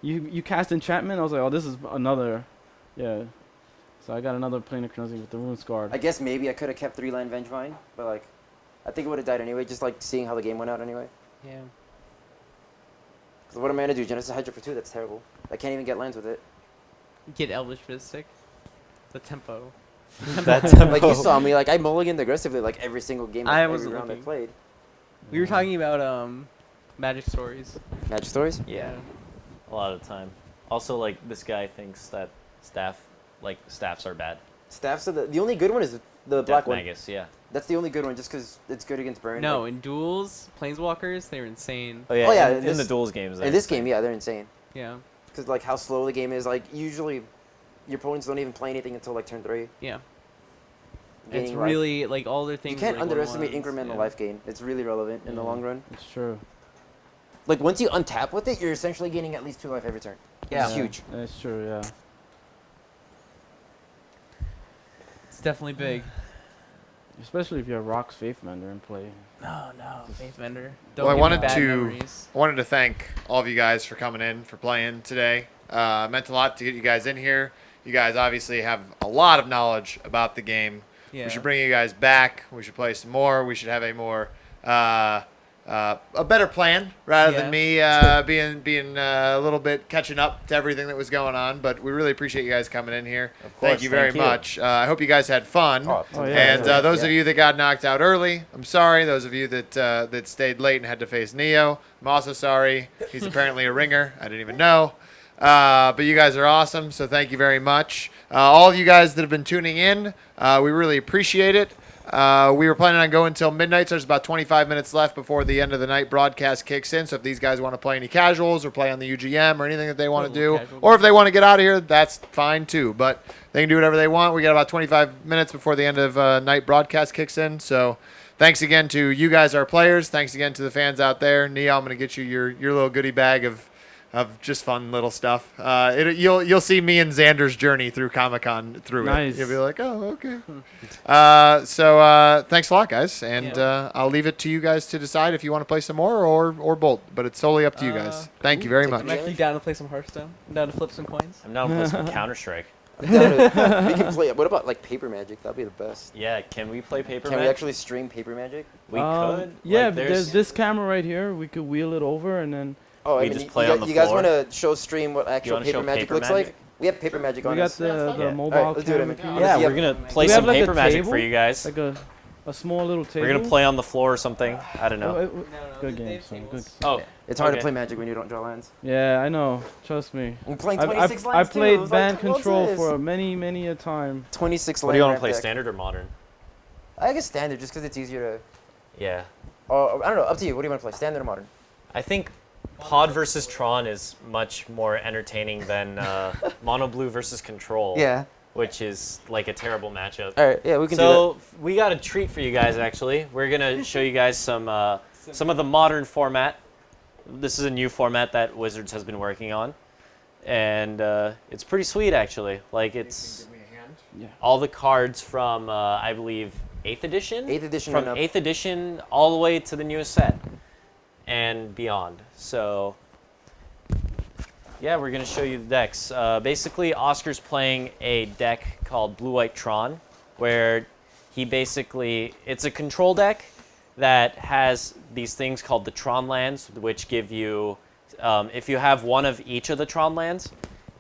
you cast enchantment. I was like, oh, this is another, yeah. So I got another planar cleansing with the rune scarred. I guess maybe I could have kept 3 land Vengevine, but like, I think it would have died anyway. Just like seeing how the game went out anyway. Yeah. Cause what am I gonna do? Genesis Hydra for 2? That's terrible. I can't even get lands with it. Get Elvish Mystic. The tempo. That tempo. Like you saw me, like I mulliganed aggressively like every single game. I every wasn't round I looking. played. We were talking about Magic Stories. Magic stories. Yeah. A lot of the time. Also, like, this guy thinks that staffs are bad. Staffs are the only good one is the black Death one. Magus, yeah. That's the only good one, just because it's good against burn. No, like, in duels, planeswalkers, they're insane. Oh yeah, Oh, yeah, in this- the duels games. in this game, yeah, they're insane. Yeah. Because like how slow the game is. Like usually, your opponents don't even play anything until like turn 3. Yeah. Gaining It's life. really like all their things. You can't are, like, underestimate 1/1s, incremental yeah. life gain. It's really relevant in the long run. It's true. Like once you untap with it, you're essentially gaining at least 2 life every turn. Yeah. It's huge. That's true. Yeah. It's definitely big. Especially if you have Rock's Faith Mender in play. No, Faith Vendor. Well, I give me wanted bad to memories. thank all of you guys for coming in, for playing today. It meant a lot to get you guys in here. You guys obviously have a lot of knowledge about the game. Yeah. We should bring you guys back. We should play some more. We should have a more a better plan rather than me being a little bit catching up to everything that was going on. But we really appreciate you guys coming in here. Of course, Thank you very much. I hope you guys had fun. Oh, yeah. And those of you that got knocked out early, I'm sorry. Those of you that stayed late and had to face Neo, I'm also sorry. He's apparently a ringer. I didn't even know. But you guys are awesome, so thank you very much. All of you guys that have been tuning in, we really appreciate it. We were planning on going until midnight, so there's about 25 minutes left before the end of the night broadcast kicks in. So if these guys want to play any casuals or play on the UGM or anything that they want to do, or if they want to get out of here, that's fine too. But they can do whatever they want. We got about 25 minutes before the end of night broadcast kicks in. So thanks again to you guys, our players. Thanks again to the fans out there. Neo, I'm going to get you your little goodie bag of just fun little stuff. You'll see me and Xander's journey through Comic-Con through Nice. it. You'll be like, oh, okay. So thanks a lot, guys, and I'll leave it to you guys to decide if you want to play some more or bolt. But it's totally up to you guys. Thank you very much. I'm actually down to play some Hearthstone. I'm down to flip some coins. I'm down to play some Counter-Strike. I'm down to, we can play. What about like Paper Magic? That'd be the best. Yeah, can we play Paper Can we Magic? actually stream Paper Magic? We could. Yeah, Like, but there's this camera right here. We could wheel it over and then. Oh, We I mean, just play you, on the you guys floor? want to show stream what actual wanna Paper show Magic Paper looks Magic? like? We have Paper Magic on We got us. the Yeah. mobile Alright, let's do it, camera. I mean. Yeah, Yeah. we're gonna play Do we have, some like, a Paper Magic table? for you guys. Like a small little table. We're gonna play on the floor or something. I don't know. Good game, son. Good. Oh, It's hard okay. to play Magic when you don't draw lands. Yeah, I know. Trust me. I'm playing I 26 lands too. played It was like, band what's control this? for many a time. 26 What do you want land to play, ramp deck. standard or modern? I guess standard, just because it's easier Yeah. to. Oh, I don't know. Up to you. What do you want to play? Standard or modern? I think Pod versus Tron is much more entertaining than Mono Blue versus Control. Yeah. Which is like a terrible matchup. All right. Yeah, we can do So we got a treat for you guys. Actually, we're gonna show you guys some of the modern format. This is a new format that Wizards has been working on, and it's pretty sweet actually. Like it's all the cards from I believe 8th edition. 8th edition From and up. 8th edition all the way to the newest set and beyond. So yeah, we're going to show you the decks. Basically, Oscar's playing a deck called Blue-White Tron, where he basically, it's a control deck that has these things called the Tron lands, which give you, if you have one of each of the Tron lands,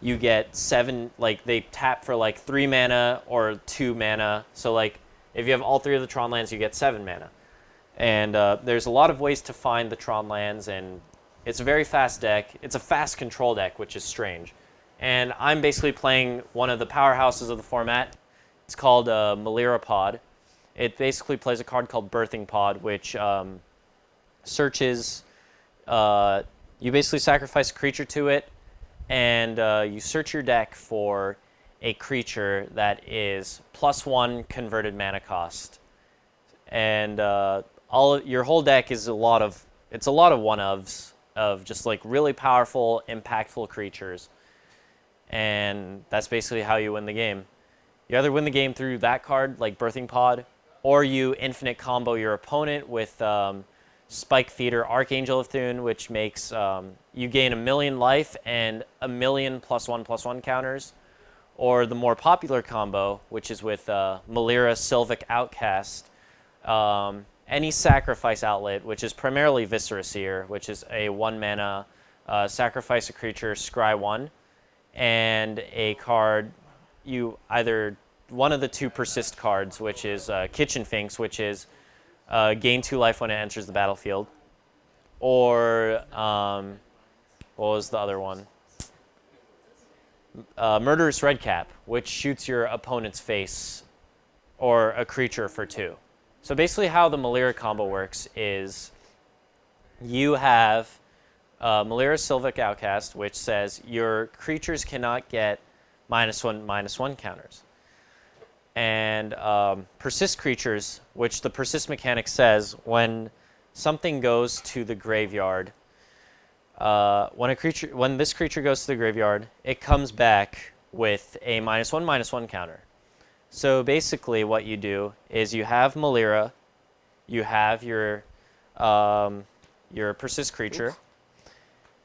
you get 7, like they tap for like 3 mana or 2 mana. So like if you have all 3 of the Tron lands, you get 7 mana. And there's a lot of ways to find the Tron lands, and it's a very fast deck. It's a fast control deck, which is strange. And I'm basically playing one of the powerhouses of the format. It's called Melira Pod. It basically plays a card called Birthing Pod, which searches. You basically sacrifice a creature to it, and you search your deck for a creature that is +1 converted mana cost. And your whole deck is a lot of one-ofs of just like really powerful, impactful creatures. And that's basically how you win the game. You either win the game through that card, like Birthing Pod, or you infinite combo your opponent with Spike Feeder Archangel of Thune, which makes you gain 1,000,000 life and 1,000,000 +1/+1 counters. Or the more popular combo, which is with Melira Sylvic Outcast, any sacrifice outlet, which is primarily Viscera Seer, which is a 1 mana sacrifice a creature, scry 1, and a card you either one of the 2 persist cards, which is Kitchen Finks, which is gain 2 life when it enters the battlefield. Or, what was the other one? Murderous Redcap, which shoots your opponent's face or a creature for 2. So basically how the Malira combo works is you have Malira Sylvic Outcast, which says your creatures cannot get -1/-1 counters. And persist creatures, which the persist mechanic says when something goes to the graveyard, when this creature goes to the graveyard, it comes back with a -1/-1 counter. So basically what you do is you have Malira, you have your persist creature,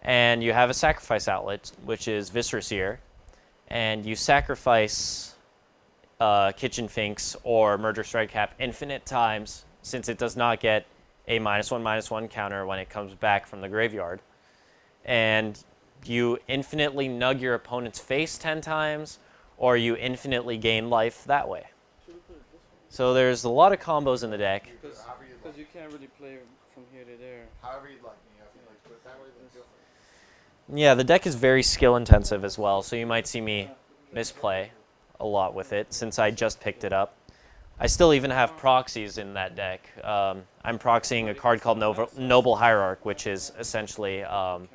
and you have a sacrifice outlet, which is Viscera Seer, and you sacrifice Kitchen Finks or Murderous Redcap infinite times, since it does not get a -1/-1 counter when it comes back from the graveyard. And you infinitely nug your opponent's face 10 times, or you infinitely gain life that way. So there's a lot of combos in the deck. Because you can't really play from here to there. However you'd like me. I feel like put it that way, then feel free. Yeah, the deck is very skill intensive as well, so you might see me misplay a lot with it since I just picked it up. I still even have proxies in that deck. I'm proxying a card called Noble Hierarch, which is essentially $1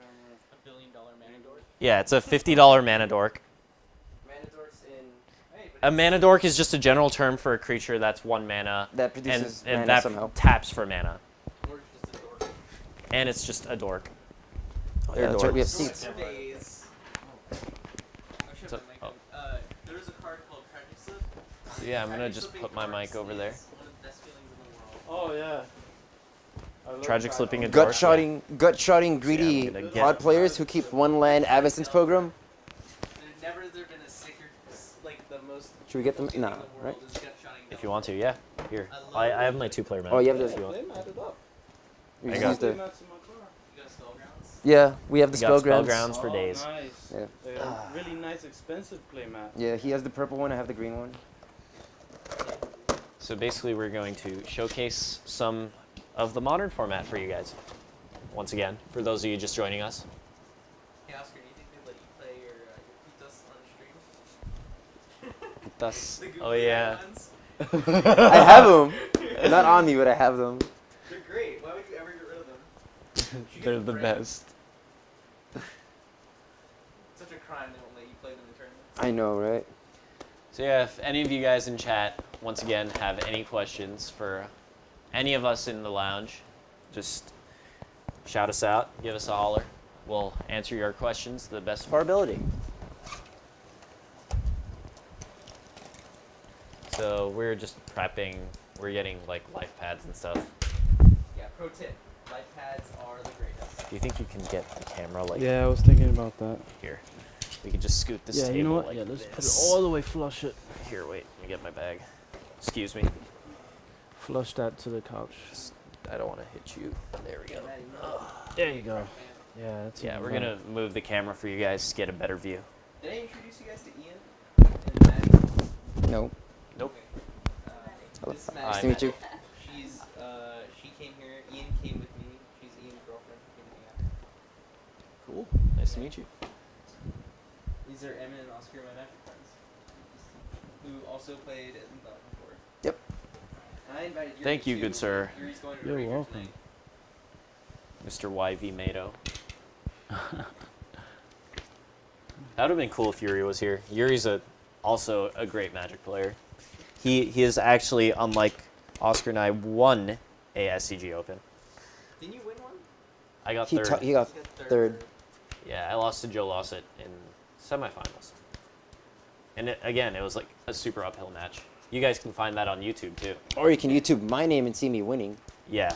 billion mana dork. yeah, it's a $50 mana dork. Mana dorks in. Hey, A mana dork is just a general term for a creature that's 1 mana That produces and mana that somehow. taps for mana. Or just a dork. And it's just a dork. Oh, They're yeah, that's right. We have dorks. seats. Days. I should So- have my mic oh. on. There is a card called Tragic Slip. So yeah, I'm gonna Tragic just Slipping put my mic cards over there. is one of the best feelings in the world. Oh yeah. I love Tragic that. slipping a dork. Gut shotting, greedy I'm gonna get- pod players who keep 1 land Avacyn's program. There's never there been a sicker, like the most. Should we get them? feeling Nah, in the world right? is gut shotting If you want to, yeah. Here, I I have my 2-player mana. Oh, you have the. If you want. Play mat it up. You I just got- use the. Play mats in my car. You got Spellgrounds? Yeah, we have the We got spell grounds. Spellgrounds for Oh, days. Nice. Yeah. Really nice, expensive play mat. Yeah, he has the purple one. I have the green one. So basically, we're going to showcase some of the modern format for you guys. Once again, for those of you just joining us. Hey Oscar, do you think they let you play your Putas on stream? Thus, The oh goofy yeah. ones? I have them. Not on me, but I have them. They're great. Why would you ever get rid of them? You should They're get the them best. Such a crime they won't let you play them in tournaments. I know, right? So yeah, if any of you guys in chat, once again, have any questions for any of us in the lounge, just shout us out, give us a holler. We'll answer your questions to the best of our ability. So we're just prepping, we're getting like life pads and stuff. Yeah, pro tip. Life pads are the greatest. Do you think you can get the camera like Yeah, I was thinking about that. here? We could just scoot this Yeah, table you know what? like Yeah, let's put it this. all the way, flush it. Here, wait, let me get my bag. Excuse me. Flush that to the couch. I don't want to hit you. There we go. There you go. Yeah, that's Yeah, even we're better. gonna move the camera for you guys to get a better view. Did I introduce you guys to Ian? And Maddie? No. Nope. This is Maddie. Nice to meet you. She came here. Ian came with me. She's Ian's girlfriend. She came to hang out. Cool. Nice to meet you. These are Emma and Oscar, my Magic friends, who also played at League before. Yep. And I invited Yuri Thank you, too. good sir. Yuri's going to You're Ranger welcome. tonight. Mr. YV Mato. That would have been cool if Yuri was here. Yuri's also a great Magic player. He is actually, unlike Oscar and I, won a SCG Open. Didn't you win one? I got He third. he got third. Yeah, I lost to Joe Lossett in semifinals. And again, it was like a super uphill match. You guys can find that on YouTube too. Or you can YouTube my name and see me winning. Yeah.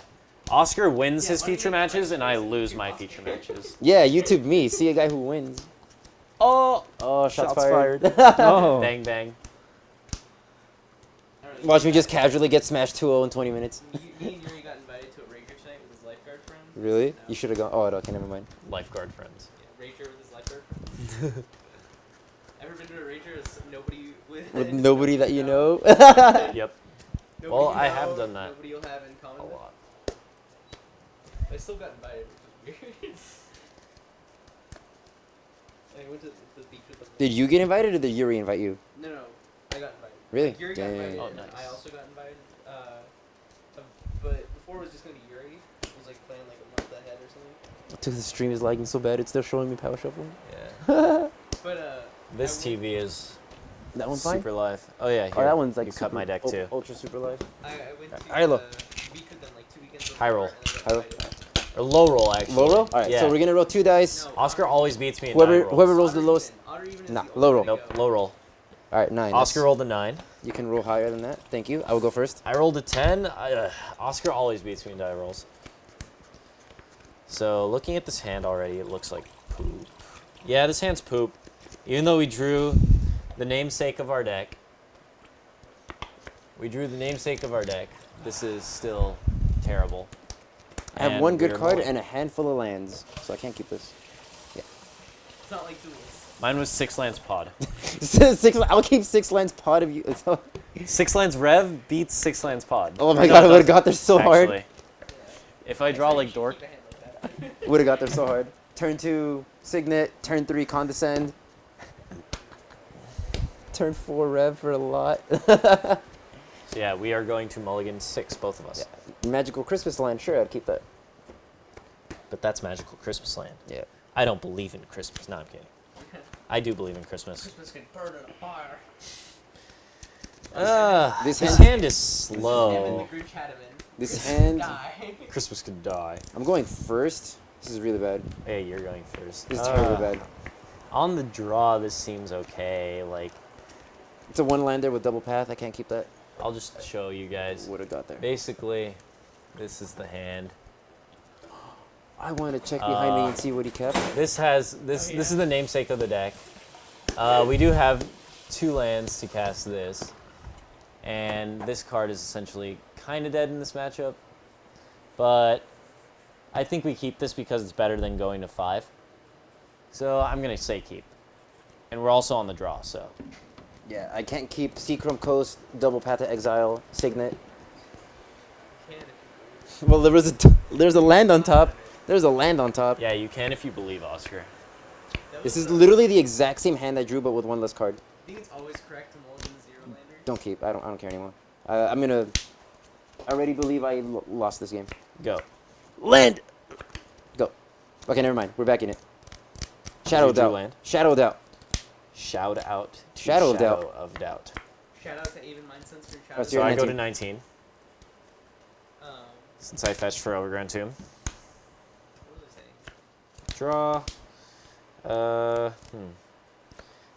Oscar wins his feature matches and I lose my feature matches. Yeah, YouTube me. See a guy who wins. Oh! Oh, shots fired. Oh. Bang, bang. I don't know, Watch me just casually get smashed 2-0 in 20 minutes. Me and Yuri got invited to a Rager tonight with his lifeguard friend. Really? No. You should have gone. Oh, okay, never mind. Lifeguard friends. Yeah, Rager with his lifeguard friend. Ever been to a Rager? Nobody with nobody that you know. Yep. Nobody Well, you I know, have done that. Nobody you'll have in common. A with. lot. I still got invited, which is weird. I went to the beach with them. Did you get invited or did Yuri invite you? No, I got invited. Really? Like, Yuri got Damn. invited, Oh, and then nice. I also got invited. But before it was just gonna be Yuri. It was like planned like a month ahead or something. Dude, the stream is lagging so bad. It's still showing me Power Shuffle. Yeah. But This TV is That one's fine. super live. Oh yeah. Here. Oh, that one's like you super, cut my deck too. Ultra super live. I went to Alright, look. beach with them like 2 weekends High roll. before, and High I roll. got invited. Or low roll actually. Low roll? Alright, Yeah. so we're gonna roll 2 dice. No, Oscar always beats me in Whoever die rolls. whoever rolls the Otter lowest. even. Otter even is Nah, the low only roll. way to Nope, go. low roll. Alright, 9. Oscar rolled a 9. You can roll higher than that. Thank you. I will go first. I rolled a 10. Oscar always beats me in die rolls. So looking at this hand already, it looks like poop. Yeah, this hand's poop. Even though we drew the namesake of our deck. This is still terrible. I have And one good we're card mulling. and a handful of lands, so I can't keep this. It's not like duels. Mine was 6 lands pod. 6. I'll keep 6 lands pot of you. 6 lands rev beats 6 lands pod. Oh my Or god, I it would have doesn't, got there so hard. actually. If I draw like dork, Keep a hand like that. Would have got there so hard. Turn 2, Signet. Turn 3, Condescend. Turn 4, Rev for a lot. so yeah, we are going to mulligan 6, both of us. Magical Christmas land, sure, I'd keep that. But that's magical Christmas land. Yeah. I don't believe in Christmas. No, I'm kidding. I do believe in Christmas. Christmas can burn in a fire. This This hand- hand is Him and the slow. Grinch had him in. This hand, Die. Christmas could die. I'm going first. This is really bad. Hey, you're going first. This is terribly bad. On the draw, this seems okay. Like, It's a 1-lander with double path. I can't keep that. I'll just show you guys. Would have got there. Basically, this is the hand. I want to check behind me and see what he kept. This has this. This is the namesake of the deck. We do have 2 lands to cast this, and this card is essentially kind of dead in this matchup. But I think we keep this because it's better than going to 5. So I'm gonna say keep. And we're also on the draw, so. Yeah, I can't keep Seachrome Coast, double path to exile, Signet. Well, there's a land on top. There's a land on top. Yeah, you can if you believe, Oscar. This is literally the exact same hand I drew, but with 1 less card. I think it's always correct to mulligan the 0-lander. Don't keep. I don't care anymore. I'm gonna. I already believe I lost this game. Go. Land. Go. Okay, never mind. We're back in it. Shadow You of drew Doubt. land? Shadow of Doubt. Shout out to Shadow of Doubt. of Doubt. Shout out to Even Mind Sense for That's So your I go 19. to 19, Um, since I fetched for Overgrown Tomb. what was I saying? Draw.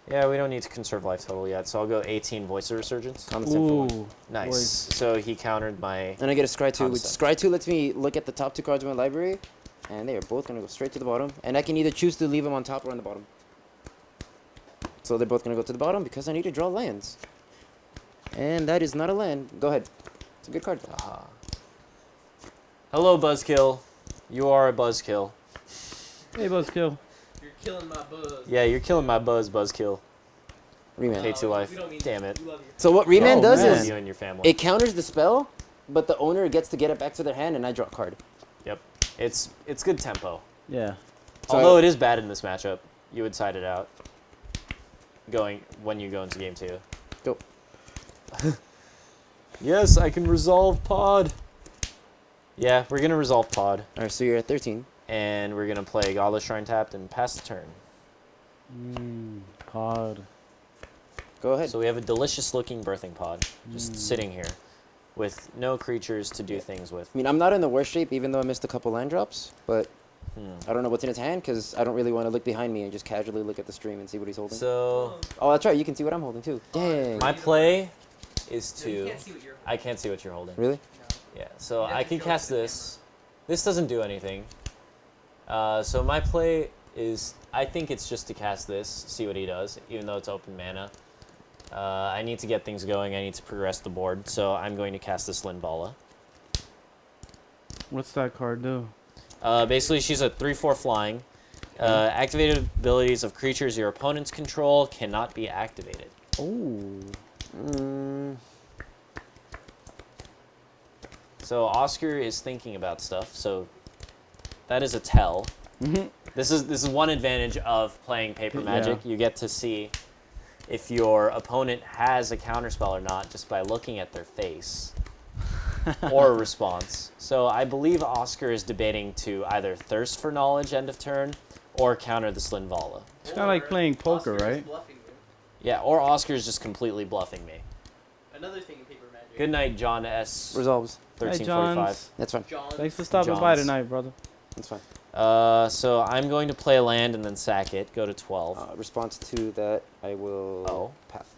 Yeah, we don't need to conserve life total yet, so I'll go 18 Voice of Resurgence. On the same for 1. Ooh. Nice. Voice. So he countered my. And I get a Scry 2, which Concept. Scry 2 lets me look at the top 2 cards of my library, and they are both going to go straight to the bottom. And I can either choose to leave them on top or on the bottom. So they're both going to go to the bottom because I need to draw lands. And that is not a land. Go ahead. It's a good card. Aha. Hello, Buzzkill. You are a Buzzkill. Hey, Buzzkill. You're killing my buzz. Yeah, you're killing my buzz, Buzzkill. Remand. Pay 2 life. We don't mean Damn it. we love you. So what Remand Oh, does man. is You and your family. it counters the spell, but the owner gets to get it back to their hand, and I draw a card. Yep. It's good tempo. Yeah. So Although it is bad in this matchup, you would side it out. When you go into game 2. Go. Yes, I can resolve pod. Yeah, we're gonna resolve pod, All right, so you're at 13. and we're gonna play Godless Shrine tapped and pass the turn. Pod. Go ahead. So we have a delicious looking birthing pod just sitting here, with no creatures to do things with. I mean, I'm not in the worst shape, even though I missed a couple land drops, but I don't know what's in his hand because I don't really want to look behind me and just casually look at the stream and see what he's holding. So Oh, that's right. You can see what I'm holding too. Dang. my play is No, you to. can't see what you're I can't see what you're holding. Really? Yeah, so You have I to can show cast it to the this. This doesn't do anything. So my play is, I think it's just to cast this, see what he does, even though it's open mana. I need to get things going. I need to progress the board, so I'm going to cast this Linvala. What's that card do? Basically, she's a 3/4 flying. Activated abilities of creatures your opponents control cannot be activated. Oh. So Oscar is thinking about stuff. So that is a tell. This is one advantage of playing Paper Magic. Yeah. You get to see if your opponent has a counterspell or not just by looking at their face or a response. So I believe Oscar is debating to either Thirst for Knowledge end of turn or counter the Slinvala. It's kind of like playing poker, right? Yeah, or Oscar is just completely bluffing me. Another thing in Paper Magic. Good night, John S. Resolves. 1345. That's fine. Thanks for stopping by tonight, brother. That's fine. So I'm going to play a land and then sack it. Go to 12. Response to that, I will path.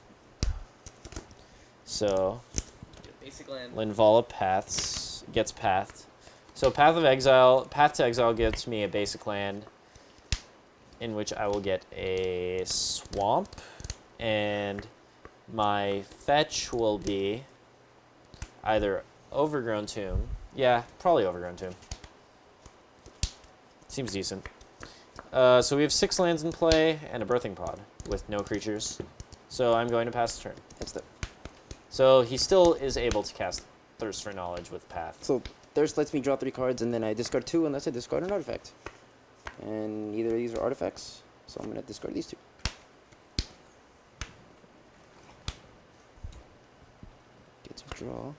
So Basic land. Linvala paths gets pathed. So Path to Exile gives me a basic land in which I will get a swamp, and my fetch will be either Overgrown Tomb. Yeah, probably Overgrown Tomb. Seems decent. So we have 6 lands in play and a Birthing Pod with no creatures. So I'm going to pass the turn. That's the. So he still is able to cast Thirst for Knowledge with Path. So Thirst lets me draw 3 cards, and then I discard 2 unless I discard an artifact. And either of these are artifacts, so I'm going to discard these 2. Get to draw.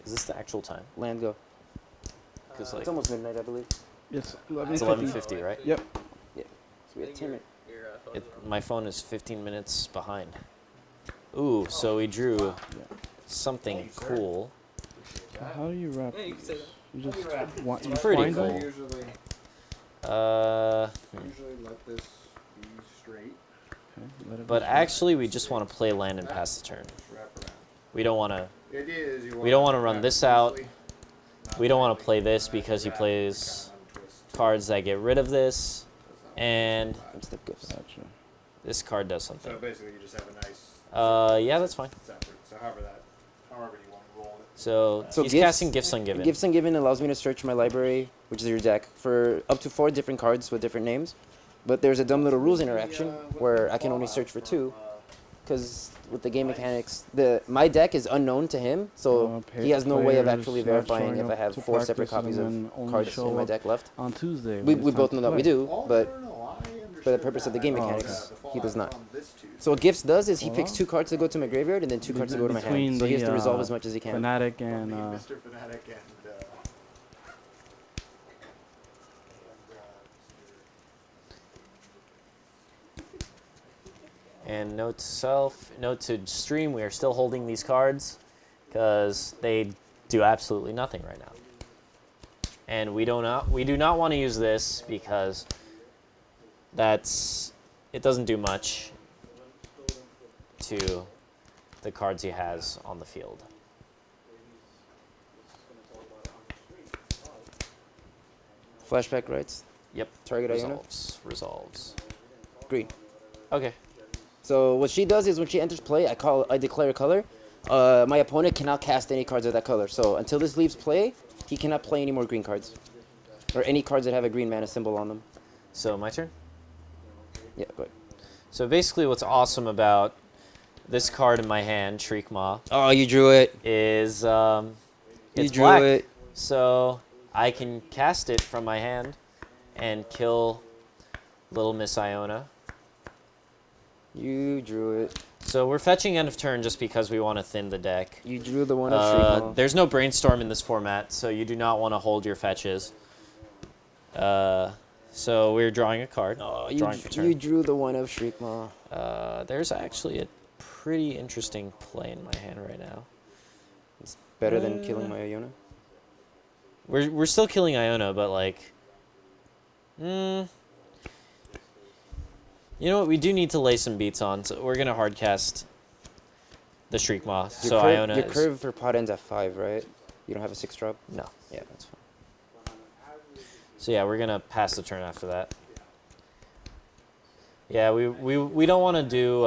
Is this the actual time? Land go. Because It's almost midnight, I believe. It's It's 11:50, right? Yep. Yeah. So we have 10 minutes. My phone is 15 minutes behind. Ooh, so we drew something cool. How do you wrap Yeah, you can these? say that. You just you Pretty wind cool. them? Usually let this be straight. Okay, let it But be. actually, we just want to play land and pass the turn. Wrap around. We don't want to. It is. We don't want to run this out. We don't want to play this because he plays cards that get rid of this, and Gotcha. this card does something. So basically, you just have a nice. Yeah, that's fine. Separate. So however you want to roll it. So he's Gifts- casting Gifts Ungiven. Gifts Ungiven allows me to search my library, which is your deck, for up to 4 different cards with different names. But there's a dumb little rules interaction where I can only search for 2, because with the game mechanics, my deck is unknown to him, so he has no way of actually verifying if I have 4 separate copies of cards in my deck left. On Tuesday. We when it's both time know to that we play. do, but for the purpose of the game mechanics, he does not. So what Gifts does is he picks 2 cards to go to my graveyard and then 2 cards to go to my hand. So he has to resolve as much as he can. Fnatic and Mr. Fanatic and. And note to self, note to stream, we are still holding these cards because they do absolutely nothing right now. And we do not want to use this because it doesn't do much to the cards he has on the field. Flashback rights. Yep. Target Iona. Resolves. Green. Okay. So what she does is when she enters play, I declare a color. My opponent cannot cast any cards of that color. So until this leaves play, he cannot play any more green cards. Or any cards that have a green mana symbol on them. So my turn? Yeah, go ahead. So basically what's awesome about this card in my hand, Shriek Maw. Oh, you drew it. Is You it's drew black. it. So I can cast it from my hand and kill Little Miss Iona. You drew it. So we're fetching end of turn just because we want to thin the deck. You drew the one of Shriek Maw. There's no Brainstorm in this format, so you do not want to hold your fetches. So we're drawing a card. Drawing for turn. You drew the one of Shriek Maw. There's actually a pretty interesting play in my hand right now. It's better than killing my Iona. We're still killing Iona, but like, you know what? We do need to lay some beats on, so we're gonna hardcast the Shriek Maw. So Iona. Your curve for pot ends at 5, right? You don't have a 6 drop. No. Yeah, that's fine. So yeah, we're gonna pass the turn after that. Yeah, we don't want to do.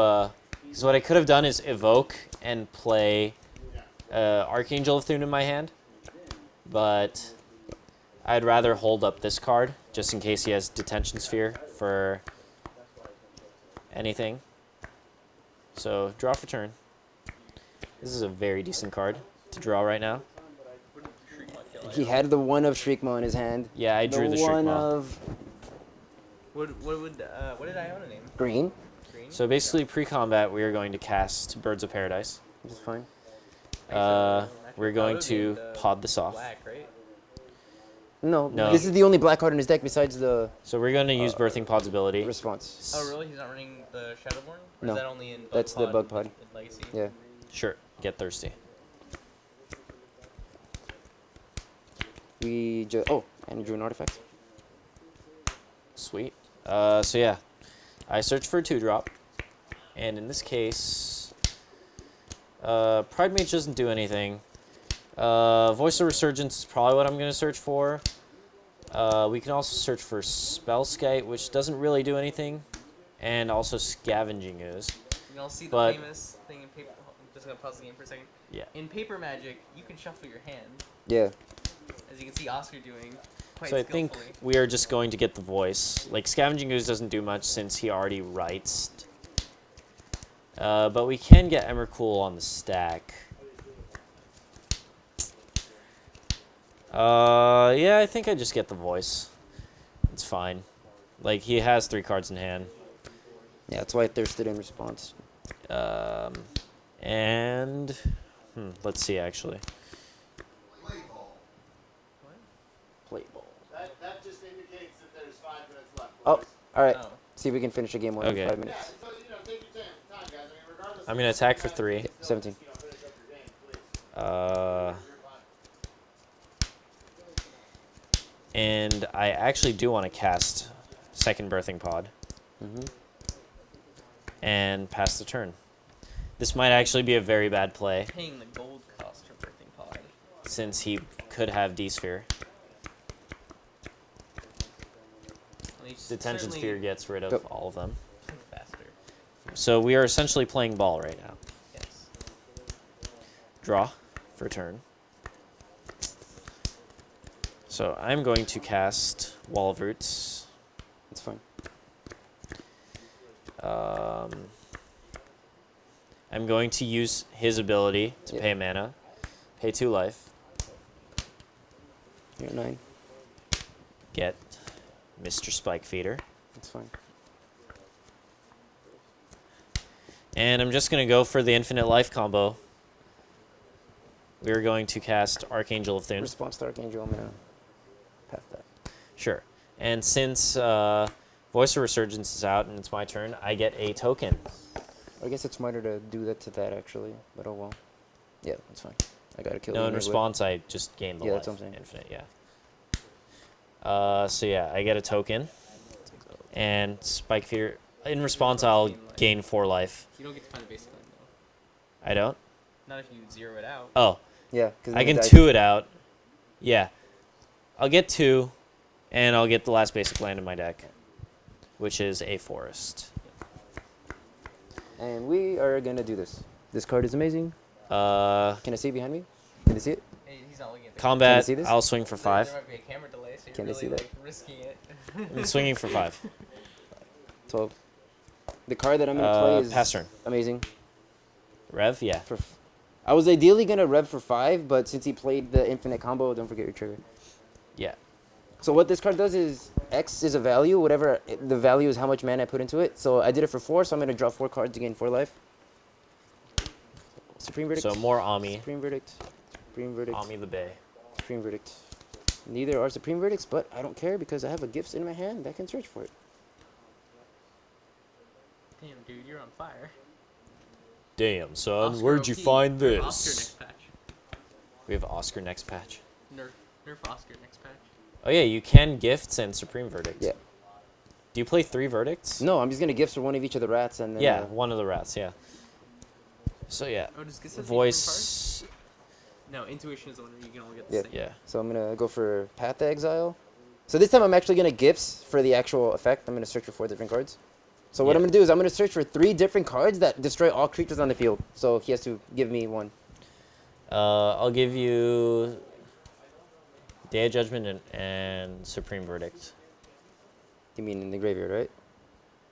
Because what I could have done is evoke and play Archangel of Thune in my hand, but I'd rather hold up this card just in case he has Detention Sphere for anything. So draw for turn. This is a very decent card to draw right now. He had the one of Shriekmaw in his hand. Yeah, I drew the one Shriekmaw. of What did Iona name? green. Green. So basically, pre-combat, we are going to cast Birds of Paradise. Which is fine. We're going to pod this off. Black, right? No, No. this is the only black card in his deck besides the So we're going to use Birthing Pod's ability. response. Oh, really? He's not running the Shadowborn? Or No. is that only in Bug That's the Pod Bug Pod. in Legacy? Yeah. Sure, get thirsty. We just and drew an artifact. Sweet. So yeah, I searched for a 2-drop, and in this case, Pride Mage doesn't do anything. Voice of Resurgence is probably what I'm going to search for. We can also search for Spellskite, which doesn't really do anything, and also Scavenging Ooze. You can all see the But- famous thing in paper. I'm just going to pause the game for a second. Yeah. In Paper Magic, you can shuffle your hand, Yeah. as you can see Oscar doing quite So I think skillfully. we are just going to get the voice. Like, Scavenging Ooze doesn't do much since he already writes. But we can get Emrakul on the stack. Yeah, I think I just get the voice. It's fine. Like, he has 3 cards in hand. Yeah, that's why I thirsted in response. And let's see, actually. Play ball. That just indicates that there's 5 minutes left. Oh, all right. Oh. See if we can finish a game one Okay. in 5 minutes. So, take your time, guys. Regardless I'm gonna attack for 3. 17. finish up your game, please. And I actually do want to cast Second Birthing Pod Mm-hmm. and pass the turn. This might actually be a very bad play, Paying the gold cost for Birthing Pod. since he could have D-Sphere. Detention Sphere gets rid of all of them. Faster. So we are essentially playing ball right now. Yes. Draw for turn. So I'm going to cast Wall of Roots. It's fine. I'm going to use his ability to Yep. pay mana. Pay 2 life. You're at 9. Get Mr. Spike Feeder. It's fine. And I'm just going to go for the infinite life combo. We're going to cast Archangel of Thune. Response to Archangel, I'm gonna pass that. Sure. And since Voice of Resurgence is out and it's my turn, I get a token. I guess it's smarter to do that to that actually, but oh well. Yeah, that's fine. I gotta kill No, you in anyway. response, I just gain the Yeah, life. that's what I'm saying. Infinite, yeah. So yeah, I get a token. And Spike Fear. In response, I'll gain 4 life. You don't get to find the basic land, though. I don't? Not if you zero it out. Oh. Yeah, because I can 2 it out. Yeah. I'll get 2, and I'll get the last basic land in my deck, which is a forest. And we are gonna do this. This card is amazing. Can I see it behind me? Can I see it? Hey, he's not looking at the Combat, Can I see this? I'll swing for 5. There might be a camera delay, so you're Can I really see that? like risking it. I'm swinging for 5. 12. The card that I'm gonna play is pass turn. amazing. Rev, yeah. I was ideally gonna rev for 5, but since he played the infinite combo, don't forget your trigger. Yeah. So what this card does is X is a value, whatever the value is how much mana I put into it. So I did it for 4, so I'm gonna draw 4 cards to gain 4 life. Supreme Verdict. So more Ami. Supreme Verdict. Supreme Verdict. Ami the Bay. Supreme Verdict. Neither are Supreme Verdicts, but I don't care because I have a gifts in my hand that can search for it. Damn, dude, you're on fire. Damn, son, Oscar where'd you OP. find Nerf this? Oscar next patch. We have Oscar next patch. Nerf Oscar next patch. Oh yeah, you can gifts and Supreme Verdict. Yeah. Do you play 3 verdicts? No, I'm just gonna gifts for one of each of the rats and then. Yeah, one of the rats, yeah. So yeah. Oh, does Gissa take Voice. No, Intuition is the one where you can all get the Yeah. same. Yeah. So I'm gonna go for Path to Exile. So this time I'm actually gonna gifts for the actual effect. I'm gonna search for 4 different cards. So what Yeah. I'm gonna do is I'm gonna search for 3 different cards that destroy all creatures on the field. So he has to give me one. I'll give you Day of Judgment and Supreme Verdict. You mean in the graveyard, right?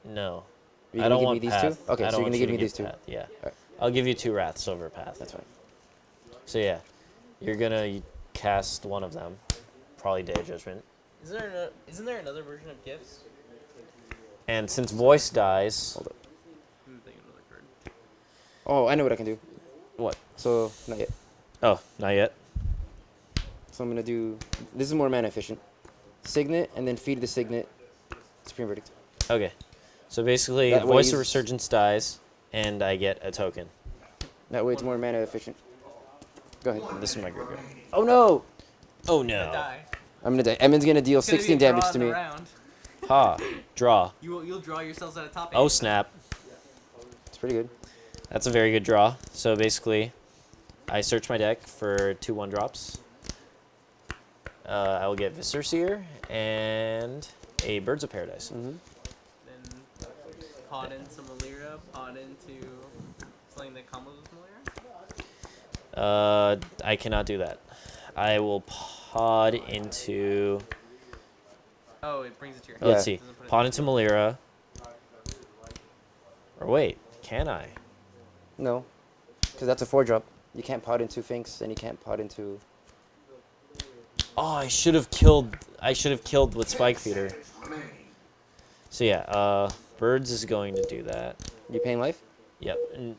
No. You're I gonna don't give want me these path. two? Okay, I so don't you're want gonna you give to me these two. path. Yeah. Alright. I'll give you 2 Wraths over path. That's fine. So yeah, you're gonna cast one of them, probably Day of Judgment. Isn't there another version of gifts? And since voice dies, Hold up. I'm thinking of another card. Oh, I know what I can do. what? So, not yet. Oh, not yet. So I'm gonna do, this is more mana efficient. Signet, and then feed the Signet. Supreme Verdict. Okay. So basically, That way Voice of he's- Resurgence dies, and I get a token. That way it's more mana efficient. Go ahead. And this is my graveyard. Oh no! Oh Gonna no. die. I'm gonna die. Emin's gonna deal It's gonna be 16 a draw damage to in the me. round. Ha. Draw. You'll draw yourselves at a top. Oh eight. snap. It's pretty good. That's a very good draw. So basically, I search my deck for 2 1-drops. I will get Viscera Seer and a Birds of Paradise. Mm-hmm. Then pod into Malira, pod into something that combos with Malira. I cannot do that. I will pod into. Oh, it brings it to your Let's hand. see. Doesn't put it Pod in into Malira. Or wait, can I? No. Because that's a 4-drop. You can't pot into Finks, and you can't pot into... Oh, I should have killed. I should have killed with Spike Feeder. So yeah, Birds is going to do that. You paying life? Yep. And